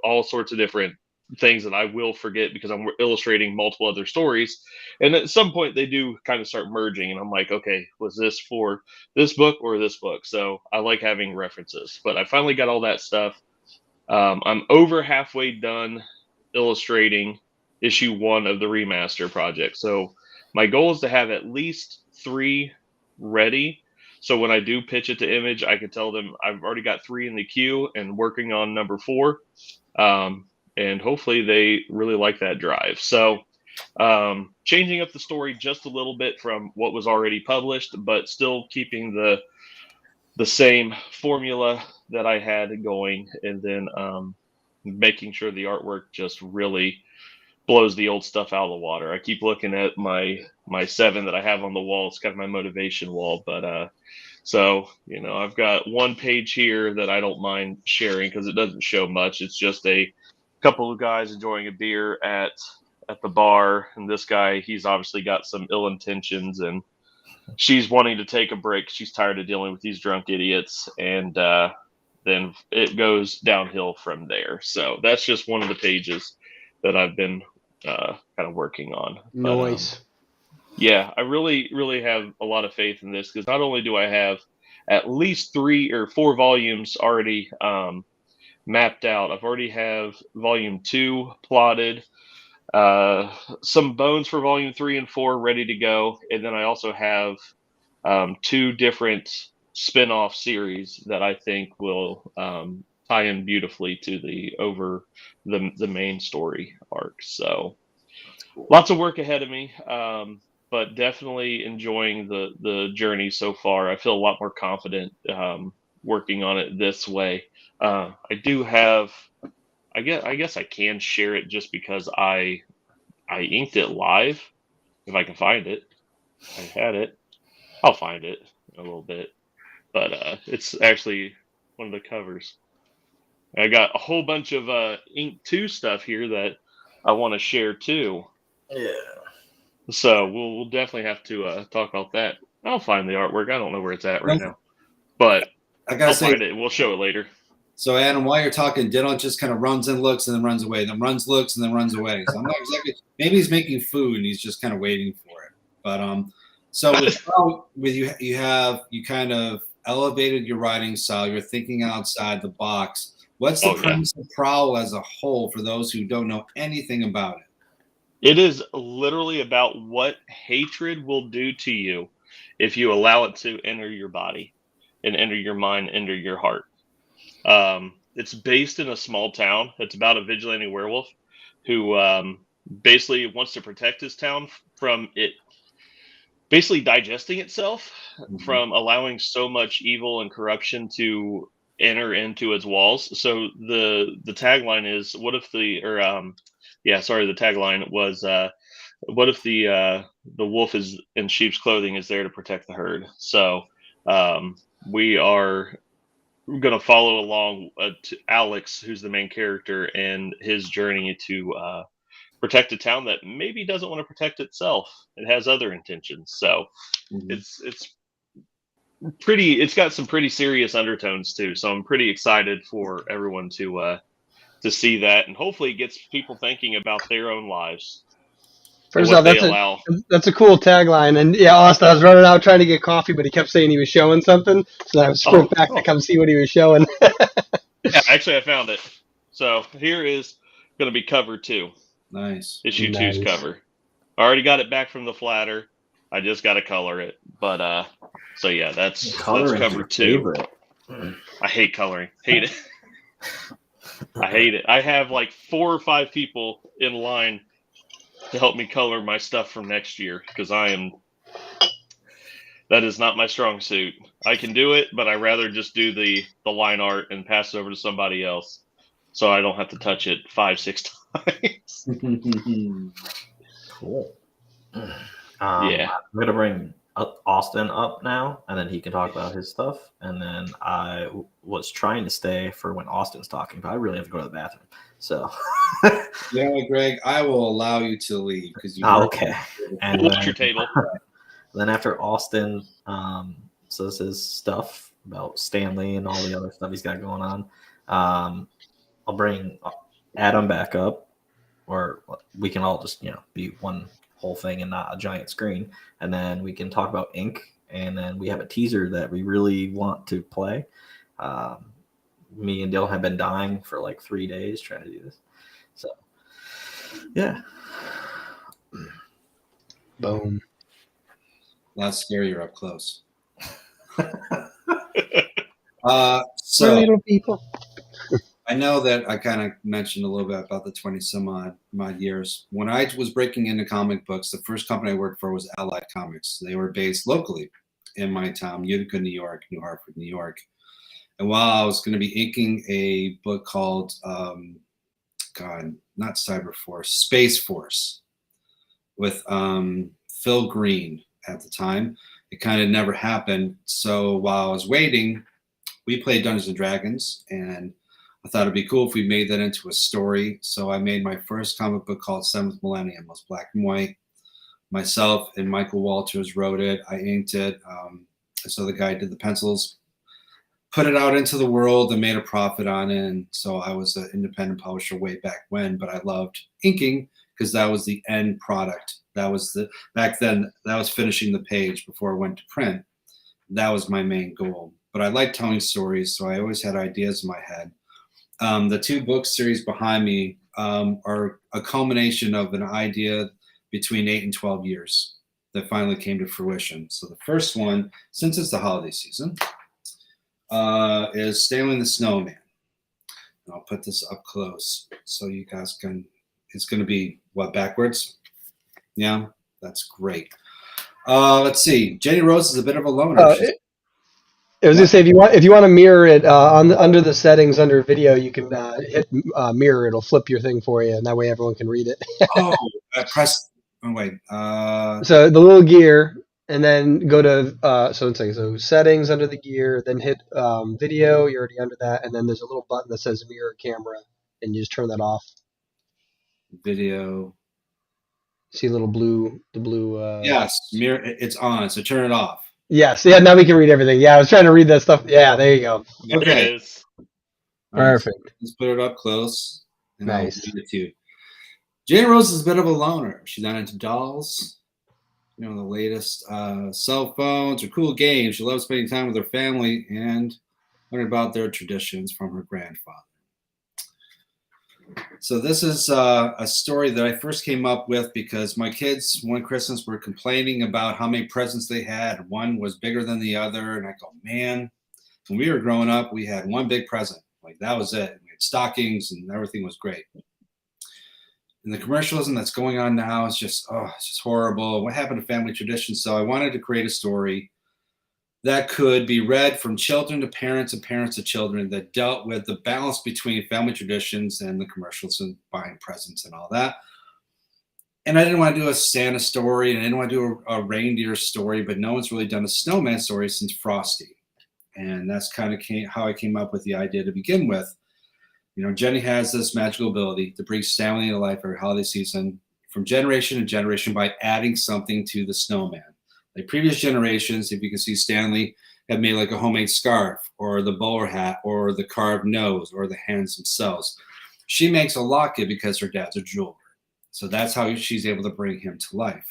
all sorts of different things that I will forget because I'm illustrating multiple other stories. And at some point they do kind of start merging and I'm like, okay, was this for this book or this book? So I like having references, but I finally got all that stuff. I'm over halfway done illustrating issue 1 of the remaster project. So my goal is to have at least 3 ready. So when I do pitch it to Image, I can tell them I've already got 3 in the queue and working on number 4. And hopefully they really like that drive. So changing up the story just a little bit from what was already published, but still keeping the same formula that I had going, and then making sure the artwork just really blows the old stuff out of the water. I keep looking at my 7 that I have on the wall. It's kind of my motivation wall, but so I've got one page here that I don't mind sharing because it doesn't show much. It's just a couple of guys enjoying a beer at the bar, and this guy, he's obviously got some ill intentions, and she's wanting to take a break. She's tired of dealing with these drunk idiots, and then it goes downhill from there. So that's just one of the pages that I've been kind of working on. Nice. Yeah, I really, really have a lot of faith in this because not only do I have at least 3 or 4 volumes already mapped out, I've already have volume 2 plotted, some bones for volume 3 and 4 ready to go, and then I also have 2 different spin-off series that I think will tie in beautifully to the main story arc. So lots of work ahead of me, but definitely enjoying the journey so far. I feel a lot more confident working on it this way. I do have, I guess I can share it just because I inked it live. If I can find it, I had it. I'll find it in a little bit, but it's actually one of the covers. I got a whole bunch of Ink 2 stuff here that I want to share too. Yeah. So we'll definitely have to talk about that. I'll find the artwork. I don't know where it's at right now, but I gotta I'll say, find it. We'll show it later. So Adam, while you're talking, Dylan just kind of runs and looks and then runs away, then runs, looks, and then runs away. So I'm not exactly. Maybe he's making food and he's just kind of waiting for it. But so with you kind of elevated your writing style. You're thinking outside the box. What's the premise of Prowl as a whole for those who don't know anything about it? It is literally about what hatred will do to you if you allow it to enter your body and enter your mind, enter your heart. It's based in a small town. It's about a vigilante werewolf who basically wants to protect his town from it basically digesting itself, from allowing so much evil and corruption to enter into its walls. So the tagline is, what if the the tagline was what if the wolf is in sheep's clothing is there to protect the herd. So we are going to follow along to Alex, who's the main character, and his journey to protect a town that maybe doesn't want to protect itself. It has other intentions. So it's pretty. It's got some pretty serious undertones too. So I'm pretty excited for everyone to see that, and hopefully it gets people thinking about their own lives. First off, that's a cool tagline. And yeah, Austin, I was running out trying to get coffee, but he kept saying he was showing something, so I sprint back to come see what he was showing. Yeah, actually, I found it. So here is going to be cover 2. Nice. Issue 2's cover. I already got it back from the flatter. I just got to color it. But so yeah, that's cover 2. I hate coloring. Hate it. I hate it. I have like 4 or 5 people in line to help me color my stuff from next year because that is not my strong suit. I can do it, but I rather just do the line art and pass it over to somebody else so I don't have to touch it 5-6 times. Cool. Yeah. I'm going to bring Austin up now, and then he can talk about his stuff. And then I was trying to stay for when Austin's talking, but I really have to go to the bathroom. So, you know what, Greg? I will allow you to leave because you. Okay. And what's your table? Then after Austin says his stuff about Stanley and all the other stuff he's got going on, I'll bring Adam back up, or we can all just be one whole thing and not a giant screen, and then we can talk about Ink. And then we have a teaser that we really want to play. Me and Dylan have been dying for like 3 days trying to do this. So, yeah. Boom. Not scary. You're up close. So little people. I know that I kind of mentioned a little bit about the 20 some odd years. When I was breaking into comic books, the first company I worked for was Allied Comics. They were based locally in my town, Utica, New York, New Hartford, New York. And while I was going to be inking a book called, not Cyber Force, Space Force, with Phil Green at the time, it kind of never happened. So while I was waiting, we played Dungeons and Dragons, and I thought it'd be cool if we made that into a story. So I made my first comic book called Seventh Millennium. It was black and white. Myself and Michael Walters wrote it. I inked it. So the guy did the pencils, put it out into the world and made a profit on it. And so I was an independent publisher way back when, but I loved inking because that was the end product. That was back then, that was finishing the page before I went to print. That was my main goal. But I like telling stories, so I always had ideas in my head. The 2 book series behind me are a culmination of an idea between 8 and 12 years that finally came to fruition. So the first one, since it's the holiday season, is Stanley the Snowman. And I'll put this up close so you guys can, it's going to be, backwards? Yeah, that's great. Let's see. Jenny Rose is a bit of a loner. I was gonna say if you want to mirror it under the settings under video, you can hit mirror. It'll flip your thing for you, and that way everyone can read it. Press. Oh wait. So the little gear, and then go to so settings under the gear, then hit video. You're already under that, and then there's a little button that says mirror camera, and you just turn that off. Video. See the blue. Yes, mirror. It's on. So turn it off. Yes. Yeah. Now we can read everything. Yeah, I was trying to read that stuff. Yeah. There you go. Okay. It is. Perfect. Right, let's put it up close. And nice. I'll read it to you. Jane Rose is a bit of a loner. She's not into dolls, the latest cell phones or cool games. She loves spending time with her family and learning about their traditions from her grandfather. So this is a story that I first came up with because my kids one Christmas were complaining about how many presents they had. One was bigger than the other. And I go, man, when we were growing up, we had one big present. Like that was it. We had stockings and everything was great. And the commercialism that's going on now is just, it's just horrible. What happened to family traditions? So I wanted to create a story that could be read from children to parents and parents to children, that dealt with the balance between family traditions and the commercials and buying presents and all that. And I didn't want to do a Santa story, and I didn't want to do a reindeer story, but no one's really done a snowman story since Frosty. And that's kind of how I came up with the idea to begin with. You know, Jenny has this magical ability to bring Stanley to life every holiday season from generation to generation by adding something to the snowman. Like previous generations, if you can see, Stanley had made like a homemade scarf or the bowler hat or the carved nose or the hands themselves. She makes a locket because her dad's a jeweler. So that's how she's able to bring him to life.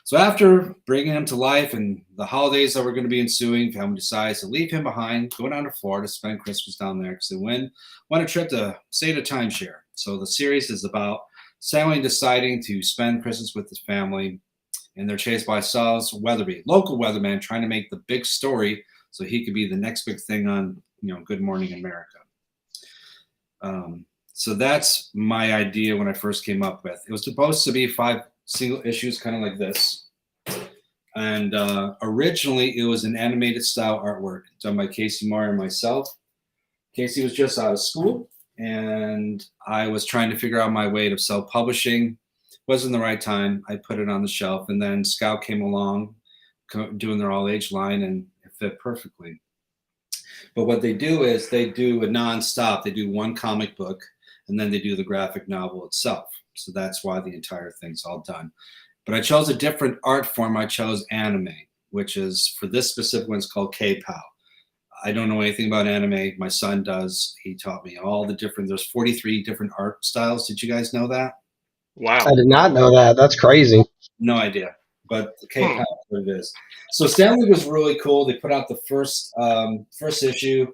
So after bringing him to life and the holidays that were going to be ensuing, family decides to leave him behind, go down to Florida, spend Christmas down there because they won a trip to stay at a timeshare. So the series is about Stanley deciding to spend Christmas with his family, and they're chased by Sal's Weatherby, local weatherman, trying to make the big story so he could be the next big thing on, you know, Good Morning America. So that's my idea when I first came up with. It was supposed to be 5 single issues, kind of like this. And originally, it was an animated style artwork done by Casey Moore and myself. Casey was just out of school, and I was trying to figure out my way to self-publishing. Wasn't the right time. I put it on the shelf, and then Scout came along, doing their all-age line, and it fit perfectly. But what they do is they do a nonstop. They do one comic book, and then they do the graphic novel itself. So that's why the entire thing's all done. But I chose a different art form. I chose anime, which is, for this specific one, it's called K-Pow. I don't know anything about anime. My son does. He taught me all the different, there's 43 different art styles. Did you guys know that? Wow. I did not know that. That's crazy. No idea. But the K-Pow is what it is. So Stanley was really cool. They put out the first issue,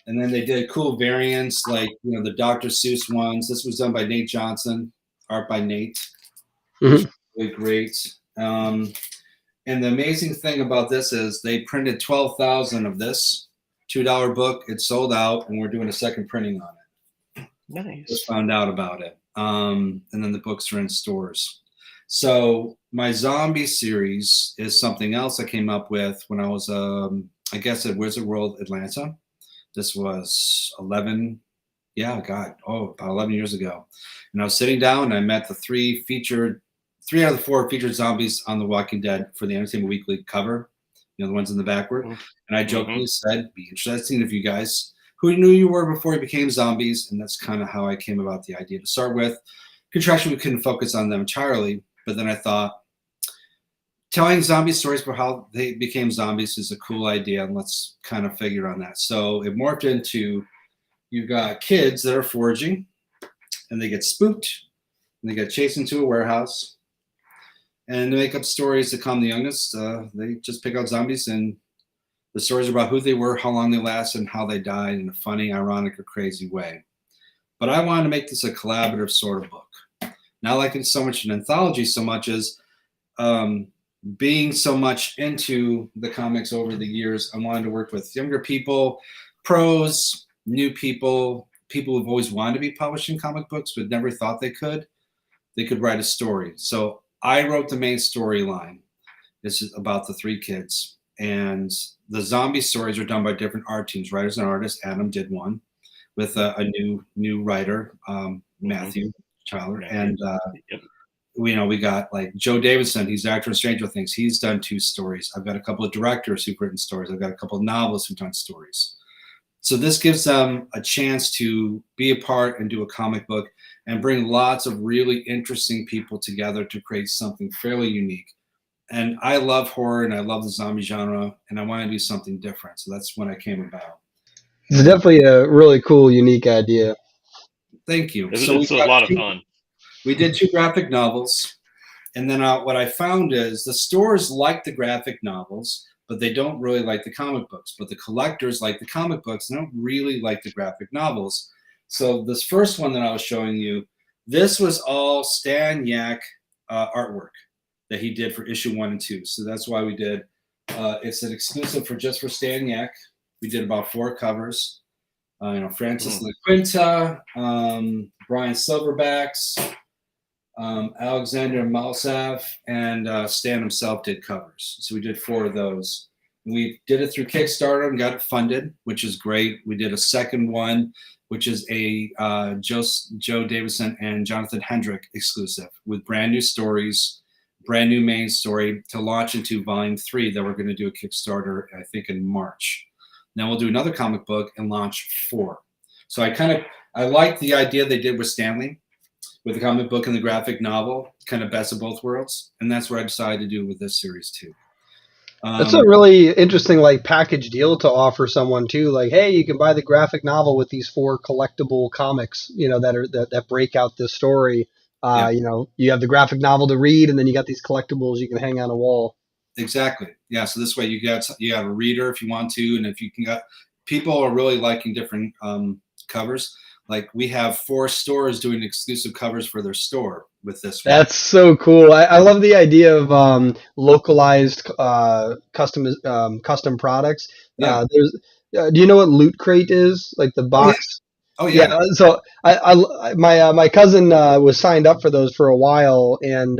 and then they did cool variants like, you know, the Dr. Seuss ones. This was done by Nate Johnson, art by Nate. Mm-hmm. Really great. And the amazing thing about this is they printed 12,000 of this $2 book. It sold out, and we're doing a second printing on it. Nice. Just found out about it. And then the books are in stores. So my zombie series is something else I came up with when I was, I guess, at Wizard World Atlanta. This was about 11 years ago. And I was sitting down, and I met the 3 out of the 4 featured zombies on The Walking Dead for the Entertainment Weekly cover, you know, the ones in the backward. And I jokingly said, be interested if you guys who knew you were before you became zombies. And that's kind of how I came about the idea to start with. Contractually, we couldn't focus on them entirely. But then I thought, telling zombie stories for how they became zombies is a cool idea, and let's kind of figure on that. So it morphed into, you've got kids that are foraging, and they get spooked, and they get chased into a warehouse, and to make up stories to calm the youngest, they just pick out zombies, and the stories are about who they were, how long they lasted, and how they died in a funny, ironic, or crazy way. But I wanted to make this a collaborative sort of book. Not like it's so much an anthology so much as being so much into the comics over the years, I wanted to work with younger people, pros, new people, people who've always wanted to be publishing comic books but never thought they could write a story. So I wrote the main storyline. This is about the 3 kids. And the zombie stories are done by different art teams, writers and artists. Adam did one with a new writer, Matthew Tyler. And we got like Joe Davidson, he's the actor in Stranger Things. He's done 2 stories. I've got a couple of directors who've written stories. I've got a couple of novelists who've done stories. So this gives them a chance to be a part and do a comic book and bring lots of really interesting people together to create something fairly unique. And I love horror and I love the zombie genre, and I want to do something different. So that's when I came about. It's definitely a really cool, unique idea. Thank you. It's a lot of fun. We did 2 graphic novels. And then what I found is the stores like the graphic novels, but they don't really like the comic books. But the collectors like the comic books and don't really like the graphic novels. So this first one that I was showing you, this was all Stan Yak artwork that he did for issue 1 and 2. So that's why we did. It's an exclusive just for Stan Yak. We did about 4 covers. Francis LaQuinta, Brian Silverbacks, Alexander Malsav, and Stan himself did covers. So we did 4 of those. We did it through Kickstarter and got it funded, which is great. We did a second one, which is a Joe Davison and Jonathan Hendrick exclusive with brand new stories, brand new main story to launch into volume 3 that we're going to do a Kickstarter, I think, in March. Then we'll do another comic book and launch 4. So I like the idea they did with Stanley, with the comic book and the graphic novel, kind of best of both worlds. And that's what I decided to do with this series too. That's a really interesting like package deal to offer someone too. Like, hey, you can buy the graphic novel with these 4 collectible comics, that break out this story. You have the graphic novel to read, and then you got these collectibles you can hang on a wall. Exactly. Yeah. So this way you have a reader if you want to, and if you can get people are really liking different covers. Like we have 4 stores doing exclusive covers for their store with this one. That's so cool. I love the idea of localized custom products. Yeah. Do you know what Loot Crate is? Like the box. Oh yeah. So my cousin was signed up for those for a while, and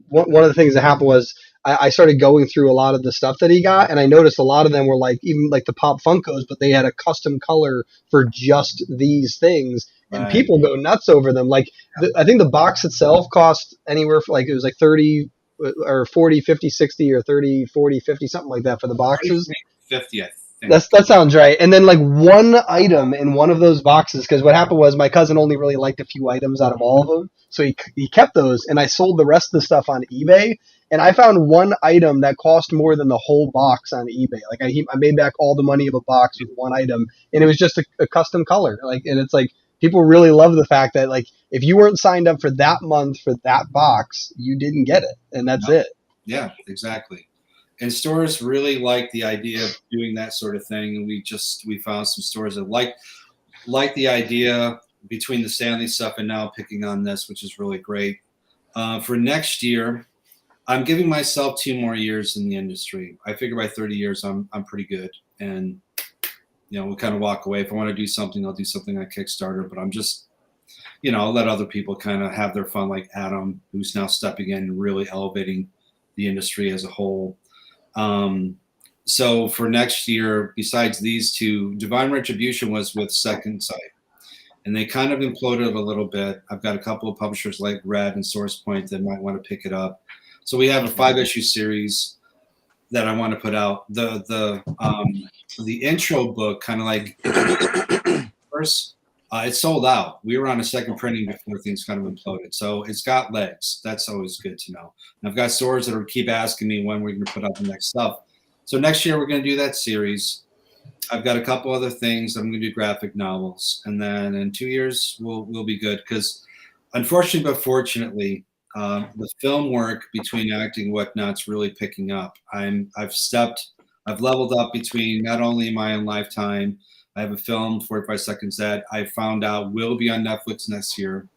one of the things that happened was I started going through a lot of the stuff that he got, and I noticed a lot of them were like even like the Pop Funkos, but they had a custom color for just these things, and Right. people go nuts over them. Like I think the box itself cost anywhere from it was like 30 or 40, 50, 60 or 30, 40, 50, something like that for the boxes. 50, I think. That sounds right. And then like one item in one of those boxes, because what happened was my cousin only really liked a few items out of all of them, so he kept those, and I sold the rest of the stuff on eBay. And I found one item that cost more than the whole box on eBay. Like I made back all the money of a box with one item, and it was just a custom color. Like, and it's like people really love the fact that like if you weren't signed up for that month for that box, you didn't get it, and that's it. Yeah, exactly. And stores really like the idea of doing that sort of thing, and we found some stores that like the idea between the Stanley stuff and now picking on this, which is really great. For next year, I'm giving myself 2 more years in the industry. I figure by 30 years, I'm pretty good, and we'll kind of walk away. If I want to do something, I'll do something on Kickstarter. But I'm just, I'll let other people kind of have their fun, like Adam, who's now stepping in and really elevating the industry as a whole. So for next year, besides these 2, Divine Retribution was with Second Sight, and they kind of imploded a little bit. I've got a couple of publishers like Red and SourcePoint that might want to pick it up. So we have a 5-issue series that I want to put out. The intro book, kind of like first, it's sold out. We were on a second printing before things kind of imploded. So it's got legs. That's always good to know. And I've got stores that keep asking me when we're going to put out the next stuff. So next year we're going to do that series. I've got a couple other things. I'm going to do graphic novels. And then in 2 years, we'll be good. Because unfortunately, but fortunately, the film work between acting and whatnot's really picking up. I've leveled up between not only my own lifetime. I have a film, 45 Seconds, that I found out will be on Netflix next year.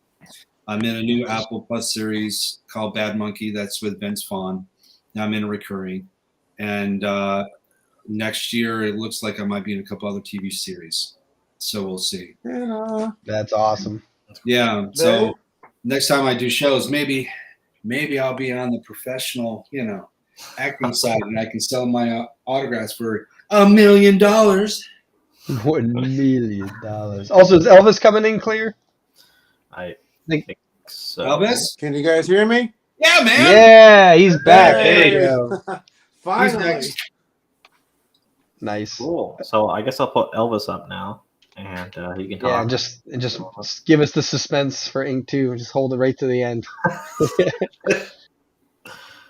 I'm in a new Apple Plus series called Bad Monkey that's with Vince Vaughn. Now I'm in a recurring. And next year, it looks like I might be in a couple other TV series. So we'll see. That's awesome. Yeah. So next time I do shows, maybe I'll be on the professional, acting side, and I can sell my autographs for $1 million. $1 million. Also, is Elvis coming in clear? I think so. Elvis? Can you guys hear me? Yeah, man. Yeah, he's back. Hey. There you go. Finally. Nice. Cool. So I guess I'll put Elvis up now, and he can talk. Yeah, just give us the suspense for Ink 2. Just hold it right to the end.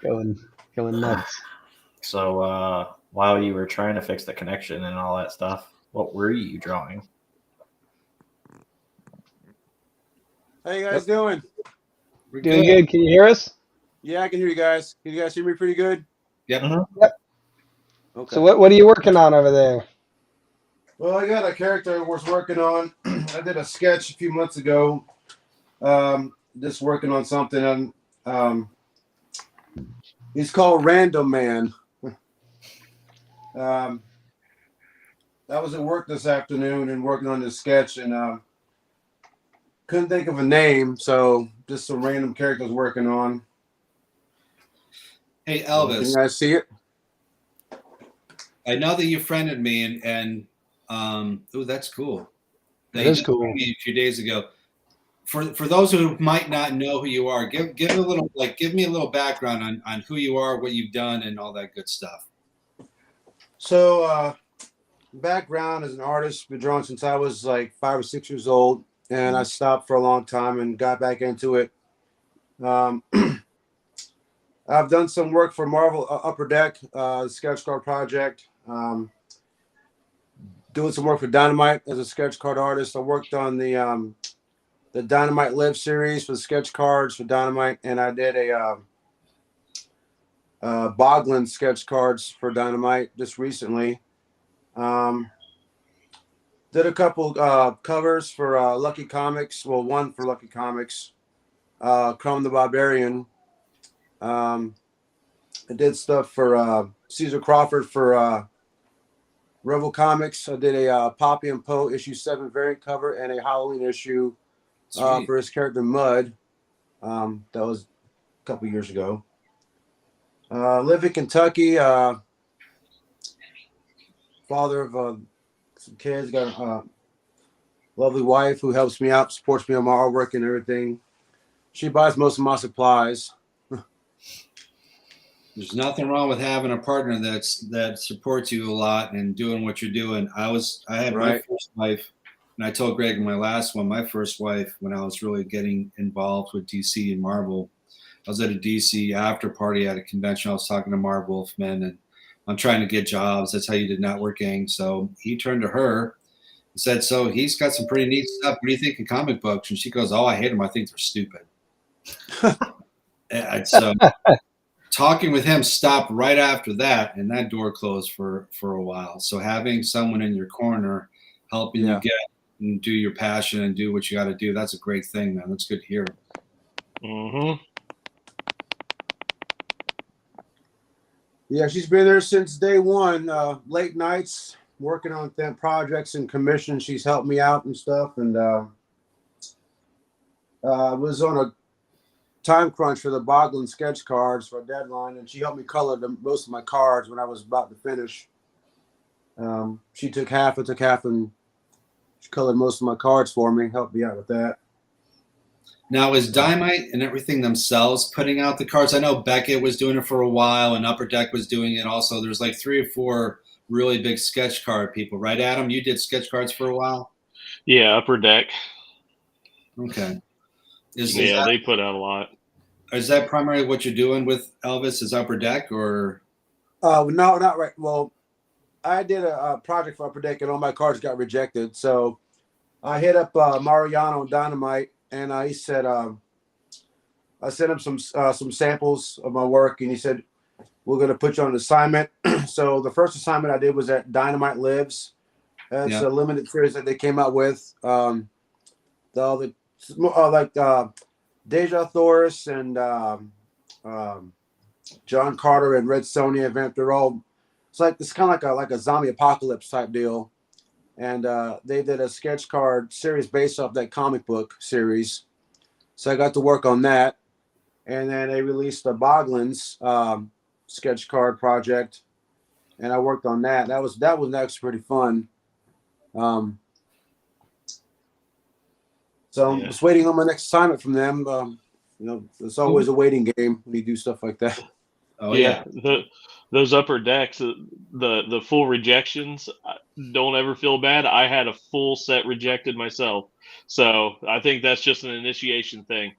Going nuts. So while you were trying to fix the connection and all that stuff, what were you drawing? How you guys doing? We're Doing good. Can you hear us? Yeah, I can hear you guys. Can you guys hear me pretty good? Yep. Yep. Okay. So what are you working on over there? Well, I got a character I was working on. I did a sketch a few months ago. Just working on something. He's called Random Man. I was at work this afternoon and working on this sketch, and couldn't think of a name, so just some random characters working on. Hey, Elvis. Can you guys see it? I know that you friended me, and oh, that's cool. That is cool. Me a few days ago. For those who might not know who you are, give me a little background on who you are, what you've done, and all that good stuff. So, background as an artist, been drawing since I was like 5 or 6 years old, and I stopped for a long time and got back into it. I've done some work for Marvel Upper Deck, sketch card project. Doing some work for Dynamite as a sketch card artist. I worked on the Dynamite Live series for the sketch cards for Dynamite, and I did a Boglin sketch cards for Dynamite just recently. Did a couple covers for Lucky Comics. Well, one for Lucky Comics, Chrome the Barbarian. I did stuff for Caesar Crawford for Rebel Comics. I did a Poppy and Poe issue 7 variant cover and a Halloween issue for his character Mud. That was a couple years ago. Live in Kentucky. Father of some kids. Got a lovely wife who helps me out, supports me on my artwork and everything. She buys most of my supplies. There's nothing wrong with having a partner that supports you a lot and doing what you're doing. I had my first wife, and I told Greg in my last one, my first wife, when I was really getting involved with DC and Marvel, I was at a DC after party at a convention. I was talking to Marv Wolfman, and I'm trying to get jobs. That's how you did networking. So he turned to her and said, so he's got some pretty neat stuff. What do you think of comic books? And she goes, oh, I hate them. I think they're stupid. And so talking with him stopped right after that, and that door closed for a while. So having someone in your corner helping you get and do your passion and do what you got to do, that's a great thing, man. That's good to hear. Mm-hmm. Yeah, she's been there since day one. Late nights, working on projects and commissions. She's helped me out and stuff. And was on a time crunch for the Boglin sketch cards for a deadline, and she helped me color most of my cards when I was about to finish. She took half, I took half, and she colored most of my cards for me, helped me out with that. Now, is Dynamite and everything themselves putting out the cards? I know Beckett was doing it for a while, and Upper Deck was doing it also. There's like 3 or 4 really big sketch card people, right, Adam? You did sketch cards for a while? Yeah, Upper Deck. Okay. They put out a lot. Is that primarily what you're doing with Elvis? Is Upper Deck or? No, not right. Well, I did a project for Upper Deck, and all my cards got rejected. So I hit up Mariano and Dynamite, and he said, I sent him some samples of my work, and he said, we're going to put you on an assignment. So the first assignment I did was at Dynamite Lives. It's a limited series that they came out with. Deja Thoris and John Carter and Red Sonja event. They're all, it's kind of like a zombie apocalypse type deal. And they did a sketch card series based off that comic book series. So I got to work on that. And then they released the Boglin's sketch card project, and I worked on that. That was actually pretty fun. So I'm just waiting on my next assignment from them. It's always a waiting game when you do stuff like that. Oh yeah. Those Upper Decks, the full rejections, don't ever feel bad. I had a full set rejected myself, so I think that's just an initiation thing.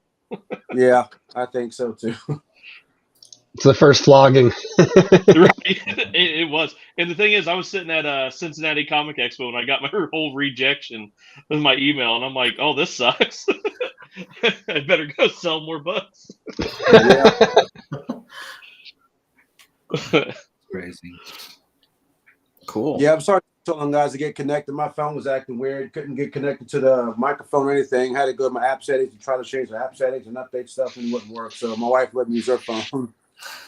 Yeah, I think so too. It's the first flogging. Right. It was. And the thing is, I was sitting at Cincinnati Comic Expo and I got my whole rejection with my email, and I'm like, oh, this sucks. I better go sell more books. Crazy. Cool. Yeah, I'm sorry for so long, guys, to get connected. My phone was acting weird. Couldn't get connected to the microphone or anything. Had to go to my app settings to try to change the app settings and update stuff, and it wouldn't work. So my wife let me use her phone.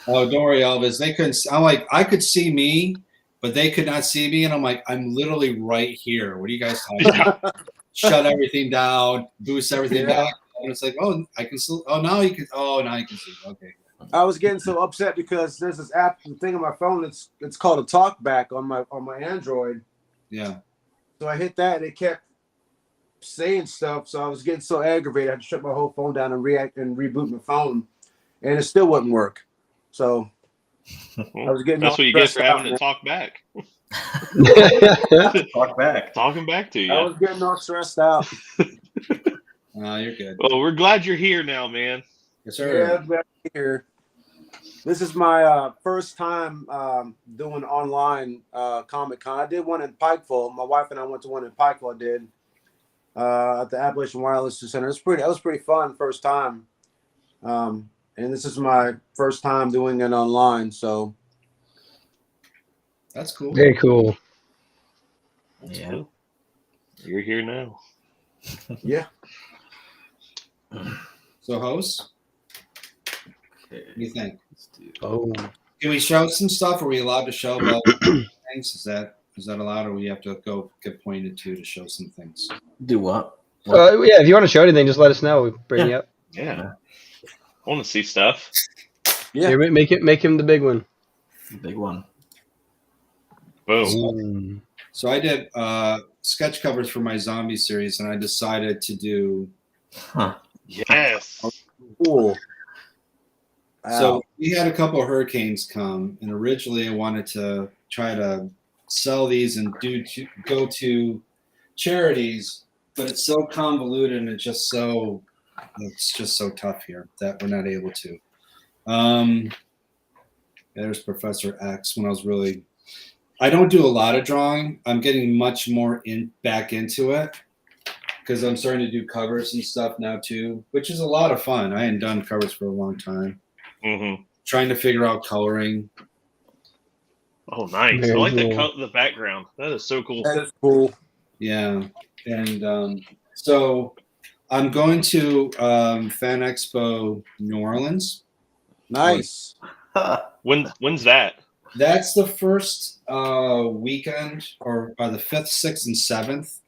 Oh, don't worry, Elvis. They couldn't. I'm like, I could see me, but they could not see me, and I'm like, I'm literally right here. What are you guys talking about? Shut everything down, boost everything back. And it's like, oh, I can still. Oh, now you can. Oh, now you can see. Okay. I was getting so upset because there's this app thing on my phone. It's called a TalkBack on my Android. Yeah. So I hit that and it kept saying stuff. So I was getting so aggravated. I had to shut my whole phone down and reboot my phone, and it still wouldn't work. So I was getting That's all what you get for stressed out, having to man. talk back. Talk back. Talking back to you. I was getting all stressed out. You're good. Well, we're glad you're here now, man. Yes, sir. Yeah, back here. This is my first time doing online Comic Con. I did one in Pikeville. My wife and I went to one in Pikeville. I did at the Appalachian Wireless Center. That was pretty fun. First time, and this is my first time doing it online. So That's cool. Very cool. Yeah. Cool. You're here now. yeah. So, host, Okay. what do you think? Let's do. Oh. Can we show some stuff? Are we allowed to show about things? Is that allowed, or we have to go get pointed to show some things? Do what? Yeah, if you want to show anything, just let us know. We'll bring you up. Yeah. I want to see stuff. Yeah. Here, make him the big one. Big one. Boom. So I did sketch covers for my zombie series, and I decided to do. Huh. Yes. Cool. So we had a couple of hurricanes come, and originally I wanted to try to sell these and go to charities, but it's so convoluted and it's just so tough here that we're not able to. There's Professor X. When I don't do a lot of drawing. I'm getting much more back into it because I'm starting to do covers and stuff now too, which is a lot of fun. I hadn't done covers for a long time. Mm-hmm. Trying to figure out coloring. Oh, nice. Very I like cool. the background. That is so cool. That is cool. Yeah. And so I'm going to Fan Expo New Orleans. Nice. When's that? That's the first weekend or the 5th, 6th, and 7th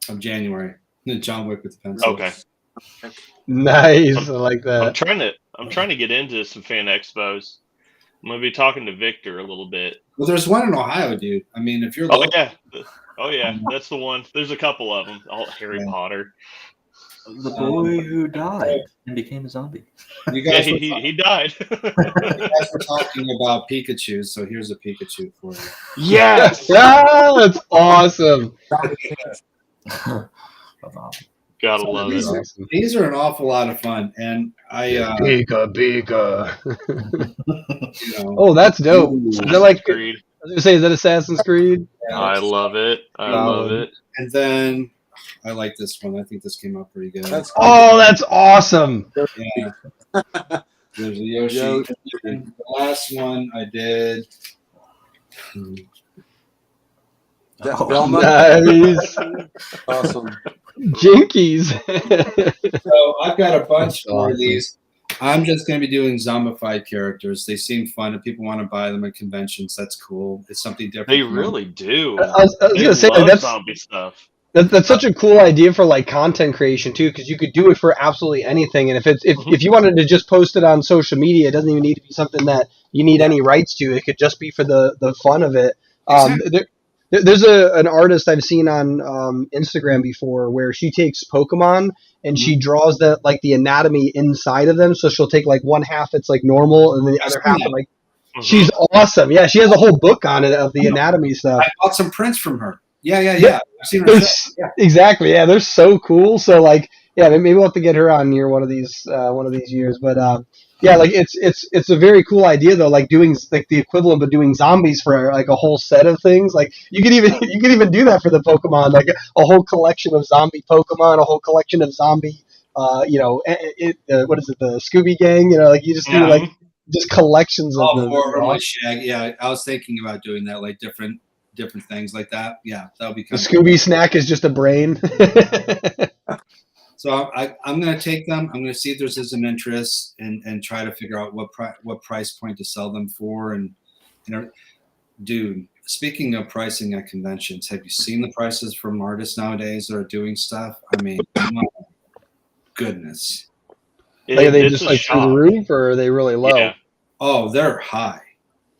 of January. John Wick with the pencil. Okay. Nice. I like that. I'm trying to get into some fan expos. I'm gonna be talking to Victor a little bit. Well, there's one in Ohio, dude. I mean, if you're local, Oh yeah, that's the one. There's a couple of them. All Harry Potter. The boy who died and became a zombie. You guys, he died. you guys were talking about Pikachu, so here's a Pikachu for you. Yes. That's awesome. Gotta love it. Awesome. These are an awful lot of fun, and I Pika. you know, Oh, that's dope. Is that like? Creed. I was gonna say, is that Assassin's Creed? I love it. I love it. and then I like this one. I think this came out pretty good. Oh, that's awesome. Yeah. There's a Yoshi. And the last one I did. Nice. Awesome. Jinkies. So I've got a bunch more of these. I'm just going to be doing zombified characters. They seem fun. If people want to buy them at conventions, that's cool. It's something different. They really do. I was gonna say, like, love that's zombie stuff. That's such a cool idea for like content creation too, because you could do it for absolutely anything. And if you wanted to just post it on social media, it doesn't even need to be something that you need any rights to. It could just be for the fun of it. There's an artist I've seen on Instagram before where she takes Pokemon and she draws the anatomy inside of them. So she'll take like one half that's like normal and then the other half like. She's awesome. Yeah, she has a whole book on it of the anatomy stuff. I bought some prints from her. Yeah. I've seen her. Yeah. Exactly. Yeah, they're so cool. So like, yeah, maybe we'll have to get her on here one of these years. But yeah, like it's a very cool idea though. Like doing like the equivalent of doing zombies for like a whole set of things. Like you could even do that for the Pokemon. Like a whole collection of zombie Pokemon, a whole collection of zombie. What is it? The Scooby Gang. You know, like you just do like just collections of them. Or my Shag. Yeah, I was thinking about doing that, like different things like that. Yeah, that would be kind of cool. Scooby snack is just a brain. So I'm going to take them. I'm going to see if there's some interest and try to figure out what price point to sell them for. And dude, speaking of pricing at conventions, have you seen the prices from artists nowadays that are doing stuff? I mean, my goodness. Like, are they It's just a like through the shock. roof, or are they really low? Yeah, Oh, they're high,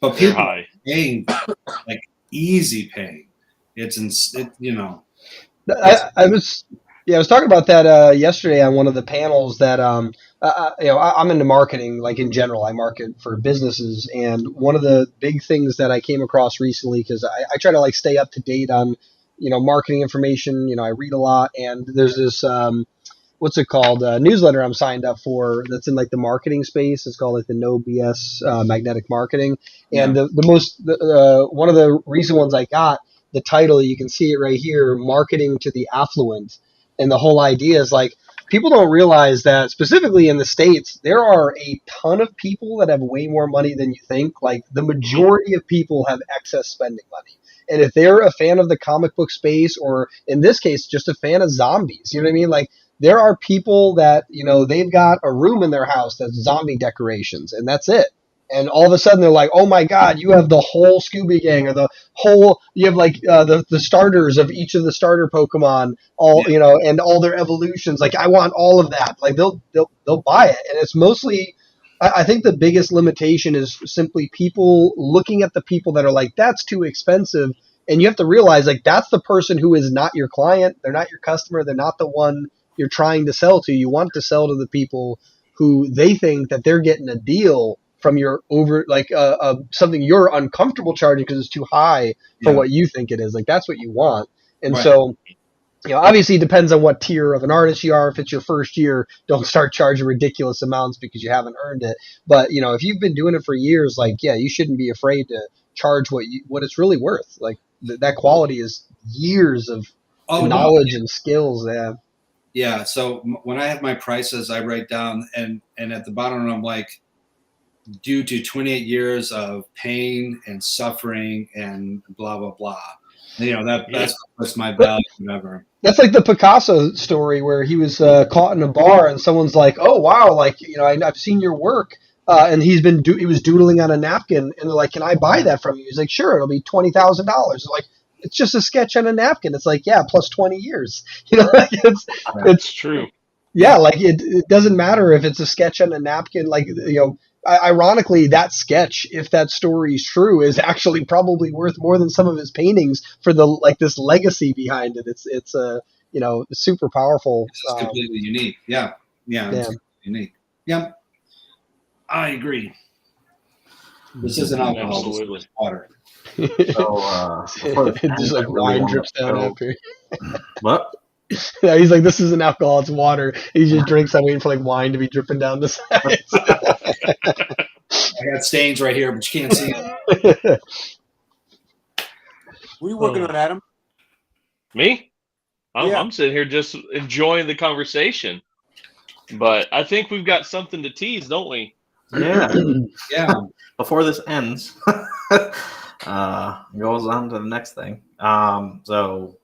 but they're people high. are paying like easy paying. You know. I was I was talking about that yesterday on one of the panels that I'm into marketing, like in general. I market for businesses, and one of the big things that I came across recently, because I try to like stay up to date on marketing information. I read a lot, and there's this what's it called, newsletter I'm signed up for that's in like the marketing space. It's called like the No BS Magnetic Marketing. And Yeah. one of the recent ones I got, the title, you can see it right here, Marketing to the Affluent. And the whole idea is like, people don't realize that specifically in the States, there are a ton of people that have way more money than you think. Like the majority of people have excess spending money. And if they're a fan of the comic book space, or in this case, just a fan of zombies, you know what I mean? Like, there are people that, they've got a room in their house that's zombie decorations, and that's it. And all of a sudden they're like, oh my God, you have the whole Scooby Gang, or you have like the starters of each of the starter Pokemon, and all their evolutions. Like, I want all of that. Like, they'll buy it. And it's mostly, I think the biggest limitation is simply people looking at the people that are like, that's too expensive. And you have to realize, like, that's the person who is not your client. They're not your customer. They're not the one you're trying to sell to. You want to sell to the people who they think that they're getting a deal from your something you're uncomfortable charging because it's too high for what you think it is. Like, that's what you want. And so, obviously it depends on what tier of an artist you are. If it's your first year, don't start charging ridiculous amounts because you haven't earned it. But, if you've been doing it for years, like, you shouldn't be afraid to charge what it's really worth. Like, that quality is years of knowledge and skills. Yeah. Yeah. So when I have my prices, I write down, and at the bottom I'm like, due to 28 years of pain and suffering and blah blah blah. That's my value ever. That's like the Picasso story where he was caught in a bar, and someone's like, "Oh wow, like I've seen your work," and he was doodling on a napkin, and they're like, "Can I buy that from you?" He's like, "Sure, it'll be $20,000." Like, it's just a sketch on a napkin. It's like, yeah, plus 20 years. Like, it's true. Yeah, like it doesn't matter if it's a sketch on a napkin. Like, ironically, that sketch, if that story is true, is actually probably worth more than some of his paintings for this legacy behind it. It's super powerful. It's just completely unique. Yeah. It's unique. Yeah, I agree. This isn't alcohol. This is water. So just like wine drips down after. What? Yeah, he's like, this isn't alcohol, it's water. He just drinks. I'm waiting for like wine to be dripping down the sides. I got stains right here, but you can't see them. What are you working on, Adam? Me? I'm sitting here just enjoying the conversation. But I think we've got something to tease, don't we? Yeah. Yeah. Before this ends, goes on to the next thing. So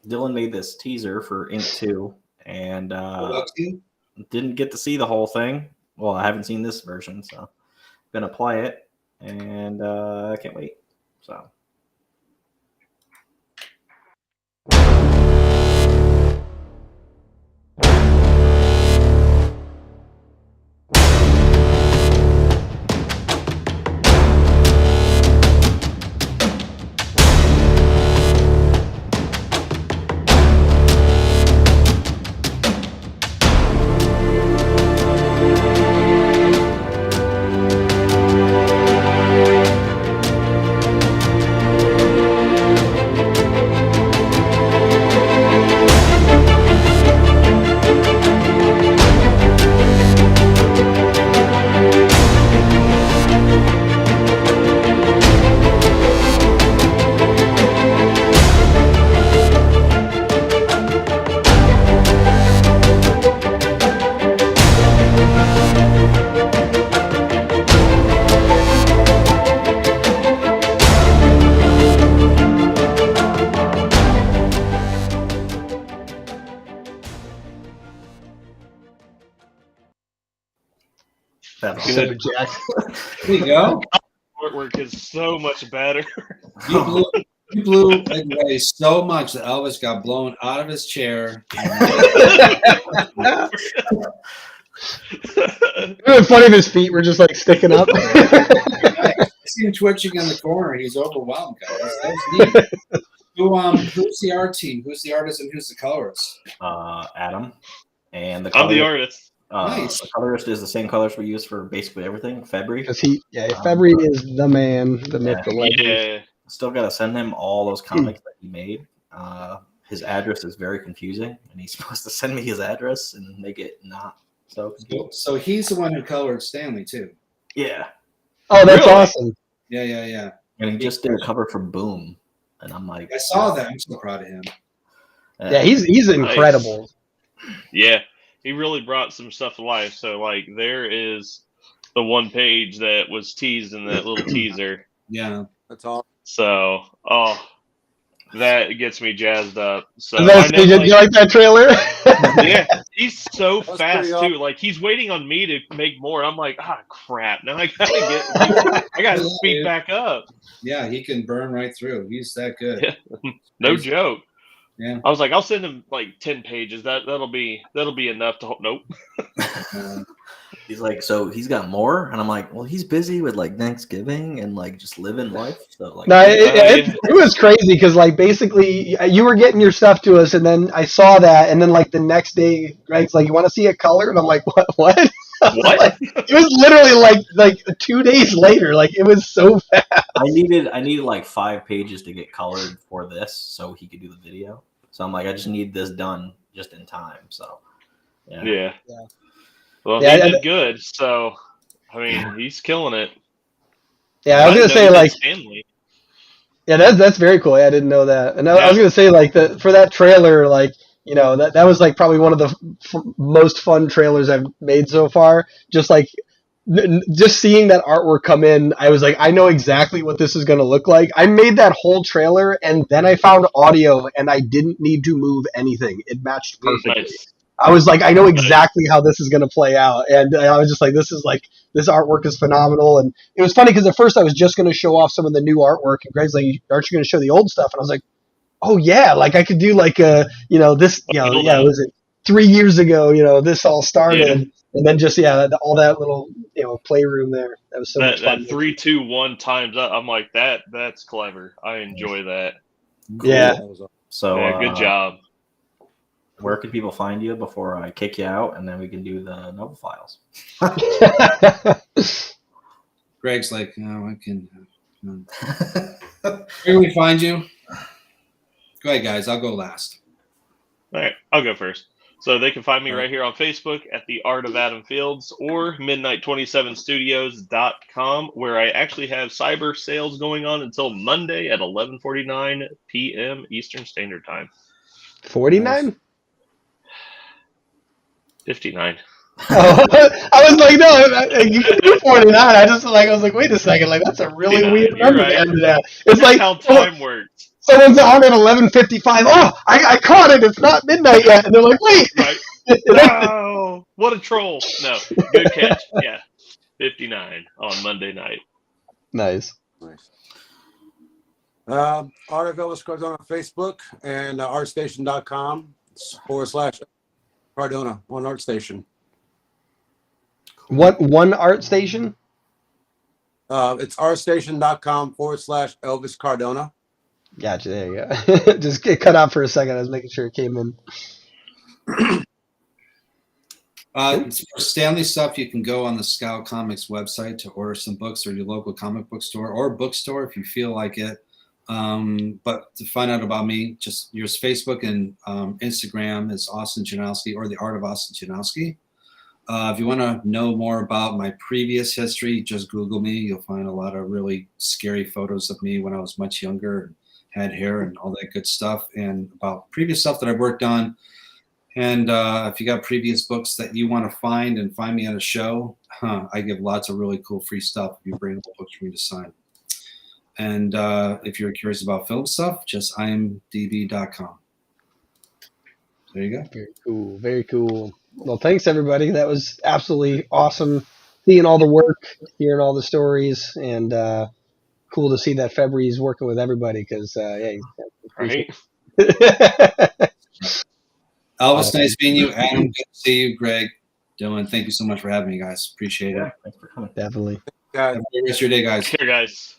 Dylan made this teaser for Ink 2, and didn't get to see the whole thing. Well, I haven't seen this version, so I'm gonna play it, and I can't wait. So. Good. There you go. Artwork is so much better. You blew it away so much that Elvis got blown out of his chair. It would be funny if his feet were just like sticking up. I see him twitching in the corner. He's overwhelmed, guys. That was neat. Who's the art team? Who's the artist and who's the colorist? Adam. And the I'm the colorist, artist. Nice. the colorist is the same colors we use for basically everything. February. Because February is the man, the myth, the legend. Yeah. Still got to send him all those comics that he made. His address is very confusing, and he's supposed to send me his address and make it not so confusing. So he's the one who colored Stanley too. Yeah. Oh, that's Really? awesome. Yeah. And he just did a cover for Boom, and I'm like, I saw that. I'm so proud of him. Yeah, he's incredible. Yeah, he really brought some stuff to life. So, like, there is the one page that was teased in that little teaser. Yeah, that's all. So, that gets me jazzed up. So, You like that trailer? Yeah, he's so That's fast pretty too. Like, he's waiting on me to make more. I'm like, crap! Now I gotta speed back up. Yeah, he can burn right through. He's that good. Yeah. No joke. Yeah. I was like, I'll send him like 10 pages. That'll be enough to nope. He's like, so he's got more, and I'm like, well, he's busy with like Thanksgiving and like just living life. So like, No, it was crazy because like basically you were getting your stuff to us, and then I saw that, and then like the next day, Greg's like, "You want to see it colored?" And I'm like, "What? What?" Like, it was literally like 2 days later. Like it was so fast. I needed like 5 pages to get colored for this, so he could do the video. So I'm like, I just need this done just in time. So yeah. Well, Yeah, he did good. So I mean, he's killing it. Yeah, I was gonna say like. Stanley. Yeah, that's very cool. I didn't know that. And I was gonna say like for that trailer, like that was like probably one of the most fun trailers I've made so far. Just like just seeing that artwork come in, I was like, I know exactly what this is gonna look like. I made that whole trailer, and then I found audio, and I didn't need to move anything. It matched perfectly. Nice. I was like, I know exactly how this is going to play out. And I was just like, this artwork is phenomenal. And it was funny because at first I was just going to show off some of the new artwork. And Greg's like, aren't you going to show the old stuff? And I was like, oh yeah, like I could do like this, was it 3 years ago, this all started. Yeah. And then just, all that little, playroom there. That was so much fun. That 3, 2, 1 times up. I'm like, that's clever. I enjoy that. Cool. Yeah. So good job. Where can people find you before I kick you out, and then we can do the Noble Files? Greg's like, no, I can. Where can we find you? Go ahead, guys. I'll go last. All right, I'll go first. So they can find me right here on Facebook at The Art of Adam Fields or midnight27studios.com, where I actually have cyber sales going on until Monday at 11:49 p.m. Eastern Standard Time. 49? 59. Oh, I was like, no, you can do 49. I was like, wait a second, like that's a really weird number to end it at. It's That's like how time works. Someone's on at 11:55. Oh, I caught it. It's not midnight yet, and they're like, wait. Right. Wow, what a troll! No, good catch. Yeah, 59 on Monday night. Nice. Art of Elvis Cardona on Facebook and artstation.com/Cardona on ArtStation. What one art station? It's artstation.com/Elvis Cardona. Gotcha. There you go. Just get cut out for a second. I was making sure it came in. For Stanley stuff, you can go on the Scout Comics website to order some books, or your local comic book store or bookstore if you feel like it. But to find out about me, just use Facebook and Instagram is Austin Janowski, or The Art of Austin Janowski. If you want to know more about my previous history, just Google me. You'll find a lot of really scary photos of me when I was much younger and had hair and all that good stuff, and about previous stuff that I worked on. And if you got previous books that you want to find me at a show, I give lots of really cool free stuff if you bring up books for me to sign. And if you're curious about film stuff, just imdb.com. There you go. Very cool. Very cool. Well, thanks everybody. That was absolutely awesome. Seeing all the work, hearing all the stories, and cool to see that February's working with everybody because, Right. Elvis, nice meeting you. Adam, good to see you. Greg, Dylan, thank you so much for having me, guys. Appreciate it. Thanks for coming. Definitely. Have a great rest of your day, guys. Here, guys.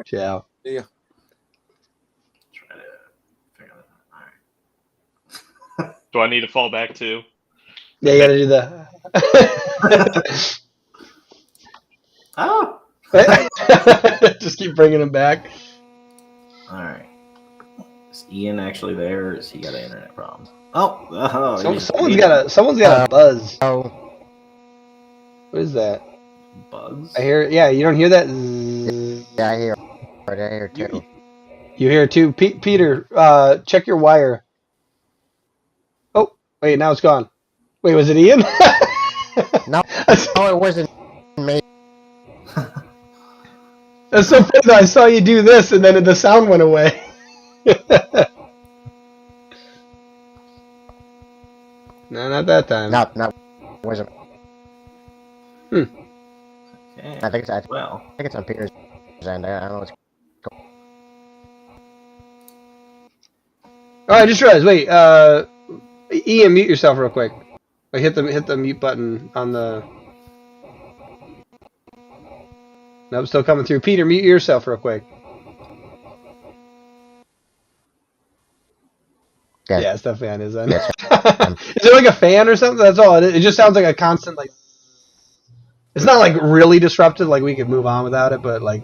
Ciao. See ya. Try to figure that out. All right. Do I need to fall back too? Yeah, you got to do the. Oh. Just keep bringing him back. All right. Is Ian actually there, or has he got an internet problem? Oh, Someone's got a buzz. Oh, What is that? buzz. I hear. Yeah, you don't hear that? Zzz. yeah, I hear. I hear too. You hear it too, Peter. Check your wire. Oh, wait, now it's gone. Wait, was it Ian? No, it wasn't me. That's so funny though. I saw you do this, and then the sound went away. No, not that time. No, it wasn't. Okay. I think it's. Well, I think it's on Peter's end. I don't know what's. Oh, I just realized. Wait, Ian, mute yourself real quick. Like, hit the mute button on the. Nope, still coming through. Peter, mute yourself real quick. Yeah, it's definitely on his end. Is it like a fan or something? That's all. It just sounds like a constant like. It's not like really disruptive. Like we could move on without it, but like.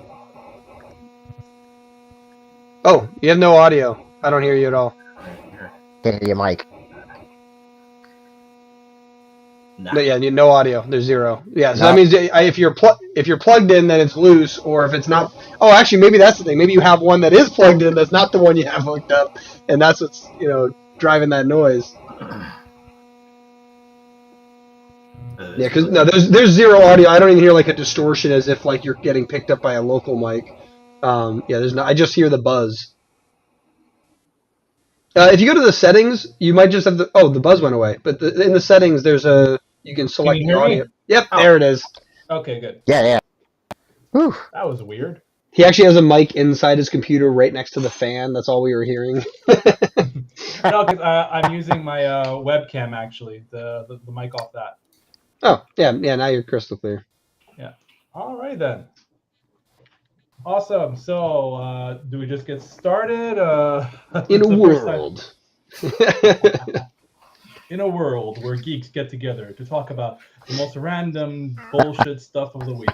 Oh, you have no audio. I don't hear you at all. Can't hear your mic. nah. No, yeah, no audio. There's zero. Yeah, so that means if you're plugged in, then it's loose, or if it's not. Oh, actually, maybe that's the thing. Maybe you have one that is plugged in. That's not the one you have hooked up, and that's what's driving that noise. Yeah, because no, there's zero audio. I don't even hear like a distortion as if like you're getting picked up by a local mic. Yeah, there's no. I just hear the buzz. If you go to the settings, you might just have the. Oh, the buzz went away. But in the settings, there's a. You can select you the hear me? audio. Yep, there it is. Okay, good. Yeah. Whew. That was weird. He actually has a mic inside his computer right next to the fan. That's all we were hearing. No, because I'm using my webcam actually. The mic off that. Oh, yeah. Now you're crystal clear. Yeah. All right then. Awesome. So, do we just get started? In a world. In a world where geeks get together to talk about the most random bullshit stuff of the week.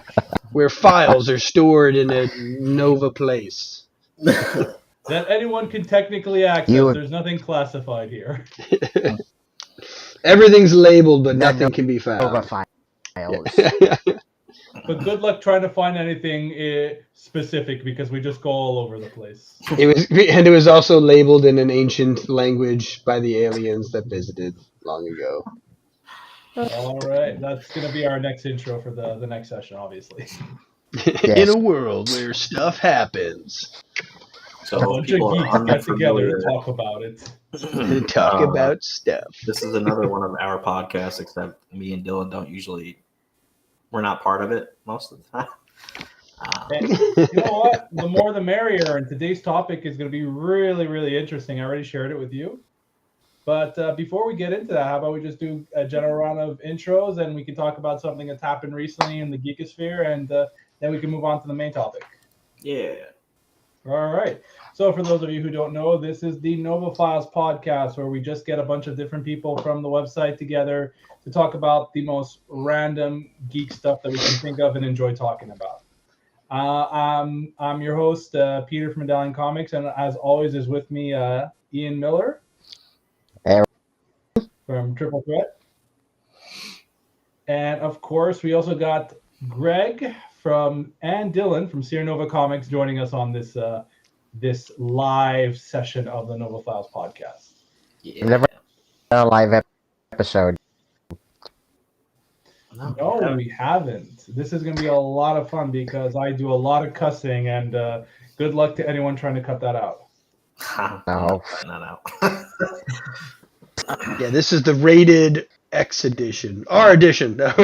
Where files are stored in a Nova place. That anyone can technically access. There's nothing classified here. Everything's labeled, but nothing can be found. Nova files. Yeah. But good luck trying to find anything specific because we just go all over the place. It was also labeled in an ancient language by the aliens that visited long ago. All right, that's going to be our next intro for the next session, obviously. In a world where stuff happens. So a bunch of geeks get together to talk about it. Talk about stuff. This is another one of our podcasts, except me and Dylan don't usually. We're not part of it most of the time. And you know what? The more the merrier. And today's topic is going to be really, really interesting. I already shared it with you. But before we get into that, how about we just do a general round of intros and we can talk about something that's happened recently in the geekosphere, and then we can move on to the main topic. Yeah. All right. So for those of you who don't know, this is the Nova Files podcast, where we just get a bunch of different people from the website together to talk about the most random geek stuff that we can think of and enjoy talking about. I'm your host, Peter from Medallion Comics, and as always is with me Ian Miller from Triple Threat. And of course, we also got Greg and Dylan from Sierra Nova Comics joining us on this this live session of the Nova Files podcast. We've never done a live episode. No, we haven't. This is going to be a lot of fun because I do a lot of cussing, and good luck to anyone trying to cut that out. No. Not out. Yeah, this is the rated X edition. R edition. No.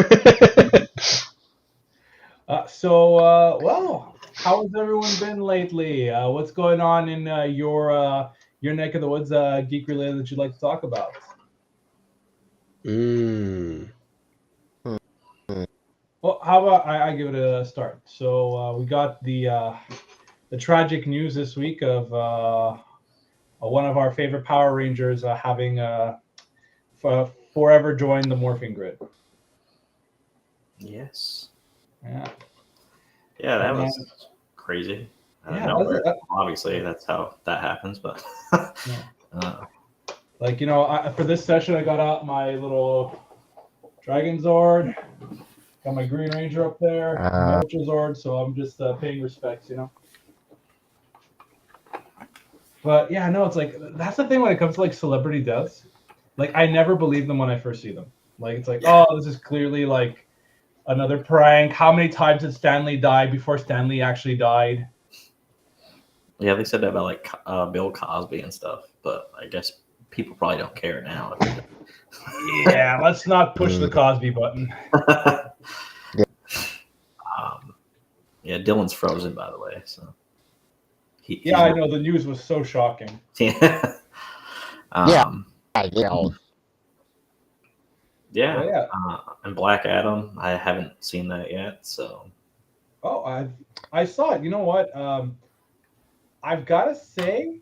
Well, how has everyone been lately? What's going on in your neck of the woods, geek related, that you'd like to talk about? how about I give it a start? So we got the tragic news this week of one of our favorite Power Rangers having forever joined the morphing grid. Yes. Yeah. Yeah, that And was crazy. Yeah, nowhere. Obviously, that's how that happens. But like, you know, for this session, I got out my little Dragon Zord, got my Green Ranger up there, my Ultra Zord, so I'm just paying respects, you know. But yeah, no, it's like that's the thing when it comes to like celebrity deaths. Like, I never believe them when I first see them. Like, it's like, oh, this is clearly like another prank. How many times did Stanley die before Stanley actually died? yeah, they said that about like Bill Cosby and stuff, but I guess people probably don't care now. Yeah, let's not push the Cosby button. Yeah, Dylan's frozen, by the way. So yeah, I know the news was so shocking. Yeah. Yeah. And Black Adam, I haven't seen that yet. So. Oh, I saw it. You know what? I've got to say,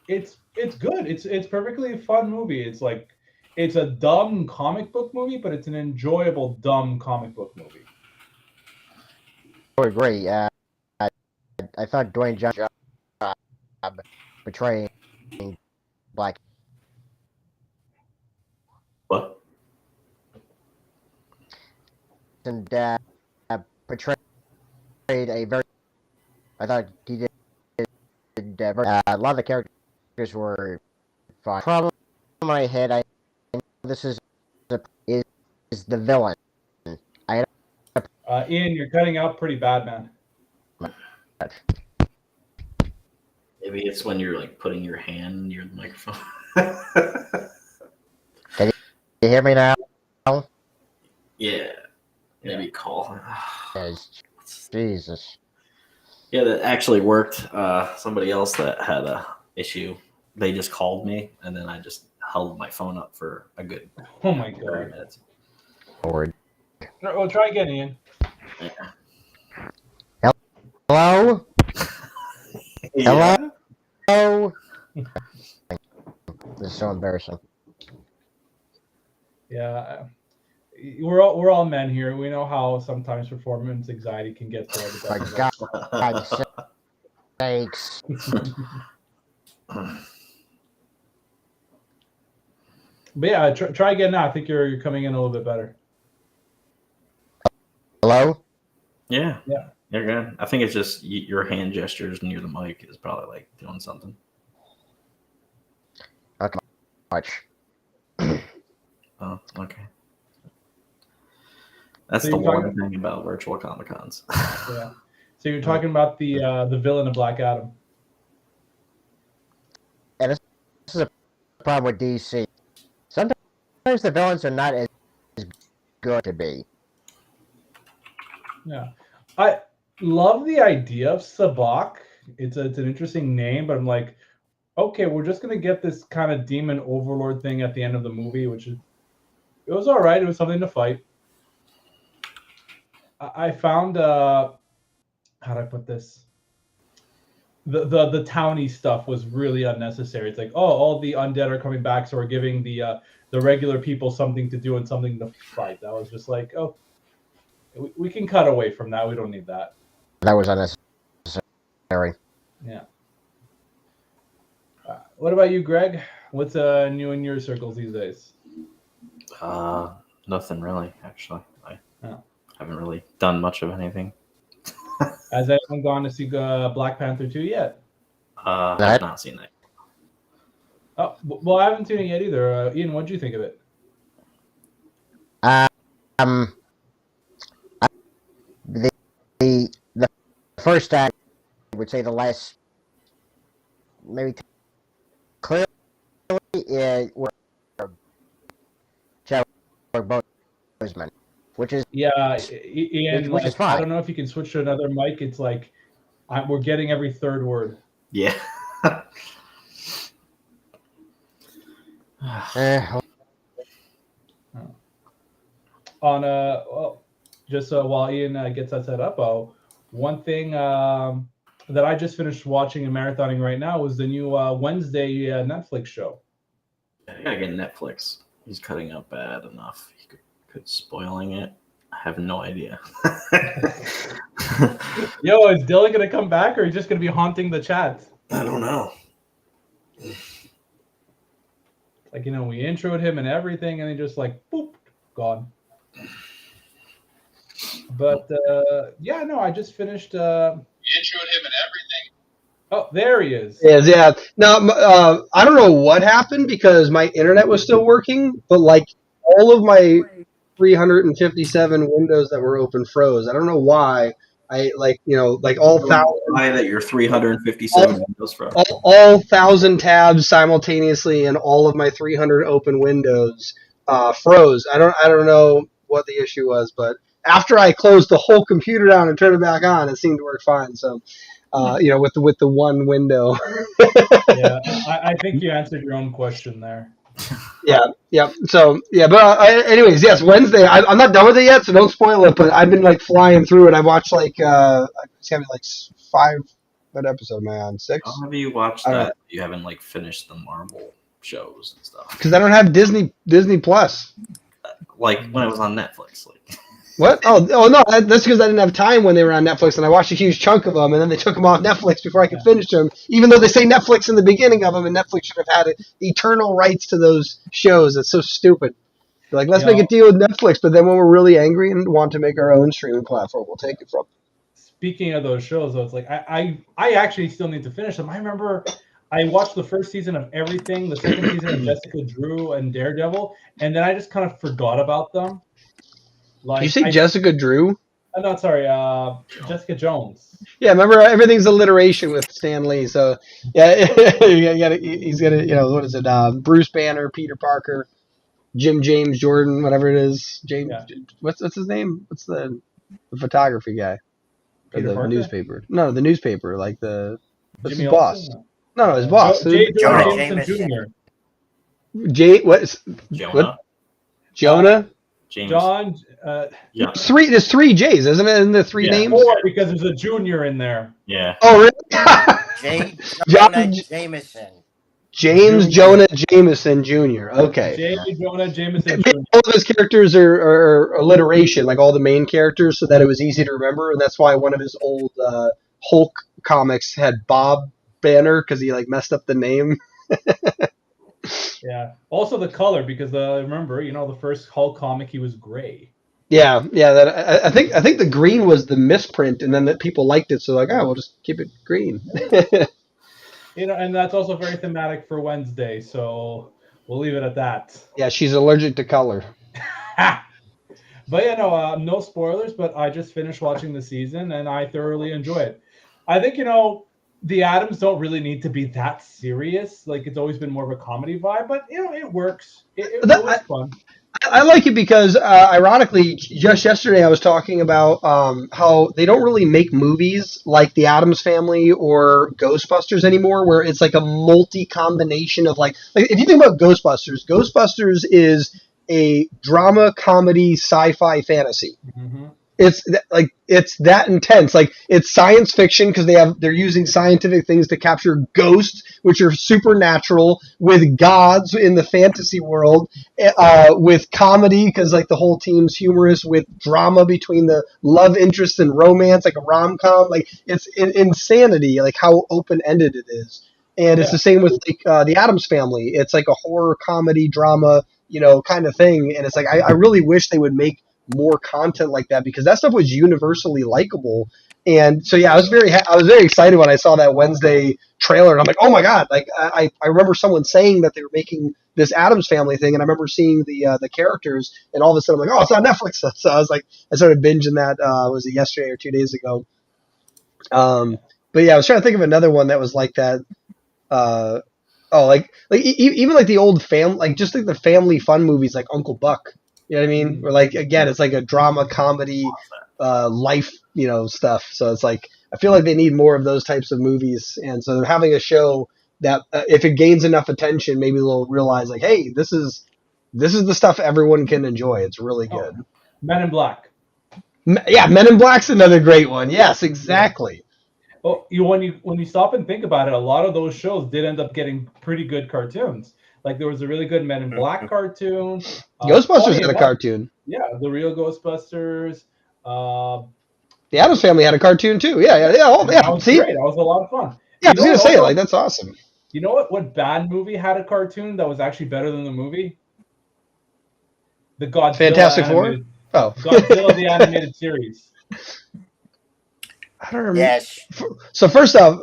it's good. It's perfectly fun movie. It's like it's a dumb comic book movie, but it's an enjoyable dumb comic book movie. I agree. I thought Dwayne Johnson portraying Black. What? And portrayed a very. I thought he did. A lot of the characters were fine. Problem in my head, I know this is the villain. Ian, you're cutting out pretty bad, man. Maybe it's when you're like putting your hand near the microphone. Can you hear me now? Yeah. Maybe call. Jesus. Yeah, that actually worked. Somebody else that had a issue, they just called me, and then I just held my phone up for a good 30 minutes. Forward. Well, try again, Ian. Yeah. Hello? Yeah. Hello? This is so embarrassing. Yeah. We're all men here. We know how sometimes performance anxiety can get to the best of us. God's sakes. But yeah, try again now. I think you're coming in a little bit better. Hello? Yeah. Yeah. You're good. I think it's just your hand gestures near the mic is probably like doing something. Not much. Oh, okay. That's So the you're one thing about virtual Comic Cons. Yeah. So you're talking about the villain of Black Adam. And this is a problem with DC. Sometimes the villains are not as good to be. Yeah. I love the idea of Sabak. It's an interesting name, but I'm like, okay, we're just gonna get this kind of demon overlord thing at the end of the movie, which is it was all right. It was something to fight. I found how do I put this? The towny stuff was really unnecessary. It's like, oh, all the undead are coming back, so we're giving the regular people something to do and something to fight. That was just like, oh, we can cut away from that. We don't need that. That was unnecessary. Yeah. What about you, Greg? What's new in your circles these days? Nothing really, actually. I haven't really done much of anything. Has anyone gone to see Black Panther 2 yet? I've not seen that. Oh, well, I haven't seen it yet either. Ian, what did you think of it? The first act, I would say the last, maybe clearly, were Chadwick Boseman, which is Ian. Which is fine. I don't know if you can switch to another mic. It's like we're getting every third word. Yeah. On well, just while Ian gets that set up, one thing that I just finished watching and marathoning right now was the new Wednesday Netflix show. I gotta get Netflix. He's cutting up bad enough. He could spoiling it. I have no idea. Yo, is Dylan gonna come back, or are you just gonna be haunting the chat? I don't know. Like, you know, we introed him and everything, and he just like boop, gone. But yeah, no, I just finished. We introed him and everything. Oh, there he is. Yeah. Now, I don't know what happened because my internet was still working, but like all of my 357 windows that were open froze. I don't know why. I all thousand. Why that your 357 windows froze? All 1,000 tabs simultaneously and all of my 300 open windows froze. I don't know what the issue was, but after I closed the whole computer down and turned it back on, it seemed to work fine. So, with the one window. Yeah, I think you answered your own question there. Yeah. So, but anyways, yes, Wednesday. I'm not done with it yet, so don't spoil it. But I've been like flying through it. I watched like it's gonna be like 5. What episode am I on? 6? How have you watched that? You haven't like finished the Marvel shows and stuff. Because I don't have Disney Plus. Like when it was on Netflix, like. What? Oh no, that's because I didn't have time when they were on Netflix, and I watched a huge chunk of them, and then they took them off Netflix before I could finish them. Even though they say Netflix in the beginning of them, and Netflix should have had eternal rights to those shows. It's so stupid. They're like, let's make a deal with Netflix, but then when we're really angry and want to make our own streaming platform, we'll take it from them. Speaking of those shows, though, it's like I actually still need to finish them. I remember I watched the first season of everything, the second season of Jessica Drew and Daredevil, and then I just kind of forgot about them. Like, you say Jessica Drew? No, sorry, Jessica Jones. Yeah, remember everything's alliteration with Stan Lee. So yeah, he's gonna what is it? Bruce Banner, Peter Parker, Jim James Jordan, whatever it is. James, what's his name? What's the photography guy? Or the newspaper? No, the newspaper. Like what's his boss? No, his boss. Jonah Jameson. Jonah? Jonah? James. John. There's 3 J's, isn't it? Isn't there 3 names? 4 because there's a junior in there. Yeah. Oh, really? Jonah Jameson. James Jonah Jameson Jr. Okay. J. Jonah Jameson Jr. All of his characters are alliteration, like all the main characters, so that it was easy to remember, and that's why one of his old Hulk comics had Bob Banner because he like messed up the name. Yeah. Also the color, because remember, the first Hulk comic, he was gray. Yeah. That I think the green was the misprint, and then that people liked it, so like, we'll just keep it green. And that's also very thematic for Wednesday, so we'll leave it at that. Yeah, she's allergic to color. But no spoilers, but I just finished watching the season, and I thoroughly enjoy it. I think, the Addams don't really need to be that serious. Like, it's always been more of a comedy vibe, but, it works. It was fun. I like it because, ironically, just yesterday I was talking about how they don't really make movies like The Addams Family or Ghostbusters anymore, where it's like a multi-combination of like if you think about Ghostbusters is a drama, comedy, sci-fi, fantasy. Mm-hmm. It's that intense. Like, it's science fiction because they're using scientific things to capture ghosts, which are supernatural, with gods in the fantasy world, with comedy because like the whole team's humorous, with drama between the love interest and romance, like a rom-com. Like, it's insanity, like how open-ended it is. And it's the same with like the Addams Family. It's like a horror comedy drama, kind of thing. And it's like I really wish they would make more content like that because that stuff was universally likable. And so I was very excited when I saw that Wednesday trailer, and I'm like, oh my god! Like I remember someone saying that they were making this Addams Family thing, and I remember seeing the characters, and all of a sudden I'm like, oh, it's on Netflix. So I started binging that. Was it yesterday or 2 days ago? But yeah, I was trying to think of another one that was like that. Even like the old just like the family fun movies like Uncle Buck. You know what I mean? Or like, again, it's like a drama, comedy, life, stuff. So it's like, I feel like they need more of those types of movies. And so they're having a show that if it gains enough attention, maybe they'll realize like, hey, this is the stuff everyone can enjoy. It's really good. Men in Black. Yeah, Men in Black's another great one. Yes, exactly. Well, when you stop and think about it, a lot of those shows did end up getting pretty good cartoons. Like there was a really good Men in Black cartoon. Ghostbusters Funny had a enough, cartoon. yeah, the real Ghostbusters. The Addams Family had a cartoon too. Yeah. Oh, And yeah. that was See, great. That was a lot of fun. yeah, I You was know gonna what? say Also, like that's awesome. you know what? What bad movie had a cartoon that was actually better than the movie? The Godzilla Fantastic Four. animated. Oh, Godzilla the animated series. I don't remember. Yes. So first off,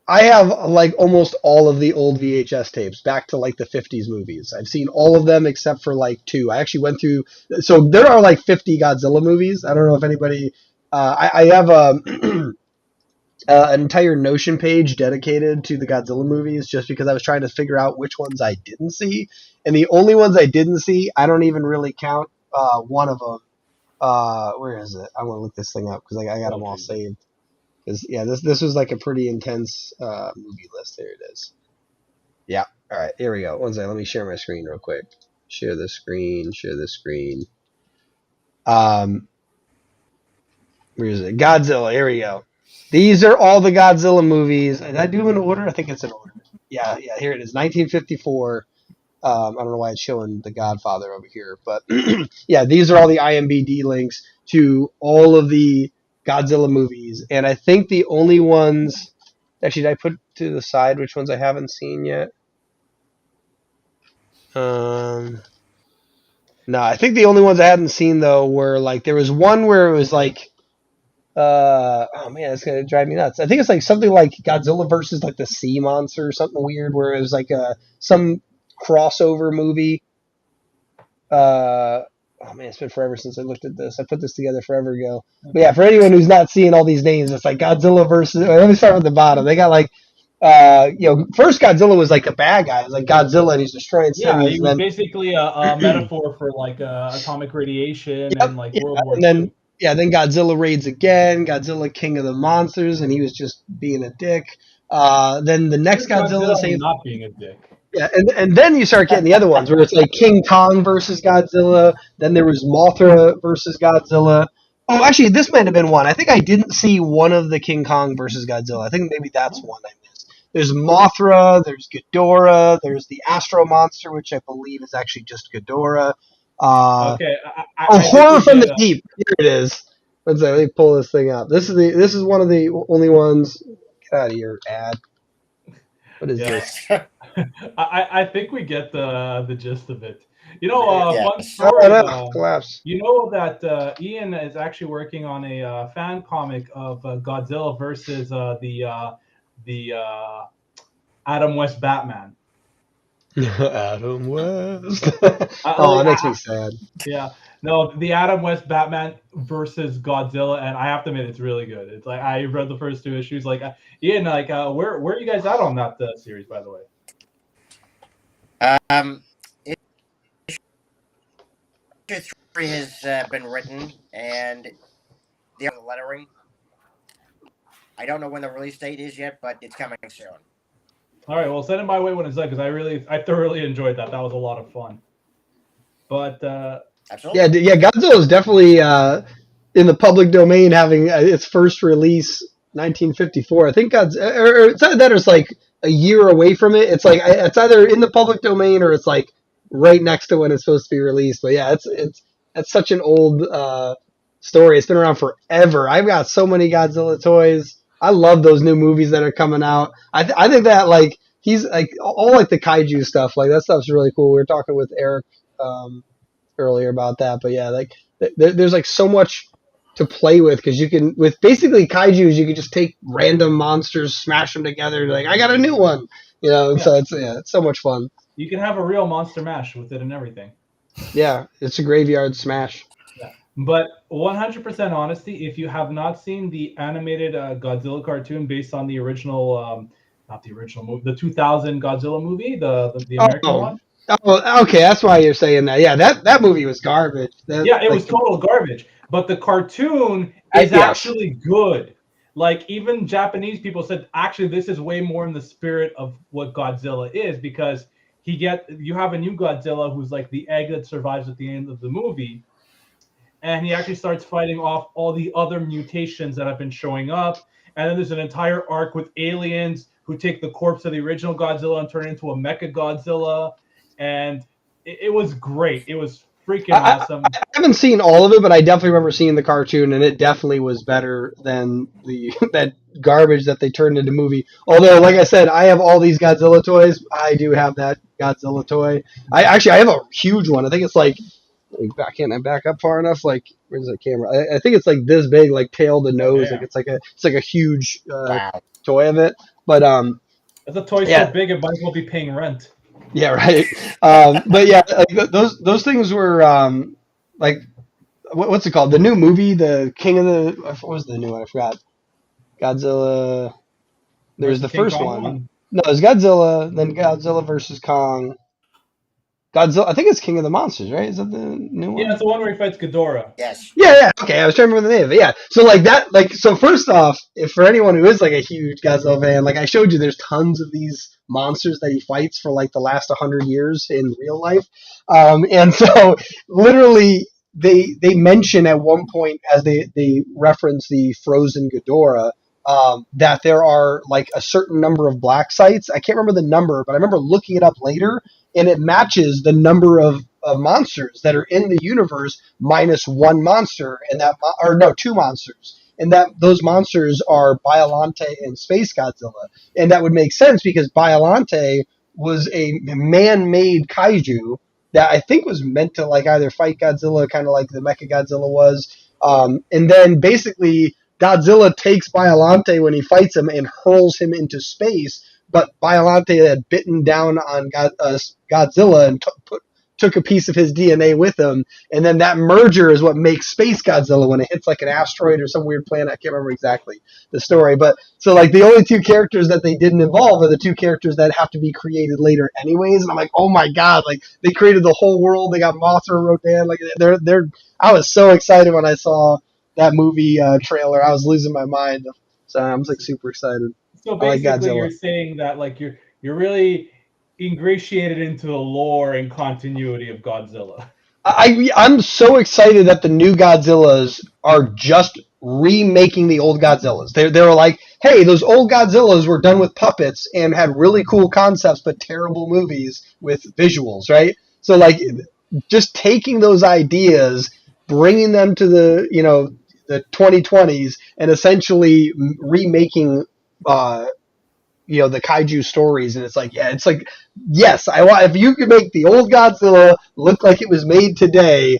I have like almost all of the old VHS tapes back to like the 50s movies. I've seen all of them except for like 2. I actually went through. So there are like 50 Godzilla movies. I don't know if anybody. I have an entire Notion page dedicated to the Godzilla movies just because I was trying to figure out which ones I didn't see. And the only ones I didn't see, I don't even really count one of them. Where is it? I want to look this thing up because I got them all saved. Yeah, this was like a pretty intense movie list. There it is. Yeah. All right. Here we go. One second. Let me share my screen real quick. Share the screen. Where is it? Godzilla. Here we go. These are all the Godzilla movies. Did I do them in order? I think it's in order. Yeah. Here it is. 1954. I don't know why it's showing The Godfather over here, but yeah, these are all the IMDb links to all of the Godzilla movies, and I think the only ones. Actually, did I put to the side which ones I haven't seen yet? No, I think the only ones I hadn't seen though were like there was one where it was like, oh man, it's gonna drive me nuts. I think it's like something like Godzilla versus like the Sea Monster or something weird, where it was like some crossover movie. Oh man, it's been forever since I looked at this. I put this together forever ago. But yeah, for anyone who's not seeing all these names, it's like Godzilla versus. Let me start with the bottom. They got like, first Godzilla was like a bad guy. It was like Godzilla and he's destroying Yeah, cities. he was basically a metaphor for like atomic radiation and like World War And then II. then Godzilla raids again. Godzilla, King of the Monsters, and he was just being a dick. Then the next Godzilla, same. Not being a dick. Yeah, and then you start getting the other ones where it's like King Kong versus Godzilla. Then there was Mothra versus Godzilla. Oh, actually, this might have been one. I think I didn't see one of the King Kong versus Godzilla. I think maybe that's one I missed. There's Mothra. There's Ghidorah. There's the Astro Monster, which I believe is actually just Ghidorah. Okay. Horror from the Deep. Here it is. Let's let me pull this thing up. This is one of the only ones. Get out of here, ad. What is this? I think we get the gist of it. You know, fun Oh, story. no. Collapse. You know that Ian is actually working on a fan comic of Godzilla versus the Adam West Batman. Adam West. Oh, that makes me sad. Yeah, no, the Adam West Batman versus Godzilla, and I have to admit, it's really good. It's like I read the first 2 issues. Like Ian, like where are you guys at on that series, by the way? Issue 3 has been written, and the lettering. I don't know when the release date is yet, but it's coming soon. All right, well, send it my way when it's done because I thoroughly enjoyed that. That was a lot of fun. But absolutely. Yeah, Godzilla is definitely in the public domain, having its first release 1954. I think it's either that or it's like a year away from it. It's like it's either in the public domain or it's like right next to when it's supposed to be released. But yeah, it's such an old story. It's been around forever. I've got so many Godzilla toys. I love those new movies that are coming out. I think that like he's like all like the kaiju stuff, like that stuff's really cool. We were talking with Eric earlier about that, but yeah, like there's like so much to play with because you can with basically kaijus you can just take random monsters, smash them together. Like I got a new one, So it's so much fun. you can have a real monster mash with it and everything. Yeah, it's a graveyard smash. Yeah. But 100% honesty, if you have not seen the animated Godzilla cartoon based on the original, not the original movie, the 2000 Godzilla movie, the American one. Oh, okay, that's why you're saying that. Yeah, that movie was garbage. It was total garbage. But the cartoon is actually good. Like even Japanese people said, actually, this is way more in the spirit of what Godzilla is because you have a new Godzilla who's like the egg that survives at the end of the movie. and he actually starts fighting off all the other mutations that have been showing up. And then there's an entire arc with aliens who take the corpse of the original Godzilla and turn it into a Mecha Godzilla. And it was great. It was freaking awesome. I haven't seen all of it, but I definitely remember seeing the cartoon, and it definitely was better than the that garbage that they turned into movie. Although, like I said, I have all these Godzilla toys. I do have that Godzilla toy. I have a huge one. I think it's like, can't I back up far enough? Like, where's the camera? I think it's like this big, like tail to nose. Yeah. Like it's like a huge toy of it. But It's a toy so big it might as well be paying rent. yeah, right. But yeah, like those things were like what's it called? The new movie, the King of the what was the new one? I forgot. Godzilla. There's the King first Kong one. No, it's Godzilla, then Godzilla versus Kong. Godzilla. I think it's King of the Monsters, right? Is that the new one? Yeah, it's the one where he fights Ghidorah. Yes. Yeah. Okay, I was trying to remember the name of it. Yeah. So like that, so first off, if for anyone who is like a huge Godzilla fan, like I showed you, there's tons of these monsters that he fights for like the last 100 years in real life, and so literally they mention at one point as they reference the frozen Ghidorah. That there are like a certain number of black sites. I can't remember the number, but I remember looking it up later, and it matches the number of monsters that are in the universe minus one monster, and two monsters, and that those monsters are Biollante and Space Godzilla, and that would make sense because Biollante was a man-made kaiju that I think was meant to like either fight Godzilla, kind of like the Mecha Godzilla was, and then basically Godzilla takes Biollante when he fights him and hurls him into space, but Biollante had bitten down on Godzilla and took a piece of his DNA with him, and then that merger is what makes Space Godzilla when it hits like an asteroid or some weird planet. I can't remember exactly the story, but so like the only two characters that they didn't involve are the two characters that have to be created later anyways, and I'm like, oh my god, like they created the whole world. They got Mothra, Rodan, like they're. I was so excited when I saw that movie trailer. I was losing my mind. So I'm like super excited. So I like basically, Godzilla. you're saying that like you're really ingratiated into the lore and continuity of Godzilla. I'm so excited that the new Godzillas are just remaking the old Godzillas. They were like, hey, those old Godzillas were done with puppets and had really cool concepts, but terrible movies with visuals, right? So like, just taking those ideas, bringing them to the the 2020s, and essentially remaking the kaiju stories, and it's like yes, I want, if you could make the old Godzilla look like it was made today,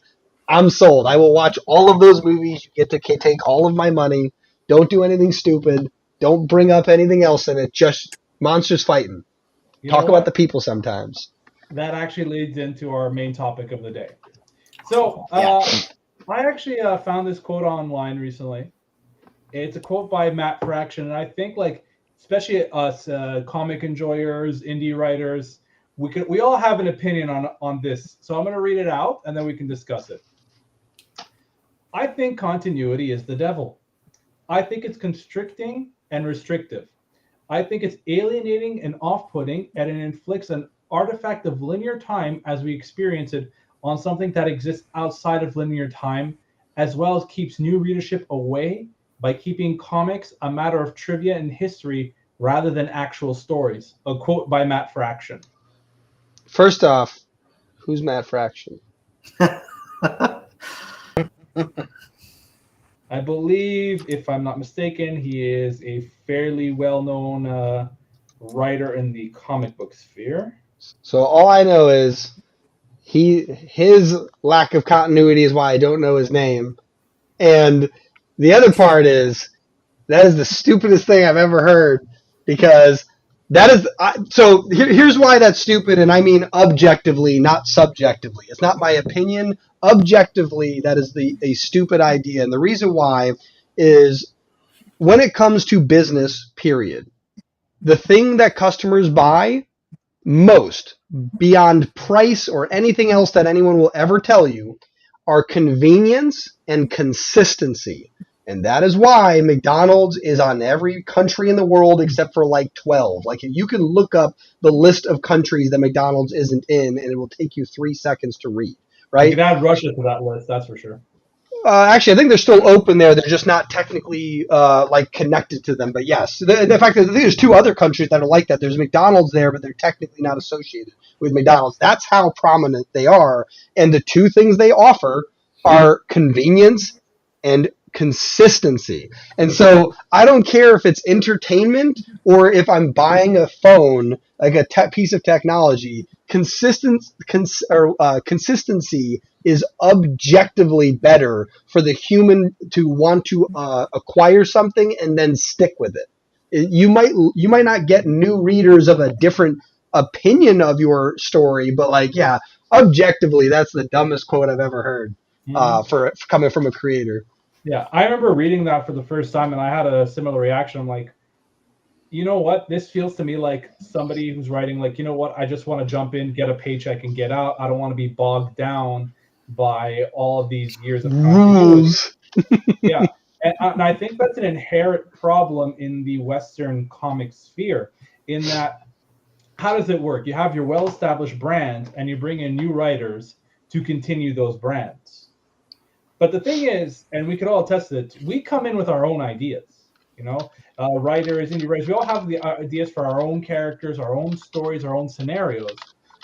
I'm sold. I will watch all of those movies. You get to take all of my money. Don't do anything stupid. Don't bring up anything else in it. Just monsters fighting. Talk about the people sometimes. That actually leads into our main topic of the day. So I actually found this quote online recently. It's a quote by Matt Fraction, and I think like especially us comic enjoyers, indie writers, we all have an opinion on this. So I'm going to read it out, and then we can discuss it. I think continuity is the devil. I think it's constricting and restrictive. I think it's alienating and off-putting, and it inflicts an artifact of linear time as we experience it on something that exists outside of linear time, as well as keeps new readership away by keeping comics a matter of trivia and history rather than actual stories. A quote by Matt Fraction. First off, who's Matt Fraction? I believe, if I'm not mistaken, he is a fairly well-known writer in the comic book sphere. So all I know is his lack of continuity is why I don't know his name. And the other part is that is the stupidest thing I've ever heard, because that is so here's why that's stupid, and I mean objectively, not subjectively. It's not my opinion. Objectively, that is a stupid idea, and the reason why is when it comes to business, period, the thing that customers buy most, beyond price or anything else that anyone will ever tell you, are convenience and consistency. And that is why McDonald's is on every country in the world except for like 12. Like, you can look up the list of countries that McDonald's isn't in, and it will take you 3 seconds to read, right? You can add Russia to that list, that's for sure. Actually, I think they're still open there. They're just not technically like connected to them. But yes, the fact that I think there's 2 other countries that are like that. There's McDonald's there, but they're technically not associated with McDonald's. That's how prominent they are. And the 2 things they offer are convenience and consistency. And so I don't care if it's entertainment or if I'm buying a phone, like a piece of technology. Consistency is objectively better for the human to want to acquire something and then stick with it. You might not get new readers of a different opinion of your story, but like, yeah, objectively, that's the dumbest quote I've ever heard for coming from a creator. Yeah, I remember reading that for the first time, and I had a similar reaction. I'm like, you know what? This feels to me like somebody who's writing, like, you know what? I just want to jump in, get a paycheck, and get out. I don't want to be bogged down by all of these years of rules. Yeah, and I think that's an inherent problem in the Western comic sphere. In that, how does it work? You have your well-established brand, and you bring in new writers to continue those brands. But the thing is, and we could all attest to it, we come in with our own ideas. You know, writers, indie writers, we all have the ideas for our own characters, our own stories, our own scenarios.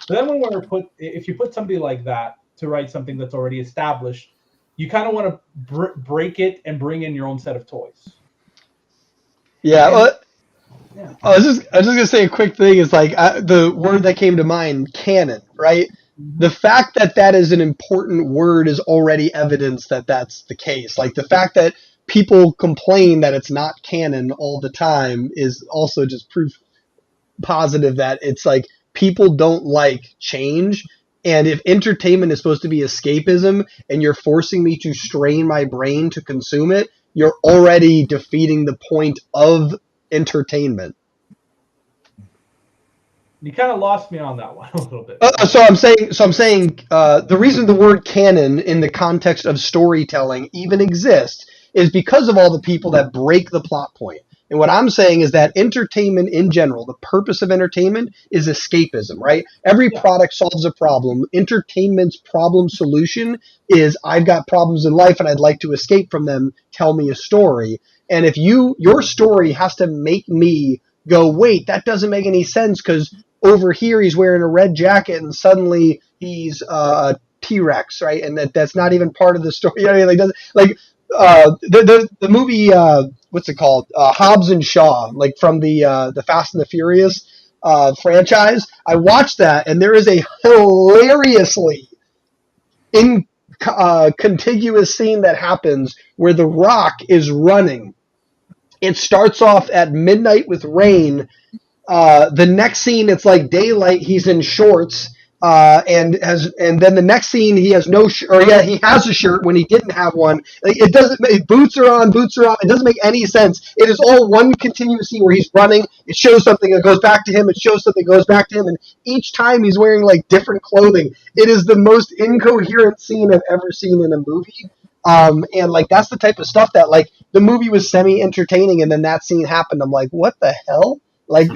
But then when if you put somebody like that to write something that's already established, you kind of want to break it and bring in your own set of toys. Yeah. Well, yeah. I was just gonna say a quick thing. Is like the word that came to mind, canon, right? The fact that that is an important word is already evidence that that's the case. Like the fact that people complain that it's not canon all the time is also just proof positive that it's like people don't like change. And if entertainment is supposed to be escapism and you're forcing me to strain my brain to consume it, you're already defeating the point of entertainment. You kind of lost me on that one a little bit. So I'm saying the reason the word canon in the context of storytelling even exists is because of all the people that break the plot point. And what I'm saying is that entertainment in general, the purpose of entertainment is escapism, right? Every product solves a problem. Entertainment's problem solution is I've got problems in life and I'd like to escape from them. Tell me a story. And if your story has to make me go, wait, that doesn't make any sense because over here he's wearing a red jacket and suddenly he's a T-Rex, right? And that's not even part of the story. You know what I mean? The movie, what's it called? Hobbs and Shaw, like from the Fast and the Furious franchise. I watched that, and there is a hilariously contiguous scene that happens where The Rock is running. It starts off at midnight with rain. The next scene, it's like daylight. He's in shorts, and then the next scene, he has no he has a shirt when he didn't have one. Like, it doesn't. Boots are on. It doesn't make any sense. It is all one continuous scene where he's running. It shows something, it goes back to him. It shows something, it goes back to him, and each time he's wearing like different clothing. It is the most incoherent scene I've ever seen in a movie. And like that's the type of stuff that like the movie was semi-entertaining, and then that scene happened. I'm like, what the hell? Like,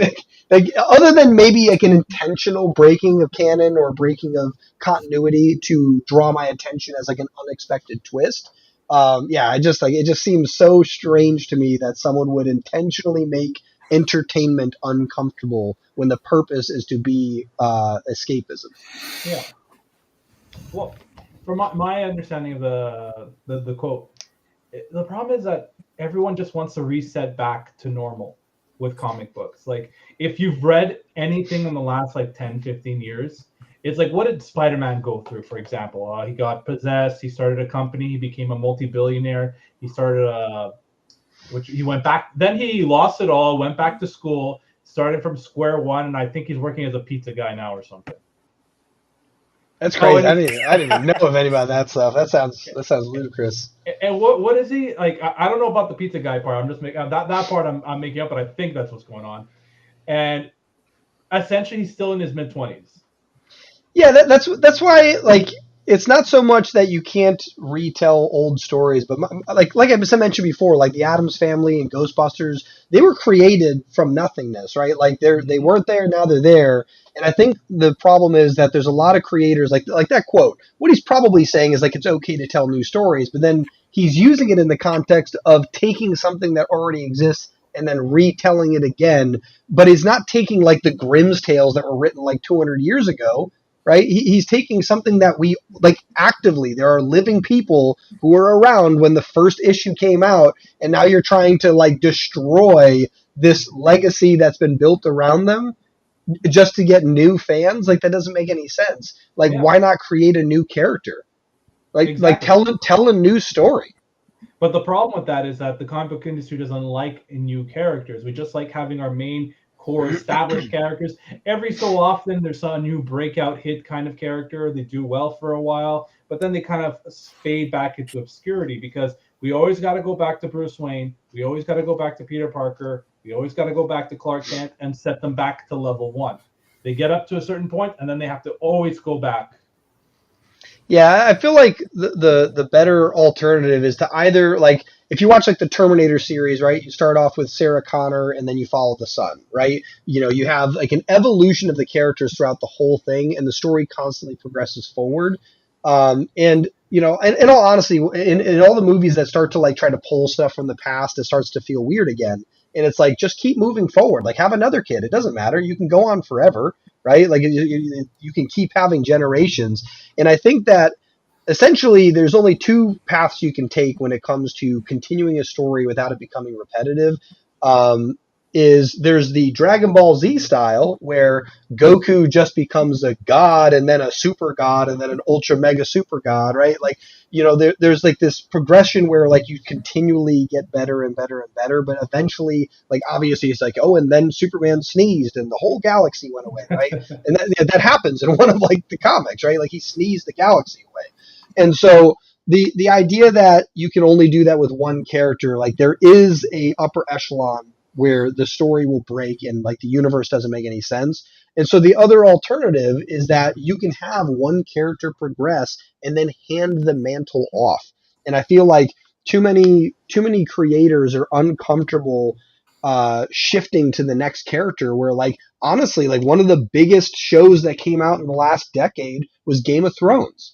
other than maybe like an intentional breaking of canon or breaking of continuity to draw my attention as like an unexpected twist. It just seems so strange to me that someone would intentionally make entertainment uncomfortable when the purpose is to be escapism. Yeah. Well, from my understanding of the quote, the problem is that everyone just wants to reset back to normal with comic books. Like, if you've read anything in the last like 10, 15 years, it's like, what did Spider-Man go through, for example? He got possessed, he started a company, he became a multi-billionaire, he started which he went back, then he lost it all, went back to school, started from square one, and I think he's working as a pizza guy now or something. That's crazy. I didn't even know of any about that stuff. That sounds ludicrous. And what is he like? I don't know about the pizza guy part. I'm just making that part. I'm making up, but I think that's what's going on. And essentially, he's still in his mid-20s. Yeah, that's why. Like, it's not so much that you can't retell old stories, but like I mentioned before, like the Addams Family and Ghostbusters, they were created from nothingness, right? Like they weren't there, now they're there. And I think the problem is that there's a lot of creators like that quote. What he's probably saying is like it's okay to tell new stories, but then he's using it in the context of taking something that already exists and then retelling it again. But he's not taking like the Grimm's tales that were written like 200 years ago, right? He's taking something that we like actively. There are living people who were around when the first issue came out, and now you're trying to like destroy this legacy that's been built around them just to get new fans. Like that doesn't make any sense. Like why not create a new character? Like tell a new story. But the problem with that is that the comic book industry doesn't like new characters. We just like having our main core established characters. Every so often, there's a new breakout hit kind of character. They do well for a while, but then they kind of fade back into obscurity because we always got to go back to Bruce Wayne. We always got to go back to Peter Parker. We always got to go back to Clark Kent and set them back to level 1. They get up to a certain point, and then they have to always go back. Yeah, I feel like the better alternative is to either like if you watch like the Terminator series, right? You start off with Sarah Connor and then you follow the son, right? You know, you have like an evolution of the characters throughout the whole thing, and the story constantly progresses forward. And you know, and in all honesty, in all the movies that start to like try to pull stuff from the past, it starts to feel weird again. And it's like just keep moving forward. Like have another kid. It doesn't matter. You can go on forever, right? Like you can keep having generations. And I think that essentially there's only two paths you can take when it comes to continuing a story without it becoming repetitive. Is there's the Dragon Ball Z style where Goku just becomes a god and then a super god and then an ultra mega super god, right? Like, you know, there's like this progression where like you continually get better and better and better, but eventually, like obviously it's like, oh, and then Superman sneezed and the whole galaxy went away, right? And that happens in one of like the comics, right? Like he sneezed the galaxy away. And so the idea that you can only do that with one character, like there is a upper echelon where the story will break and like the universe doesn't make any sense. And so the other alternative is that you can have one character progress and then hand the mantle off. And I feel like too many creators are uncomfortable shifting to the next character where like honestly like one of the biggest shows that came out in the last decade was Game of Thrones.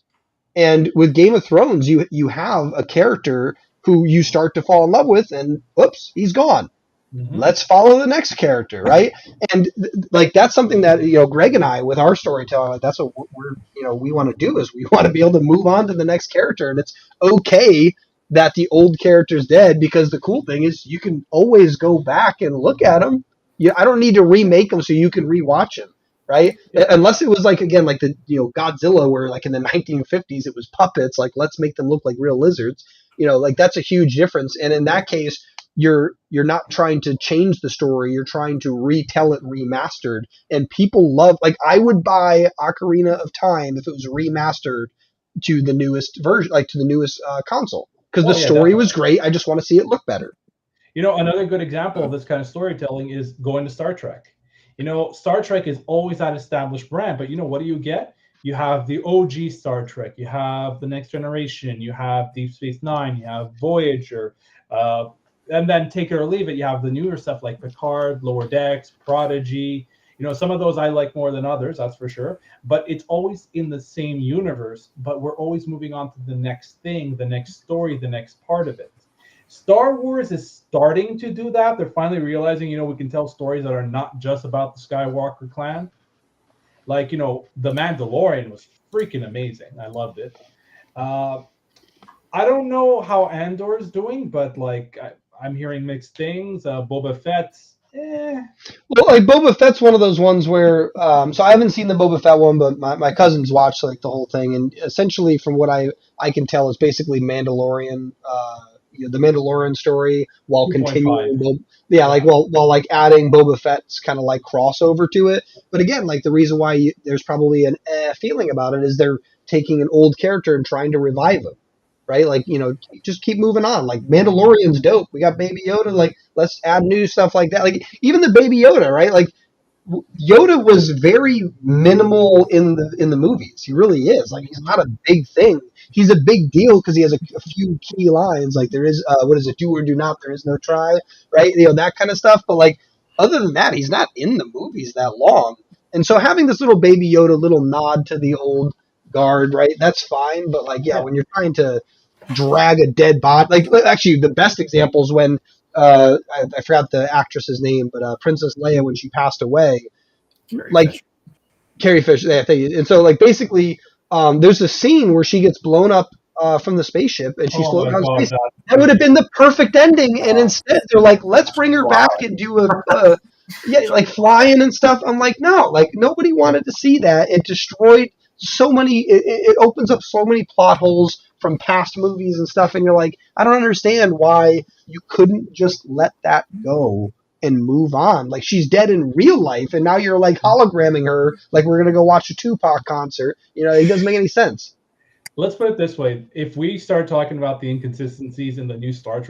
And with Game of Thrones, you have a character who you start to fall in love with, and oops, he's gone. Mm-hmm. Let's follow the next character, right? And like that's something that you know Greg and I with our storytelling, like, that's what we want to do is we want to be able to move on to the next character, and it's okay that the old character's dead because the cool thing is you can always go back and look at them. I don't need to remake them so you can rewatch them. Right? Yeah. Unless it was like again like the Godzilla where like in the 1950s it was puppets, like let's make them look like real lizards. Like that's a huge difference. And in that case, you're not trying to change the story, you're trying to retell it remastered. And people love, like I would buy Ocarina of Time if it was remastered to the newest version, like to the newest console. Because the story was great. I just want to see it look better. Another good example of this kind of storytelling is going to Star Trek. Star Trek is always that established brand, but what do you get? You have the OG Star Trek, you have the Next Generation, you have Deep Space Nine, you have Voyager, and then take it or leave it, you have the newer stuff like Picard, Lower Decks, Prodigy. Some of those I like more than others, that's for sure, but it's always in the same universe, but we're always moving on to the next thing, the next story, the next part of it. Star Wars is starting to do that. They're finally realizing, we can tell stories that are not just about the Skywalker clan. Like, The Mandalorian was freaking amazing. I loved it. I don't know how Andor's doing, but like I'm hearing mixed things. Boba Fett's, Well, like Boba Fett's one of those ones where, so I haven't seen the Boba Fett one, but my cousins watched like the whole thing, and essentially, from what I can tell, it's basically Mandalorian. The Mandalorian story while continuing, while like adding Boba Fett's kind of like crossover to it. But again, like the reason why there's probably an feeling about it is they're taking an old character and trying to revive him, right? Like just keep moving on. Like Mandalorian's dope. We got Baby Yoda. Like let's add new stuff like that. Like even the Baby Yoda, right? Like Yoda was very minimal in the movies. He really is. Like he's not a big thing. He's a big deal because he has a few key lines. Like there is what is it? Do or do not. There is no try. Right. That kind of stuff. But like other than that, he's not in the movies that long. And so having this little baby Yoda, little nod to the old guard, right? That's fine. But like when you're trying to drag a dead body, like actually the best example is when I forgot the actress's name, but Princess Leia when she passed away, Carrie Fisher. Yeah, thank you. And so like basically, there's a scene where she gets blown up from the spaceship and she's floating on space. That would have been the perfect ending, and instead they're like, let's bring her back and do like flying and stuff. I'm like, no, like nobody wanted to see that. It destroyed so many. It opens up so many plot holes from past movies and stuff, and you're like, I don't understand why you couldn't just let that go and move on. Like she's dead in real life, and now you're like hologramming her like we're gonna go watch a Tupac concert. It doesn't make any sense. Let's put it this way: if we start talking about the inconsistencies in the new Star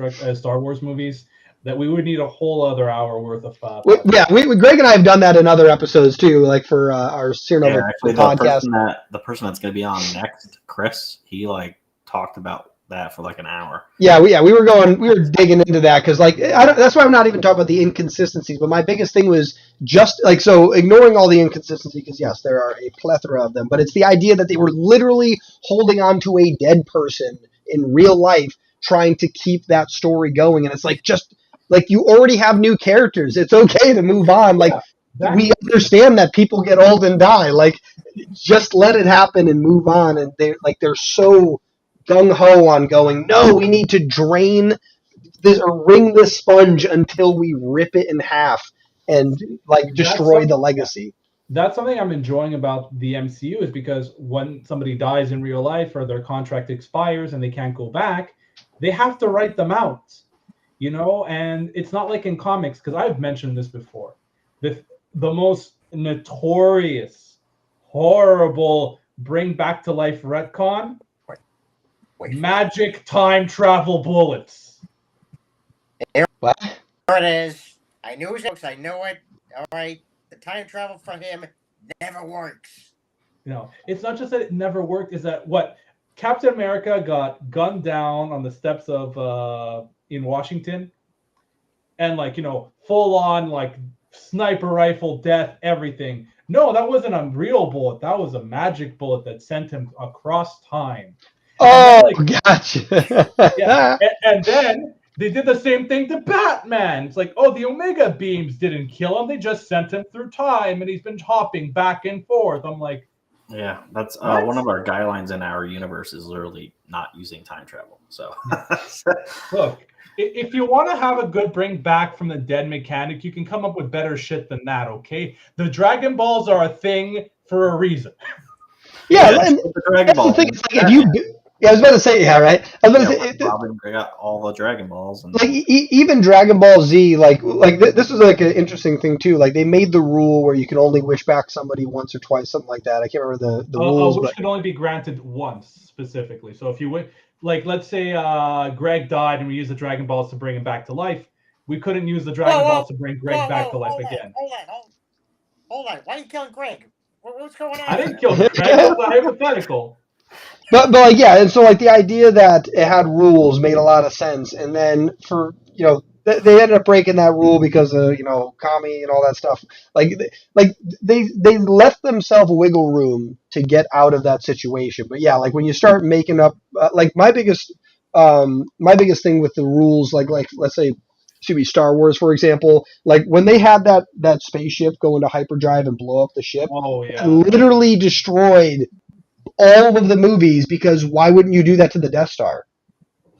Wars movies, that we would need a whole other hour worth of. Greg and I have done that in other episodes too, like for our Cernova podcast. The person that's going to be on next, Chris, he like talked about that for like an hour. Yeah, we were digging into that because like that's why I'm not even talking about the inconsistencies. But my biggest thing was just like ignoring all the inconsistencies because yes, there are a plethora of them. But it's the idea that they were literally holding on to a dead person in real life, trying to keep that story going, and it's like just like you already have new characters. It's okay to move on. Like we understand that people get old and die. Like just let it happen and move on. And they're so gung-ho on going, no, we need to drain this or wring this sponge until we rip it in half and like destroy the legacy. That's something I'm enjoying about the MCU is because when somebody dies in real life or their contract expires and they can't go back, they have to write them out, and it's not like in comics, because I've mentioned this before. The most notorious, horrible bring back to life retcon, magic time travel bullets. What? There it is. I knew it was. I know it. All right. The time travel for him never works. It's not just that it never worked. Is that what Captain America got gunned down on the steps of in Washington, and full on like sniper rifle death, everything. No, that wasn't a real bullet. That was a magic bullet that sent him across time. Oh, gotcha. Yeah, and then they did the same thing to Batman. It's like, oh, the Omega beams didn't kill him. They just sent him through time, and he's been hopping back and forth. I'm like, yeah, that's one of our guidelines in our universe is literally not using time travel. So, look, if you want to have a good bring back from the dead mechanic, you can come up with better shit than that, okay? The Dragon Balls are a thing for a reason. Yeah, and that's the thing. It's like if you... Yeah, I was about to say, yeah, right? I was about to say, Robin got all the Dragon Balls. And... like, even Dragon Ball Z, this was like an interesting thing, too. Like, they made the rule where you can only wish back somebody once or twice, something like that. I can't remember the rules. Which could only be granted once, specifically. So if you would, like, let's say Greg died and we used the Dragon Balls to bring him back to life, we couldn't use the Dragon Balls to bring Greg back to life again. Hold on. Why are you killing Greg? What's going on? I didn't kill Greg. That was a hypothetical. But like, yeah, and so like the idea that it had rules made a lot of sense, and then for they ended up breaking that rule because of Kami and all that stuff. Like they left themselves wiggle room to get out of that situation. But yeah, like when you start making up, like my biggest thing with the rules, like let's say, should be Star Wars, for example, like when they had that spaceship go into hyperdrive and blow up the ship, it literally destroyed all of the movies, because why wouldn't you do that to the Death Star?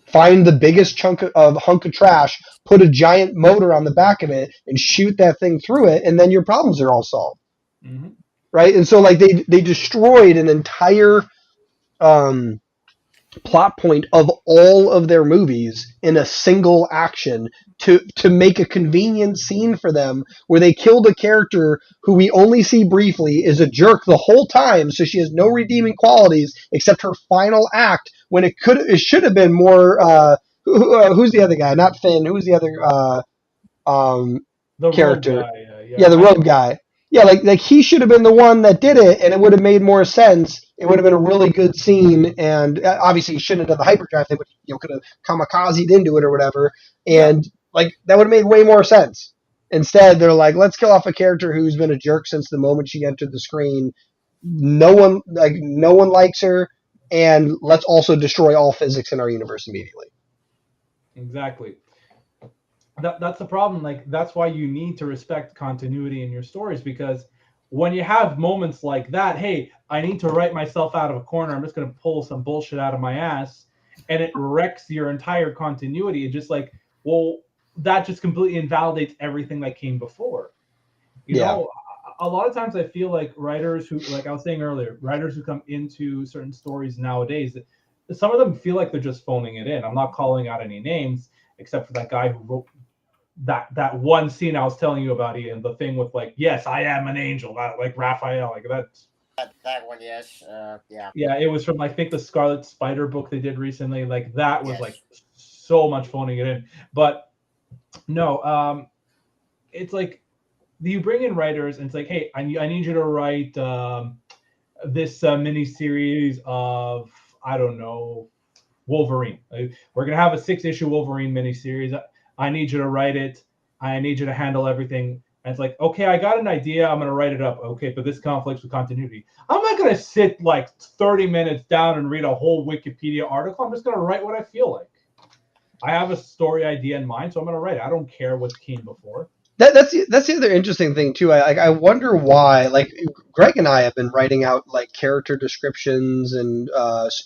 Find the biggest hunk of trash, put a giant motor on the back of it, and shoot that thing through it, and then your problems are all solved. Mm-hmm. Right? And so like they destroyed an entire plot point of all of their movies in a single action to make a convenient scene for them where they killed a character who we only see briefly, is a jerk the whole time, so she has no redeeming qualities except her final act, when it should have been more who's the other guy? Not Finn. Who's the other the character? Rogue guy, the rogue guy. Yeah, like he should have been the one that did it, and it would have made more sense. It would have been a really good scene, and obviously he shouldn't have done the hyperdrive thing, but could have kamikazed into it or whatever, and like that would have made way more sense. Instead, they're like, let's kill off a character who's been a jerk since the moment she entered the screen. No one likes her, and let's also destroy all physics in our universe immediately. Exactly. That's the problem. Like, that's why you need to respect continuity in your stories, because when you have moments like that, hey, I need to write myself out of a corner, I'm just going to pull some bullshit out of my ass, and it wrecks your entire continuity. It's just like, well, that just completely invalidates everything that came before. You know, a lot of times I feel like writers who, like I was saying earlier, writers who come into certain stories nowadays, some of them feel like they're just phoning it in. I'm not calling out any names, except for that guy who wrote that one scene I was telling you about, Ian, the thing with like, yes, I am an angel, like Raphael, like that one, yes, yeah. Yeah, it was from, I think, the Scarlet Spider book they did recently. Like, that was like so much phoning it in. But no, it's like you bring in writers and it's like, hey, I need you to write this mini series of, I don't know, Wolverine. We're gonna have a 6-issue Wolverine miniseries. I need you to write it. I need you to handle everything. And it's like, okay, I got an idea. I'm gonna write it up. Okay, but this conflicts with continuity. I'm not gonna sit like 30 minutes down and read a whole Wikipedia article. I'm just gonna write what I feel like. I have a story idea in mind, so I'm gonna write it. I don't care what came before. That's the other interesting thing too. I wonder why. Like Greg and I have been writing out like character descriptions and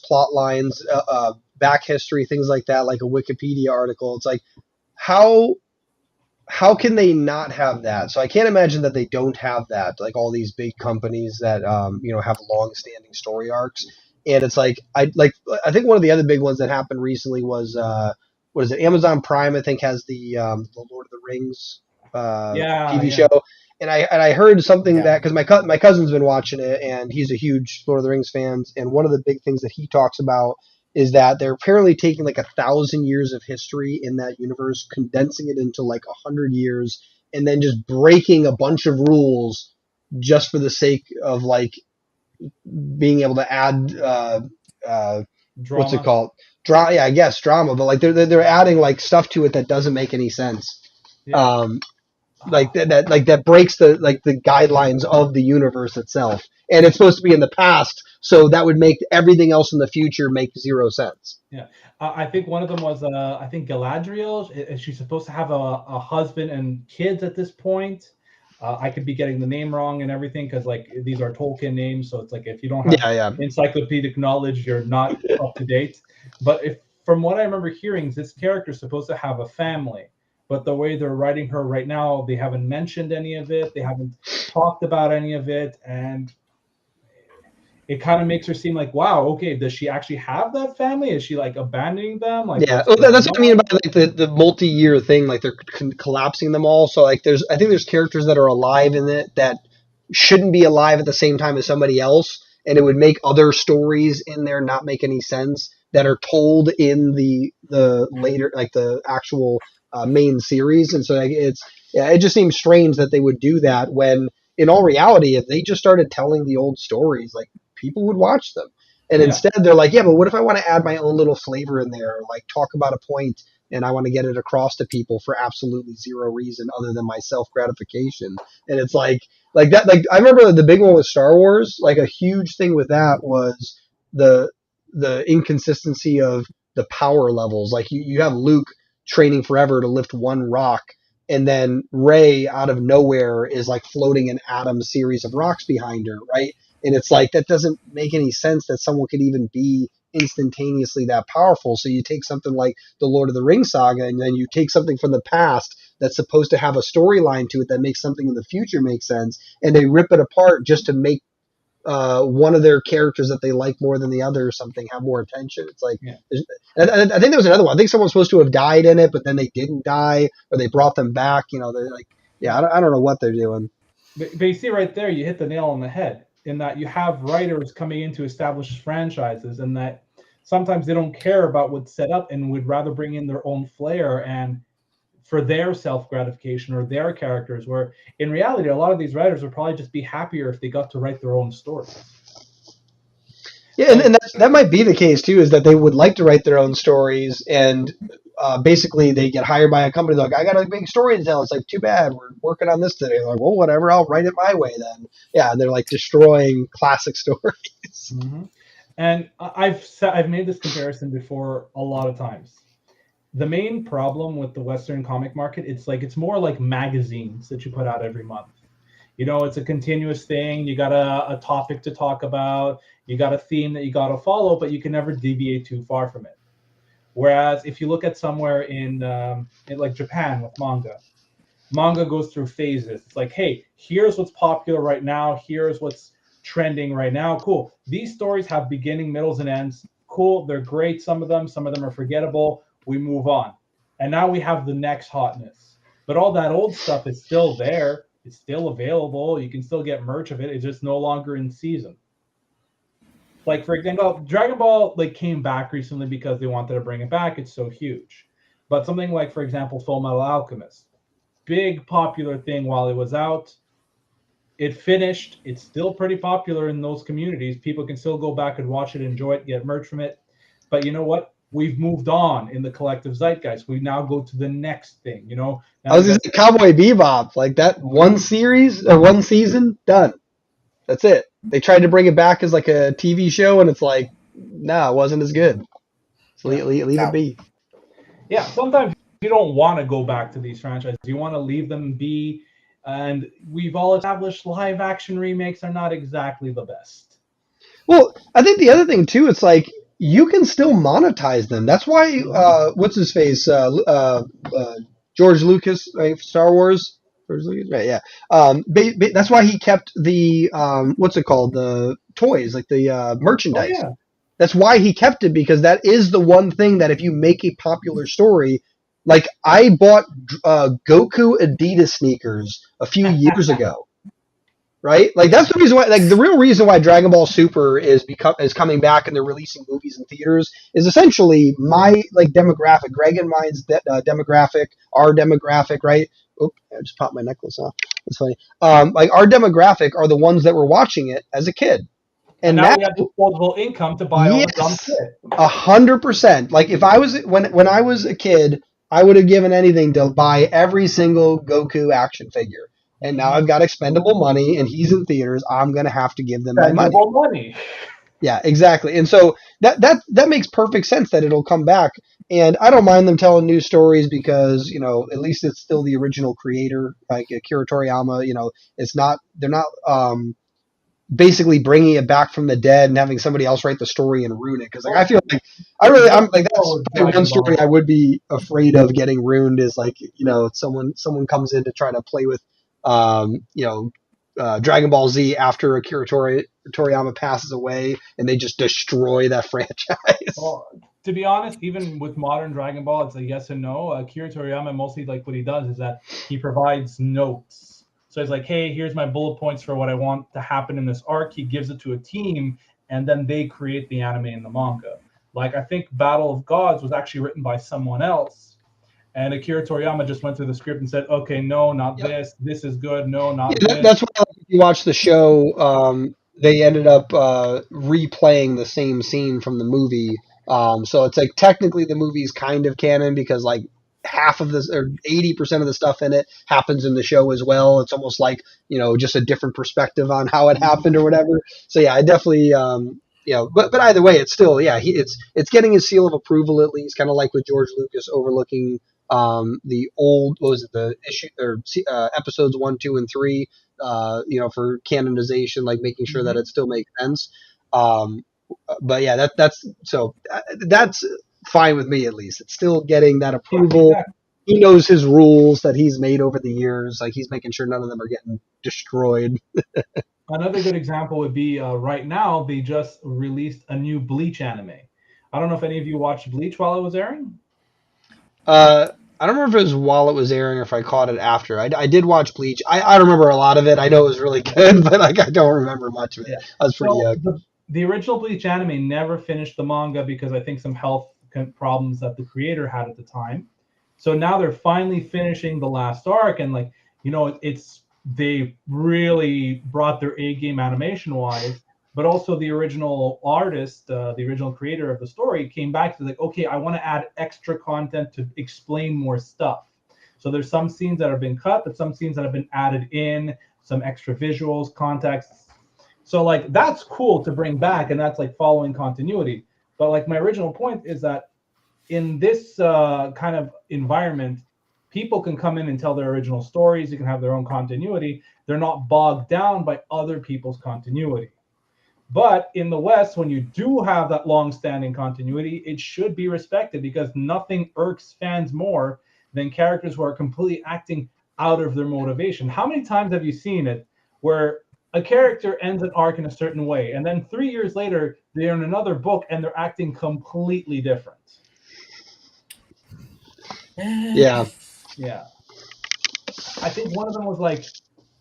plot lines, back history, things like that, like a Wikipedia article. It's like how can they not have that? So I can't imagine that they don't have that. Like all these big companies that have long-standing story arcs, and it's like I think one of the other big ones that happened recently was what is it? Amazon Prime, I think, has the Lord of the Rings TV show, and I heard something that because my cousin's been watching it and he's a huge Lord of the Rings fan, and one of the big things that he talks about is that they're apparently taking like 1,000 years of history in that universe, condensing it into like 100 years, and then just breaking a bunch of rules just for the sake of like being able to add what's it called? Yeah, I guess drama, but like they're adding like stuff to it that doesn't make any sense. Yeah. Like that breaks the guidelines of the universe itself, and it's supposed to be in the past, so that would make everything else in the future make zero sense. Yeah, I think one of them was I think Galadriel. She's supposed to have a husband and kids at this point. I could be getting the name wrong and everything because like these are Tolkien names, so it's like if you don't have encyclopedic knowledge, you're not up to date. But from what I remember hearing, this character is supposed to have a family. But the way they're writing her right now, they haven't mentioned any of it. They haven't talked about any of it. And it kind of makes her seem like, wow, okay, does she actually have that family? Is she like abandoning them? Like, yeah, that's what I mean about like the multi-year thing. Like they're collapsing them all. So like I think there's characters that are alive in it that shouldn't be alive at the same time as somebody else, and it would make other stories in there not make any sense that are told in the later like the actual main series. And so like, it just seems strange that they would do that when in all reality, if they just started telling the old stories, like people would watch them. And instead they're like, yeah, but what if I want to add my own little flavor in there, like talk about a point and I want to get it across to people for absolutely zero reason other than my self gratification. And it's like that, like I remember the big one with Star Wars, like a huge thing with that was the inconsistency of the power levels. Like you have Luke training forever to lift one rock, and then Rey out of nowhere is like floating an atom series of rocks behind her, right? And it's like that doesn't make any sense that someone could even be instantaneously that powerful. So you take something like the Lord of the Rings saga, and then you take something from the past that's supposed to have a storyline to it that makes something in the future make sense, and they rip it apart just to make one of their characters that they like more than the other or something have more attention. It's like, I think there was another one. I think someone's supposed to have died in it, but then they didn't die, or they brought them back. They're like, I don't know what they're doing. But you see right there, you hit the nail on the head in that you have writers coming into established franchises and that sometimes they don't care about what's set up and would rather bring in their own flair. And for their self gratification or their characters. Where in reality, a lot of these writers would probably just be happier if they got to write their own stories. Yeah, and that might be the case too, is that they would like to write their own stories, and basically they get hired by a company. They're like, I got a big story to tell. It's like, too bad, we're working on this today. They're like, well, whatever, I'll write it my way then. Yeah, and they're like destroying classic stories. Mm-hmm. And I've made this comparison before a lot of times. The main problem with the Western comic market, it's more like magazines that you put out every month. It's a continuous thing. You got a topic to talk about. You got a theme that you got to follow, but you can never deviate too far from it. Whereas if you look at somewhere in like Japan with manga goes through phases. It's like, hey, here's what's popular right now. Here's what's trending right now. Cool. These stories have beginning, middles, and ends. Cool. They're great. Some of them are forgettable. We move on. And now we have the next hotness. But all that old stuff is still there. It's still available. You can still get merch of it. It's just no longer in season. Like, for example, Dragon Ball came back recently because they wanted to bring it back. It's so huge. But something like, for example, Full Metal Alchemist, big popular thing while it was out. It finished. It's still pretty popular in those communities. People can still go back and watch it, enjoy it, get merch from it. But you know what? We've moved on in the collective zeitgeist. We now go to the next thing. Now I was going to say Cowboy Bebop, like that one series or one season, done. That's it. They tried to bring it back as like a TV show, and it's like, no, it wasn't as good. So leave it be. Yeah, sometimes you don't want to go back to these franchises. You want to leave them be. And we've all established live action remakes are not exactly the best. Well, I think the other thing too, it's like you can still monetize them. That's why what's his face, George Lucas, right? Star Wars. George Lucas, right? Yeah. That's why he kept the what's it called, the toys, like the merchandise. Oh, yeah. That's why he kept it, because that is the one thing that if you make a popular story. Like, I bought Goku Adidas sneakers a few years ago, right? Like, that's the reason why. Like, the real reason why Dragon Ball Super is coming back and they're releasing movies in theaters is essentially my demographic, Greg and mine's demographic, our demographic, right? Oop! I just popped my necklace off. That's funny. Like, our demographic are the ones that were watching it as a kid. And now we have disposable income to buy all the dumb shit. 100%. Like, if I was when I was a kid, I would have given anything to buy every single Goku action figure. And now I've got expendable money, and he's in theaters. I'm gonna have to give them my money. Yeah, exactly. And so that makes perfect sense that it'll come back. And I don't mind them telling new stories because at least it's still the original creator, like Akira Toriyama. They're not basically bringing it back from the dead and having somebody else write the story and ruin it. Because I feel like I'm like, that's probably one story I would be afraid of getting ruined is like, someone comes in to try to play with, Dragon Ball Z after Akira Toriyama passes away, and they just destroy that franchise. Well, to be honest, even with modern Dragon Ball, it's a yes and no. Akira Toriyama, mostly what he does is that he provides notes. So it's like, hey, here's my bullet points for what I want to happen in this arc. He gives it to a team, and then they create the anime and the manga. Like, I think Battle of Gods was actually written by someone else, and Akira Toriyama just went through the script and said, okay, no, not this. This is good. No, not this. That's why, if you watch the show, they ended up replaying the same scene from the movie. So it's like technically the movie's kind of canon because like half of this or 80% of the stuff in it happens in the show as well. It's almost like, just a different perspective on how it happened or whatever. So yeah, I definitely, but either way, it's still, it's getting a seal of approval at least, kind of like with George Lucas overlooking the old, what was it, the issue or episodes 1, 2, and 3, for canonization, like making sure that it still makes sense. But yeah, that's fine with me at least. It's still getting that approval. Yeah, exactly. He knows his rules that he's made over the years. Like he's making sure none of them are getting destroyed. Another good example would be right now they just released a new Bleach anime. I don't know if any of you watched Bleach while it was airing. I don't remember if it was while it was airing or if I caught it after. I did watch Bleach. I don't remember a lot of it. I know it was really good, but I don't remember much of it. Yeah. I was pretty young. The original Bleach anime never finished the manga because I think some health problems that the creator had at the time. So now they're finally finishing the last arc, and like, you know, it's they really brought their A game animation wise, but also the original artist, the original creator of the story, came back to like, okay, I want to add extra content to explain more stuff. So there's some scenes that have been cut, but some scenes that have been added in, some extra visuals, contexts. So like that's cool to bring back, and that's like following continuity. But like my original point is that in this kind of environment, people can come in and tell their original stories. You can have their own continuity. They're not bogged down by other people's continuity. But in the West, when you do have that long-standing continuity, it should be respected, because nothing irks fans more than characters who are completely acting out of their motivation. How many times have you seen it where a character ends an arc in a certain way, and then 3 years later, they're in another book and they're acting completely different? Yeah. Yeah. I think one of them was like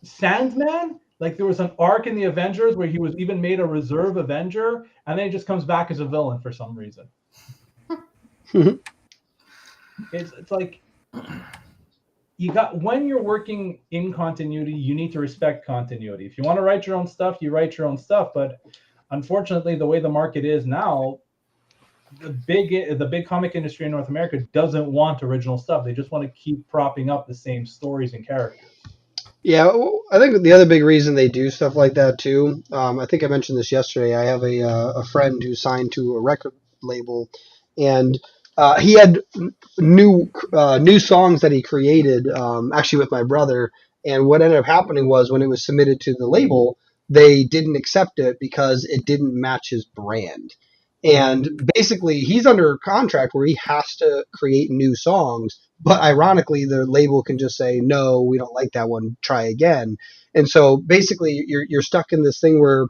Sandman. Like there was an arc in the Avengers where he was even made a reserve Avenger, and then he just comes back as a villain for some reason. It's like you got, when you're working in continuity, you need to respect continuity. If you want to write your own stuff, you write your own stuff. But unfortunately, the way the market is now, the big comic industry in North America doesn't want original stuff. They just want to keep propping up the same stories and characters. Yeah, I think the other big reason they do stuff like that too. I think I mentioned this yesterday. I have a friend who's signed to a record label, and he had new songs that he created, actually with my brother. And what ended up happening was when it was submitted to the label, they didn't accept it because it didn't match his brand. And basically, he's under contract where he has to create new songs. But ironically, the label can just say, no, we don't like that one, try again. And so basically, you're stuck in this thing where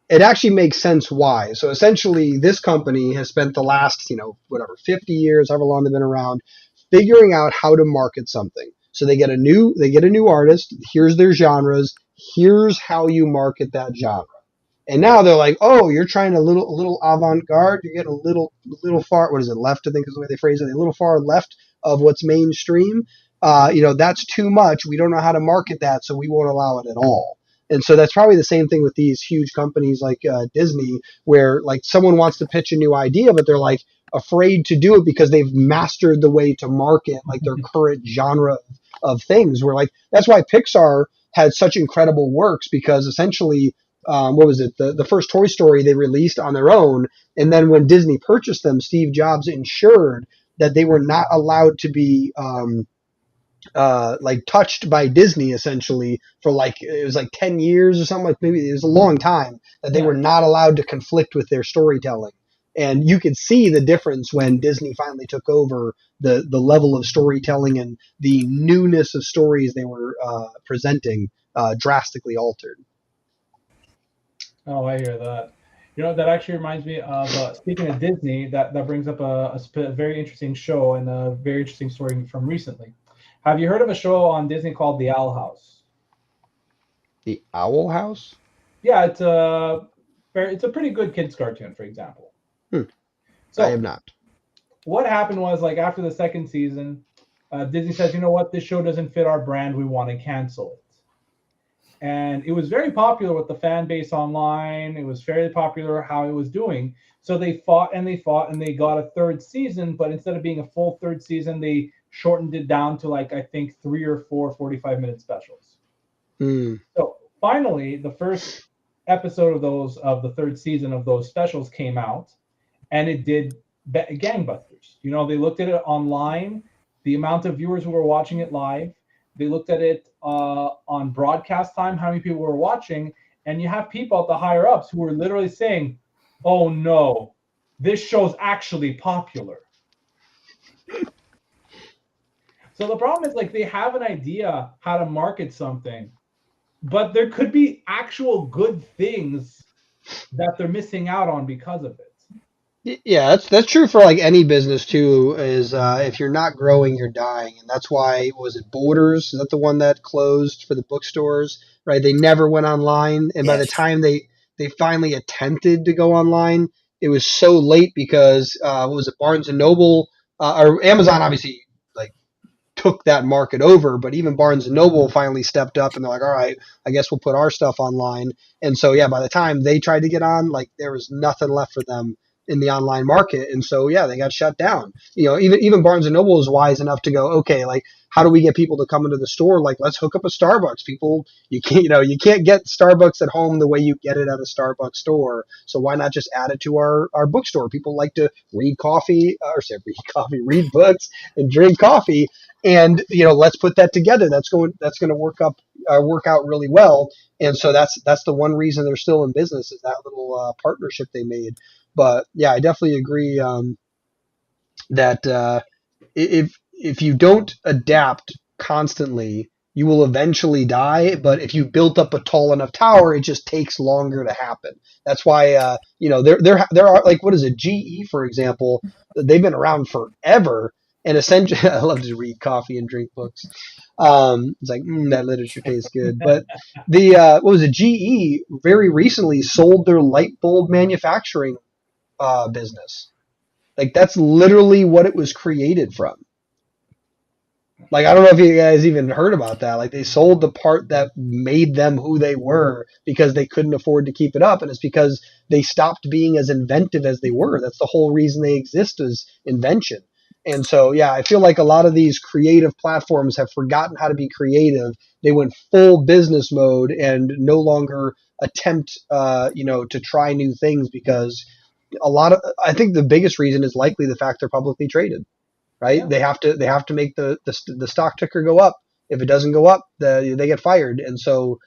it actually makes sense why. So essentially, this company has spent the last, 50 years, however long they've been around, figuring out how to market something. So they get a new artist. Here's their genres. Here's how you market that genre. And now they're like, oh, you're trying a little avant-garde. You're getting a little far. What is it? Left, I think is the way they phrase it. A little far left of what's mainstream. That's too much. We don't know how to market that, so we won't allow it at all. And so that's probably the same thing with these huge companies like Disney, where like someone wants to pitch a new idea, but they're like afraid to do it because they've mastered the way to market like their current genre of things. Where like that's why Pixar had such incredible works, because essentially what was it? The first Toy Story they released on their own, and then when Disney purchased them, Steve Jobs ensured that they were not allowed to be like touched by Disney essentially for like it was like 10 years or something, like maybe it was a long time that they were not allowed to conflict with their storytelling. And you could see the difference when Disney finally took over the level of storytelling, and the newness of stories they were presenting drastically altered. Oh, I hear that. You know, that actually reminds me of speaking of Disney. That brings up a very interesting show and a very interesting story from recently. Have you heard of a show on Disney called The Owl House? The Owl House? Yeah, it's a pretty good kids cartoon, for example. So I have not. What happened was, like, after the second season, Disney says, you know what, this show doesn't fit our brand. We want to cancel it. And it was very popular with the fan base online. It was fairly popular how it was doing. So they fought and they fought and they got a third season, but instead of being a full third season, they shortened it down to like, I think 3 or 4 45-minute specials. So finally, the first episode of the third season of those specials came out, and it did gangbusters. You know, they looked at it online, the amount of viewers who were watching it live. They looked at it on broadcast time, how many people were watching, and you have people at the higher ups who were literally saying, oh no, this show's actually popular. So the problem is, like, they have an idea how to market something, but there could be actual good things that they're missing out on because of it. Yeah, that's true for like any business too. Is if you're not growing, you're dying, and that's why was it Borders? Is that the one that closed for the bookstores? Right, they never went online, and by the time they finally attempted to go online, it was so late because what was it, Barnes and Noble or Amazon obviously like took that market over. But even Barnes and Noble finally stepped up and they're like, all right, I guess we'll put our stuff online. And so, yeah, by the time they tried to get on, like there was nothing left for them in the online market. And so, yeah, they got shut down. Even Barnes and Noble is wise enough to go, okay, like how do we get people to come into the store? Like, let's hook up a Starbucks. People, you can't get Starbucks at home the way you get it at a Starbucks store. So why not just add it to our bookstore? People like to read read books and drink coffee. And, let's put that together. That's going to work out really well. And so that's the one reason they're still in business is that little partnership they made. But yeah, I definitely agree that if you don't adapt constantly, you will eventually die. But if you built up a tall enough tower, it just takes longer to happen. That's why there are, like, what is it, GE, for example, they've been around forever, and essentially I love to read coffee and drink books. It's like that literature tastes good. But the what was it, GE very recently sold their light bulb manufacturing business. Like that's literally what it was created from. Like, I don't know if you guys even heard about that. Like, they sold the part that made them who they were because they couldn't afford to keep it up. And it's because they stopped being as inventive as they were. That's the whole reason they exist, is invention. And so, yeah, I feel like a lot of these creative platforms have forgotten how to be creative. They went full business mode and no longer attempt, to try new things because I think the biggest reason is likely the fact they're publicly traded. Right? Yeah. They have to make the stock ticker go up. If it doesn't go up, they get fired. And so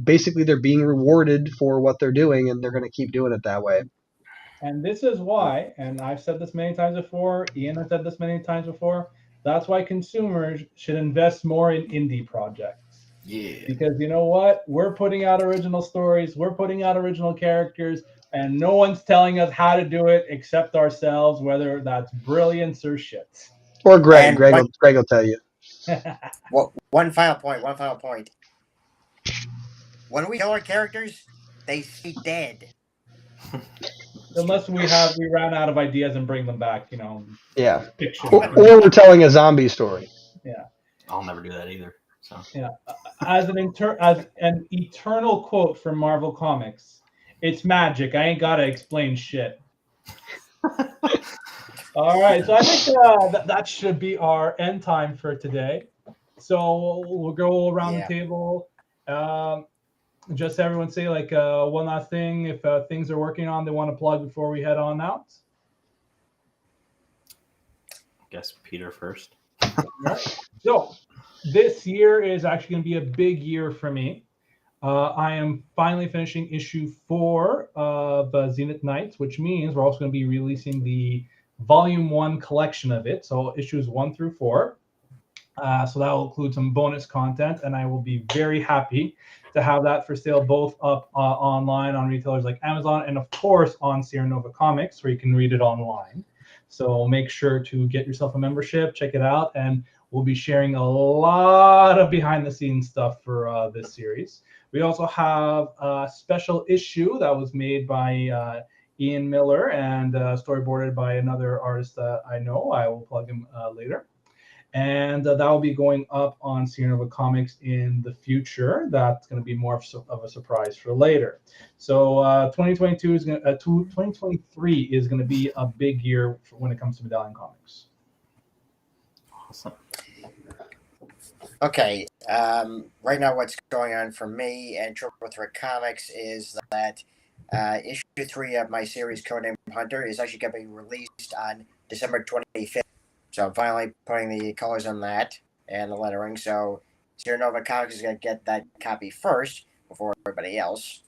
basically they're being rewarded for what they're doing, and they're going to keep doing it that way. And this is why, and I've said this many times before, Ian has said this many times before, that's why consumers should invest more in indie projects. Yeah. Because you know what? We're putting out original stories, we're putting out original characters, and no one's telling us how to do it except ourselves, whether that's brilliance or shit. Or Greg. Greg will tell you. Well, one final point. When we kill our characters, they stay dead. Unless we ran out of ideas and bring them back, Yeah. Fiction. Or we're telling a zombie story. Yeah. I'll never do that either. So yeah, as an eternal quote from Marvel Comics, it's magic. I ain't gotta explain shit. All right, so I think that should be our end time for today. So we'll go around the table. Just everyone say like one last thing if things are working on they want to plug before we head on out. I guess Peter first. All right. So this year is actually going to be a big year for me. I am finally finishing issue 4 of Zenith Knights, which means we're also going to be releasing the Volume 1 collection of it. So issues 1 through 4. So that will include some bonus content, and I will be very happy to have that for sale both up online on retailers like Amazon and, of course, on Sierra Nova Comics, where you can read it online. So make sure to get yourself a membership, check it out, and we'll be sharing a lot of behind-the-scenes stuff for this series. We also have a special issue that was made by Ian Miller and storyboarded by another artist that I know. I will plug him later. And that will be going up on Sierra Nova Comics in the future. That's going to be more of a surprise for later. So 2022 is going 2023 is going to be a big year when it comes to Medallion Comics. Awesome. Okay, right now what's going on for me and Triple Threat Comics is that issue 3 of my series Codename Hunter is actually going to be released on December 25th. So I'm finally putting the colors on that and the lettering. So Sierra Nova Comics is going to get that copy first before everybody else.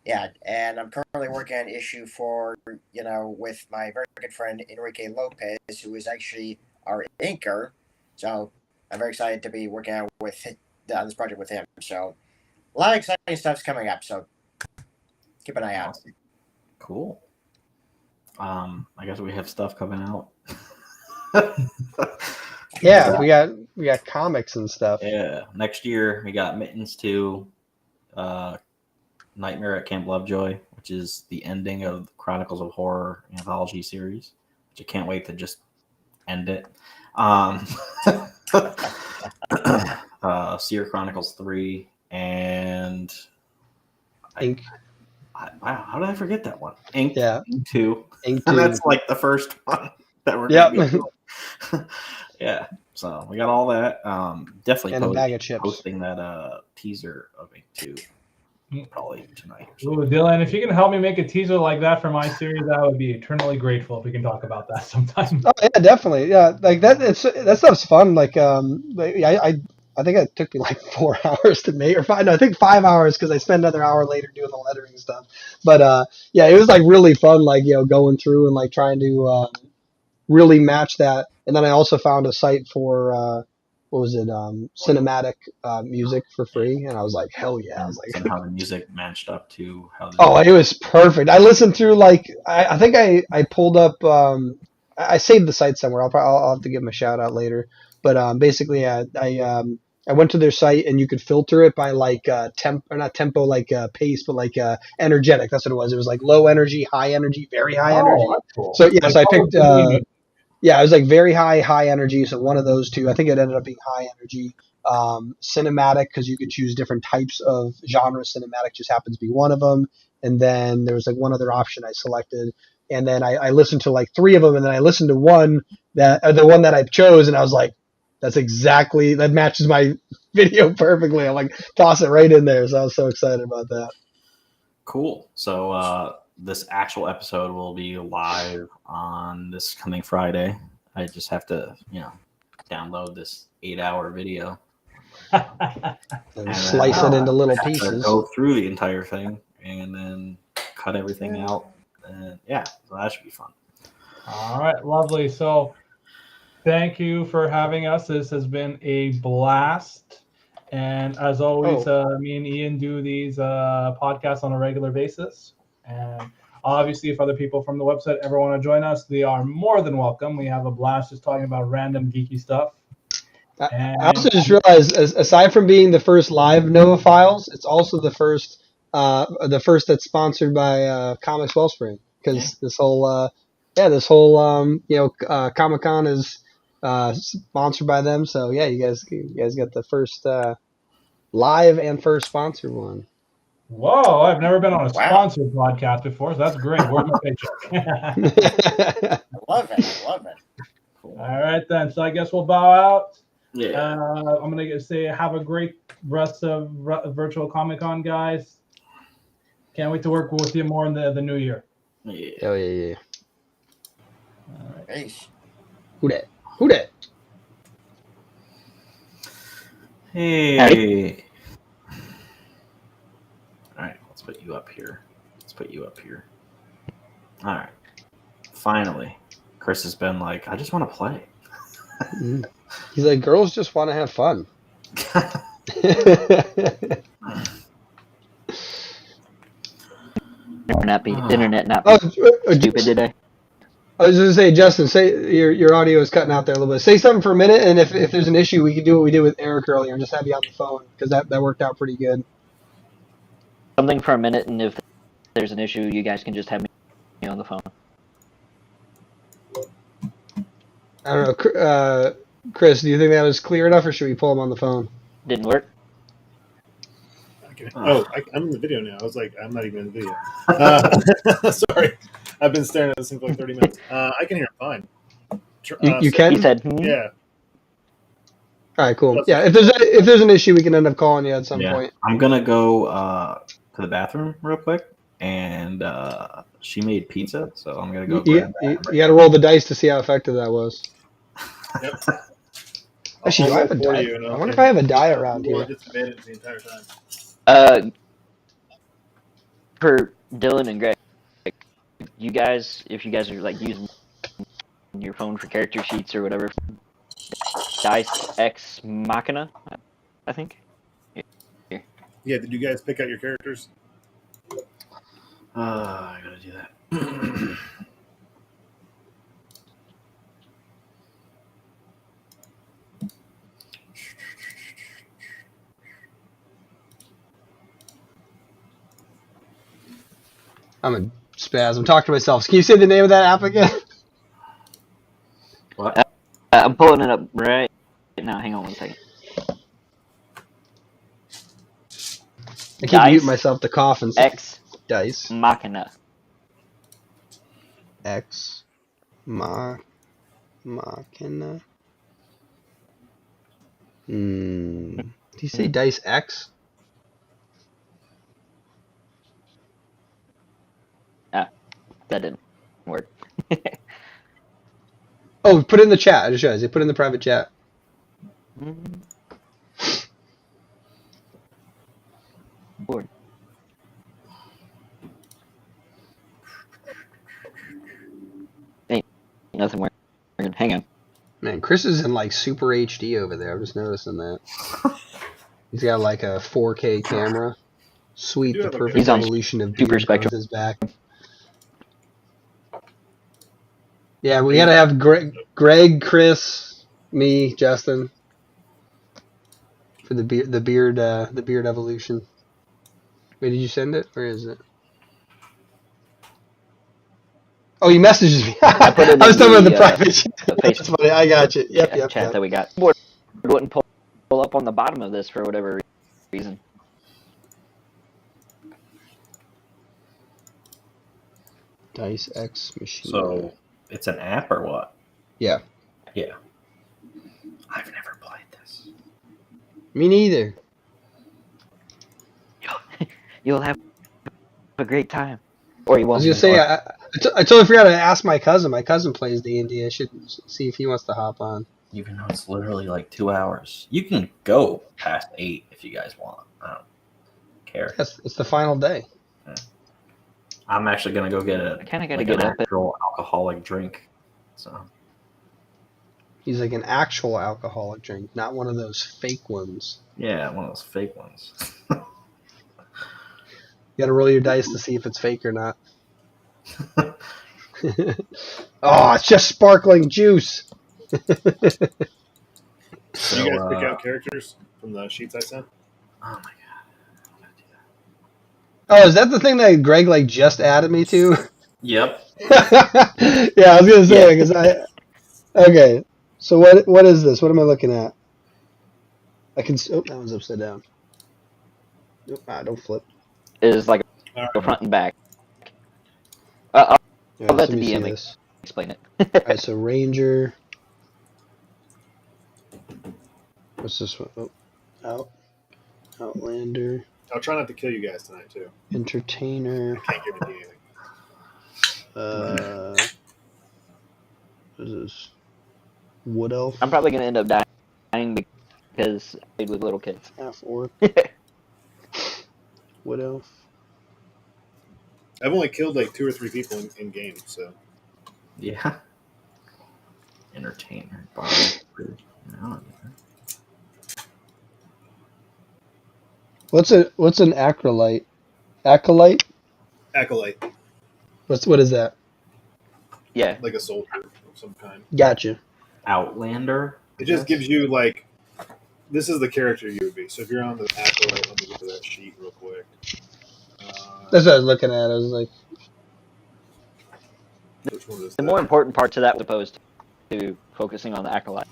Yeah, and I'm currently working on issue 4, with my very good friend Enrique Lopez, who is actually our inker. So I'm very excited to be working on this project with him. So a lot of exciting stuff's coming up. So keep an eye out. Cool. I guess we have stuff coming out. Yeah, we got comics and stuff. Yeah, next year we got Mittens 2, Nightmare at Camp Lovejoy, which is the ending of the Chronicles of Horror anthology series, which I can't wait to just end it. Seer Chronicles 3, and Ink. Wow, how did I forget that one? Ink, Yeah. Ink 2. Ink And 2. that's like the first one that we're Yep. going to be doing. Yeah, so we got all that. Definitely And a bag of chips. posting that teaser of Ink 2 probably tonight. Ooh, Dylan, if you can help me make a teaser like that for my series, I would be eternally grateful if we can talk about that sometime. Oh yeah, definitely. Yeah, like that. That stuff's fun. I think it took me like 4 hours to make, or 5. No, I think 5 hours because I spent another hour later doing the lettering stuff. But yeah, it was like really fun. Like going through and like trying to really match that. And then I also found a site for what was it? Cinematic music for free, and I was like, hell yeah! I was like, And how the music matched up to how. Oh, it was perfect. I listened through I think I pulled up. I saved the site somewhere. I'll have to give them a shout out later. But basically, I went to their site and you could filter it by not tempo pace, but energetic. That's what it was. It was like low energy, high energy, very high energy. That's cool. So yeah, Like so I picked. Call Yeah, it was like very high energy. So one of those two. I think it ended up being high energy. Cinematic because you could choose different types of genre. Cinematic just happens to be one of them. And then there was like one other option I selected. And then I listened to like 3 of them, and then I listened to one the one that I chose, and I was like, that matches my video perfectly. I'm like, toss it right in there. So I was so excited about that. Cool. So this actual episode will be live on this coming Friday. I just have to, download this 8-hour video. And slice it into little pieces. Go through the entire thing and then cut everything out. And yeah, so that should be fun. All right, lovely. So thank you for having us. This has been a blast. And as always, me and Ian do these podcasts on a regular basis. And obviously, if other people from the website ever want to join us, they are more than welcome. We have a blast just talking about random geeky stuff. I also just realized, aside from being the first live Nova Files, it's also the first that's sponsored by Comics Wellspring, because this whole Comic Con is sponsored by them. So yeah, you guys got the first live and first sponsored one. Whoa, I've never been on a sponsored podcast before, so that's great. Where's my paycheck? I love it. All right, then. So I guess we'll bow out. Yeah. I'm going to say have a great rest of Virtual Comic-Con, guys. Can't wait to work with you more in the new year. Yeah. Oh, yeah. All right. Peace. Who that? Hey. All right, let's put you up here. All right. Finally, Chris has been like, I just want to play. He's like, girls just want to have fun. Internet not stupid today. I was going to say, Justin, say your audio is cutting out there a little bit. Say something for a minute, and if there's an issue, we can do what we did with Eric earlier and just have you on the phone, because that worked out pretty good. Something for a minute, and if there's an issue, you guys can just have me on the phone. I don't know. Chris, do you think that was clear enough, or should we pull him on the phone? Didn't work? I'm in the video now. I was like, I'm not even in the video. Sorry. I've been staring at this thing for like 30 minutes. I can hear it fine. You can? He said, Yeah. All right, cool. Yeah, if there's an issue, we can end up calling you at some point. I'm going to go to the bathroom real quick, and she made pizza, so I'm going to go grab that. You got to roll the dice to see how effective that was. Yep. Actually, do I have a die? I wonder if I have a die around here. The entire time. For Dylan and Greg, you guys, if you guys are like using your phone for character sheets or whatever, Dice Ex Machina, I think. Here. Yeah, did you guys pick out your characters? I gotta do that. I'm a spaz. I'm talking to myself. Can you say the name of that app again? What? I'm pulling it up right now. Hang on one second. I keep muting myself to cough and Ex Dice Machina. Ex Machina. Did you say Dice X? That didn't work. Oh, put it in the chat. I just realized. Put it in the private chat. Board. Ain't nothing working. Hang on. Man, Chris is in like super HD over there. I'm just noticing that. He's got like a 4K camera. Sweet, the perfect evolution of beard growth is back. Yeah, we gotta have Greg, Chris, me, Justin for the beard evolution. Wait, did you send it? Where is it? Oh, you messaged me. I put it I was talking about the in private chat. That's funny. I got you. Yep. Chat that we got. Board wouldn't pull up on the bottom of this for whatever reason. Dice X Machine. So it's an app or what? Yeah. Yeah. I've never played this. Me neither. You'll have a great time. Or you I won't. was gonna say I totally forgot to ask my cousin. My cousin plays D&D. I should see if he wants to hop on. Even though it's literally like 2 hours, you can go past 8 if you guys want. I don't care. Yes, it's the final day. Yeah. I'm actually gonna go get I kind of got to an get up. actual alcoholic drink. So He's like an actual alcoholic drink, not one of those fake ones. yeah, one of those fake ones. You gotta roll your dice to see if it's fake or not. Oh, it's just sparkling juice. Did you guys pick out characters from the sheets I sent? Oh my Oh, is that the thing that Greg like just added me to? Yep. Yeah, I was gonna say because Okay, so what is this? What am I looking at? I can. Oh, that one's upside down. Nope, don't flip. It is like a front and back. I'll let the let me see DM this. explain it. All right, so Ranger. What's this one? Oh, Outlander. I'll try not to kill you guys tonight too. Entertainer. I can't guarantee anything. What is this? Wood Elf. I'm probably gonna end up dying because I played with little kids. Half Orc. Wood Elf. I've only killed like 2 or 3 people in game, so. Yeah. Entertainer. What's an acolyte? Acolyte? Acolyte. What is that? Yeah. Like a soldier of some kind. Gotcha. Outlander. It just gives you like, this is the character you would be. So if you're on the acolyte, let me get to that sheet real quick. That's what I was looking at. I was like, which one is the that? more important part to that, as opposed to focusing on the acolyte.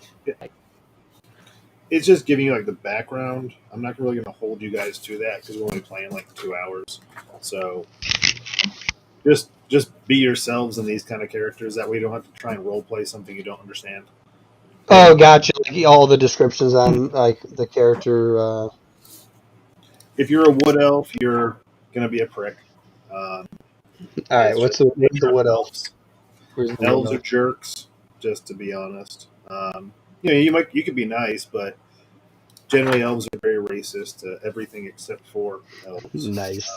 It's just giving you like the background. I'm not really going to hold you guys to that because we're only playing like 2 hours. So just be yourselves in these kind of characters. That way you don't have to try and role play something you don't understand. oh, gotcha. Like all the descriptions on like the character. If you're a wood elf, you're going to be a prick. All right, what's the wood elf? Where's the Elves wood are elf? jerks, just to be honest. You could be nice, but generally elves are very racist to everything except for elves. Nice.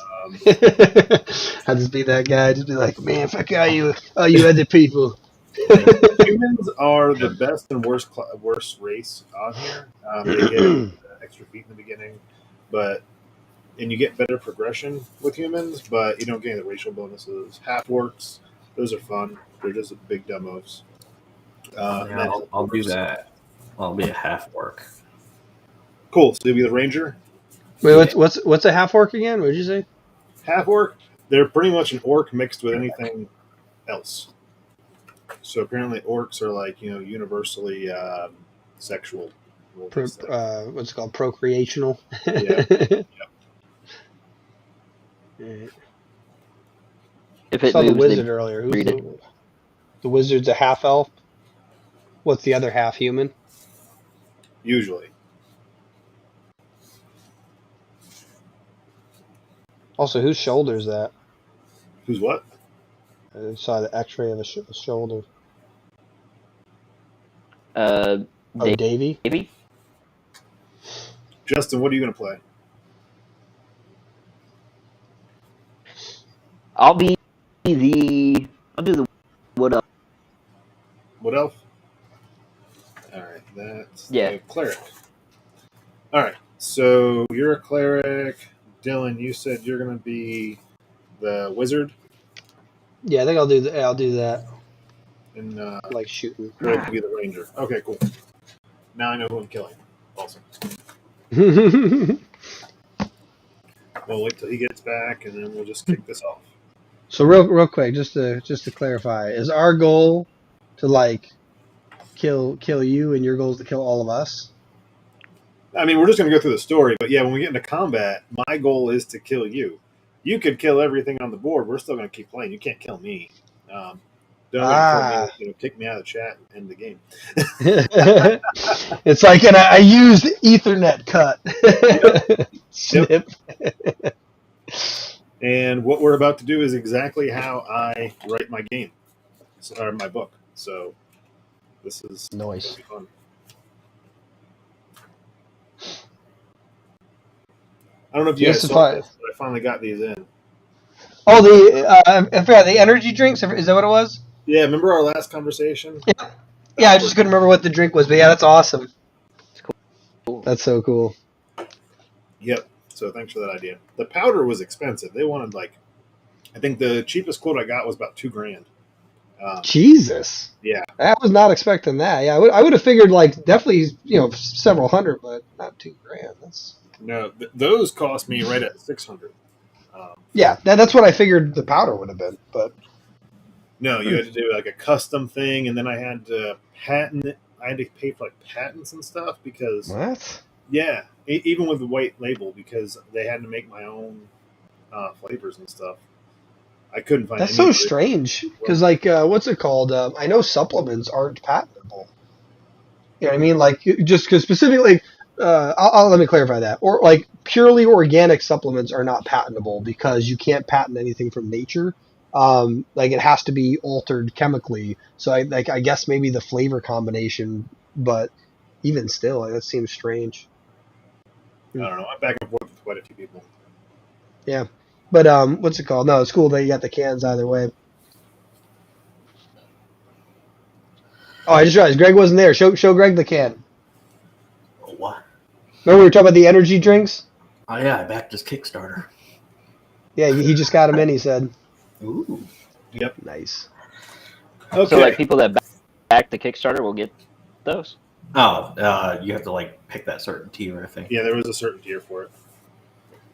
I'd just be that guy. Just be like, man, fuck all you other people. Humans are the best and worst race on here. They get extra feet in the beginning, and you get better progression with humans, but you don't get the racial bonuses. Half orcs, those are fun. They're just big demos. I'll do that. I'll be a half orc. Cool. So you'll be the ranger. Wait, what's a half orc again? What did you say? Half orc. They're pretty much an orc mixed with anything else. So apparently orcs are like universally sexual. We'll just say. What's it called? Procreational. Yeah. Alright. If I it saw the moves, they wizard earlier. Who's breed it. the wizard's a half elf? What's the other half human? Usually. Also, whose shoulder is that? Who's what? I saw the X-ray of a shoulder. Oh, Davy. Davy. Justin, what are you going to play? I'll do the wood elf. Wood elf? Alright, that's Yeah. the cleric. Alright, so you're a cleric. Dylan, you said you're going to be the wizard. Yeah, I think I'll do that. And like shooting. Greg can be the ranger. Okay, cool. Now I know who I'm killing. Awesome. We'll wait till he gets back, and then we'll just kick this off. So real quick, just to clarify, is our goal to like kill you, and your goal is to kill all of us? I mean, we're just going to go through the story, but yeah, when we get into combat, my goal is to kill you. You could kill everything on the board. We're still going to keep playing. You can't kill me. Don't kick me out of the chat and end the game. It's like, and I used Ethernet cut. Snip. Yep. And what we're about to do is exactly how I write my game, or my book. So this is nice. Fun. I don't know if you guys saw this, but I finally got these in. Oh, I forgot the energy drinks. Is that what it was? Yeah, remember our last conversation? Yeah, I just couldn't remember what the drink was, but yeah, that's awesome. That's cool. That's so cool. Yep. So thanks for that idea. The powder was expensive. They wanted I think the cheapest quote I got was about $2,000. Jesus. Yeah. I was not expecting that. Yeah, I would have figured definitely several hundred, but not $2,000. That's no. Those cost me right at $600. Yeah, that's what I figured the powder would have been, but. No, you had to do a custom thing, and then I had to patent it. I had to pay for patents and stuff because what? Yeah, even with the white label because they had to make my own flavors and stuff. I couldn't find. That's so strange because what's it called? I know supplements aren't patentable. You know what I mean? Just because specifically, let me clarify that. Or purely organic supplements are not patentable because you can't patent anything from nature. It has to be altered chemically. So I guess maybe the flavor combination, but even still, that seems strange. I don't know. I'm back and forth with quite a few people. Yeah, but what's it called? No, it's cool that you got the cans either way. Oh, I just realized Greg wasn't there. Show Greg the can. What? Remember we were talking about the energy drinks? Oh yeah, I backed his Kickstarter. Yeah, he just got them in. He said. Ooh. Yep. Nice. Okay. So people that back the Kickstarter will get those. Oh, you have to pick that certain tier, I think. Yeah, there was a certain tier for it.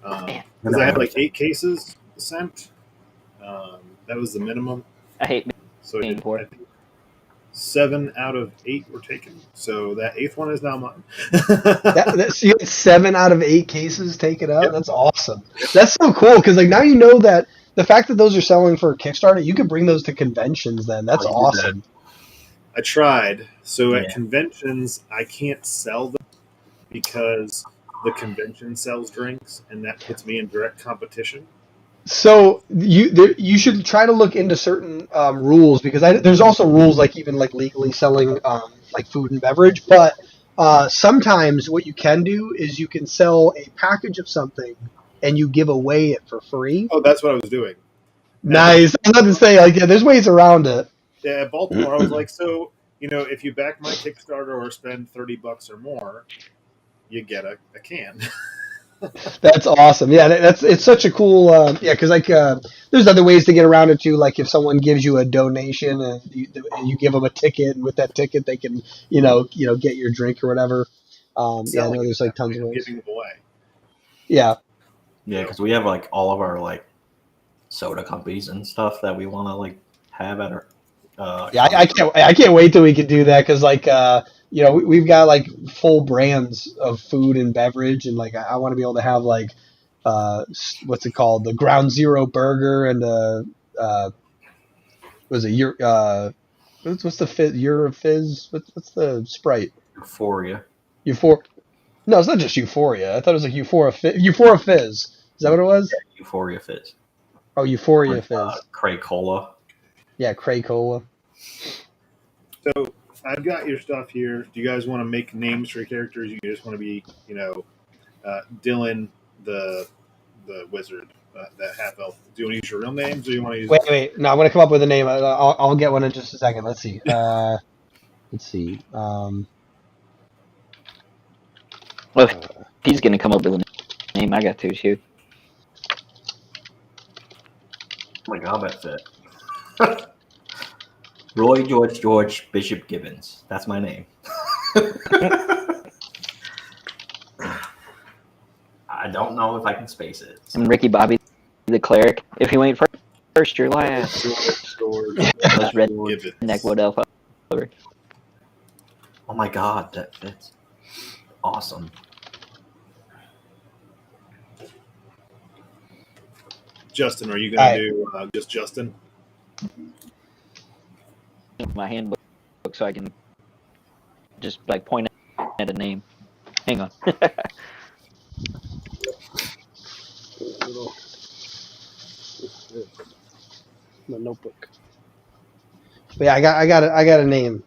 Because I had 8 cases sent. That was the minimum. I hate being poor. I think 7 out of 8 were taken. So that 8th one is now mine. So you had 7 out of 8 cases taken out? Yep. That's awesome. Yep. That's so cool because now you know that the fact that those are selling for Kickstarter, you could bring those to conventions then. That's awesome. I tried. So at conventions, I can't sell them because the convention sells drinks, and that puts me in direct competition. So you should try to look into certain rules because there's also rules even legally selling food and beverage. But sometimes what you can do is you can sell a package of something and you give away it for free. Oh, that's what I was doing. Nice. I was about to say there's ways around it. Yeah, at Baltimore, I was like, so if you back my Kickstarter or spend $30 or more, you get a can. That's awesome. Yeah, it's such a cool. Because there's other ways to get around it too. Like if someone gives you a donation and you give them a ticket, and with that ticket they can get your drink or whatever. I know there's tons of ways. Giving them away. Yeah. Yeah, because we have all of our soda companies and stuff that we want to have at our. I can't wait till we can do that because we've got full brands of food and beverage, and like I want to be able to have like what's it called, the Ground Zero burger and was it what's the fizz, Eurofizz, what's the Sprite? Euphoria. No, it's not just Euphoria. I thought it was like Euphoria Fizz. Is that what it was? Yeah, Euphoria Fizz. Oh, Euphoria Fizz. Cray Cola. Yeah, Cray Cola. So I've got your stuff here. Do you guys want to make names for your characters? You just want to be, Dylan the wizard, that half elf. Do you want to use your real names, or do you want to use? Wait. No, I'm gonna come up with a name. I'll get one in just a second. Let's see. Let's see. Well, if he's gonna come up with a name, I got to too. Oh my god, that's it. Roy George Bishop Gibbons. That's my name. I don't know if I can space it. I'm Ricky Bobby, the cleric. If you ain't first, you're last. Those redneck wood elf over. Oh my god, that's awesome. Justin, are you going to do just Justin? My handbook so I can just like point at a name. Hang on. My notebook. But yeah, I got a name.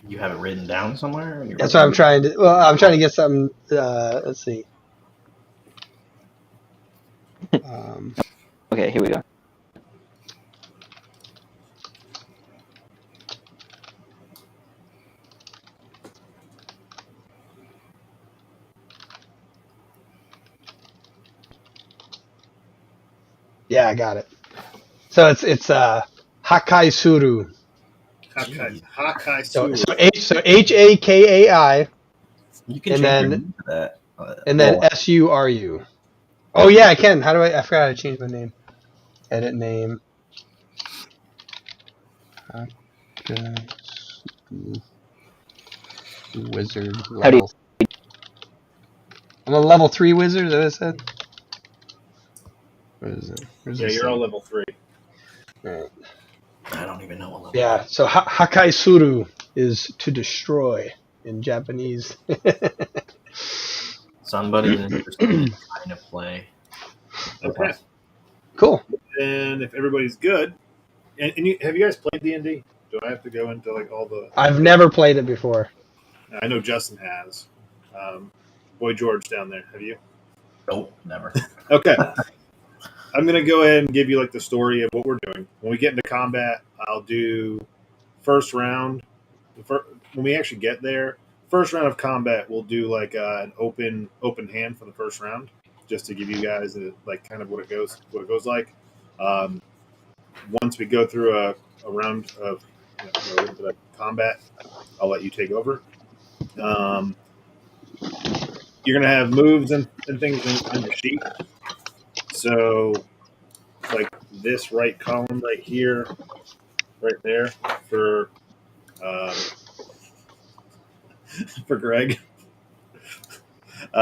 You have it written down somewhere? That's what I'm trying to. Well, I'm trying to get something. Let's see. Okay, here we go. Yeah, I got it. So it's Hakai Suru. Hakai So Suru. Hakai. You can and change then your name to that. and then Suru. Oh yeah, I can. How do I forgot how to change my name. Edit name. Wizard level. I'm a level 3 wizard. Is that what it said? What is it? Yeah, you're all level 3. All right. I don't even know what level. Yeah. So Hakai Suru is to destroy in Japanese. Somebody's interested in trying to play. Okay. Cool. And if everybody's good, and have you guys played D&D? Do I have to go into like all the? I've never played it before. I know Justin has. Boy George down there, have you? Nope, never. Okay. I'm going to go ahead and give you like the story of what we're doing. When we get into combat, I'll do first round. When we actually get there, first round of combat, we'll do like an open hand for the first round, just to give you guys like kind of what it goes like. Once we go through a round of combat, I'll let you take over. You're going to have moves and things on your sheet. So, like this right column right here, right there for Greg.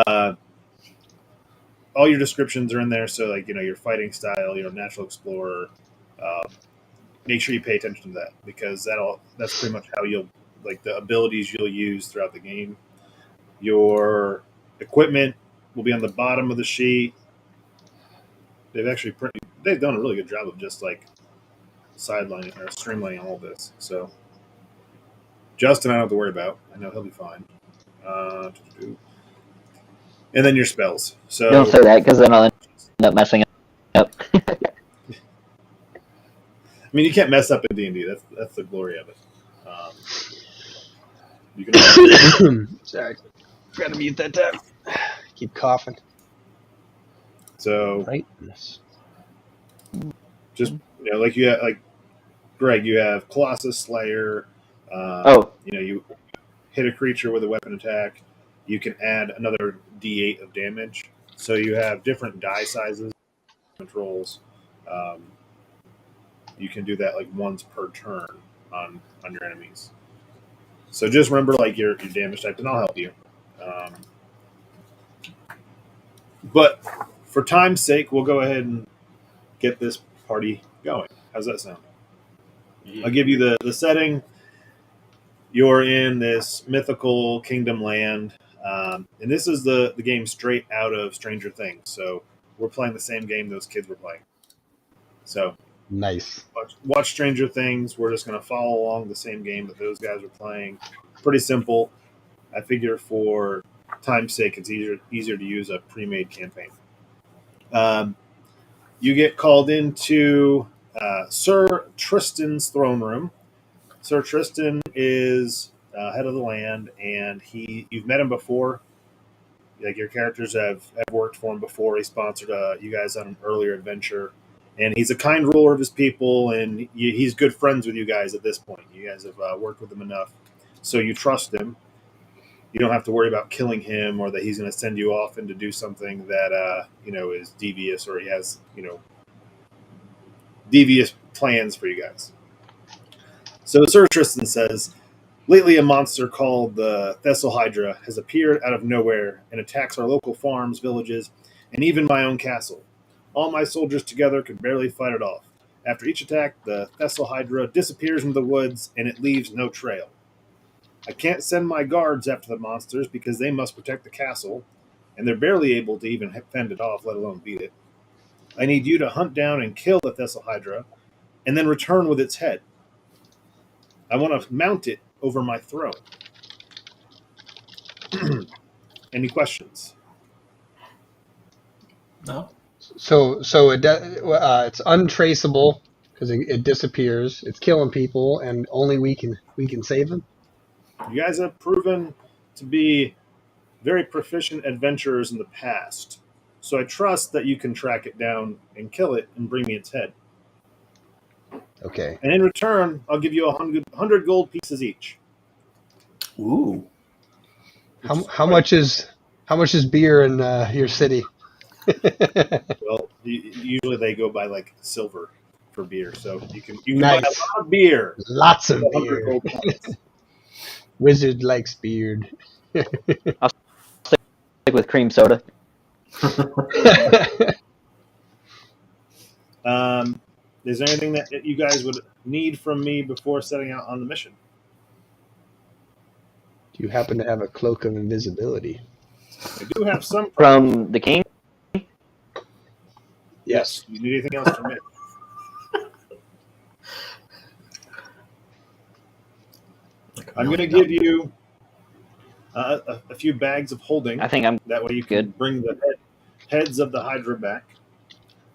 All your descriptions are in there. So, like your fighting style, natural explorer. Make sure you pay attention to that, because that's pretty much how you'll like the abilities you'll use throughout the game. Your equipment will be on the bottom of the sheet. They've done a really good job of just like sidelining or streamlining all of this. So Justin, I don't have to worry about. I know he'll be fine. And then your spells. So Don't say that, because then I'll end up messing up. I mean, you can't mess up in D&D. That's the glory of it. You can. Sorry, forgot to mute that tab. Keep coughing. So brightness. Just like you have, like Greg, you have Colossus Slayer. You hit a creature with a weapon attack. You can add another D8 of damage. So you have different die sizes, controls. You can do that like once per turn on your enemies. So just remember, like, your damage type, and I'll help you. But for time's sake, we'll go ahead and get this party going. How's that sound? I'll give you the setting. You're in this mythical kingdom land, and this is the game straight out of Stranger Things. So we're playing the same game those kids were playing. So nice. Watch Stranger Things. We're just going to follow along the same game that those guys were playing. Pretty simple. I figure for time's sake, it's easier to use a pre-made campaign. You get called into Sir Tristan's throne room. Sir Tristan is head of the land, and you've met him before. Like, your characters have worked for him before. He sponsored you guys on an earlier adventure, and he's a kind ruler of his people, and he's good friends with you guys at this point. You guys have worked with him enough, so you trust him. You don't have to worry about killing him, or that he's going to send you off and to do something that is devious, or he has devious plans for you guys. So Sir Tristan says, lately a monster called the Thessal Hydra has appeared out of nowhere and attacks our local farms, villages, and even my own castle. All my soldiers together could barely fight it off. After each attack, the Thessal Hydra disappears into the woods, and it leaves no trail. I can't send my guards after the monsters because they must protect the castle, and they're barely able to even fend it off, let alone beat it. I need you to hunt down and kill the Thessal Hydra, and then return with its head. I want to mount it over my throne. Any questions? No. So it's untraceable because it disappears. It's killing people, and only we can save them. You guys have proven to be very proficient adventurers in the past, so I trust that you can track it down and kill it and bring me its head. Okay. And in return, I'll give you 100 gold pieces each. Ooh. How much is beer in your city? Well, usually they go by like silver for beer, so you can Nice. buy a lot of beer. Lots of 100 beer. gold points. Wizard likes beard. I'll stick with cream soda. Is there anything that you guys would need from me before setting out on the mission? Do you happen to have a cloak of invisibility? I do have some from the king. Yes. You need anything else from me? I'm going to give you a few bags of holding. I think I'm that way you can bring the heads of the Hydra back.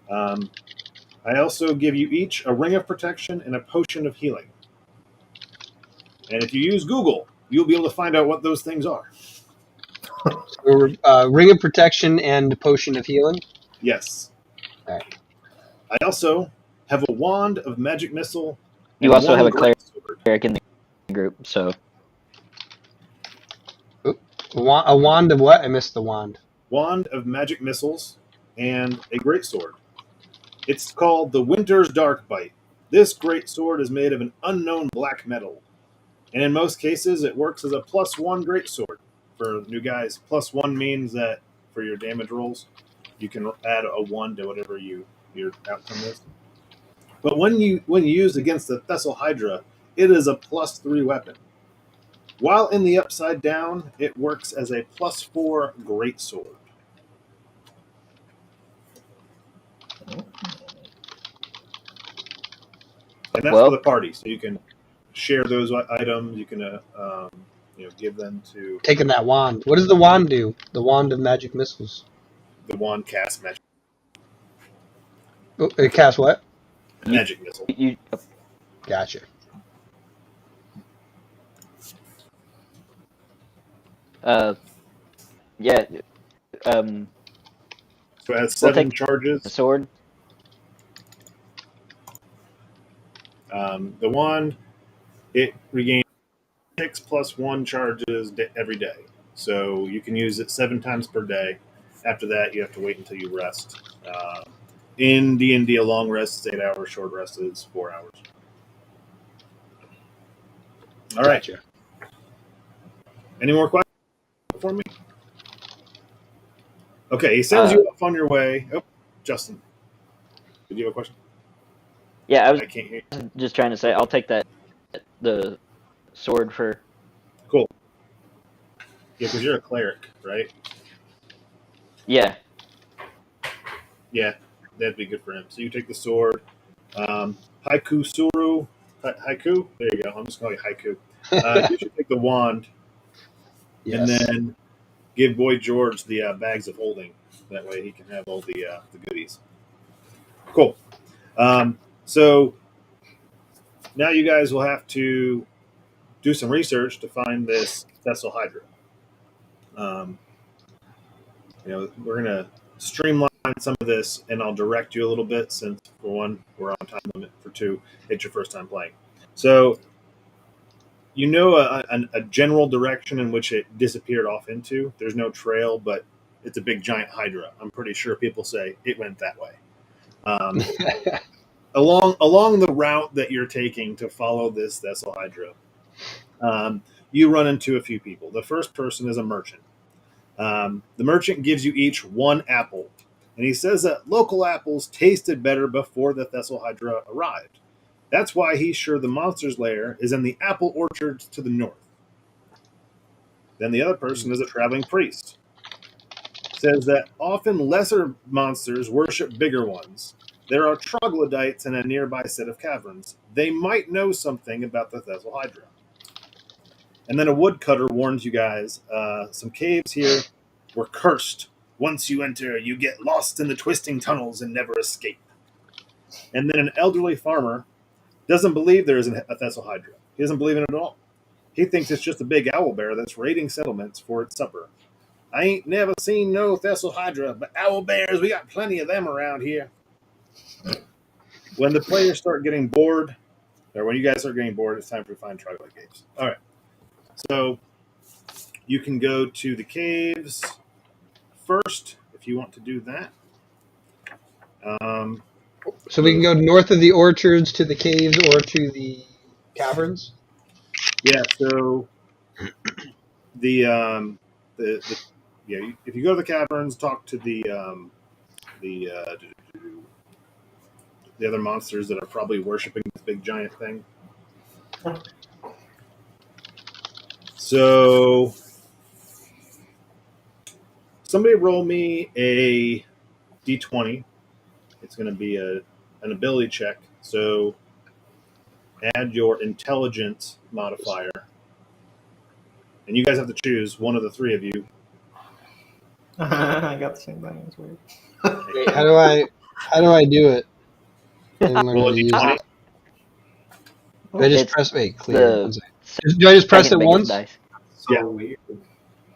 I also give you each a ring of protection and a potion of healing. And if you use Google, you'll be able to find out what those things are. Ring of protection and potion of healing? Yes. All right. I also have a wand of magic missile. You also have a cleric in the group, so. A wand of what? I missed the wand. Wand of magic missiles and a greatsword. It's called the Winter's Dark Bite. This greatsword is made of an unknown black metal, and in most cases it works as a +1 greatsword. For new guys, +1 means that for your damage rolls, you can add a 1 to whatever your outcome is. But when you use against the Thessal Hydra, it is a +3 weapon. While in the Upside Down, it works as a +4 greatsword. And that's for the party, so you can share those items. You can give them to... Taking that wand. What does the wand do? The wand of magic missiles. The wand casts magic. Oh, it casts what? Magic missile. Gotcha. Yeah. So it has 7 charges. The sword. The wand, it regains 6 + 1 charges every day. So you can use it 7 times per day. After that, you have to wait until you rest. In D&D, a long rest is 8 hours. Short rest is 4 hours. All right. Gotcha. Any more questions for me? Okay, he sends you off on your way. Oh, Justin, did you have a question? Yeah, I was can't hear you. just trying to say I'll take the sword for. Cool. Yeah, because you're a cleric, right? Yeah. Yeah, that'd be good for him. So you take the sword. Haiku Suru. Haiku? There you go. I'm just calling it Haiku. You should take the wand and Yes. then give Boy George the bags of holding. That way he can have all the goodies. Cool. So now you guys will have to do some research to find this Vessel Hydra. We're going to streamline some of this, and I'll direct you a little bit since, for one, we're on time limit. For two, it's your first time playing. So you know a general direction in which it disappeared off into. There's no trail, but it's a big giant Hydra. I'm pretty sure people say it went that way. Along the route that you're taking to follow this Vessel Hydra, you run into a few people. The first person is a merchant. The merchant gives you each one apple, and he says that local apples tasted better before the Vessel Hydra arrived. That's why he's sure the monster's lair is in the apple orchards to the north. Then the other person is a traveling priest. Says that often lesser monsters worship bigger ones. There are troglodytes in a nearby set of caverns. They might know something about the Vessel Hydra. And then a woodcutter warns you guys, some caves here were cursed. Once you enter, you get lost in the twisting tunnels and never escape. And then an elderly farmer doesn't believe there is a Vessel Hydra. He doesn't believe in it at all. He thinks it's just a big owl bear that's raiding settlements for its supper. I ain't never seen no Vessel Hydra, but owl bears, we got plenty of them around here. When the players start getting bored, or when you guys start getting bored, it's time to find troglodyte caves. All right. So you can go to the caves first if you want to do that. So we can go north of the orchards to the caves or to the caverns? Yeah, so the if you go to the caverns, talk to the other monsters that are probably worshiping this big giant thing. So somebody roll me a d20. It's going to be an ability check. So add your intelligence modifier, and you guys have to choose one of the three of you. I got the same thing. That's weird. Wait, how do I do it? I didn't learn Roll how a to use d20. it. Do I just It's press clear? the One second. Do I just press it second biggest once? dice. Yeah. Weird. All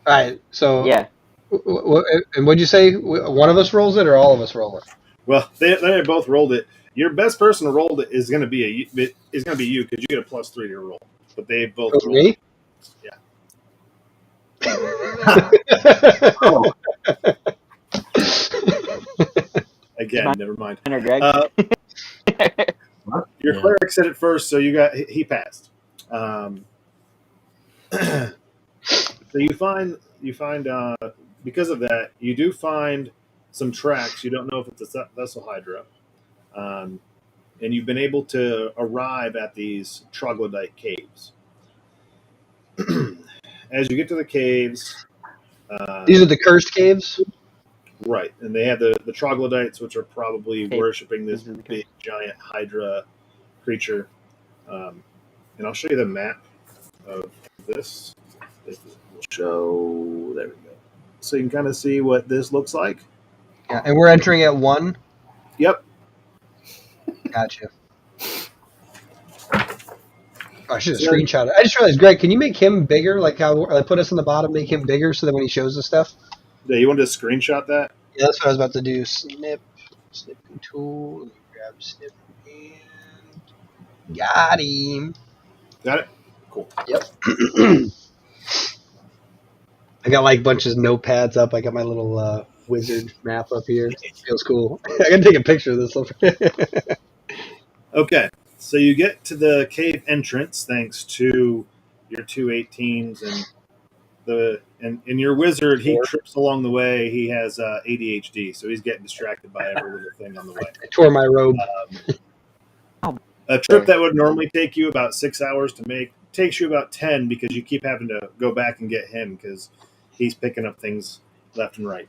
right. So Yeah. And what'd you say? One of us rolls it, or all of us roll it? Well, they both rolled it. Your best person to roll it is going to be you because you get a +3 to your roll. But they both rolled me? It. Oh. Again, never mind. Greg. Your cleric said it first, so he passed. So you find because of that, you do find some tracks. You don't know if it's a Vessel Hydra, and you've been able to arrive at these troglodyte caves. As you get to the caves, these are the cursed caves, right? And they have the troglodytes, which are probably worshiping this big giant Hydra creature. And I'll show you the map of this. This will show. There we go. So you can kind of see what this looks like. yeah, and we're entering at 1. Yep. Gotcha. Oh, I should have screenshot it. I just realized, Greg, can you make him bigger? Like how I put us on the bottom, make him bigger so that when he shows the stuff. Yeah, you want to screenshot that? Yeah, that's what I was about to do. Snip tool. Let me grab snip and got him. Got it. Cool. Yep. I got like bunches of notepads up. I got my little wizard map up here. Feels cool. I gotta take a picture of this. Okay, so you get to the cave entrance thanks to your 2 18s and and your wizard, he trips along the way. He has ADHD, so he's getting distracted by every little thing on the way. I tore my robe. A trip that would normally take you about 6 hours to make takes you about 10 because you keep having to go back and get him because he's picking up things left and right.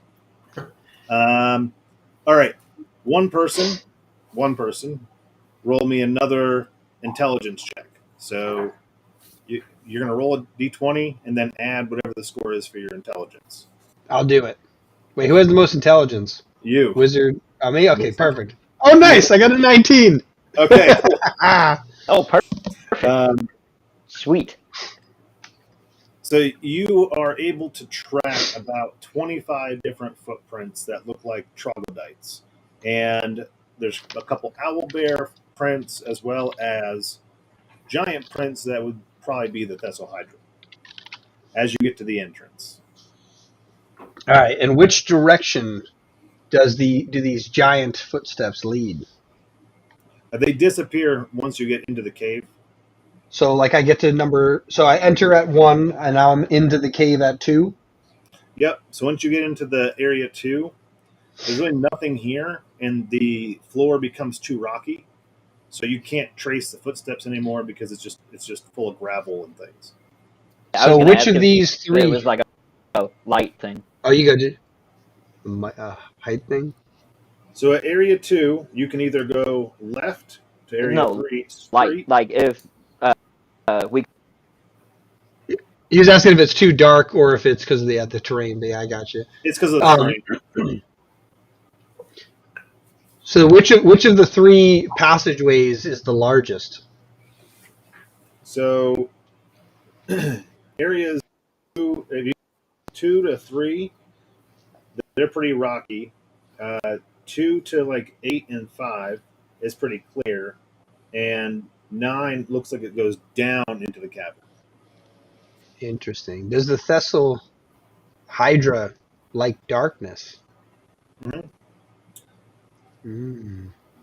All right, one person. Roll me another intelligence check. So you're going to roll a d20 and then add whatever the score is for your intelligence. I'll do it. Wait, who has the most intelligence? You. Wizard. Me? Okay, perfect. Oh, nice. I got a 19. Okay. Oh, perfect. Sweet. So you are able to track about 25 different footprints that look like troglodytes. And there's a couple owlbear prints as well as giant prints that would probably be the Thessalhydra as you get to the entrance. All right, and which direction do these giant footsteps lead? They disappear once you get into the cave. So, like, I get to so I enter at 1, and now I'm into the cave at 2? Yep. So once you get into the area 2, there's really nothing here, and the floor becomes too rocky. So you can't trace the footsteps anymore because it's just full of gravel and things. So which of these 3? It was like a light thing. Oh, you got it. Height thing? So at area 2, you can either go left to area 3 straight. Like if we. He was asking if it's too dark or if it's because of the terrain. But yeah, I got you. It's because of the terrain. So which of the 3 passageways is the largest? So areas 2 to 3, they're pretty rocky. 2 to like 8 and 5 is pretty clear, and 9 looks like it goes down into the cavern. Interesting. Does the Thessal Hydra like darkness?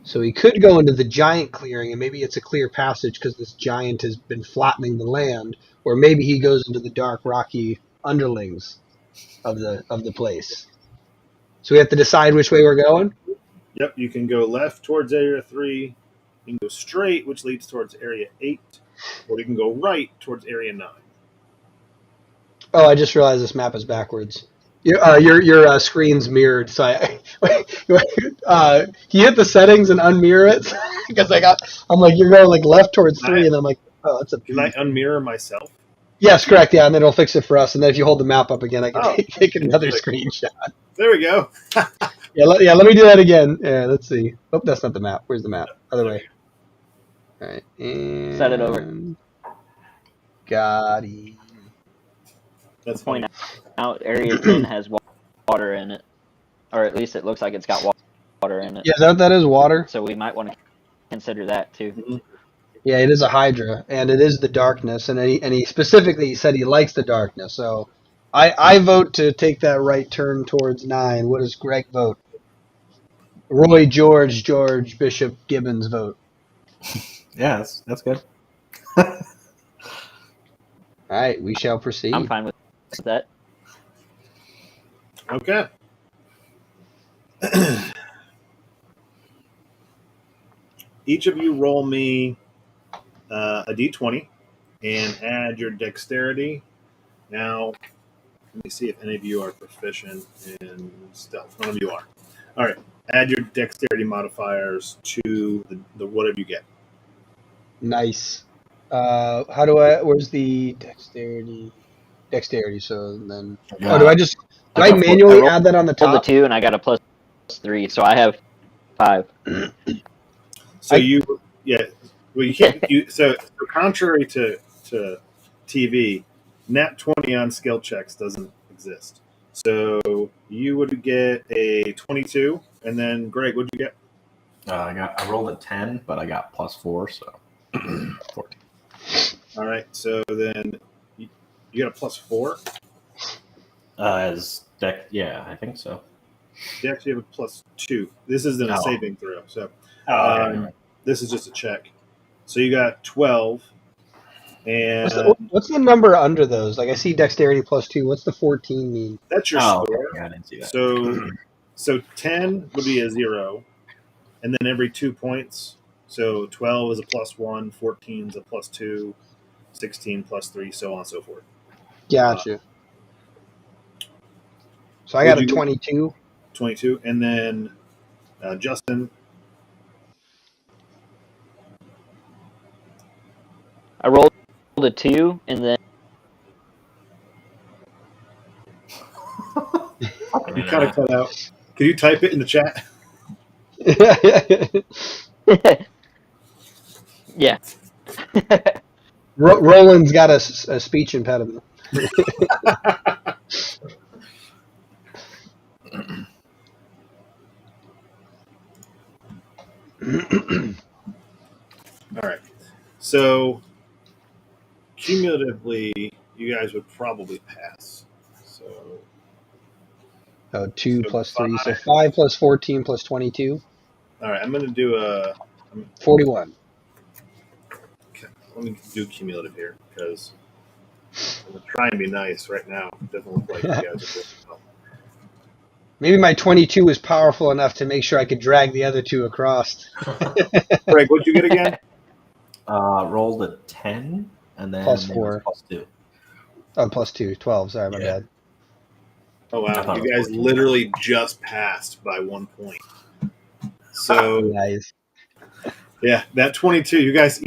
So he could go into the giant clearing, and maybe it's a clear passage because this giant has been flattening the land, or maybe he goes into the dark, rocky underlings of the place. So we have to decide which way we're going? Yep, you can go left towards area 3, you can go straight, which leads towards area 8, or you can go right towards area 9. Oh, I just realized this map is backwards. Your screen's mirrored, so can you hit the settings and unmirror it? Because I'm like, you're going like left towards 3, and I'm like, oh, that's a. Can I unmirror myself? Yes, correct. Yeah, and then it'll fix it for us. And then if you hold the map up again, I can take another screenshot. There we go. Let me do that again. Yeah, let's see. Oh, that's not the map. Where's the map? Other way. All right. And set it over. Got it. That's point out area 10 has water in it, or at least it looks like it's got water in it. Yeah, that is water. So we might want to consider that too. Mm-hmm. Yeah, it is a Hydra, and it is the darkness, and he specifically said he likes the darkness. So I vote to take that right turn towards 9. What does Greg vote? Roy George Bishop Gibbons vote. Yeah, that's good. All right, we shall proceed. I'm fine with that. Okay. Each of you roll me a d20 and add your dexterity. Now, let me see if any of you are proficient in stealth. None of you are. All right. Add your dexterity modifiers to the whatever you get. Nice. Where's the dexterity? Dexterity, so then. Yeah. Do I manually add that on the top? I rolled a 2 and I got a +3, so I have 5. So you can't. So contrary to TV, nat 20 on skill checks doesn't exist. So you would get a 22, and then Greg, what'd you get? I rolled a 10, but I got +4, so 14. All right, so then you got a +4. As deck, yeah, I think so. You actually have a +2. This isn't a saving throw, so right. this is just a check. So you got 12. And What's the number under those? Like I see dexterity +2. What's the 14 mean? that's your Oh, score. okay. Yeah, I didn't see that. So 10 would be a 0, and then every 2 points. So 12 is a +1, 14 is a +2, 16 +3, so on and so forth. Gotcha. So I got a 22. 22, and then Justin. I rolled a 2, and then You kind of cut out. Could you type it in the chat? yeah. Roland's got a speech impediment. All right. So cumulatively, you guys would probably pass. So 2 + 3, so 5 + 14 + 22. All right, I'm going to do 41. Okay, let me do cumulative here because I'm going to try and be nice right now. It doesn't look like you guys are doing well. Maybe my 22 was powerful enough to make sure I could drag the other two across. Greg, what'd you get again? Rolled a 10 and then +4. +2. Oh, +2, 12. Sorry, my bad. Oh I wow, thought you it was guys 14. literally just passed by 1 point. So nice. Yeah, that 22. You guys.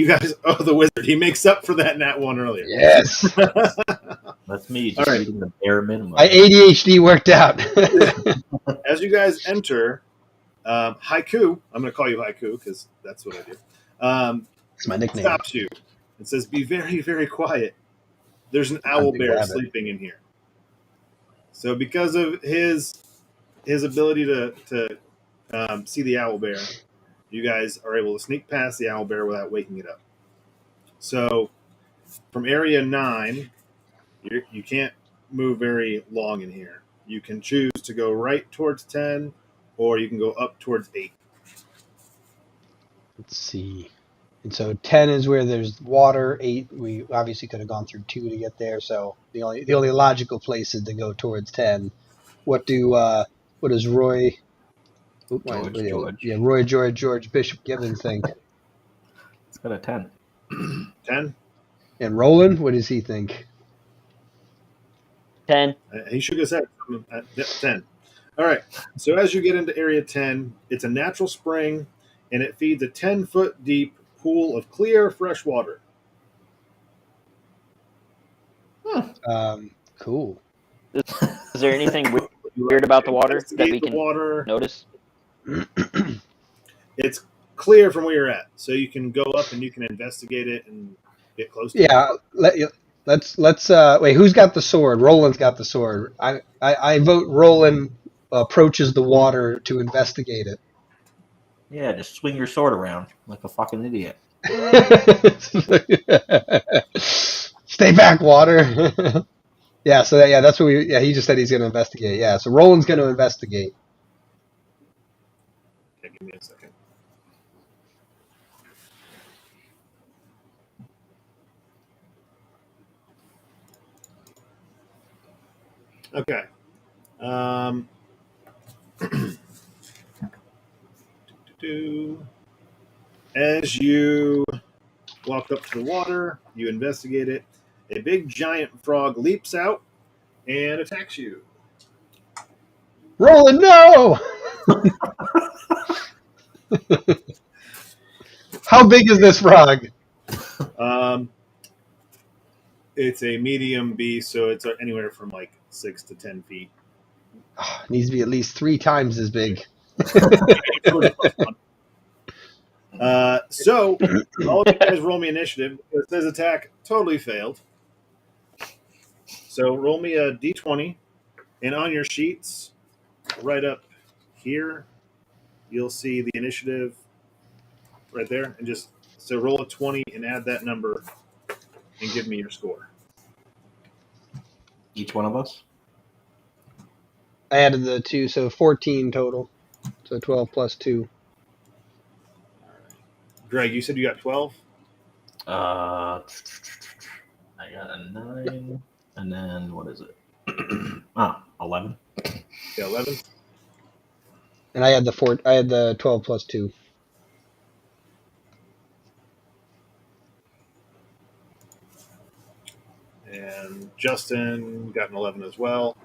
Oh, the wizard. He makes up for that nat 1 earlier. Yes. That's me just All right. reading the bare minimum. My ADHD worked out. As you guys enter, Haiku. I'm going to call you Haiku because that's what I do. It's my nickname. Stops you and says, "Be very, very quiet. There's an owl bear sleeping in here." So, because of his ability to see the owl bear, you guys are able to sneak past the owl bear without waking it up. So, from area 9, you can't move very long in here. You can choose to go right towards 10, or you can go up towards 8. Let's see. And so 10 is where there's water. 8, we obviously could have gone through 2 to get there. So the only logical place is to go towards 10. What does Roy? George. Yeah, Roy George Bishop Gibbons think? It's got a 10. 10? And Roland, what does he think? 10. He shook his head. 10. All right. So as you get into area 10, it's a natural spring, and it feeds a 10-foot deep pool of clear, fresh water. Cool. Is there anything weird about the water that we can notice? It's clear from where you're at, so you can go up and you can investigate it and get close to it. Yeah, let's wait. Who's got the sword? Roland's got the sword. I vote Roland approaches the water to investigate it. Yeah, just swing your sword around like a fucking idiot. Stay back, water. Yeah, so that's what we. Yeah, he just said he's going to investigate. Yeah, so Roland's going to investigate. Okay, give me a second. Okay. As you walk up to the water, you investigate it. A big giant frog leaps out and attacks you. Roland, no! How big is this frog? It's a medium beast, so it's anywhere from like 6 to 10 feet. Needs to be at least 3 times as big. So, all of you guys roll me initiative. It says attack totally failed. So, roll me a d20, and on your sheets, right up here, you'll see the initiative right there. And so roll a 20 and add that number and give me your score. Each one of us? I added the 2, so 14 total. So 12 plus 2. Greg, you said you got 12? I got a 9, and then what is it? 11. Yeah, 11. And I had the 12 plus 2. And Justin got an 11 as well.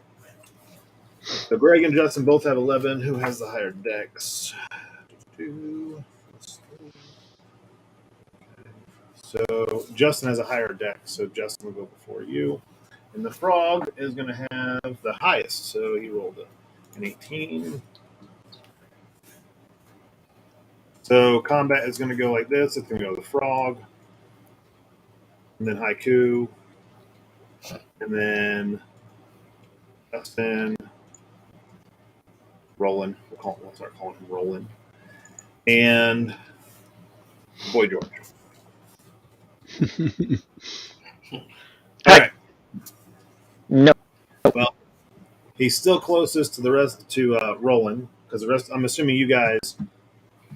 So Greg and Justin both have 11. Who has the higher dex? 2. So Justin has a higher dex, so Justin will go before you. And the frog is going to have the highest, so he rolled an 18. So combat is going to go like this. It's going to go the frog, and then Haiku, and then Justin, Roland. We'll start calling him Roland. And Boy George. All right. No. Well, he's still closest to the rest to Roland because the rest. I'm assuming you guys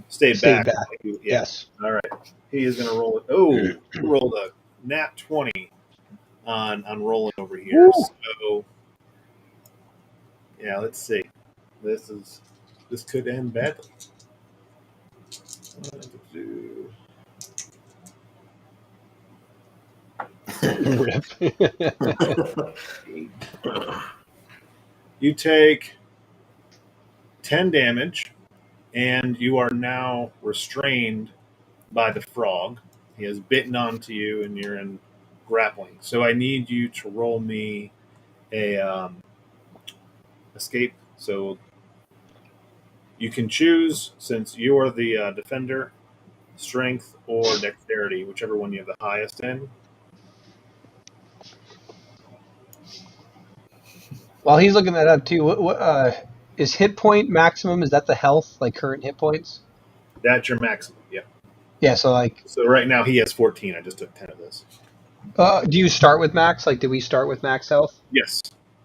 stayed back. Yeah. Yes. All right. He is going to roll it. Oh, he rolled a nat 20 on Roland over here. Woo. So yeah, let's see. This could end badly. You take 10 damage, and you are now restrained by the frog. He has bitten onto you, and you're in grappling. So I need you to roll me a escape. So you can choose, since you are the defender, strength or dexterity, whichever one you have the highest in. While he's looking that up too, what is hit point maximum? Is that the health, like current hit points? That's your maximum, yeah. Yeah, so like. So right now he has 14. I just took 10 of this. Do you start with max? Like, did we start with max health? Yes.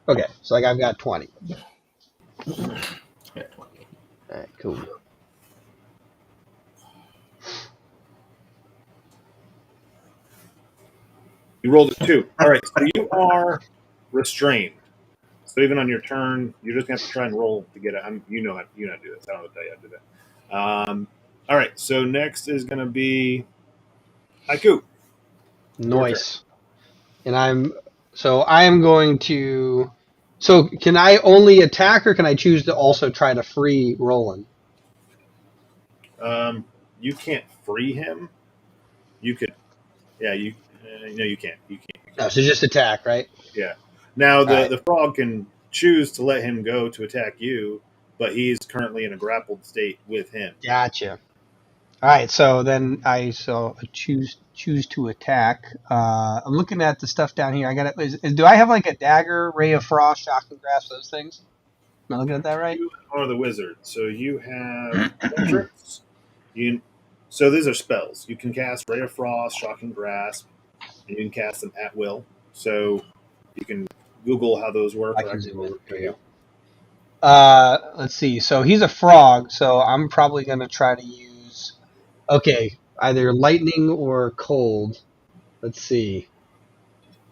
Okay, so like I've got 20. Yeah, 20. All right, cool. You rolled a 2. All right, so you are restrained. So even on your turn, you're just gonna have to try and roll to get it. You know how to do this. I don't know how to do that. All right, so next is gonna be Haiku. Nice. And I am going to. So can I only attack, or can I choose to also try to free Roland? You can't free him. You could, yeah. No, you can't. You can't. No, so just attack, right? Yeah. Now Right. the frog can choose to let him go to attack you, but he's currently in a grappled state with him. Gotcha. All right, so then I choose to attack. I'm looking at the stuff down here. I got it. Do I have like a dagger, ray of frost, shocking grasp, those things? Am I looking at that right? You are the wizard, so you have tricks. So these are spells. You can cast Ray of Frost, Shocking Grasp, and you can cast them at will. So you can Google how those work. I can zoom in. There you go. Let's see. So he's a frog, so I'm probably going to try to use, either lightning or cold. Let's see.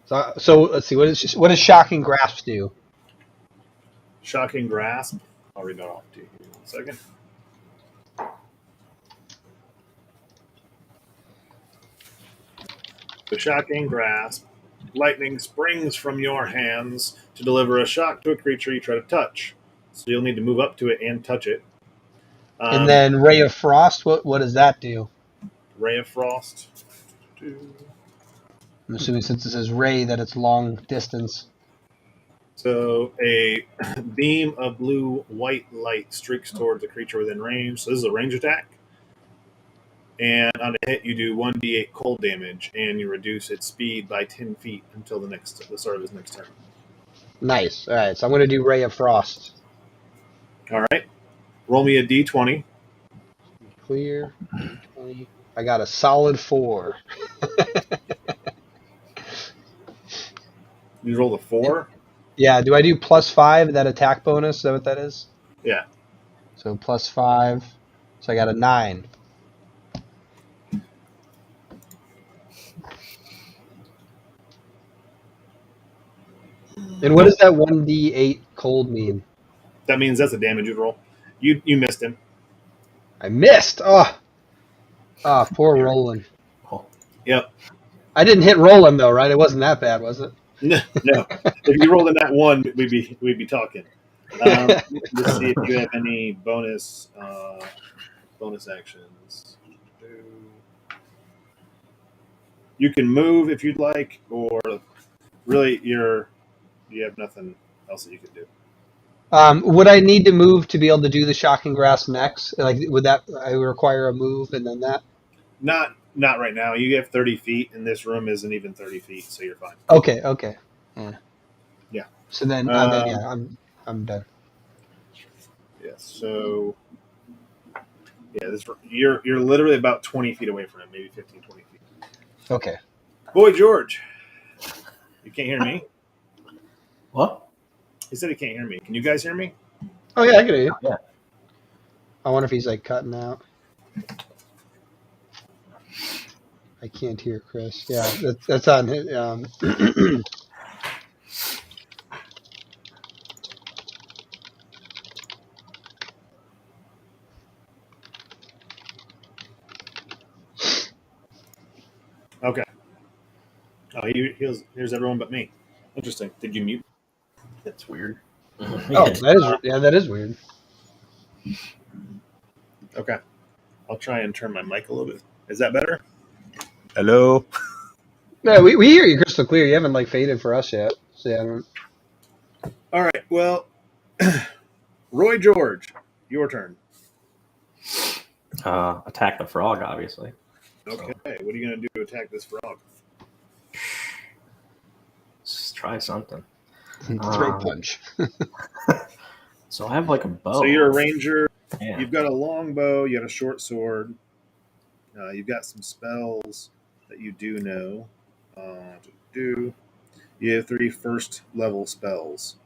So let's see. What does Shocking Grasp do? Shocking Grasp. I'll read that off to you in 1 second. The Shocking Grasp. Lightning springs from your hands to deliver a shock to a creature you try to touch. So you'll need to move up to it and touch it. And then Ray of Frost, what does that do? Ray of Frost. I'm assuming since it says Ray that it's long distance. So a beam of blue-white light streaks towards a creature within range. So this is a range attack. And on a hit, you do 1d8 cold damage, and you reduce its speed by 10 feet until the start of his next turn. Nice. All right, so I'm going to do Ray of Frost. All right. Roll me a d20. Clear. D20. I got a solid 4. You rolled a 4? Yeah, do I do +5, that attack bonus? Is that what that is? Yeah. So +5. So I got a 9. And what does that 1d8 cold mean? That means that's a damage roll. You missed him. I missed. Oh, poor Roland. Yep. I didn't hit Roland though, right? It wasn't that bad, was it? No. If you rolled in that one, we'd be talking. Let's see if you have any bonus actions. You can move if you'd like, or really you have nothing else that you can do. Would I need to move to be able to do the shocking grass next? Like, would that I require a move and then that? Not right now. You have 30 feet, and this room isn't even 30 feet, so you're fine. Okay. Yeah. So then yeah, I'm done. Yeah. So yeah, you're literally about 20 feet away from him, maybe 15, 20 feet. Okay. Boy George, you can't hear me. What? He said he can't hear me. Can you guys hear me? Oh yeah, I can hear you. Yeah. I wonder if he's like cutting out. I can't hear Chris. Yeah, that's on his. Okay. Oh, here's everyone but me. Interesting. Did you mute? That's weird. Oh, that is weird. Okay. I'll try and turn my mic a little bit. Is that better? Hello. Yeah, we hear you crystal clear. You haven't like faded for us yet. So yeah, I don't... All right. Well, Roy George, your turn. Attack the frog, obviously. Okay. What are you going to do to attack this frog? Just try something. Throat punch. So I have like a bow. So you're a ranger. Yeah. You've got a long bow. You got a short sword. You've got some spells that you do know. You have 3 first level spells.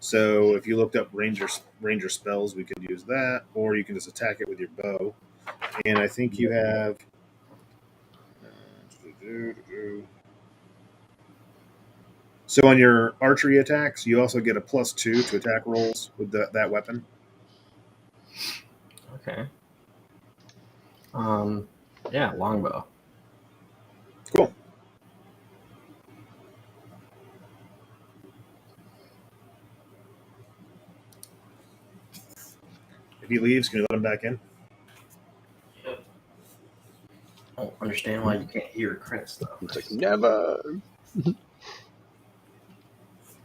So if you looked up ranger spells, we could use that, or you can just attack it with your bow. And I think you have. So on your archery attacks, you also get a +2 to attack rolls with that weapon. Okay. Yeah, longbow. Cool. If he leaves, can you let him back in? I don't understand why you can't hear Chris though. It's like never.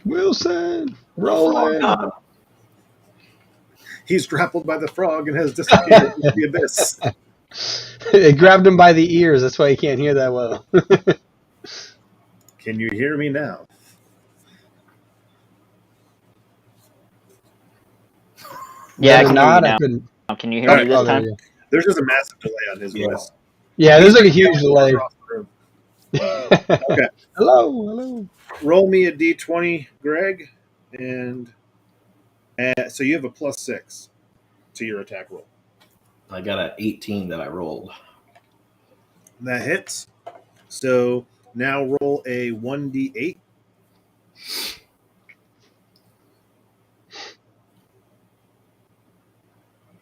Wilson, Roland. He's grappled by the frog and has disappeared into the abyss. It grabbed him by the ears. That's why he can't hear that well. Can you hear me now? Yeah, I can not, hear I you couldn't. now. Can you hear me this time? There's just a massive delay on his voice. Yeah, there's like a huge delay. Okay. Hello. Roll me a d20, Greg, and so you have a +6 to your attack roll. I got an 18 that I rolled. That hits. So now roll a 1d8.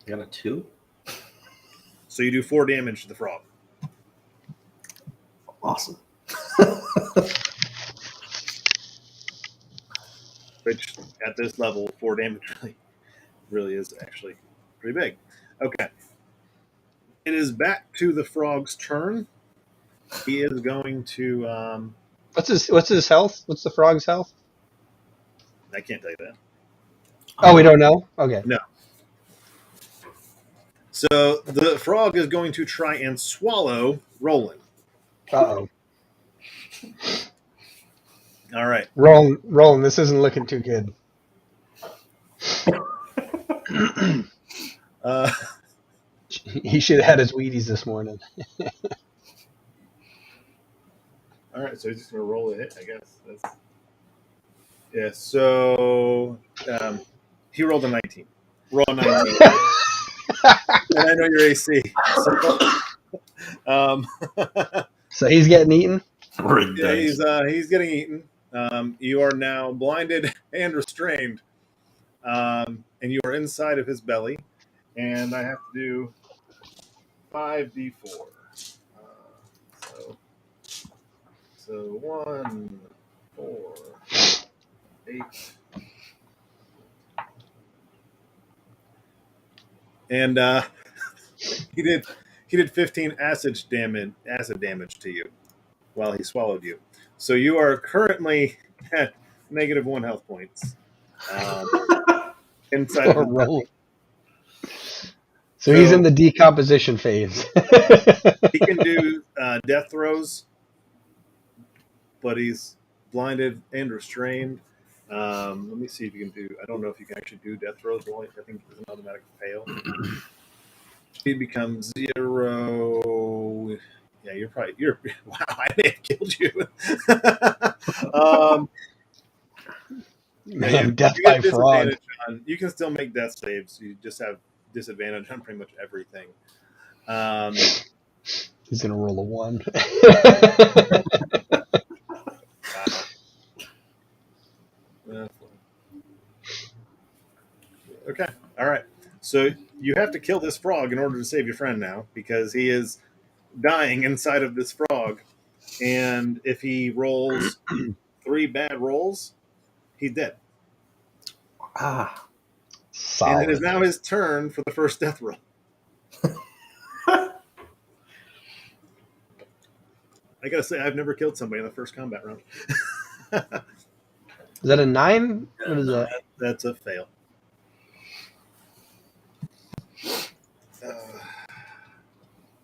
I got a 2. So you do 4 damage to the frog. Awesome. Which at this level, 4 damage really is actually pretty big. Okay. It is back to the frog's turn. He is going to What's his health? What's the frog's health? I can't tell you that. Oh, we don't know? Okay. No. So the frog is going to try and swallow Roland. Uh-oh. All right. Roland, this isn't looking too good. He should have had his Wheaties this morning. All right, so he's just going to roll a hit, I guess. Yeah, so he rolled a 19. Roll a 19. And I know your AC. So he's getting eaten? Yeah, he's getting eaten. You are now blinded and restrained, and you are inside of his belly. And I have to do 5d4. So 1, 4, 8. And he did 15 acid damage to you while he swallowed you. So you are currently at -1 health points inside of his belly. So he's in the decomposition phase. He can do death throws, but he's blinded and restrained. Let me see if you can do. I don't know if you can actually do death throws. I think it's an automatic fail. Speed becomes 0. Yeah, you're wow. I may have killed you. Man, death by frog. You can still make death saves. You just have disadvantage on pretty much everything. He's gonna roll a 1. Okay. All right. So you have to kill this frog in order to save your friend now, because he is dying inside of this frog. And if he rolls 3 bad rolls, he's dead. Solid. And it is now his turn for the first death roll. I gotta say, I've never killed somebody in the first combat round. Is that a 9? What is that? That's a fail.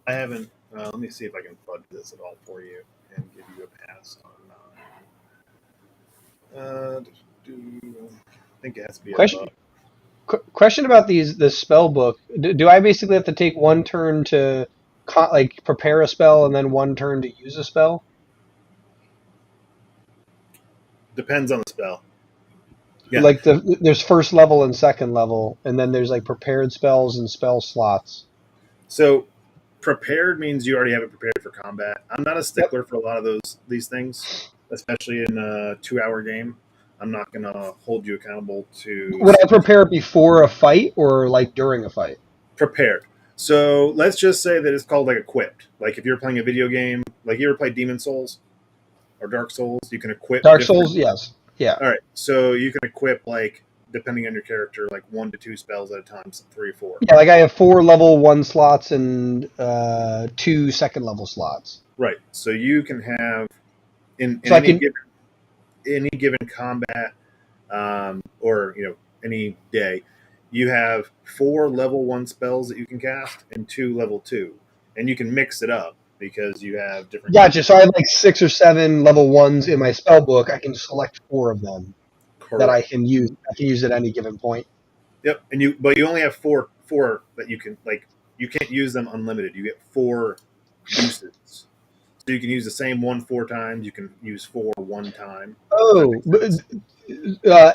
I haven't. Let me see if I can fudge this at all for you and give you a pass on. I think it has to be Question about the spell book. Do I basically have to take one turn to prepare a spell and then one turn to use a spell? Depends on the spell. Yeah. Like there's first level and second level, and then there's like prepared spells and spell slots. So prepared means you already have it prepared for combat. I'm not a stickler for a lot of these things, especially in a 2-hour game. I'm not going to hold you accountable to... Would I prepare it before a fight or like during a fight? Prepared. So let's just say that it's called like equipped. Like if you're playing a video game, like you ever played Demon Souls or Dark Souls, you can equip... Dark Souls, yes. Yeah. All right. So you can equip, like, depending on your character, like 1 to 2 spells at a time, 3 or 4. Yeah, like I have 4 level 1 slots and 2 second level slots. Right. So you can have in any given combat or any day, you have 4 level 1 spells that you can cast and 2 level 2, and you can mix it up because you have different. Gotcha. So I have like 6 or 7 level 1s in my spell book. I can select 4 of them. Correct. That I can use. I can use at any given point. Yep, but you only have four that you can, like, you can't use them unlimited. You get 4 uses. So you can use the same one 4 times. You can use 4 1 time. Oh,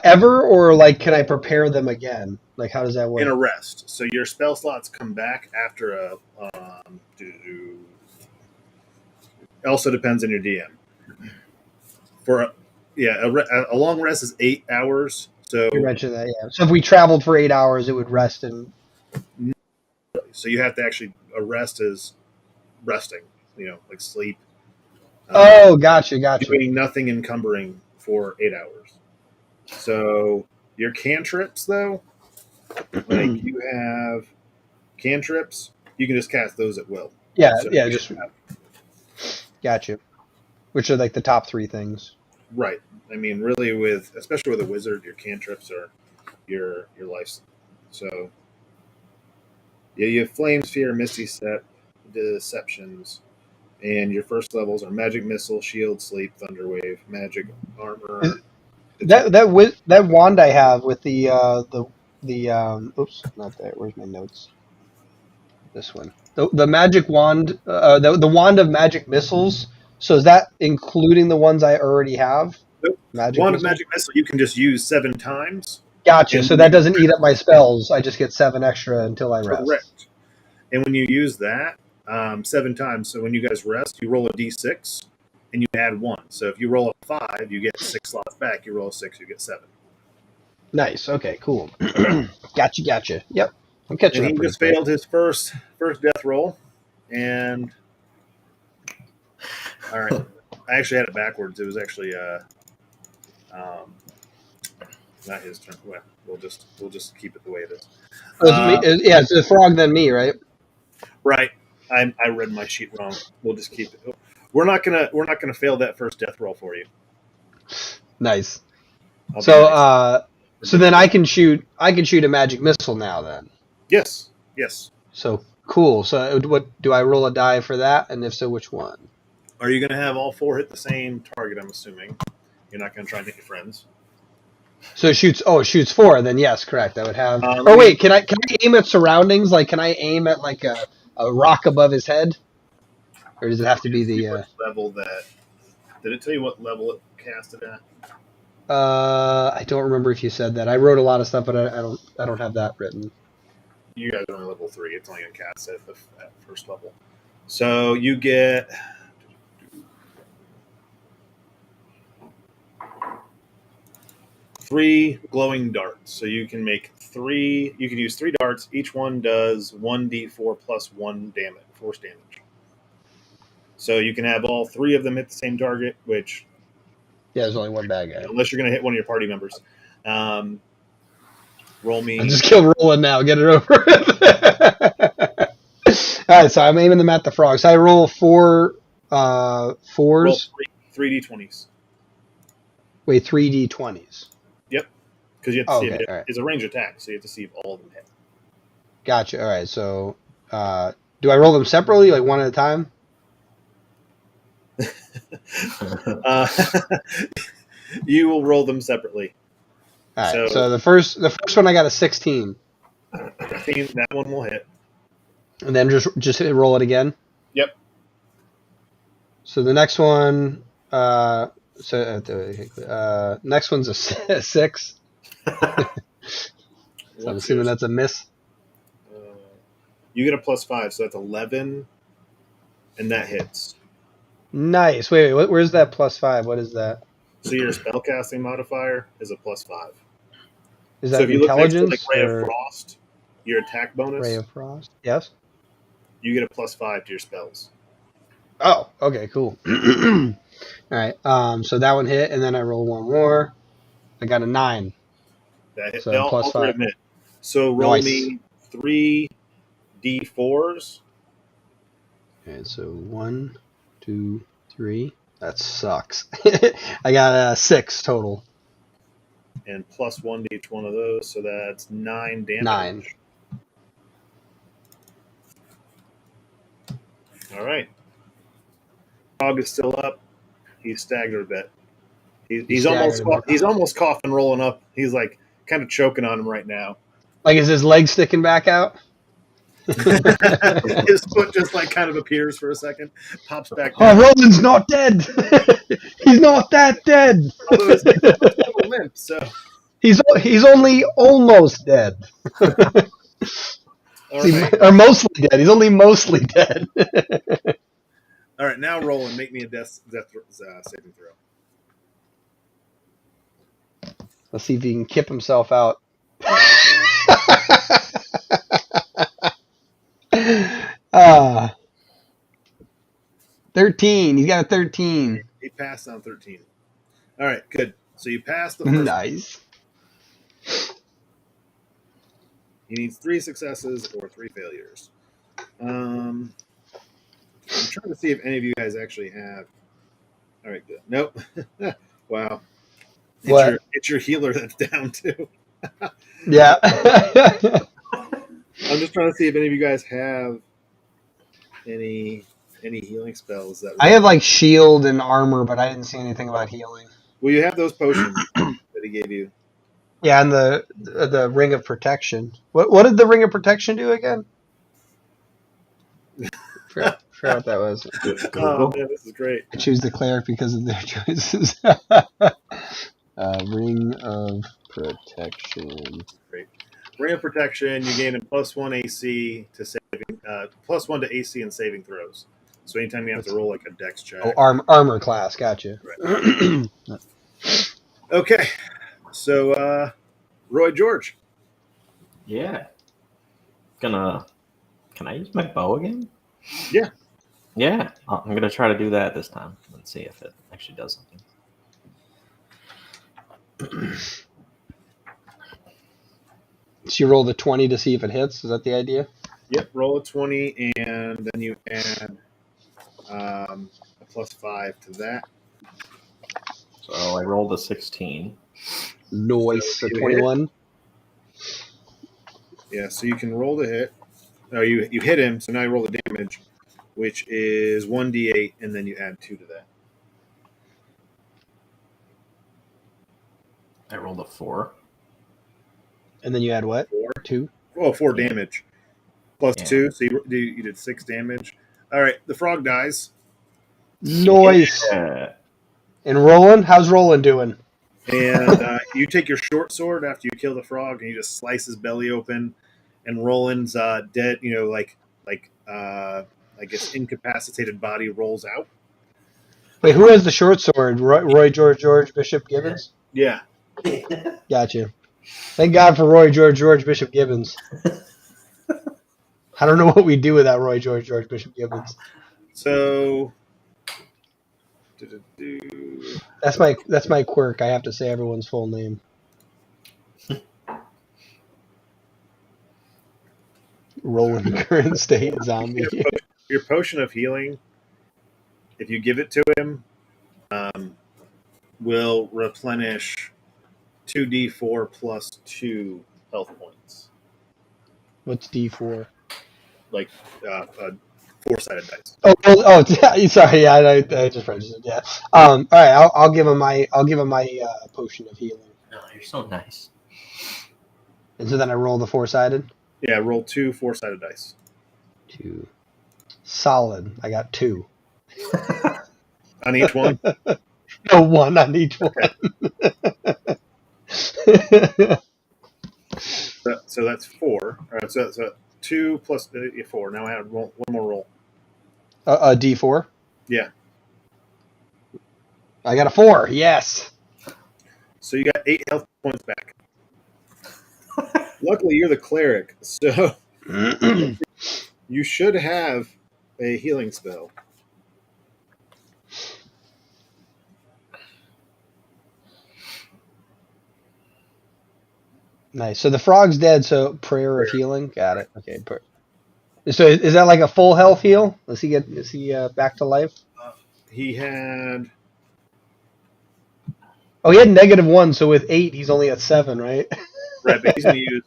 ever, or like can I prepare them again? Like how does that work? In a rest. So your spell slots come back after a. Also depends on your DM. For a long rest is 8 hours. So you mentioned that, yeah. So if we traveled for 8 hours, it would rest and. So you have to actually rest as resting, like sleep. Oh, gotcha. Doing nothing encumbering for 8 hours. So your cantrips, though, like you have cantrips, you can just cast those at will. Yeah, so just gotcha. Which are like the top 3 things. Right. I mean, really, especially with a wizard, your cantrips are your life. So yeah, you have Flame Sphere, Misty Step, Deceptions, and your first levels are Magic Missile, Shield, Sleep, Thunderwave, Magic Armor. That wand I have with the oops, not there. Where's my notes? This one. The magic wand, the wand of magic missiles. So is that including the ones I already have? Nope. Wand of Magic Missile you can just use 7 times. Gotcha. So that doesn't eat up my spells. I just get 7 extra until I rest. Correct. And when you use that 7 times, so when you guys rest, you roll a d6, and you add 1. So if you roll a 5, you get 6 slots back. You roll a 6, you get 7. Nice. Okay, cool. Gotcha. Yep. I'm catching And up he pretty just quick. failed his first death roll. And all right, I actually had it backwards. It was actually not his turn. Well, we'll just keep it the way it is. It's me, yeah, it's the frog then me, right? Right. I read my sheet wrong. We'll just keep it. We're not gonna fail that first death roll for you. Nice. I'll So be nice. so then I can shoot a magic missile now then. Yes. So cool. So what do I roll a die for that? And if so, which one? Are you gonna have all 4 hit the same target? I'm assuming you're not gonna try and hit your friends. So it shoots 4. Then yes, correct. I would have. Let Wait, can I aim at surroundings? Like, can I aim at like a rock above his head, or does it have to be the? What level that? Did it tell you what level it cast it at? I don't remember if you said that. I wrote a lot of stuff, but I don't have that written. You guys are on level 3. It's only gonna cast it at first level. So you get 3 glowing darts. So you can make 3. You can use 3 darts. Each one does 1d4 plus 1 damage, force damage. So you can have all 3 of them hit the same target, which there's only one bad guy. Unless you're going to hit one of your party members. Roll me. I just killed Roland now. Get it over with. All right, so I'm aiming them at the frog. So I roll 4 4s. Roll 3 d20s. Wait, 3d20s. Yep. Because you have to see if it's a range attack, so you have to see if all of them hit. Gotcha. All right, so do I roll them separately, like one at a time? You will roll them separately. All right. So the first one I got a 16. 16, that one will hit. And then just roll it again. Yep. So the next one, next one's a 6. So I'm assuming that's a miss. You get a +5, so that's 11, and that hits. Nice. Wait, where's that +5? What is that? So your spellcasting modifier is a +5. Is that so if you intelligence? Look next to, like, Ray of Frost, your attack bonus. Ray of Frost. Yes. You get a +5 to your spells. Oh, okay, cool. All right. So that one hit, and then I roll one more. I got a 9. That hit. So All 3 +5. of them hit. So roll me 3 d4s. Okay, so 1, 2, 3. That sucks. I got a 6 total. And +1 to each one of those, so that's 9 damage. 9. All right. Frog is still up. He's staggered a bit. He's almost coughing, rolling up. He's like kind of choking on him right now. Like, is his leg sticking back out? His foot just like kind of appears for a second, pops back Oh, down. Roland's not dead. He's not that dead. Although his leg's a little limp, so he's only almost dead. Or mostly dead. He's only mostly dead. All right, now roll and make me a death saving throw. Let's see if he can kip himself out. 13. He's got a 13. He passed on 13. All right, good. So you passed the first. Nice. He needs 3 successes or 3 failures. I'm trying to see if any of you guys actually have. All right, good. Nope. Wow. It's your healer that's down too. Yeah. I'm just trying to see if any of you guys have any healing spells that. I have like shield and armor, but I didn't see anything about healing. Well, you have those potions that he gave you. Yeah, and the ring of protection. What did the ring of protection do again? Forgot what that was. Oh man, this is great. I choose the cleric because of their choices. Ring of protection. Great. Ring of protection. You gain a +1 AC to saving, +1 to AC and saving throws. So anytime you have to roll like a dex check. Oh, armor class. Gotcha. Right. Okay. So, Roy George. Yeah. Can I use my bow again? Yeah. Yeah. I'm gonna try to do that this time. Let's see if it actually does something. So you roll the 20 to see if it hits. Is that the idea? Yep. Roll a 20, and then you add a +5 to that. So I rolled a 16. Noise. So So you 21. Yeah. So you can roll the hit. Oh, you hit him. So now you roll the damage, which is 1d8, and then you add 2 to that. I rolled a 4. And then you add what? 4. 2. Oh, 4 damage. Plus Yeah. 2. So you did 6 damage. All right. The frog dies. Noise. Yeah. And Roland? How's Roland doing? And you take your short sword after you kill the frog, and you just slice his belly open. And Roland's dead, I guess incapacitated body rolls out. Wait, who has the short sword? Roy George Bishop Gibbons? Yeah. Gotcha. Thank God for Roy George Bishop Gibbons. I don't know what we do without Roy George Bishop Gibbons. So That's my quirk. I have to say everyone's full name. Roland current state zombie. Your potion of healing, if you give it to him, will replenish 2d4 plus 2 health points. What's D4? Like 4-sided dice. Oh, sorry. Yeah, I just registered. Yeah. All right. I'll give him my potion of healing. Oh, you're so nice. And so then I roll the 4-sided. Yeah, roll 2 4-sided dice. 2. Solid. I got 2. On each one? No, 1 on each one. So that's 4. All right, so 2 plus 4. Now I have one more roll. A D4. Yeah. I got a 4. Yes. So you got 8 health points back. Luckily, you're the cleric, so you should have a healing spell. Nice. So the frog's dead. So prayer of healing. Got it. Okay. So is that like a full health heal? Is he back to life? He had. Oh, he had -1. So with 8, he's only at 7, right? Right, but he's going to use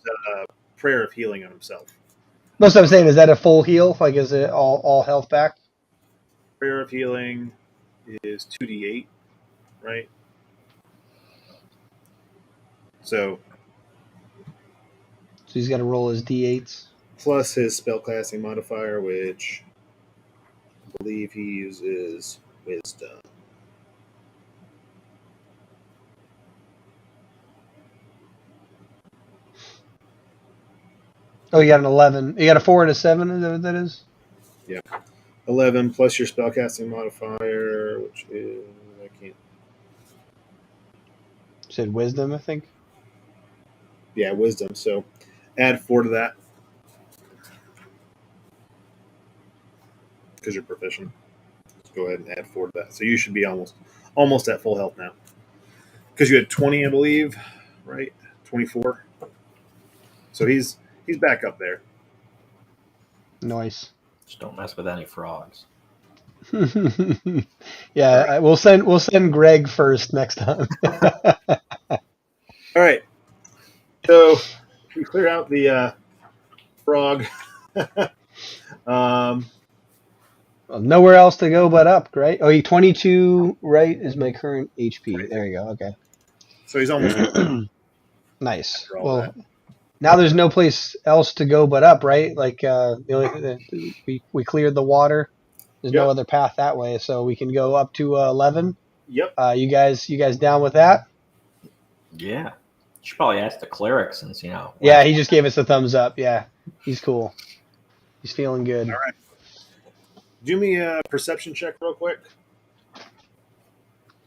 prayer of healing on himself. That's what I'm saying. Is that a full heal? Like, is it all health back? Prayer of healing is 2d8, right? So he's got to roll his D8s. Plus his spellcasting modifier, which I believe he uses wisdom. Oh, you got an 11. You got a 4 and a 7. Is that what that is? Yeah. 11 plus your spellcasting modifier, which is I can't. You said wisdom, I think. Yeah, wisdom. So add 4 to that because you're proficient. Let's go ahead and add 4 to that. So you should be almost at full health now. Because you had 20, I believe, right? 24. So he's back up there. Nice. Just don't mess with any frogs. Yeah, right. We'll send Greg first next time. All right. So we clear out the frog. Well, nowhere else to go but up, right? Oh, 22, right, is my current HP. Right. There you go. Okay. So he's almost nice. Well, now there's no place else to go but up, right? Like we cleared the water. There's no other path that way, so we can go up to 11. Yep. You guys down with that? Yeah. You should probably ask the cleric since, Yeah, he just gave us a thumbs up. Yeah, he's cool. He's feeling good. All right. Do me a perception check real quick.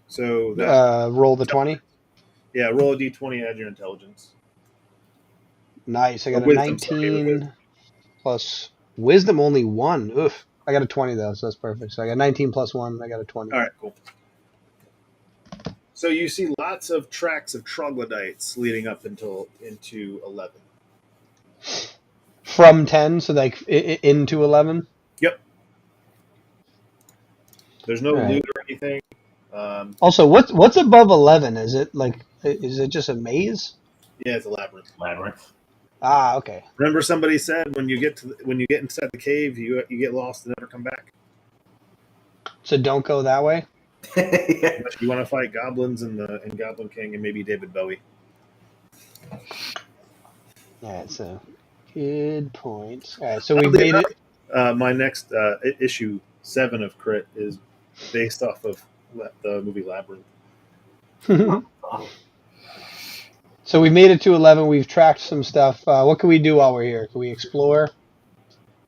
So that Roll the 20. Yeah, roll a d20, add your intelligence. Nice. I Or got a wisdom, sorry, 19 plus wisdom, only 1. Oof. I got a 20 though, so that's perfect. So I got 19 plus 1. I got a 20. All right, cool. So you see lots of tracks of troglodytes leading up into 11. From 10, so like into 11. Yep. There's no All right. loot or anything. Also, what's above 11? Is it just a maze? Yeah, it's a labyrinth. Labyrinth. Ah, okay. Remember, somebody said when you get inside the cave, you get lost and never come back. So don't go that way. Unless you want to fight goblins and Goblin King and maybe David Bowie. All right, so good point. All right, so we made it. My next issue 7 of Crit is based off of the movie Labyrinth. So we made it to 11. We've tracked some stuff. What can we do while we're here? Can we explore?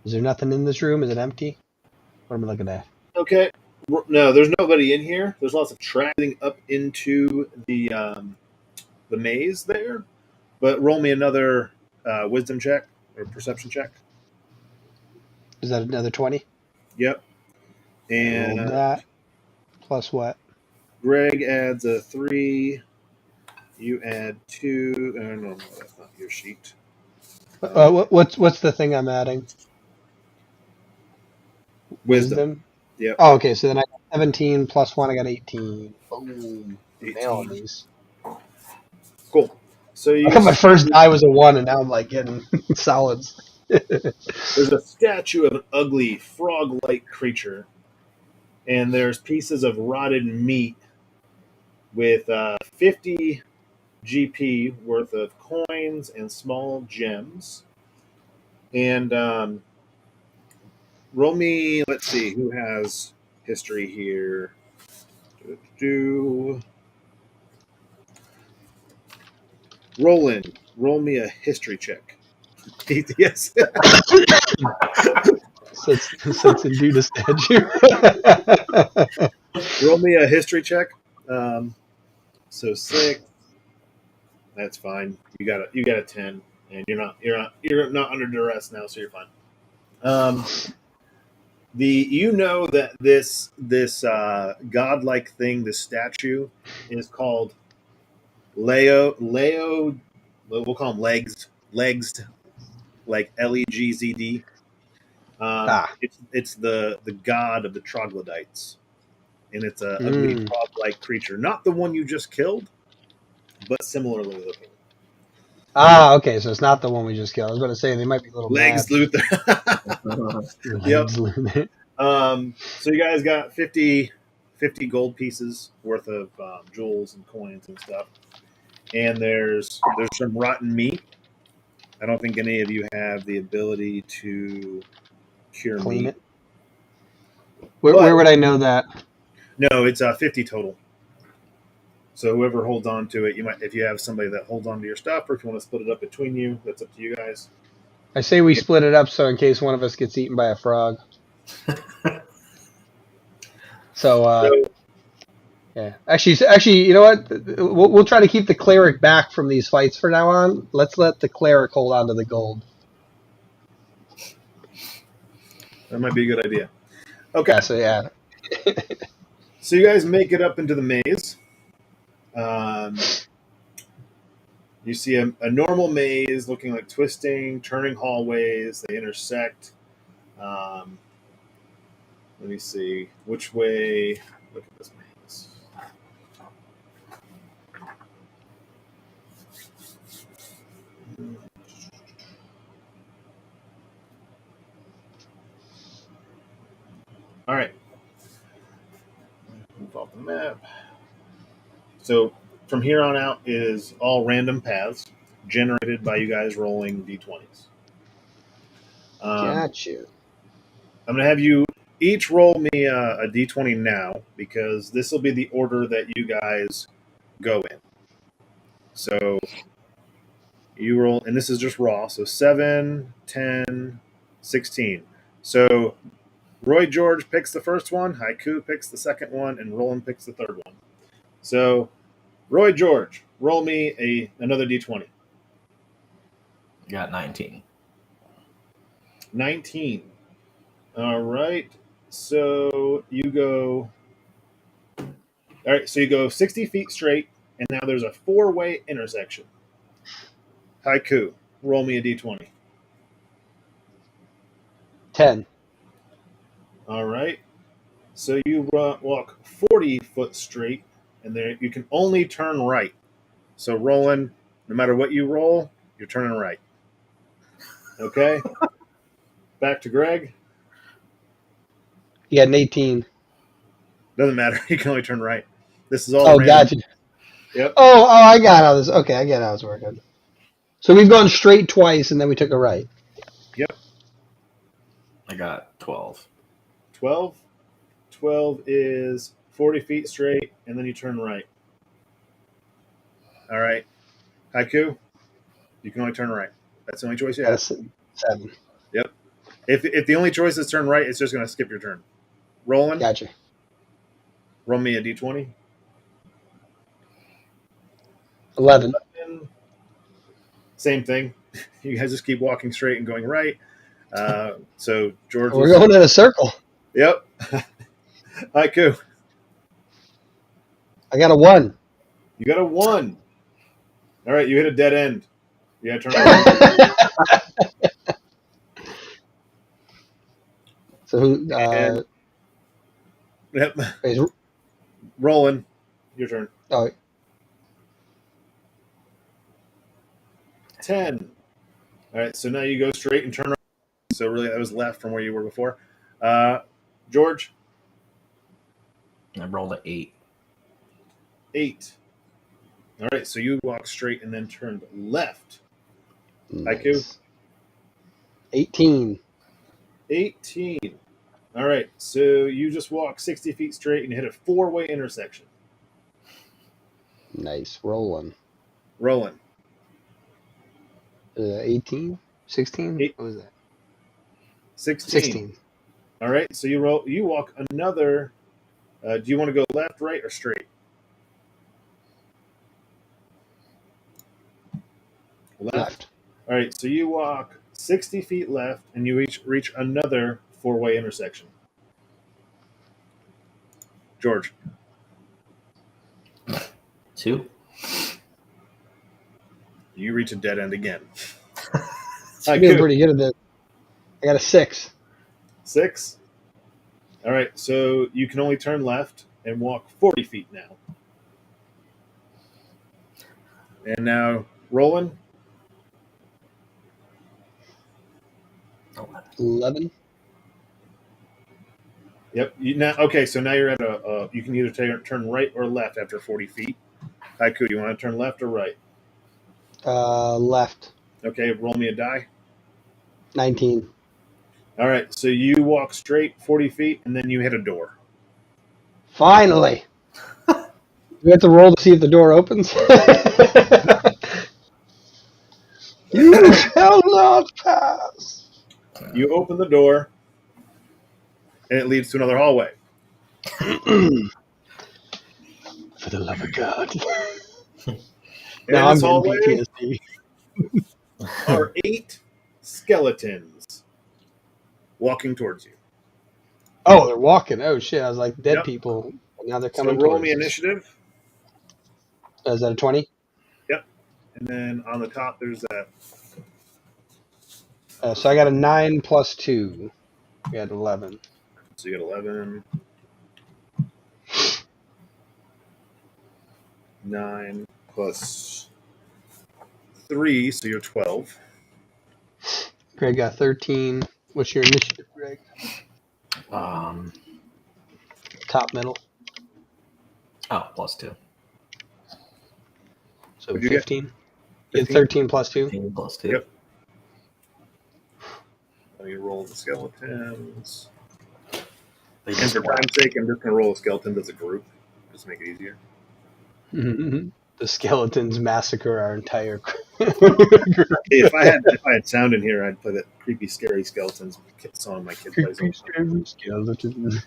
Is there nothing in this room? Is it empty? What am I looking at? Okay. No, there's nobody in here. There's lots of tracking up into the maze there. But roll me another wisdom check or perception check. Is that another 20? Yep. And rolled that. Plus what? Greg adds a 3. You add 2. No, that's not your sheet. What's the thing I'm adding? Wisdom. Yep. Oh, okay. So then I got 17 plus 1. I got 18. Boom. 18. Nailing these. Cool. So I got my first die was a 1, and now I'm like getting solids. There's a statue of an ugly frog-like creature, and there's pieces of rotted meat with 50 GP worth of coins and small gems. And roll me, let's see, who has history here? Roland, roll me a history check. Yes. Sits and do the statue. Roll me a history check. So 6. That's fine. You got a 10, and you're not under duress now, so you're fine. That this godlike thing, this statue, is called Leo. We'll call him legs, like Legzd. It's the god of the troglodytes, and it's a ugly frog-like creature, not the one you just killed, but similarly looking. Ah, okay. So it's not the one we just killed. I was going to say they might be little Legs mad. Luthor. Yep. So you guys got 50 gold pieces worth of jewels and coins and stuff, and there's some rotten meat. I don't think any of you have the ability to cure Clean meat. it. Where would I know that? No, it's 50 total. So whoever holds on to it, you might, if you have somebody that holds on to your stuff, or if you want to split it up between you, that's up to you guys. I say we split it up so in case one of us gets eaten by a frog. Yeah. Actually, you know what? We'll try to keep the cleric back from these fights for now on. Let's let the cleric hold on to the gold. That might be a good idea. Okay. Yeah, so yeah. So you guys make it up into the maze. You see a normal maze looking like twisting, turning hallways. They intersect. Let me see. Which way? Look at this maze. All right. Move off the map. So from here on out is all random paths generated by you guys rolling d20s. Gotcha. I'm going to have you each roll me a d20 now, because this will be the order that you guys go in. So you roll, and this is just raw, so 7, 10, 16. So Roy George picks the first one, Haiku picks the second one, and Roland picks the third one. So, Roy George, roll me another d20. Got 19. 19. All right. So you go. All right. So you go 60 feet straight, and now there's a 4-way intersection. Haiku, roll me a d20. 10. All right. So you walk 40 foot straight, and there you can only turn right. So Roland, no matter what you roll, you're turning right. Okay. Back to Greg. You got an 18. Doesn't matter. You can only turn right. This is all Oh, random. gotcha. Yep. Oh, I got how this. Okay, I get how it's working. So we've gone straight twice, and then we took a right. Yep. I got 12. 12. 12 is 40 feet straight, and then you turn right. All right. Haiku, you can only turn right. That's the only choice you have. That's 7. Yep. If the only choice is turn right, it's just going to skip your turn. Roland. Gotcha. Roll me a d20. 11. Same thing. You guys just keep walking straight and going right. So George. We're going in a circle. Yep. Haiku. I got a 1. You got a 1. All right, you hit a dead end. You got to turn around. So who? Yep. Is, Roland, your turn. oh, 10. All right, so now you go straight and turn around. So really, that was left from where you were before. George. I rolled an 8. 8. All right, so you walk straight and then turned left. nice. Haiku. 18. 18. All right, so you just walk 60 feet straight and hit a 4-way intersection. Nice. Rolling. Roland. 18? 16? What was that? 16. 16. All right, so you walk another. Do you want to go left, right, or straight? Left. All right, so you walk 60 feet left, and you reach another 4-way intersection. George. 2. You reach a dead end again. I'm getting pretty good at this. I got a 6. 6. All right, so you can only turn left and walk 40 feet now. And now, Roland. 11. Yep. So now you're at you can either turn right or left after 40 feet. Haiku, you want to turn left or right? Left. Okay, roll me a die. 19. All right, so you walk straight 40 feet, and then you hit a door. Finally. We have to roll to see if the door opens. You shall not pass. You open the door, and it leads to another hallway. For the love of God. Now I'm getting PTSD. are 8 skeletons walking towards you. Oh, they're walking. Oh, shit. I was like, dead people. Now they're coming So roll towards me us. initiative. Is that a 20? Yep. And then on the top, there's that. So I got a 9 plus 2. We got 11. So you got 11. 9 plus 3, so you're 12. Greg got 13. What's your initiative, Greg? Top middle. Oh, plus 2. So What'd you get? 15. You had 13 plus 2? 15 plus 2. Yep. Let me roll the skeletons. They And just for time's sake, I'm just going to roll a skeleton as a group. Just to make it easier. The skeletons massacre our entire crew. If I had sound in here, I'd play that creepy, scary skeletons song my kid plays. Creepy, scary skeletons.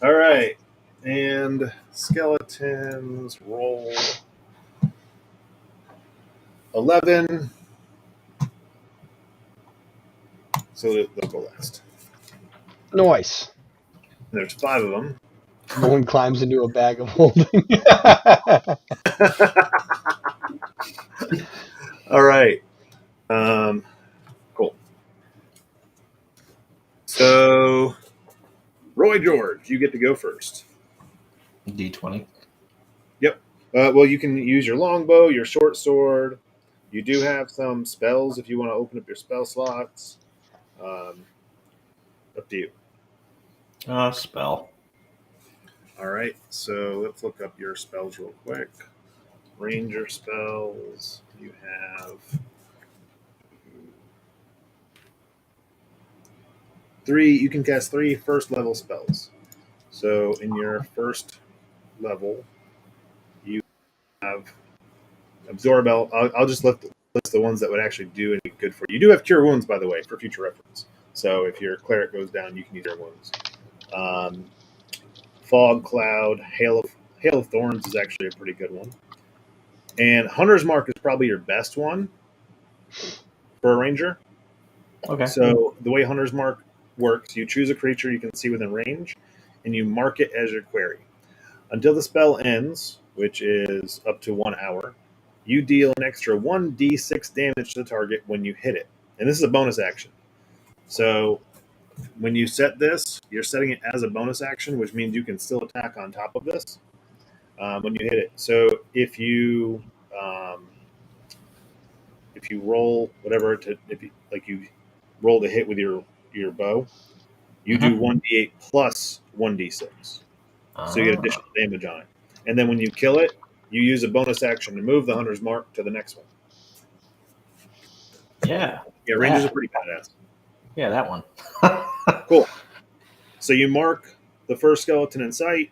All right, and skeletons roll 11, so they'll go last. Nice. There's 5 of them. One climbs into a bag of holding. All right. Cool. So, Roy George, you get to go first. D20. Yep. Well, you can use your longbow, your short sword. You do have some spells if you want to open up your spell slots. Up to you. Spell. All right. So let's look up your spells real quick. Ranger spells. You have 3. You can cast 3 first level spells. So in your first level, you have absorb. I'll just list the ones that would actually do any good for you. You do have cure wounds, by the way, for future reference. So if your cleric goes down, you can use cure wounds. Fog cloud, hail of thorns is actually a pretty good one. And hunter's mark is probably your best one for a ranger. Okay. So the way hunter's mark works, you choose a creature you can see within range, and you mark it as your query. Until the spell ends, which is up to 1 hour, you deal an extra 1d6 damage to the target when you hit it. And this is a bonus action. So when you set this, you're setting it as a bonus action, which means you can still attack on top of this when you hit it. So if you roll whatever if you roll to hit with your bow, you do 1d8 plus 1d6. So you get additional damage on it. And then when you kill it, you use a bonus action to move the hunter's mark to the next one. Yeah. Yeah, rangers are pretty badass. Yeah, that one. Cool. So you mark the first skeleton in sight,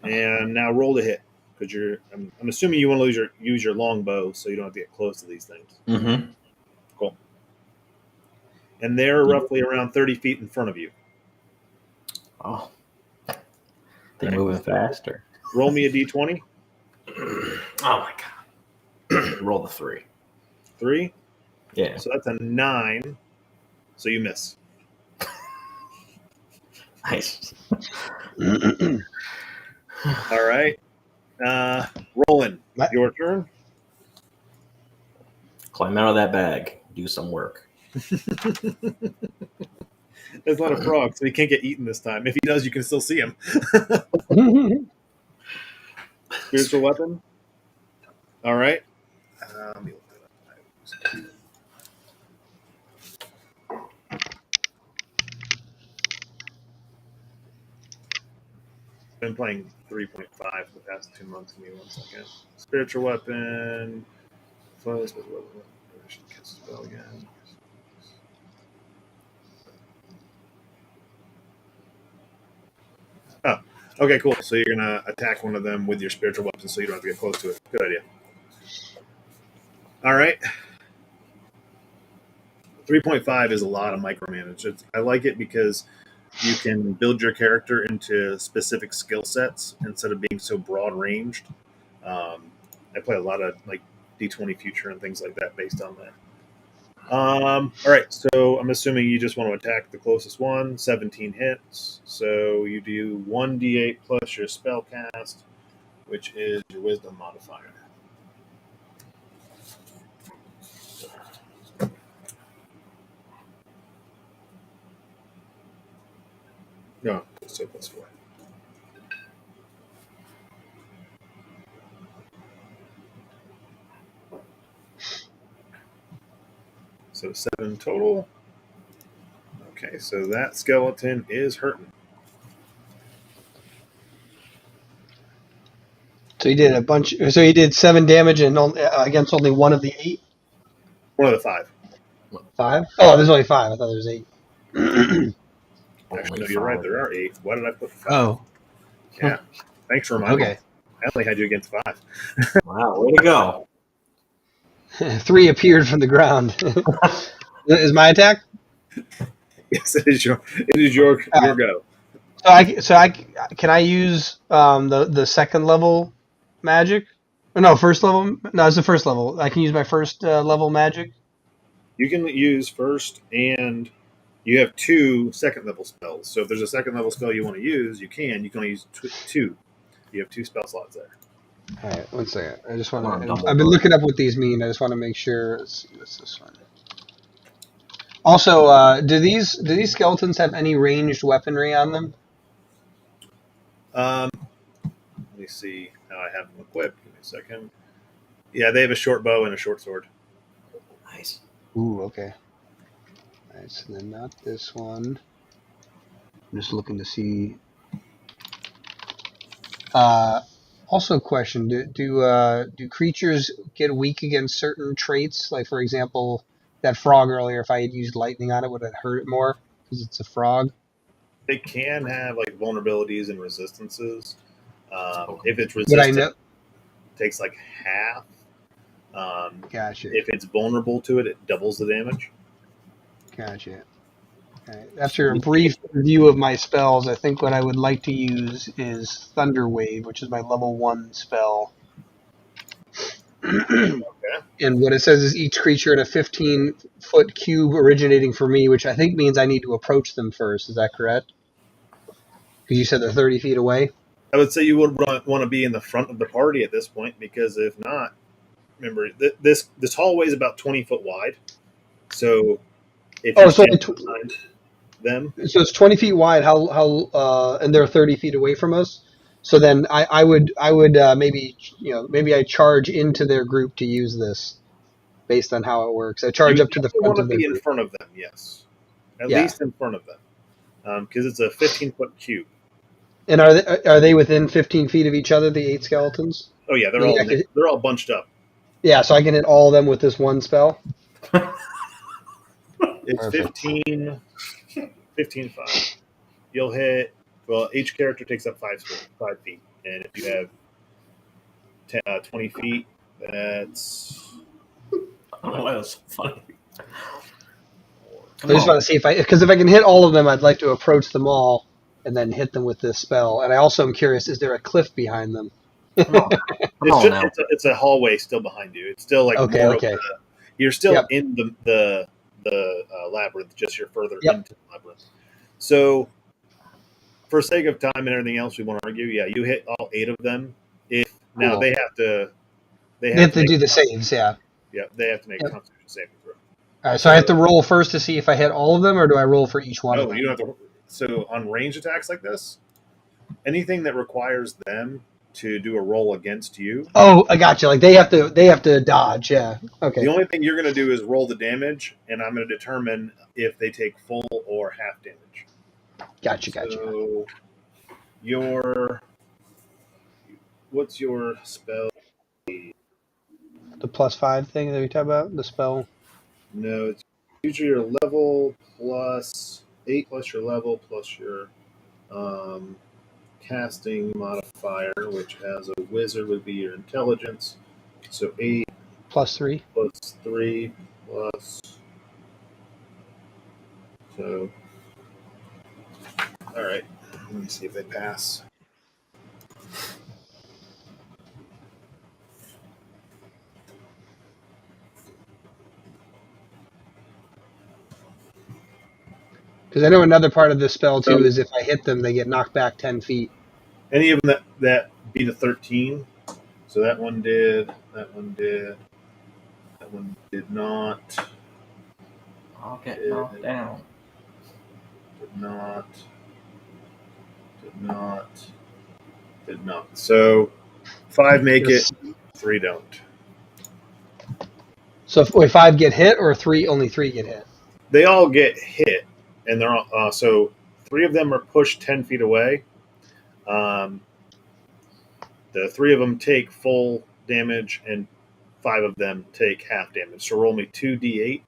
and now roll to hit. Because I'm assuming you want to use your longbow, so you don't have to get close to these things. Mm-hmm. Cool. And they're roughly around 30 feet in front of you. Oh. They moving faster. Roll me a d20. Oh my god. Roll the 3. 3? Yeah. So that's a 9. So you miss. Nice. All right. Roland, your turn. Climb out of that bag. Do some work. There's a lot of frogs, so he can't get eaten this time. If he does, you can still see him. Spiritual weapon. All right. Let me look that up. Been playing 3.5 for the past 2 months. Give me 1 second. Spiritual weapon. Close. I should cast a spell again. Oh, okay, cool. So you're gonna attack one of them with your spiritual weapon, so you don't have to get close to it. Good idea. All right. 3.5 is a lot of micromanage. I like it because you can build your character into specific skill sets instead of being so broad ranged. I play a lot of like D20 Future and things like that based on that. All right, so I'm assuming you just want to attack the closest one. 17 hits. So you do 1d8 plus your spell cast, which is your wisdom modifier. No, so plus 4. So 7 total. Okay, so that skeleton is hurting. So he did a bunch. So he did 7 damage and against only one of the 8. One of the 5. 5? Oh, there's only 5. I thought there was 8. Actually, no, you're right. There are 8. Why did I put 5? Oh. Yeah. Thanks for reminding me. Okay. I only had you against 5. Wow, way to go. 3 appeared from the ground. Is my attack? Yes, it is your go. So I can I use the second level magic? Or no, first level. No, it's the first level. I can use my first level magic. You can use first, and you have 2 second level spells. So if there's a second level spell you want to use, you can. You can only use 2. You have 2 spell slots there. All right, one second. I just want Come on, to. Dumbledore. I've been looking up what these mean. I just want to make sure. Let's see, what's this one? Also, do these skeletons have any ranged weaponry on them? Let me see how I have them equipped. Give me a second. Yeah, they have a short bow and a short sword. Nice. Ooh, okay. All right, so then not this one. I'm just looking to see. Also, question: do creatures get weak against certain traits? Like, for example, that frog earlier. If I had used lightning on it, would it hurt it more because it's a frog? They can have like vulnerabilities and resistances. If it's Would I know? resistant, it takes like half. Gotcha. If it's vulnerable to it, it doubles the damage. Gotcha. Right. After a brief review of my spells, I think what I would like to use is Thunder Wave, which is my level 1 spell. And what it says is each creature in a 15-foot cube originating for me, which I think means I need to approach them first. Is that correct? Because you said they're 30 feet away? I would say you would want to be in the front of the party at this point, because if not, remember this hallway is about 20 foot wide. So if you stand behind them, So it's 20 feet wide. And they're 30 feet away from us. So then I would maybe I charge into their group to use this based on how it works. I charge you up to the definitely front want to of their be in group. front of them. Yes, at Yeah. least in front of them, because it's a 15-foot cube. And are they within 15 feet of each other? The 8 skeletons? Oh yeah, Meaning they're all bunched up. Yeah, so I can hit all of them with this one spell. It's Perfect. 15, 5. You'll hit. Well, each character takes up 5 feet, and if you have 20 feet, that's. Oh, that was funny. I just want to see if I can hit all of them, I'd like to approach them all and then hit them with this spell. And I also am curious: is there a cliff behind them? It's a hallway still behind you. It's still like Okay, more okay. of you're still Yep. in the labyrinth, just you're further Yep. into the labyrinth. So, for sake of time and everything else we want to argue, yeah, you hit all 8 of them. Now Cool. they have to do the saves, yeah. Yeah, they have to make Yep. a Constitution saving throw. All right, so I have to roll first to see if I hit all of them, or do I roll for each one of No, them? you don't have to. So on range attacks like this, anything that requires them to do a roll against you. Oh, I got you. Like they have to dodge. Yeah. Okay. The only thing you're going to do is roll the damage, and I'm going to determine if they take full or half damage. Gotcha. So what's your spell? The +5 thing that we talked about, the spell. No, it's usually your level plus 8 plus your level plus your casting modifier, which as a wizard would be your intelligence. So 8 +3 plus 3 plus. So, all right. Let me see if they pass. Because I know another part of this spell too is if I hit them, they get knocked back 10 feet. Any of them that beat a 13. So that one did. That one did. That one did not. I'll get knocked down. Did not. Did not. Did not. So 5 make it, 3 don't. So if 5 get hit, or only 3 get hit? They all get hit, and they're all, so 3 of them are pushed 10 feet away. The 3 of them take full damage, and 5 of them take half damage. So roll me 2d8.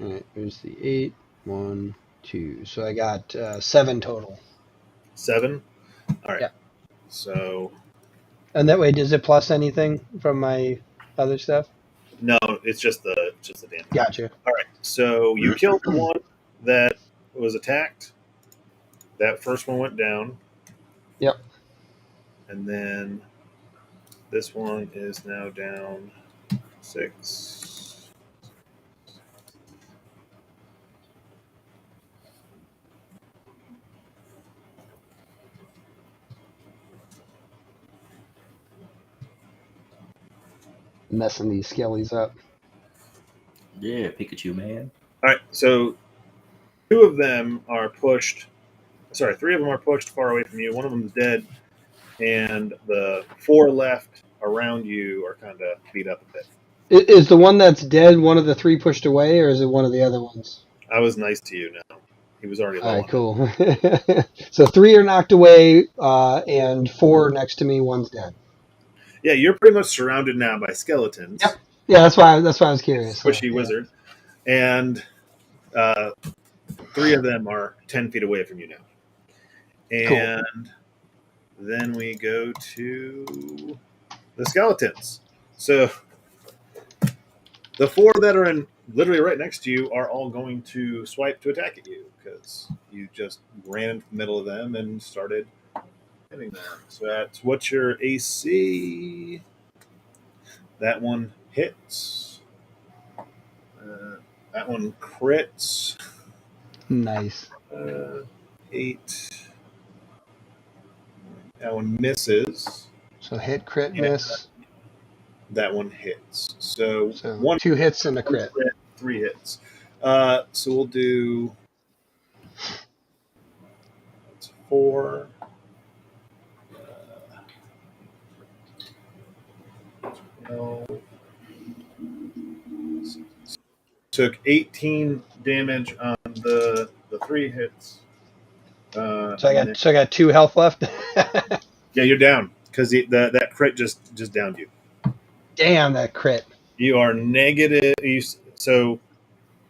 All right, there's the 8, 1, 2. So I got 7 total. 7? All right. Yeah. So. And that way, does it plus anything from my other stuff? No, it's just the damage. Gotcha. All right, so you killed the one that was attacked. That first one went down. Yep. And then this one is now down 6. Messing these skellies up. Yeah, Pikachu man. All right, so 2 of them are pushed. Sorry, 3 of them are pushed far away from you. One of them is dead, and the 4 left around you are kind of beat up a bit. Is the one that's dead one of the 3 pushed away, or is it one of the other ones? I was nice to you now. He was already low. All right, cool. So 3 are knocked away, and 4 next to me. One's dead. Yeah, you're pretty much surrounded now by skeletons. Yep. Yeah, that's why I was curious. Squishy yeah. wizard, and 3 of them are 10 feet away from you now. And then we go to the skeletons. So the 4 that are in literally right next to you are all going to swipe to attack at you because you just ran into the middle of them and started hitting them. So that's what's your AC? That one hits. That one crits. Nice. 8. That one misses. So hit, crit, miss. That one hits. So 2 hits and a crit. 3 hits. So we'll do 4. Took 18 damage on the 3 hits. So I got 2 health left. Yeah, you're down because that crit just downed you. Damn, that crit. You are negative. So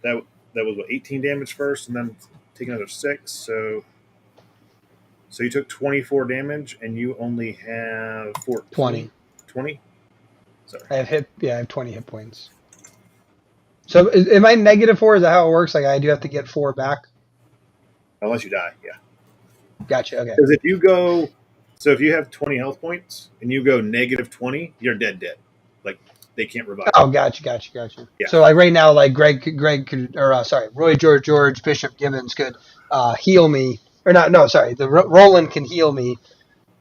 that was what, 18 damage first, and then take another 6. So you took 24 damage, and you only have 14. 20. 20. Sorry. I have 20 hit points. So am I -4? Is that how it works? Like I do have to get 4 back? Unless you die, yeah. Gotcha. Okay. Because if you have 20 health points and you go -20, you're dead. Like they can't revive. Oh, gotcha. Yeah. So like right now, like Greg could, or Roy, George, Bishop, Gibbons could heal me, or not? No, sorry, Roland can heal me.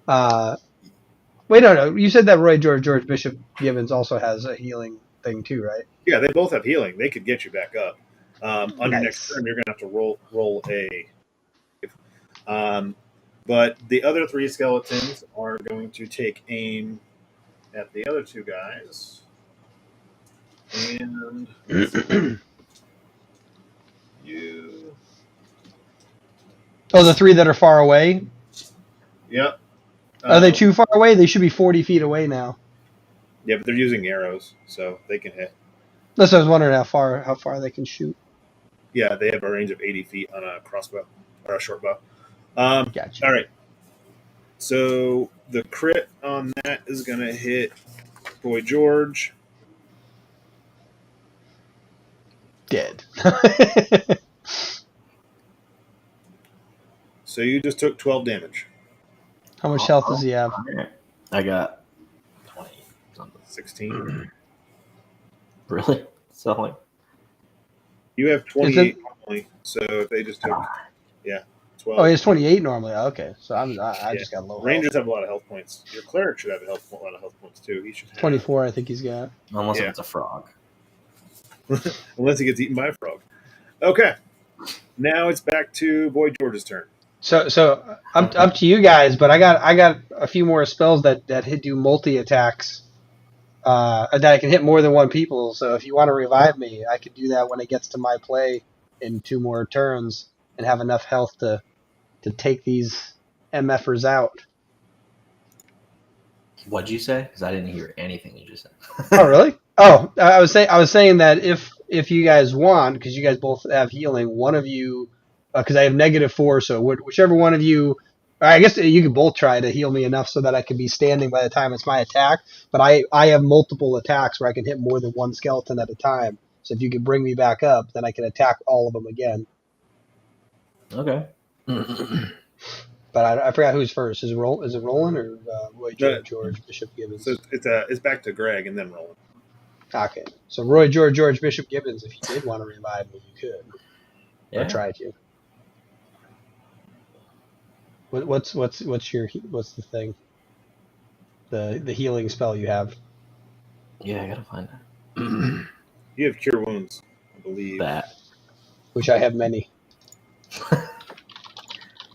Wait, no. You said that Roy, George, Bishop, Gibbons also has a healing thing too, right? Yeah, they both have healing. They could get you back up. On your Nice. next turn, you're gonna have to roll a. But the other 3 skeletons are going to take aim at the other 2 guys. And you. Oh, the 3 that are far away? Yep. Are they too far away? They should be 40 feet away now. Yeah, but they're using arrows, so they can hit. That's what I was wondering how far they can shoot. Yeah, they have a range of 80 feet on a crossbow or a short bow. Gotcha. All right. So the crit on that is going to hit Boy George. Dead. So you just took 12 damage. How much health does he have? I got 20 something. 16. Really? So like you have 28 normally, so if they just took 12. Oh, he has 28 normally. Okay, so I just got low. Rangers health. have a lot of health points. Your cleric should have a lot of health points too. He should have 24, I think he's got. Unless it's a frog. Unless he gets eaten by a frog. Okay. Now it's back to Boy George's turn. So up to you guys, but I got a few more spells that do multi attacks. That I can hit more than 1 people. So if you want to revive me, I could do that when it gets to my play in 2 more turns and have enough health to take these MFers out. What'd you say? Because I didn't hear anything you just said. Oh, really? Oh, I was saying that if you guys want, because you guys both have healing, one of you, because I have -4, so whichever one of you I guess you could both try to heal me enough so that I can be standing by the time it's my attack. But I have multiple attacks where I can hit more than one skeleton at a time. So if you could bring me back up, then I can attack all of them again. Okay. But I forgot who's first. Is it Roland or Roy George Bishop Gibbons? So it's back to Greg and then Roland. Okay. So Roy George Bishop Gibbons, if you did want to revive me, you could. Yeah. Or try to. What's the thing? The healing spell you have. Yeah, I gotta find that. You have Cure Wounds, I believe. That. Which I have many.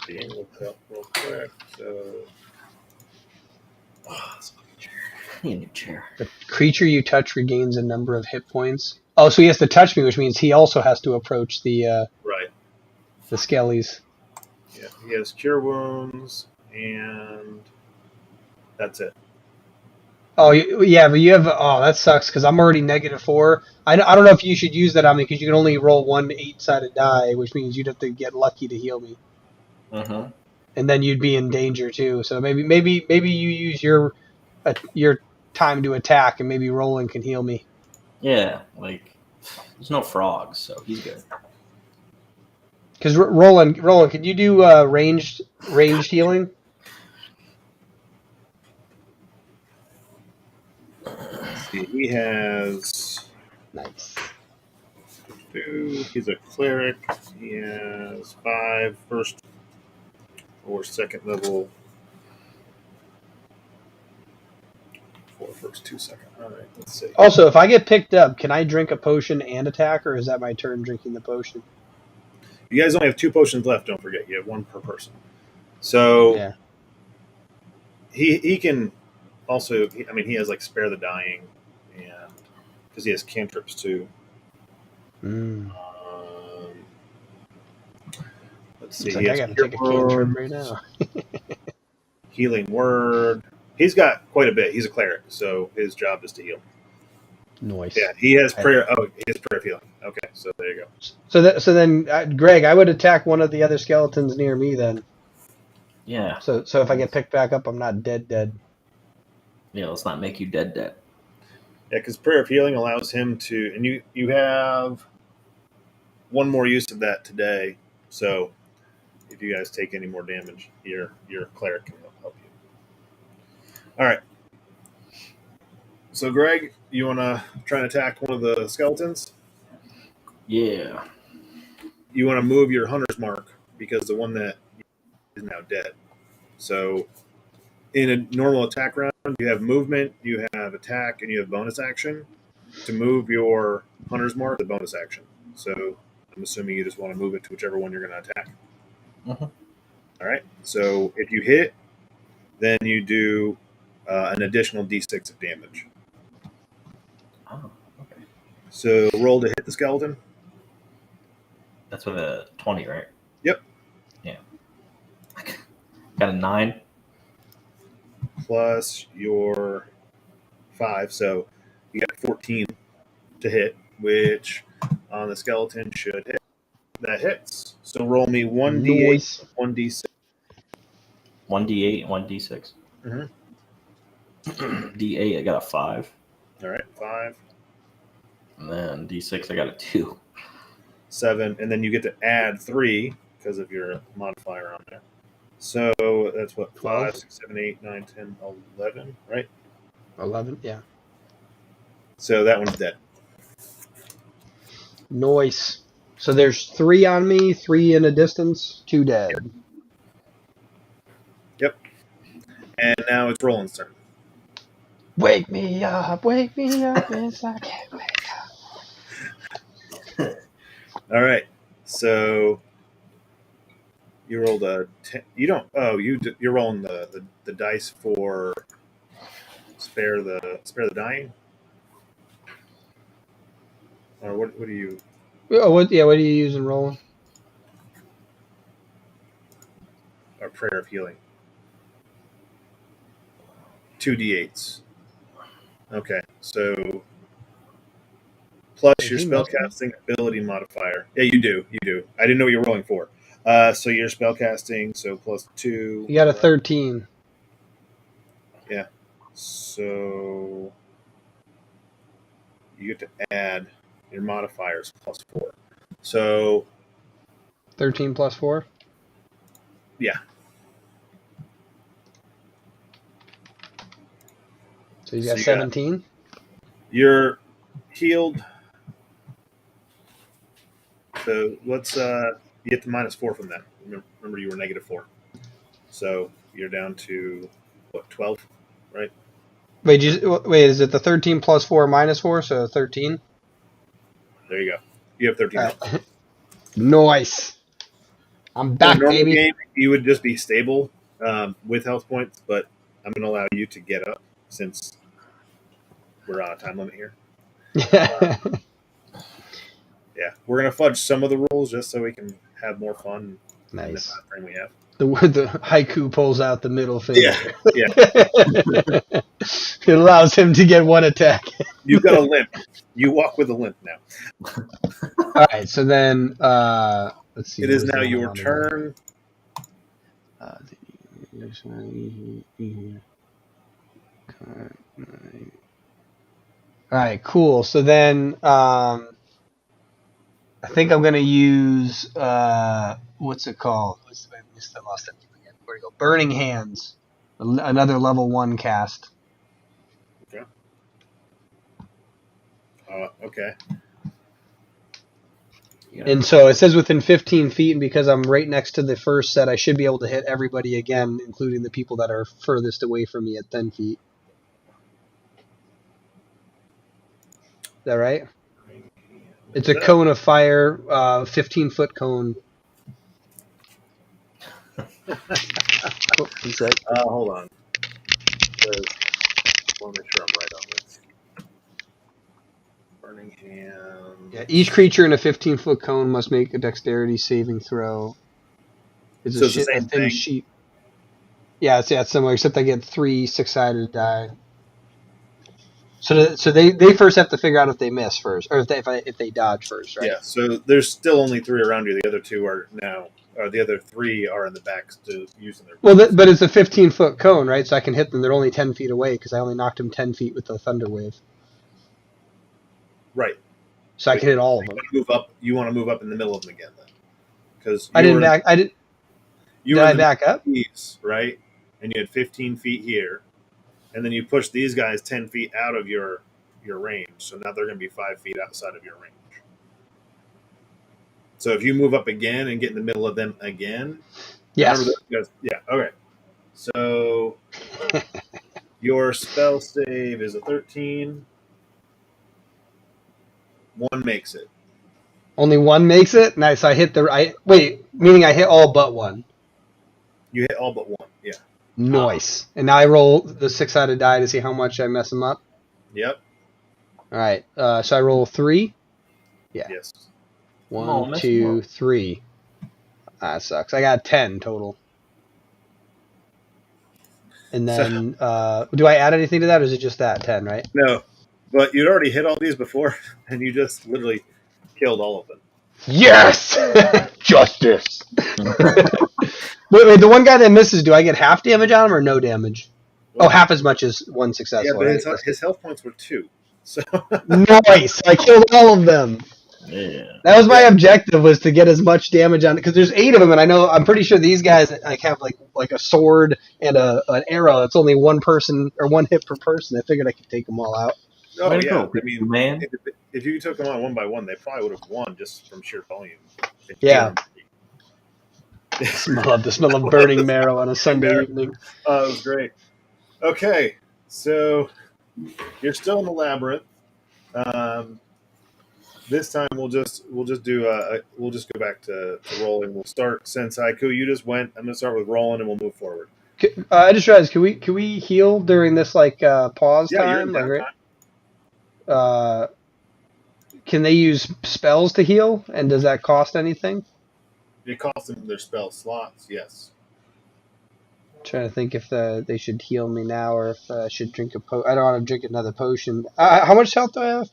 Being looked up real quick. So. I need a new chair. The creature you touch regains a number of hit points. Oh, so he has to touch me, which means he also has to approach the right. The skellies. Yeah, he has Cure Wounds, and that's it. Oh, yeah, but you have... Oh, that sucks, because I'm already -4. I don't know if you should use that on me, because you can only roll one 8-sided die, which means you'd have to get lucky to heal me. Uh-huh. And then you'd be in danger, too. So maybe you use your time to attack, and maybe Roland can heal me. Yeah, like, there's no frogs, so he's good. Because Roland, can you do ranged healing? Let's see, he has. Nice. He's a cleric. He has 5 first or second level. 4 first, 2 second. All right, let's see. Also, if I get picked up, can I drink a potion and attack, or is that my turn drinking the potion? You guys only have 2 potions left. Don't forget, you have 1 per person. So yeah. he can also. He has like Spare the Dying, and because he has cantrips too. Let's see. Like I gotta take a cantrip right now. Healing Word. He's got quite a bit. He's a cleric, so his job is to heal. Nice. Yeah, he has prayer. Oh, he has prayer of healing. Okay, so there you go. So then, Greg, I would attack one of the other skeletons near me then. Yeah. So if I get picked back up, I'm not dead. Yeah, let's not make you dead. Yeah, because prayer of healing allows him to, and you have 1 more use of that today. So if you guys take any more damage, your cleric can help you. All right. So Greg, you want to try and attack one of the skeletons? Yeah. You want to move your hunter's mark because the one that is now dead. So in a normal attack round, you have movement, you have attack, and you have bonus action. To move your hunter's mark, the bonus action. So I'm assuming you just want to move it to whichever one you're going to attack. Uh-huh. All right. So if you hit, then you do an additional d6 of damage. Oh, okay. So roll to hit the skeleton. That's with a 20, right? Yep. Yeah. Got a 9. Plus your 5. So you got 14 to hit, which on the skeleton should hit. That hits. So roll me 1d8, Nice. 1d6. 1d8, 1d6. D8, I got a 5. All right, 5. And then d6, I got a 2. 7, and then you get to add 3 because of your modifier on there. So that's what, 5, 6, 7, 8, 9, 10, 11, right? 11, yeah. So that one's dead. Nice. So there's 3 on me, 3 in a distance, 2 dead. Yep. And now it's Roland's turn. Wake me up as I can wake up. All right. So you rolled a 10. You don't. Oh, you're rolling the dice for spare the dying. Or what do you? Oh, what are you using, Roland? Or prayer of healing. 2 d8s. Okay, so plus your spellcasting ability modifier. Yeah, you do. I didn't know what you were rolling for. So you're spellcasting, so +2. You got a 13. Yeah. So you get to add your modifiers +4. So 13 plus 4? yeah. So he's So got you 17? You're healed. So let's you get to -4 from that. Remember you were -4. So you're down to what, 12, right? Wait, is it the 13 plus 4 minus 4, so 13? There you go. You have 13 health. Right. Nice. I'm In a back, normal baby. game, you would just be stable with health points, but I'm going to allow you to get up since we're on a time limit here. Yeah, we're going to fudge some of the rules just so we can have more fun in the Nice. time frame we have. The haiku pulls out the middle finger. Yeah. It allows him to get one attack. You've got a limp. You walk with a limp now. All right, so then let's see. It is now your turn. All right, cool. So then I think I'm gonna use what's it called? I lost that name again. Where do you go? Burning Hands. Another level 1 cast. Okay. Okay. And so it says within 15 feet, and because I'm right next to the first set, I should be able to hit everybody again, including the people that are furthest away from me at 10 feet. Is that right? It's a cone of fire, 15-foot cone. One sec. Hold on. I want to make sure I'm right on this. Burning Hand. Yeah, each creature in a 15-foot cone must make a dexterity saving throw. It's So it's the same a thin thing? sheet. Yeah, it's similar, except I get 3 6-sided die. So they first have to figure out if they miss first, or if they dodge first, right? Yeah, so there's still only 3 around you. The other 2 are now, or the other 3 are in the back still using their. Well, but it's a 15-foot cone, right? So I can hit them. They're only 10 feet away because I only knocked them 10 feet with the thunder wave. Right. So I can hit all of them. You want to move up in the middle of them again, then? Because I didn't back. I did. You did were I in the back up? East, right? And you had 15 feet here, and then you push these guys 10 feet out of your range. So now they're going to be 5 feet outside of your range. So if you move up again and get in the middle of them again, yes. Remember those guys? Yeah. Okay. So your spell save is a 13. 1 makes it. Only 1 makes it? Nice. I hit meaning I hit all but 1. You hit all but 1, yeah. Nice. And now I roll the 6-sided die to see how much I mess them up. Yep. All right. So I roll 3. Yeah. Yes. 1, 2, 3. That sucks. I got 10 total. And then, do I add anything to that, or is it just that 10, right? No, but you'd already hit all these before, and you just literally killed all of them. Yes! Justice! wait, the one guy that misses, do I get half damage on him or no damage? Oh, half as much as 1 successful. Yeah, but right? his health points were 2. So Nice! I killed all of them. Yeah. That was my objective, was to get as much damage on, because there's 8 of them, and I'm pretty sure these guys have like a sword and an arrow. It's only 1 person or 1 hit per person. I figured I could take them all out. Oh Way to yeah, go, I mean, man. if you took them on 1 by 1, they probably would have won just from sheer volume. Yeah. The smell of burning marrow on a Sunday evening. Oh, it was great. Okay, so you're still in the labyrinth. This time we'll just go back to rolling. We'll start since Haiku, you just went. I'm gonna start with rolling, and we'll move forward. I just realized, can we heal during this pause Yeah, you're in time? Can they use spells to heal, and does that cost anything? It costs them their spell slots. Yes. Trying to think if they should heal me now, or if I should drink a I don't want to drink another potion. How much health do I have?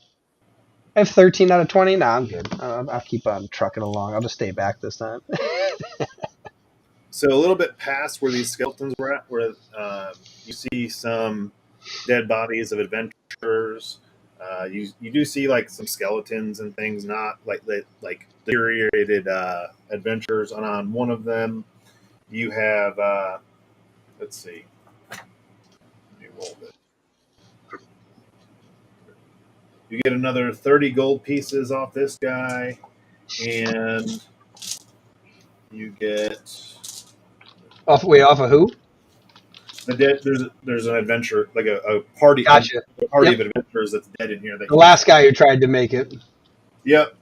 I have 13 out of 20. Nah, I'm good. I'll keep on trucking along. I'll just stay back this time. So a little bit past where these skeletons were at, where you see some dead bodies of adventurers. You do see like some skeletons and things, not like deteriorated adventurers. And on one of them, you have let's see, let me roll this. You get another 30 gold pieces off this guy, and you get Off of who? the dead. There's an adventure, like a party, Gotcha. a party Yep. of adventurers that's dead in here. That The last guy who tried to make it. Yep.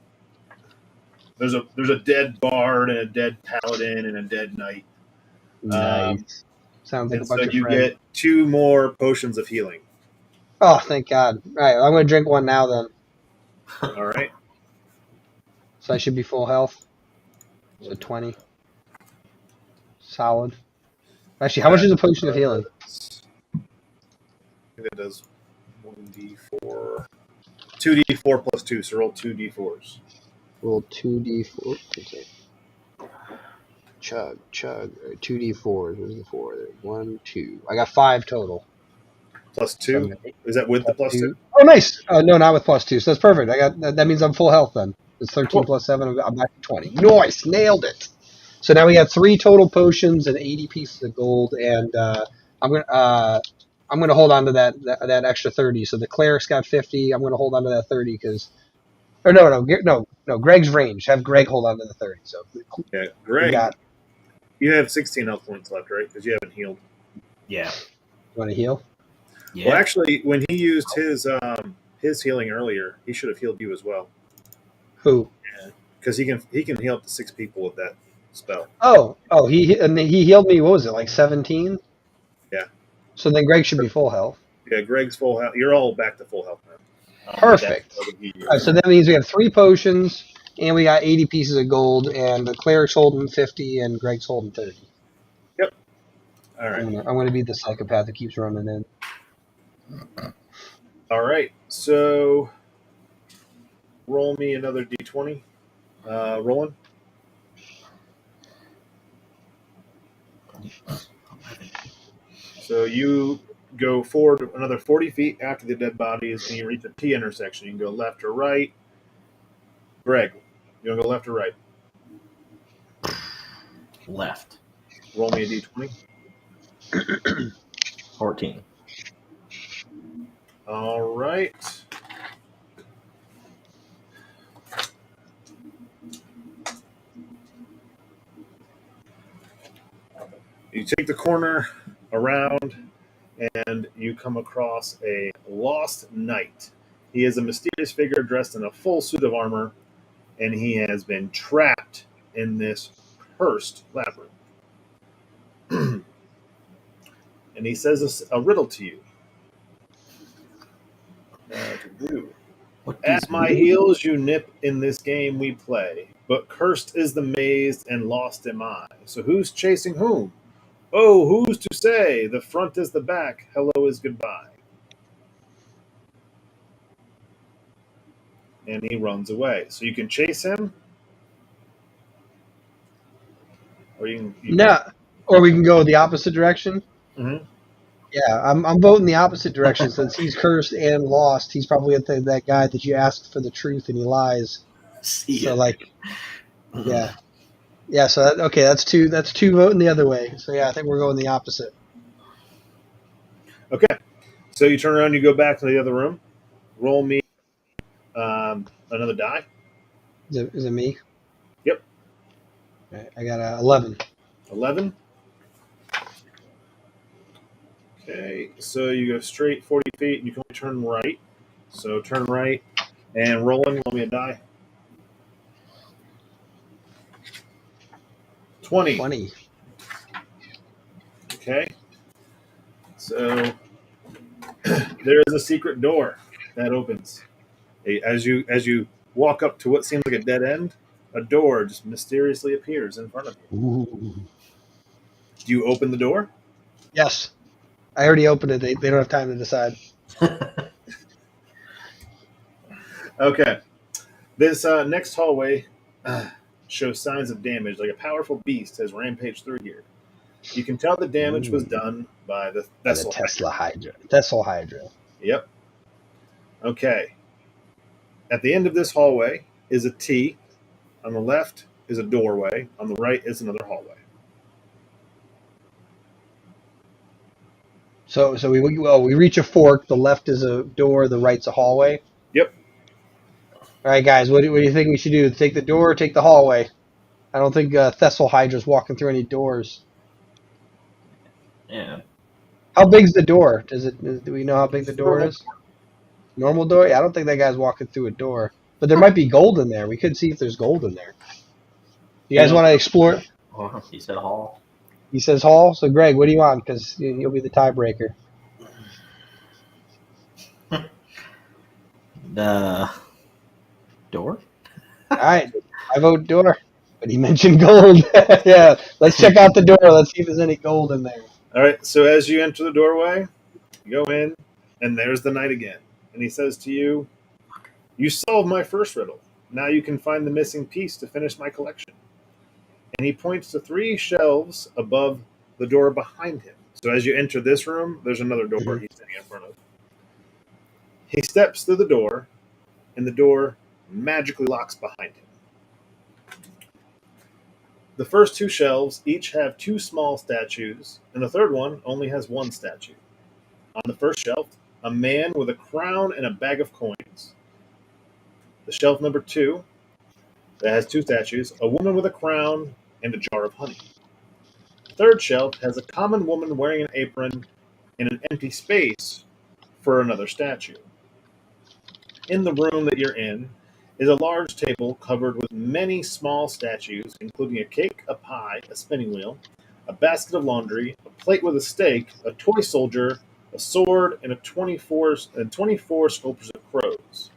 There's a dead bard and a dead paladin and a dead knight. Nice. Sounds like And a bunch so of you friends. get 2 more potions of healing. Oh, thank God. All right, I'm going to drink one now then. All right. So I should be full health. So 20. Solid. Actually, how much is a potion of healing? I think it does 1d4. 2d4 plus 2, so roll 2d4s. Roll 2d4. Okay. Chug. 2d4s. Where's the 4? There's 1, 2. I got 5 total. Plus 2? Is that with the plus 2? Oh, nice. No, not with plus 2. So that's perfect. I got that means I'm full health then. It's 13 plus 7. I'm back to 20. Nice. Nailed it. So now we got 3 total potions and 80 pieces of gold, and I'm gonna hold on to that extra 30. So the cleric's got 50. I'm gonna hold on to that 30 because, or no. Greg's range. Have Greg hold on to the 30. So Yeah, we Greg, got. you have 16 health points left, right? Because you haven't healed. Yeah. You want to heal? Yeah. Well, actually, when he used his healing earlier, he should have healed you as well. Who? Because he can heal up to 6 people with that spell. Oh, he healed me. What was it, like 17? Yeah. So then Greg should be full health. Yeah, Greg's full health. You're all back to full health now. Perfect. All right, so that means we have 3 potions, and we got 80 pieces of gold, and the cleric's holding 50, and Greg's holding 30. Yep. All right. I'm gonna be the psychopath that keeps running in. All right. So roll me another d20. Rolling. So you go forward another 40 feet after the dead bodies, and you reach a T intersection. You can go left or right. Greg, you want to go left or right? Left. Roll me a d20. 14. All right. You take the corner around, and you come across a lost knight. He is a mysterious figure dressed in a full suit of armor, and he has been trapped in this cursed labyrinth. And he says a riddle to you. At my heels you nip in this game we play, but cursed is the maze and lost am I. So who's chasing whom? Oh, who's to say? The front is the back, hello is goodbye. And he runs away. So you can chase him, or you can No, or we can go the opposite direction. Mhm. Yeah, I'm voting the opposite direction since he's cursed and lost. He's probably that guy that you ask for the truth and he lies. So yeah. So okay, that's two voting the other way. So yeah, I think we're going the opposite. Okay. So you turn around, you go back to the other room. Roll me another die. Is it me? Yep. Okay, I got 11. 11. Okay, so you go straight 40 feet, and you can only turn right. So turn right, and rolling, roll me a die. 20. Okay. So there is a secret door that opens. As you walk up to what seems like a dead end, a door just mysteriously appears in front of you. Ooh. Do you open the door? Yes. I already opened it. They don't have time to decide. Okay. This next hallway shows signs of damage, like a powerful beast has rampaged through here. You can tell the damage was done by the Thessal Hydra. Thessal Hydra. Yep. Okay. At the end of this hallway is a T. On the left is a doorway. On the right is another hallway. So we reach a fork. The left is a door. The right's a hallway. Yep. All right, guys. What do you think we should do? Take the door or take the hallway? I don't think Thessal Hydra's walking through any doors. Yeah. How big's the door? Do we know how big the door is? Normal door? Yeah, I don't think that guy's walking through a door. But there might be gold in there. We could see if there's gold in there. You guys want to explore? Oh, he said hall. He says hall. So Greg, what do you want? Because you'll be the tiebreaker. The door? All right. I vote door. But he mentioned gold. Yeah. Let's check out the door. Let's see if there's any gold in there. All right. So as you enter the doorway, you go in, and there's the knight again. And he says to you, "You solved my first riddle. Now you can find the missing piece to finish my collection." And he points to 3 shelves above the door behind him. So as you enter this room, there's another door he's standing in front of. He steps through the door, and the door magically locks behind him. The first 2 shelves each have 2 small statues, and the third one only has 1 statue. On the first shelf, a man with a crown and a bag of coins. The shelf number 2, that has 2 statues, a woman with a crown and a jar of honey. The third shelf has a common woman wearing an apron and an empty space for another statue. In the room that you're in is a large table covered with many small statues, including a cake, a pie, a spinning wheel, a basket of laundry, a plate with a steak, a toy soldier, a sword, and 24 sculptures of crows.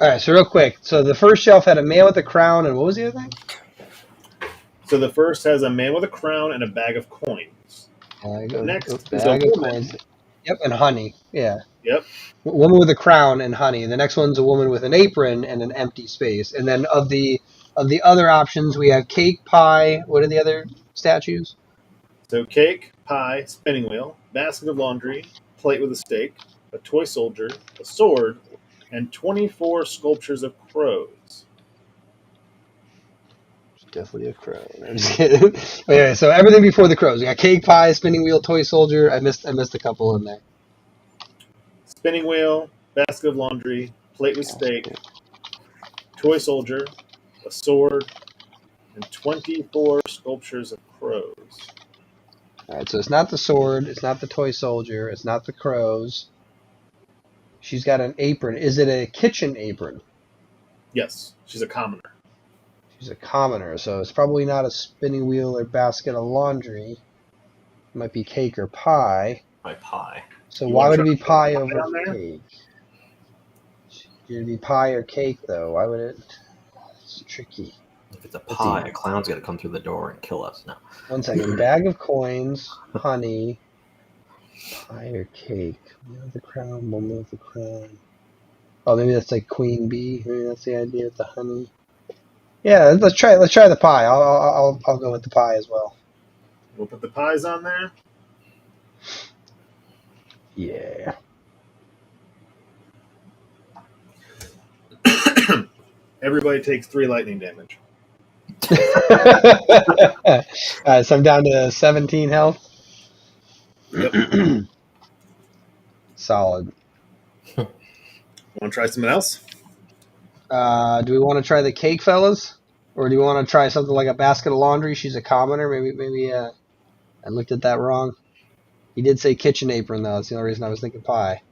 All right, so real quick. So the first shelf had a man with a crown, and what was the other thing? So the first has a man with a crown and a bag of coins. Next is a woman. Yep, and honey. Yeah. Yep. Woman with a crown and honey. The next one's a woman with an apron and an empty space. And then of the other options, we have cake, pie. What are the other statues? So cake, pie, spinning wheel, basket of laundry, plate with a steak, a toy soldier, a sword, and 24 sculptures of crows. Definitely a crow. I'm just kidding. Okay, so everything before the crows. We got cake, pie, spinning wheel, toy soldier. I missed a couple in there. Spinning wheel, basket of laundry, plate with steak, toy soldier, a sword, and 24 sculptures of crows. All right, so it's not the sword, it's not the toy soldier, it's not the crows. She's got an apron. Is it a kitchen apron? Yes, she's a commoner. She's a commoner, so it's probably not a spinning wheel or basket of laundry. It might be cake or pie. By pie. So You why wanna would it be try pie pie over on there? cake? It'd be pie or cake, though. Why would it? It's tricky. If it's a pie, a clown's got to come through the door and kill us now. 1 second. Bag of coins, honey, pie or cake. Man with the crown, woman with the crown. Oh, maybe that's like queen bee. Maybe that's the idea with the honey. Yeah, let's try the pie. I'll go with the pie as well. We'll put the pies on there. Yeah. Everybody takes 3 lightning damage. So I'm down to 17 health. Yep. Solid. Want to try something else? Do we want to try the cake, fellas? Or do you want to try something like a basket of laundry? She's a commoner. Maybe I looked at that wrong. He did say kitchen apron, though. That's the only reason I was thinking pie.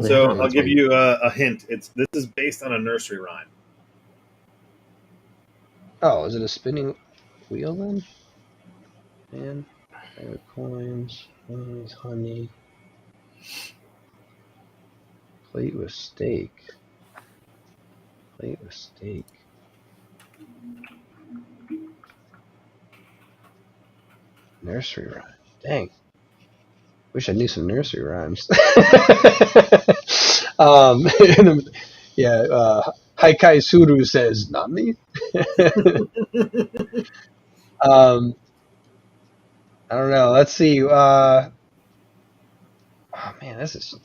So I'll give you a hint. This is based on a nursery rhyme. Oh, is it a spinning wheel then? Man, coins, honey, plate with steak. Plate with steak. Nursery rhyme. Dang. Wish I knew some nursery rhymes. Yeah. Haikai Suru says, not me. I don't know. Let's see. Oh man, this is.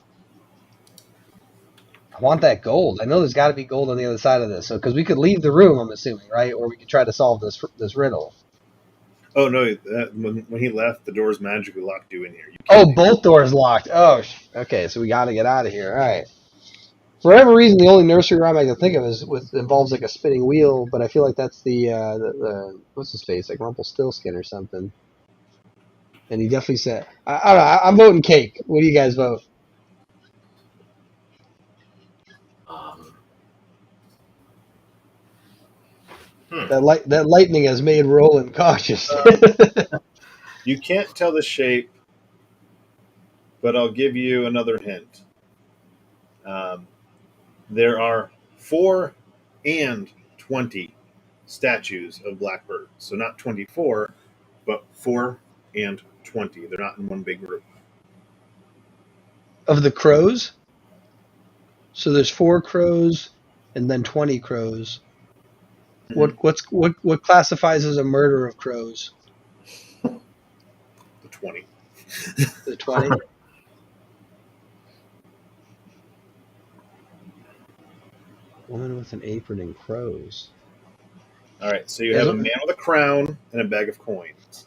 I want that gold. I know there's got to be gold on the other side of this. So, because we could leave the room, I'm assuming, right? Or we could try to solve this riddle. Oh no! When he left, the doors magically locked you in here. Oh, both doors locked. Oh, okay. So we got to get out of here. All right. For whatever reason, the only nursery rhyme I can think of involves like a spinning wheel, but I feel like that's the what's his face, like Rumpelstiltskin or something. And he definitely said, I don't know. I'm voting cake. What do you guys vote? That lightning has made Roland cautious. You can't tell the shape, but I'll give you another hint. There are 4 and 20 statues of blackbirds. So not 24, but 4 and 20. They're not in one big group. Of the crows? So there's 4 crows and then 20 crows. Mm-hmm. What classifies as a murder of crows? The 20. The 20? Woman with an apron and crows. All right, so you have a man with a crown and a bag of coins.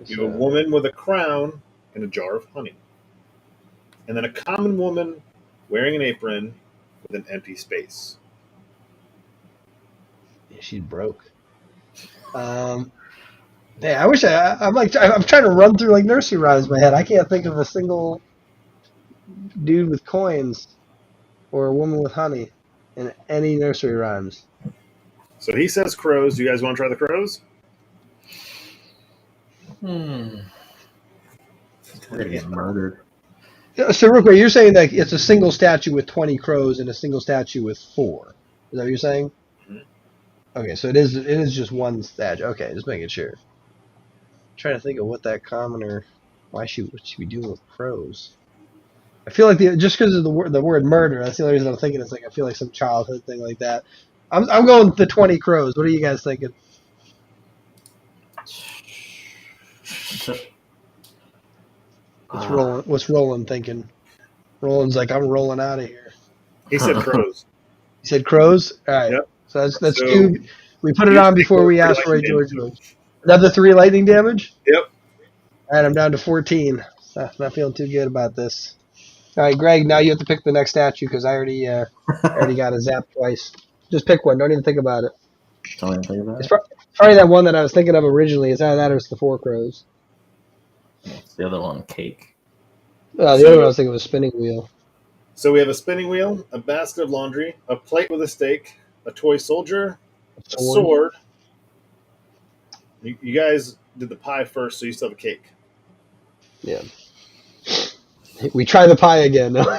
You have a woman with a crown and a jar of honey. And then a common woman wearing an apron with an empty space. Yeah, she's broke. Man, I wish I'm trying to run through like nursery rhymes in my head. I can't think of a single dude with coins or a woman with honey in any nursery rhymes. So he says crows. Do you guys want to try the crows? We're gonna get murdered. So real quick, you're saying that it's a single statue with 20 crows and a single statue with 4. Is that what you're saying? Mm-hmm. Okay, so it is just one statue. Okay, just making sure. I'm trying to think of what that commoner. What should we do with crows? I feel like just because of the word murder, that's the only reason I'm thinking. It's like I feel like some childhood thing like that. I'm going with the 20 crows. What are you guys thinking? What's Roland thinking? Roland's like, I'm rolling out of here. He said crows. He said crows? All right. Yep. So that's two. We put it on before we asked for George. Another 3 lightning damage? Yep. All right, I'm down to 14. Not feeling too good about this. All right, Greg, now you have to pick the next statue because I already got a zap twice. Just pick one. Don't even think about it. Don't even think about it. It's probably that one that I was thinking of originally. It's either that or it's the 4 crows. It's the other one, cake. The other one I was thinking was spinning wheel. So we have a spinning wheel, a basket of laundry, a plate with a steak, a toy soldier, a sword. You guys did the pie first, so you still have a cake. Yeah. We try the pie again. I'll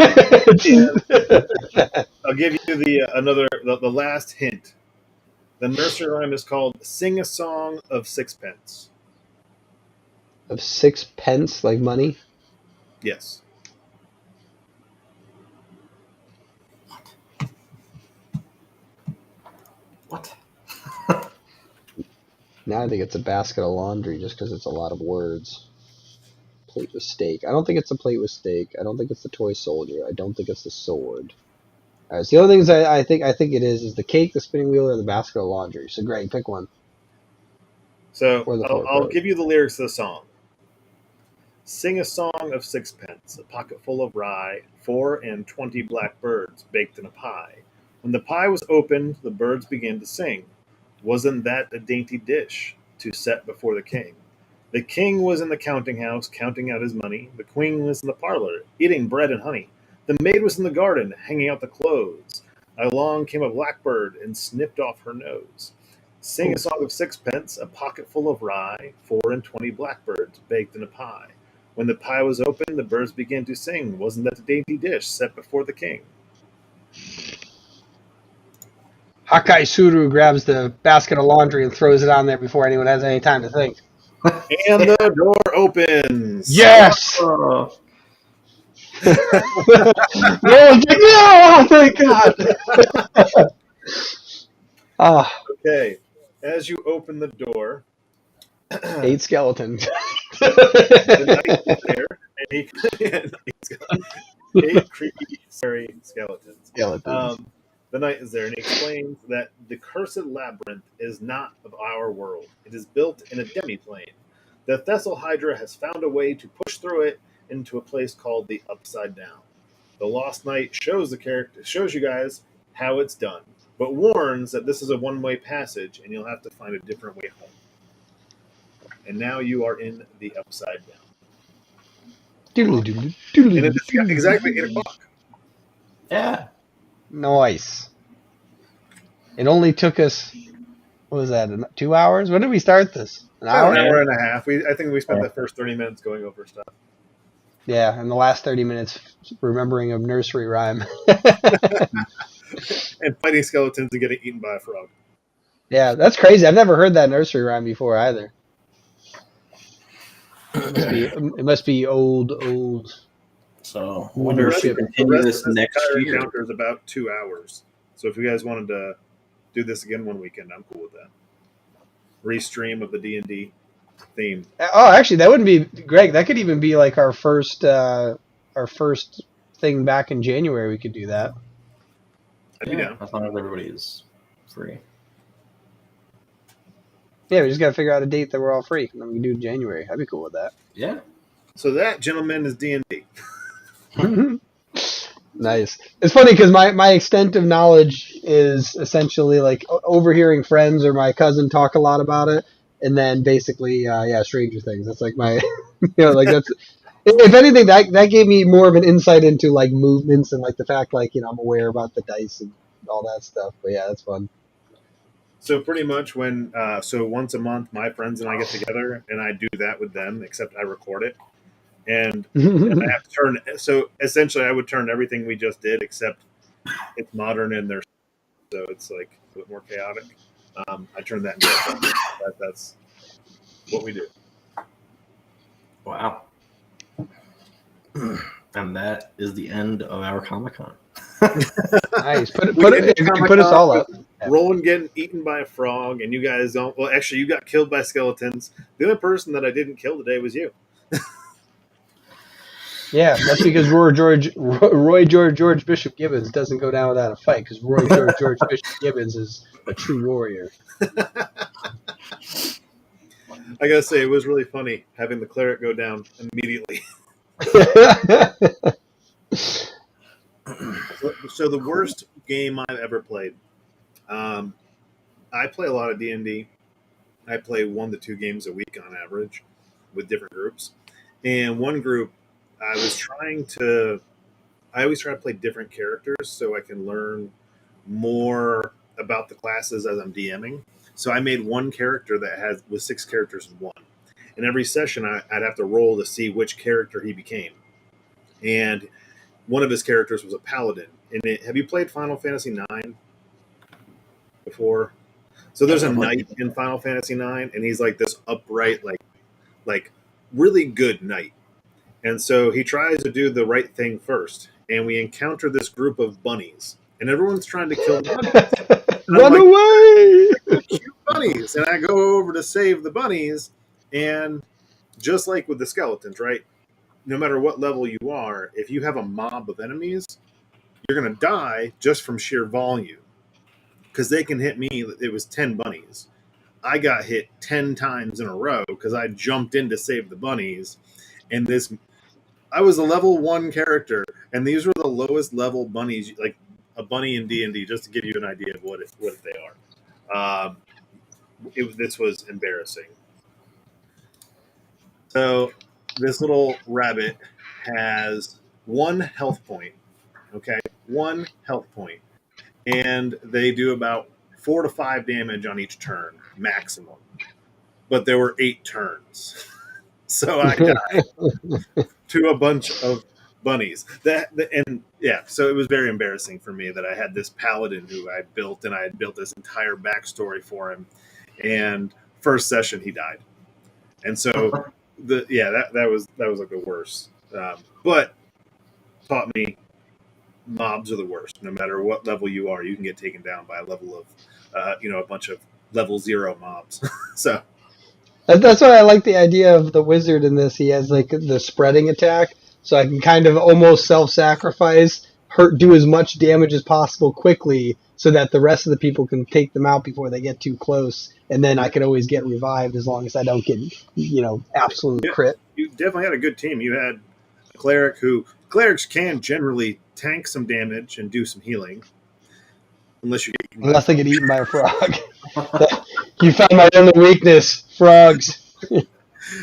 give you the last hint. The nursery rhyme is called "Sing a Song of Sixpence." Of 6 pence, like money? Yes. What? Now I think it's a basket of laundry just because it's a lot of words. Plate with steak. I don't think it's a plate with steak. I don't think it's the toy soldier. I don't think it's the sword. All right, so the only things I think it is the cake, the spinning wheel, or the basket of laundry. So Greg, pick one. So I'll give you the lyrics of the song. Sing a song of sixpence, a pocket full of rye, 4 and 20 black birds baked in a pie. When the pie was opened, the birds began to sing. Wasn't that a dainty dish to set before the king? The king was in the counting house, counting out his money. The queen was in the parlor, eating bread and honey. The maid was in the garden, hanging out the clothes. Along came a blackbird and snipped off her nose. Sing a song of sixpence, a pocket full of rye, 4 and 20 blackbirds baked in a pie. When the pie was opened, the birds began to sing. Wasn't that a dainty dish set before the king? Hakai Suru grabs the basket of laundry and throws it on there before anyone has any time to think. And the door opens. Yes! Oh. Oh, thank God! Okay. As you open the door, 8 skeletons. the knight is there, and he eight creepy, scary skeletons. The knight is there, and he explains that the cursed labyrinth is not of our world. It is built in a demiplane. The Thessal Hydra has found a way to push through it into a place called the Upside Down. The Lost Knight shows you guys how it's done, but warns that this is a one-way passage, and you'll have to find a different way home. And now you are in the Upside Down. And it's exactly 8 o'clock. Yeah. Nice. It only took us, what was that, 2 hours? When did we start this? An hour? An hour and a half. I think we spent the first 30 minutes going over stuff. Yeah, and the last 30 minutes remembering a nursery rhyme. And fighting skeletons and getting eaten by a frog. Yeah, that's crazy. I've never heard that nursery rhyme before either. It must be old. So I wonder if we continue this next year. Encounter is about 2 hours. So if you guys wanted to do this again one weekend, I'm cool with that. Restream of the D&D theme. Oh, actually, that wouldn't be Greg. That could even be like our first thing back in January. We could do that. Yeah, as long as everybody is free. Yeah, we just gotta figure out a date that we're all free, and then we can do January. I'd be cool with that. Yeah. So that, gentlemen, is D&D. Nice. It's funny because my extent of knowledge is essentially like overhearing friends or my cousin talk a lot about it, and then basically, Stranger Things. That's like my, like that's. If anything, that gave me more of an insight into like movements and like the fact like I'm aware about the dice and all that stuff. But yeah, that's fun. So pretty much when once a month, my friends and I get together, and I do that with them, except I record it. And I have to turn. So essentially, I would turn everything we just did, except it's modern and there's so it's like a bit more chaotic. I turn that into that's what we do. Wow. And that is the end of our Comic-Con. Nice. Put us all up. Roland getting eaten by a frog, and you guys don't. Well, actually, you got killed by skeletons. The only person that I didn't kill today was you. Yeah, that's because Roy George Bishop Gibbons doesn't go down without a fight, because Roy George Bishop Gibbons is a true warrior. I gotta say, it was really funny having the cleric go down immediately. So the worst game I've ever played. I play a lot of D&D. I play 1 to 2 games a week on average with different groups. And one group, I always try to play different characters so I can learn more about the classes as I'm DMing. So I made one character that was 6 characters in one. And every session I'd have to roll to see which character he became. And one of his characters was a paladin. And have you played Final Fantasy IX before? So there's a knight in Final Fantasy IX, and he's like this upright, like really good knight. And so he tries to do the right thing first. And we encounter this group of bunnies. And everyone's trying to kill the bunnies. Run away! Cute bunnies. And I go over to save the bunnies. And just like with the skeletons, right? No matter what level you are, if you have a mob of enemies, you're going to die just from sheer volume. Because they can hit me. It was 10 bunnies. I got hit 10 times in a row because I jumped in to save the bunnies. And I was a level 1 character, and these were the lowest level bunnies, like a bunny in D&D, just to give you an idea of what they are. This was embarrassing. So this little rabbit has 1 health point. Okay, 1 health point. And they do about 4 to 5 damage on each turn, maximum. But there were 8 turns. So I died to a bunch of bunnies. So it was very embarrassing for me that I had this paladin who I built, and I had built this entire backstory for him. And first session, he died. And so that was like the worst. But taught me mobs are the worst. No matter what level you are, you can get taken down by a level of, a bunch of level 0 mobs. So That's why I like the idea of the wizard in this. He has like the spreading attack, so I can kind of almost self-sacrifice, do as much damage as possible quickly, so that the rest of the people can take them out before they get too close, and then I can always get revived as long as I don't get, absolute crit. you definitely had a good team. You had a cleric clerics can generally tank some damage and do some healing, unless you get eaten Unless they get eaten by a frog. You found my only weakness, frogs.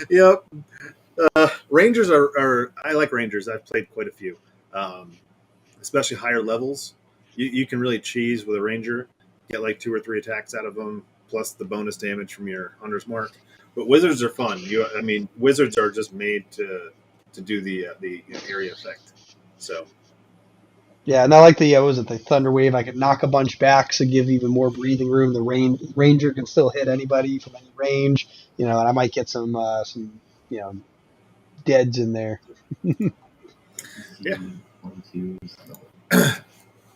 Yep. Rangers are I like Rangers. I've played quite a few, especially higher levels. You can really cheese with a Ranger, get like 2 or 3 attacks out of them, plus the bonus damage from your Hunter's Mark. But Wizards are fun. Wizards are just made to do the area effect. So Yeah, and I like the the Thunder Wave. I could knock a bunch back, so give even more breathing room. The Ranger can still hit anybody from any range, and I might get some deads in there. Yeah.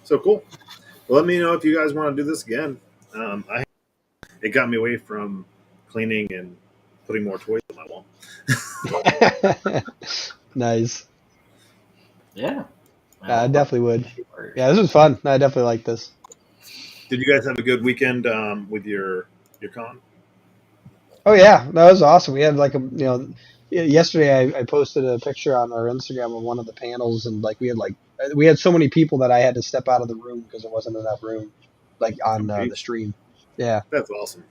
So cool. Well, let me know if you guys want to do this again. It got me away from cleaning and putting more toys on my wall. Nice. Yeah. I definitely would. Yeah, this was fun. I definitely like this. Did you guys have a good weekend with your con? Oh yeah, that was awesome. We had yesterday I posted a picture on our Instagram of one of the panels, and we had so many people that I had to step out of the room because there wasn't enough room, on the stream. Yeah, that's awesome.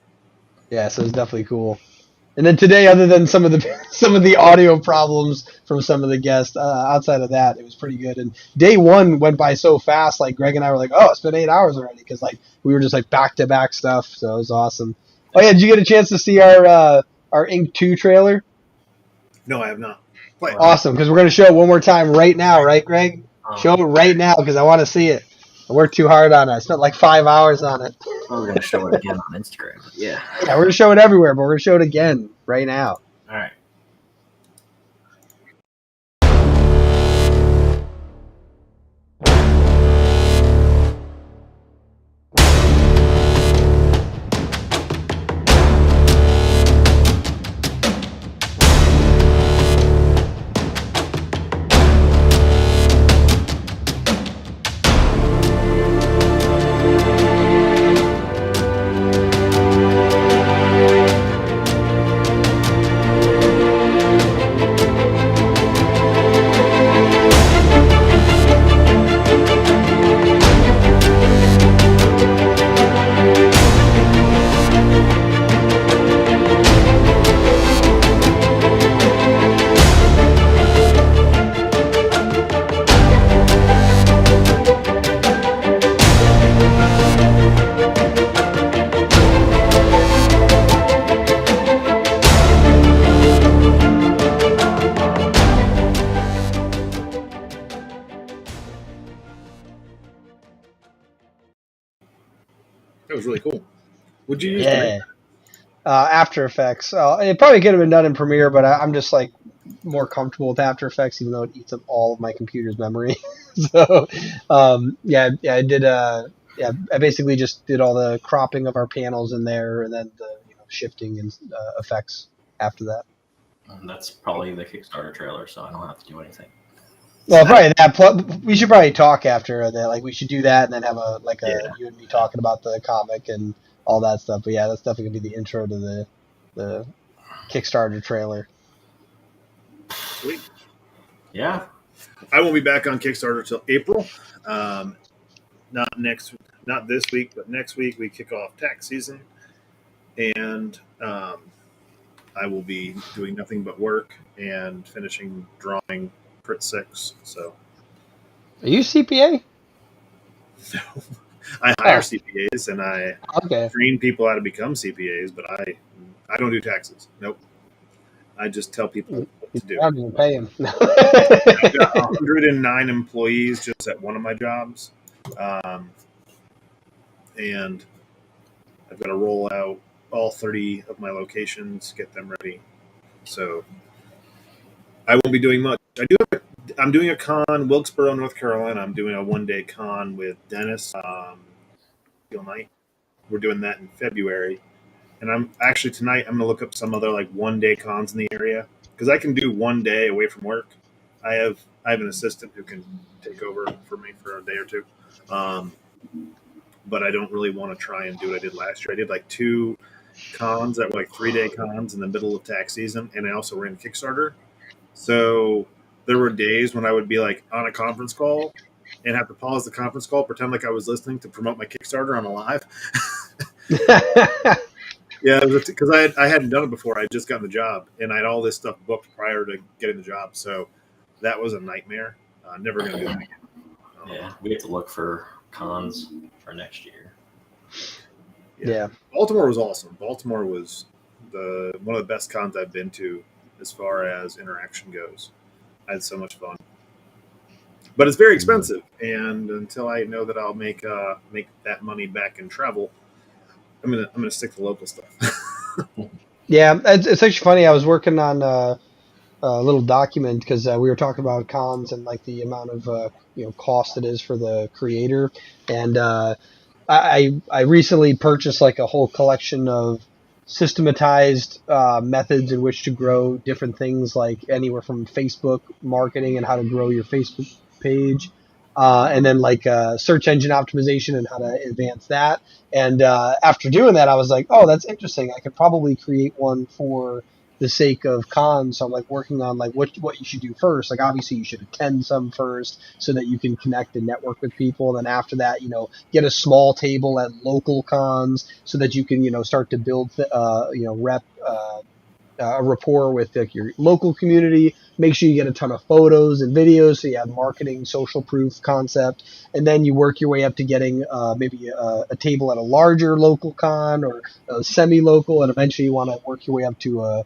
Yeah, so it was definitely cool. And then today, other than some of the audio problems from some of the guests, outside of that, it was pretty good. And day one went by so fast. Like Greg and I were like, "Oh, it's been 8 hours already," because we were just back to back stuff. So it was awesome. Oh yeah, did you get a chance to see our Inc. 2 trailer? No, I have not. Play. Awesome, because we're gonna show it one more time right now, right, Greg? Show it right now because I want to see it. I worked too hard on it. I spent like 5 hours on it. We're gonna show it again on Instagram. Yeah. Yeah, we're gonna show it everywhere, but we're gonna show it again right now. All right. That was really cool. Would you use Yeah. After Effects. It probably could have been done in Premiere, but I'm just more comfortable with After Effects, even though it eats up all of my computer's memory. So, I did. I basically just did all the cropping of our panels in there, and then the shifting and effects after that. That's probably the Kickstarter trailer, so I don't have to do anything. Well, probably that. We should probably talk after that. We should do that, and then have you and me talking about the comic and all that stuff. But yeah, that's definitely gonna be the intro to the Kickstarter trailer. Sweet. Yeah. I won't be back on Kickstarter till April. Not this week, but next week we kick off tax season, and I will be doing nothing but work and finishing drawing Crit 6. So, Are you CPA? no, I hire CPAs and I Okay. train people how to become CPAs, but I don't do taxes. Nope. I just tell people what to do. I'm gonna pay him. I've got 109 employees just at one of my jobs, and I've got to roll out all 30 of my locations, get them ready. So I won't be doing much. I'm doing a con, Wilkesboro, North Carolina. I'm doing a 1-day con with Dennis. Steel Night. We're doing that in February, and I'm actually tonight. I'm gonna look up some other like 1-day cons in the area because I can do 1 day away from work. I have an assistant who can take over for me for a day or two, but I don't really want to try and do what I did last year. I did like 2 cons that were like 3-day cons in the middle of tax season, and I also ran Kickstarter. So there were days when I would be like on a conference call and have to pause the conference call, pretend like I was listening to promote my Kickstarter on a live. Yeah, because I hadn't done it before. I had just gotten the job, and I had all this stuff booked prior to getting the job. So that was a nightmare. Never going to do that again. Yeah, we have to look for cons for next year. Yeah. Baltimore was awesome. Baltimore was one of the best cons I've been to as far as interaction goes. I had so much fun. But it's very expensive, and until I know that I'll make that money back in travel, I'm gonna stick to local stuff. Yeah, it's actually funny. I was working on a little document because we were talking about cons and like the amount of cost it is for the creator, and I recently purchased like a whole collection of systematized methods in which to grow different things, like anywhere from Facebook marketing and how to grow your Facebook page, and then like search engine optimization and how to advance that. And after doing that, I was like, oh, that's interesting. I could probably create one for the sake of cons. So I'm like working on like what you should do first. Like obviously you should attend some first so that you can connect and network with people. And then after that, get a small table at local cons so that you can, start to build, a rapport with like your local community. Make sure you get a ton of photos and videos so you have marketing, social proof concept, and then you work your way up to getting maybe a table at a larger local con or a semi-local, and eventually you want to work your way up to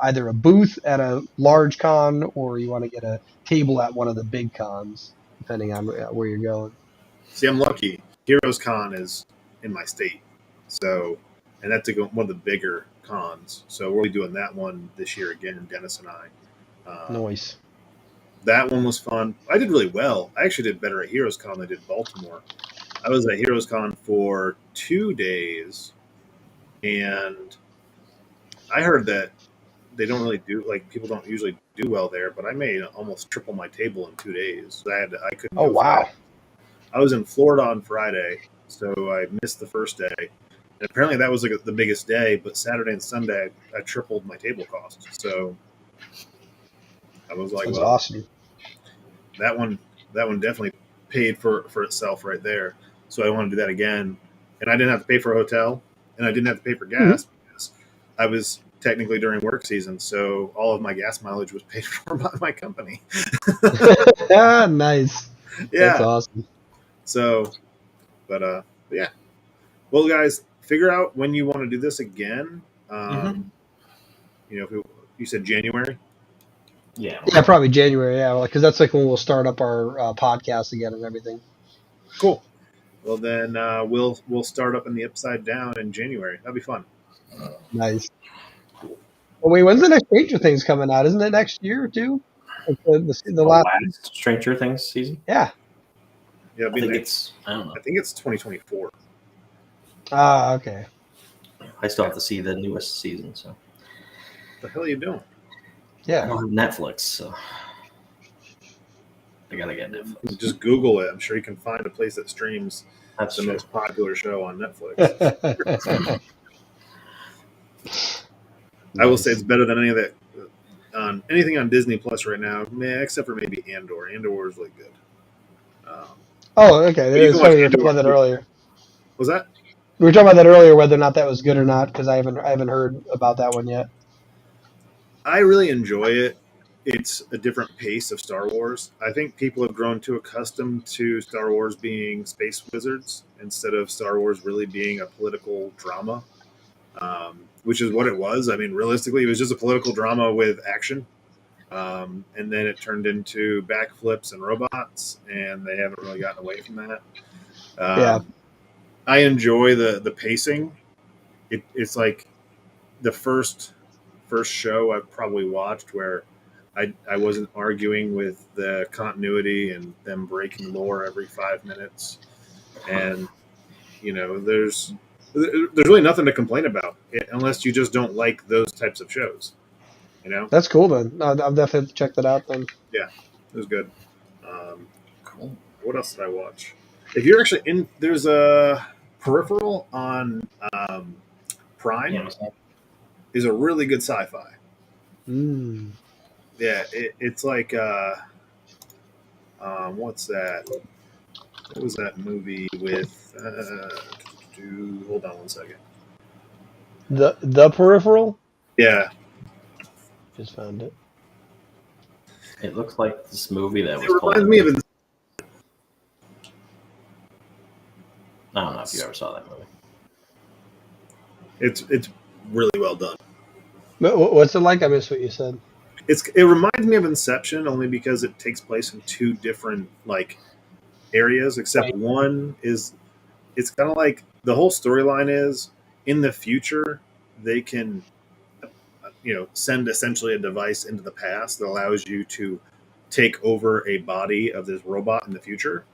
either a booth at a large con or you want to get a table at one of the big cons, depending on where you're going. See, I'm lucky. Heroes Con is in my state, so and that's one of the bigger cons. So we'll be doing that one this year again, Dennis and I. Nice. That one was fun. I did really well. I actually did better at Heroes Con than I did Baltimore. I was at Heroes Con for 2 days, and I heard that they don't really do people don't usually do well there. But I made almost triple my table in 2 days. I couldn't Oh go wow. Friday. I was in Florida on Friday, so I missed the first day. And apparently that was like the biggest day, but Saturday and Sunday I tripled my table cost. So I was like, That's well, awesome. that one definitely paid for itself right there. So I want to do that again. And I didn't have to pay for a hotel, and I didn't have to pay for gas because I was technically during work season, so all of my gas mileage was paid for by my company. Nice. Yeah. That's awesome. So, but yeah. Well, guys, figure out when you want to do this again. If you said January. Yeah, probably January. Yeah, because that's like when we'll start up our podcast again and everything. Cool. Well, then we'll start up in the Upside Down in January. That'll be fun. Nice. Well, wait, when's the next Stranger Things coming out? Isn't it next year too? Like the last. Stranger Things season. Yeah. Yeah, I think it's. I don't know. I think it's 2024. Ah, okay. I still have to see the newest season. So. What the hell are you doing? Yeah. I don't have Netflix, so I gotta get Netflix. Just Google it. I'm sure you can find a place that streams the most popular show on Netflix. I will say it's better than any of that on anything on Disney Plus right now, except for maybe Andor. Andor is really good. Oh, okay. It's funny we were talking about that earlier. Was that? We were talking about that earlier, whether or not that was good or not, because I haven't heard about that one yet. I really enjoy it. It's a different pace of Star Wars. I think people have grown too accustomed to Star Wars being space wizards instead of Star Wars really being a political drama, which is what it was. I mean, realistically, it was just a political drama with action. And then it turned into backflips and robots, and they haven't really gotten away from that. Yeah. I enjoy the pacing. It's like the first show I've probably watched where I wasn't arguing with the continuity and them breaking lore every 5 minutes. And there's really nothing to complain about unless you just don't like those types of shows. That's cool then. I'll definitely have to check that out then. Yeah, it was good. Cool. What else did I watch? If you're actually in, there's a Peripheral on Prime. Amazon. Is a really good sci-fi. Mm. Yeah, it's like what's that? What was that movie with? Hold on one second. The Peripheral. Yeah, Just found it. It looks like this movie that was it reminds pulled. me of. I don't know if you ever saw that movie. It's really well done. What's it like? I missed what you said. It reminds me of Inception only because it takes place in two different areas, except Right. one is it's kind of like the whole storyline is in the future they can send essentially a device into the past that allows you to take over a body of this robot in the future.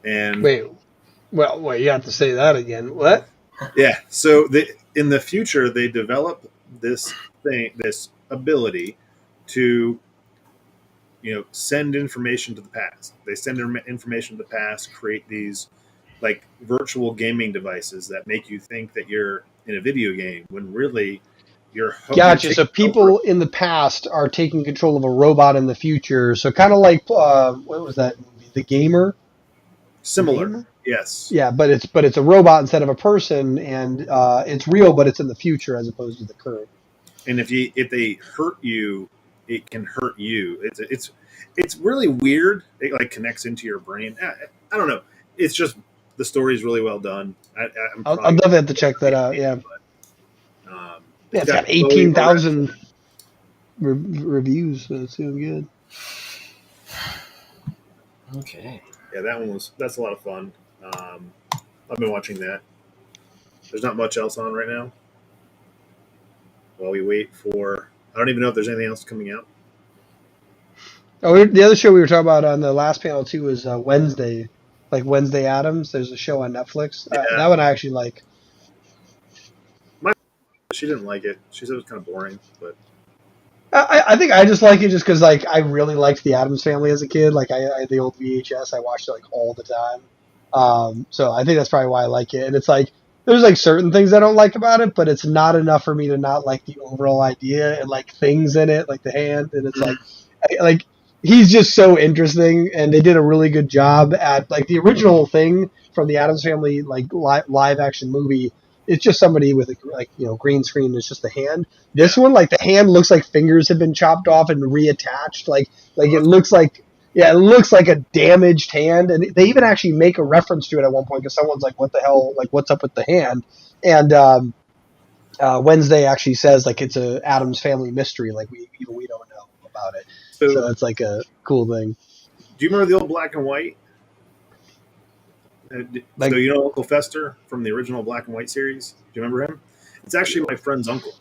And Wait, you have to say that again. What? yeah, so in the future they develop this ability to send information to the past. They send information to the past, create these virtual gaming devices that make you think that you're in a video game when really you're Gotcha. So taking people in the past are taking control of a robot in the future. So kind of like what was that movie? The Gamer. similar. Gamer? Yes. Yeah, but it's a robot instead of a person, and it's real, but it's in the future as opposed to the current. And if they hurt you, it can hurt you. It's really weird. It connects into your brain. I don't know. It's just the story is really well done. I'll definitely have to check that out. Yeah. Yeah, it's got 18,000 reviews, so it's doing good. Okay. Yeah, that's a lot of fun. I've been watching that. There's not much else on right now. While we wait for, I don't even know if there's anything else coming out. Oh, the other show we were talking about on the last panel too was Wednesday, like Wednesday Addams. There's a show on Netflix. That one I actually like. She didn't like it. She said it was kind of boring, but I think I just like it just because I really liked the Addams Family as a kid. I had the old VHS. I watched it all the time. So I think that's probably why I like it. And it's there's certain things I don't like about it, but it's not enough for me to not like the overall idea and things in it, like the hand. And it's he's just so interesting, and they did a really good job at the original thing from the Addams Family live action movie. It's just somebody with a green screen. It's just the hand. This one, the hand looks like fingers have been chopped off and reattached. It looks like it looks like a damaged hand. And they even actually make a reference to it at one point because someone's like, "What the hell? What's up with the hand?" And Wednesday actually says it's a Addams Family mystery. We don't know about it. So it's a cool thing. Do you remember the old black and white? So you know Uncle Fester from the original black and white series? Do you remember him? It's actually my friend's uncle.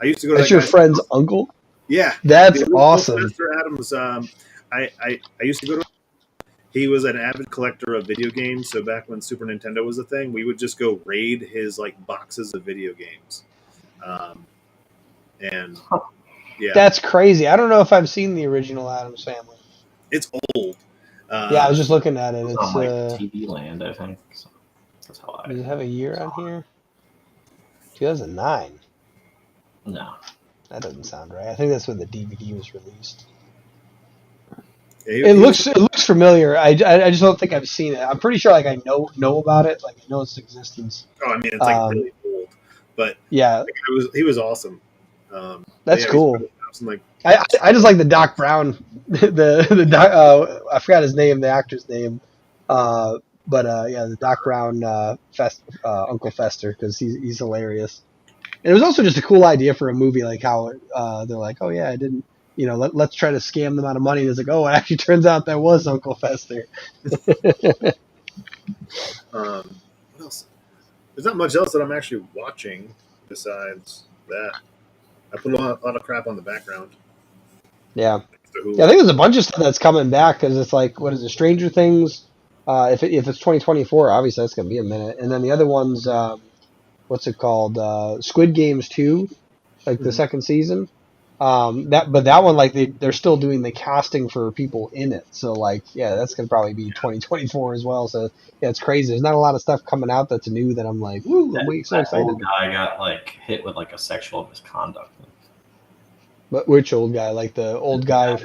I used to go to That's that your guy's friend's house. uncle? Yeah. That's The original awesome. Fester Adams. I used to go to. He was an avid collector of video games. So back when Super Nintendo was a thing, we would just go raid his boxes of video games. And yeah, That's crazy. I don't know if I've seen the original Addams Family. it's old. Yeah, I was just looking at it. It's It's on TV Land, I think. So that's how I. Does it have a year on here? 2009. No, that doesn't sound right. I think that's when the DVD was released. Yeah, It looks familiar. I just don't think I've seen it. I'm pretty sure I know about it. I know its existence. Oh, I mean, it's really old, but yeah, he was awesome. That's cool. I'm I just like the Doc Brown, the Doc, I forgot his name, the actor's name, but the Doc Brown Uncle Fester because he's hilarious. And it was also just a cool idea for a movie, how they're like, oh yeah, I didn't, let's try to scam them out of money. And it's like, oh, it actually turns out that was Uncle Fester. What else? There's not much else that I'm actually watching besides that. I put a lot of crap on the background. Yeah. So Yeah, I think there's a bunch of stuff that's coming back because it's like, what is it, Stranger Things? If it's 2024, obviously that's going to be a minute. And then the other one's, what's it called? Squid Games 2, like the second season. But that one, like they're still doing the casting for people in it. So like, yeah, that's going to probably be 2024 as well. So yeah, it's crazy. There's not a lot of stuff coming out that's new that I'm like, woo, I'm so That excited. old guy got like hit with like a sexual misconduct. But which old guy? Like the old guy?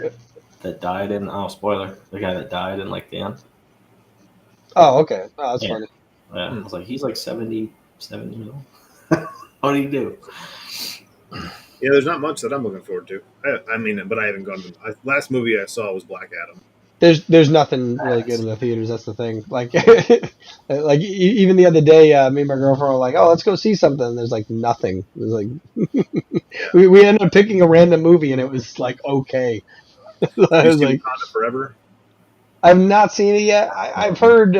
That died in spoiler, the guy that died in like the end. Oh, okay. Oh, that's Yeah. funny. Yeah, I was like, he's like 77 years old. What do you do? Yeah, there's not much that I'm looking forward to. I mean, but I haven't gone to. Last movie I saw was Black Adam. There's nothing really good in the theaters. That's the thing. Like, like even the other day, me and my girlfriend were like, "Oh, let's go see something." And there's like nothing. It was like we ended up picking a random movie, and it was like okay. I You was see like, Wakanda Forever? I've not seen it yet. I've heard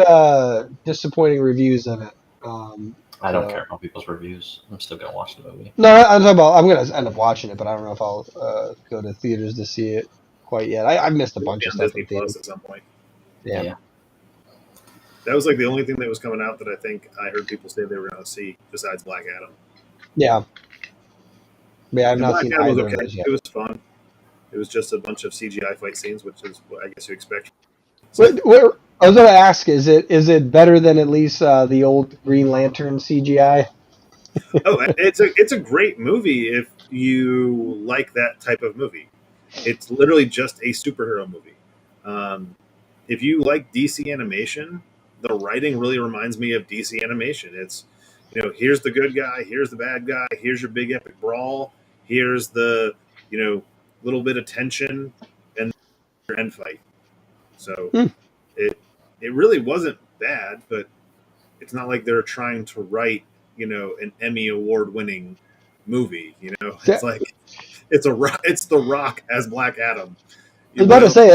disappointing reviews of it. I don't so- care about people's reviews. I'm still gonna watch the movie. No, I'm talking about. I'm gonna end up watching it, but I don't know if I'll go to theaters to see it quite yet. I've missed a bunch of On stuff Disney in theaters. Plus at some point. Yeah. That was like the only thing that was coming out that I think I heard people say they were going to see besides Black Adam. Yeah. Yeah, I've And not Black seen Adam was either of okay. those yet. It was fun. It was just a bunch of CGI fight scenes, which is what I guess you expect. I was going to ask, is it better than at least the old Green Lantern CGI? Oh, it's a great movie if you like that type of movie. It's literally just a superhero movie. If you like DC animation, the writing really reminds me of DC animation. It's, here's the good guy, here's the bad guy, here's your big epic brawl, here's the, little bit of tension, and your end fight. So it really wasn't bad, but it's not like they're trying to write, an Emmy award winning movie. It's like it's the Rock as Black Adam. I was about to say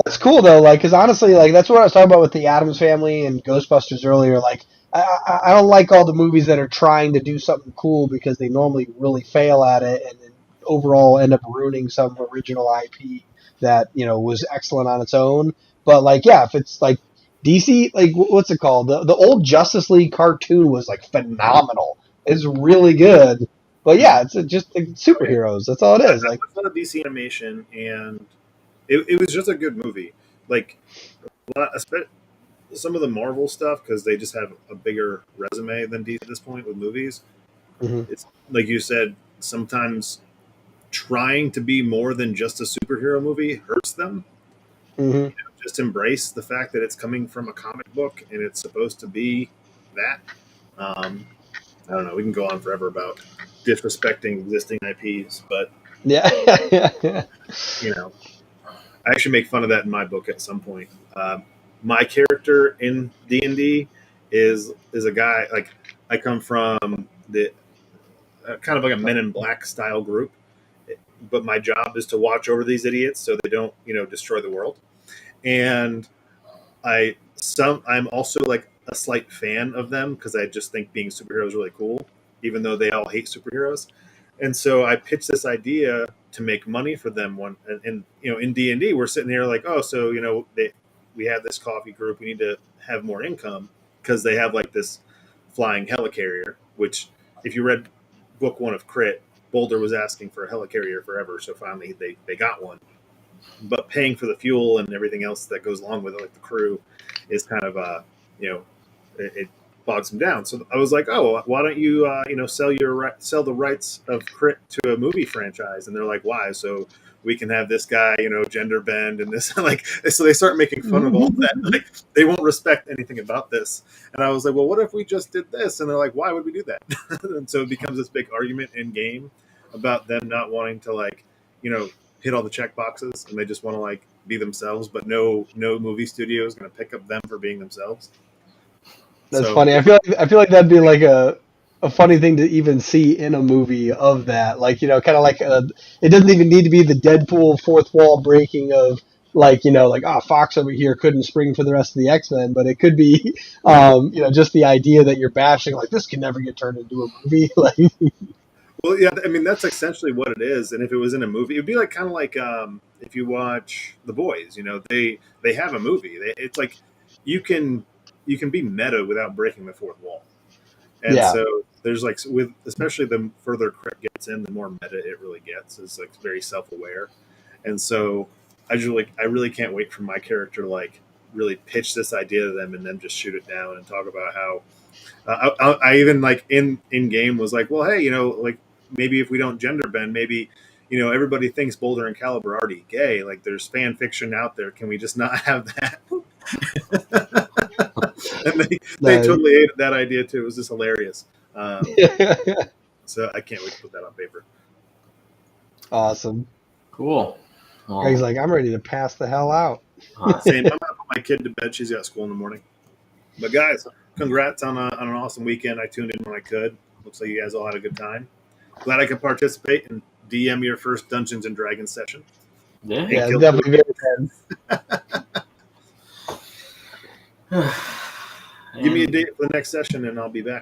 that's cool though, like because honestly, like that's what I was talking about with the Addams Family and Ghostbusters earlier. Like I don't like all the movies that are trying to do something cool because they normally really fail at it and then overall end up ruining some original IP that was excellent on its own. But like, yeah, if it's like DC, like what's it called? The old Justice League cartoon was like phenomenal. It's really good. But yeah, it's just like, superheroes. That's all it is. Like a lot of DC animation, and it was just a good movie. Like some of the Marvel stuff, because they just have a bigger resume than DC at this point with movies. It's like you said, sometimes trying to be more than just a superhero movie hurts them. Just embrace the fact that it's coming from a comic book and it's supposed to be that. I don't know. We can go on forever about disrespecting existing IPs, but yeah. I actually make fun of that in my book at some point. My character in D&D is a guy, like, I come from the kind of like a Men in Black style group, but my job is to watch over these idiots so they don't destroy the world. And I'm also like a slight fan of them because I just think being superheroes is really cool, even though they all hate superheroes. And so I pitched this idea to make money for them. And in D&D, we're sitting here like, oh, so we have this coffee group. We need to have more income because they have like this flying helicarrier. Which, if you read book 1 of Crit, Boulder was asking for a helicarrier forever. So finally, they got one. But paying for the fuel and everything else that goes along with it, like the crew, is kind of it bogs them down. So I was like, oh, why don't you sell the rights of Crit to a movie franchise? And they're like, why? So we can have this guy gender bend and this like. So they start making fun of all that. Like they won't respect anything about this. And I was like, well, what if we just did this? And they're like, why would we do that? And so it becomes this big argument in game about them not wanting to hit all the check boxes, and they just want to like be themselves, but no movie studio is going to pick up them for being themselves. That's funny. I feel like that'd be like a funny thing to even see in a movie of that. Like kind of like it doesn't even need to be the Deadpool fourth wall breaking of like Fox over here couldn't spring for the rest of the X-Men, but it could be just the idea that you're bashing like this can never get turned into a movie. Like Well, yeah, I mean that's essentially what it is. And if it was in a movie, it'd be like kind of like if you watch The Boys. You know, they have a movie. It's like you can be meta without breaking the fourth wall. And Yeah. so there's like with especially the further Craig gets in, the more meta it really gets. It's like very self aware. And so I really can't wait for my character to like really pitch this idea to them and then just shoot it down and talk about how I even like in game was like, well, hey, you know, like maybe if we don't gender bend, maybe you know everybody thinks Boulder and Caliber are already gay. Like there's fan fiction out there. Can we just not have that? And they totally hated that idea too. It was just hilarious. So I can't wait to put that on paper. Awesome. Cool. Greg's like, I'm ready to pass the hell out. Same. I'm gonna put my kid to bed. She's got school in the morning. But guys, congrats on an awesome weekend. I tuned in when I could. Looks like you guys all had a good time. Glad I could participate and DM your first Dungeons and Dragons session. Yeah, yeah, it's definitely very fun. Give me a date for the next session and I'll be back.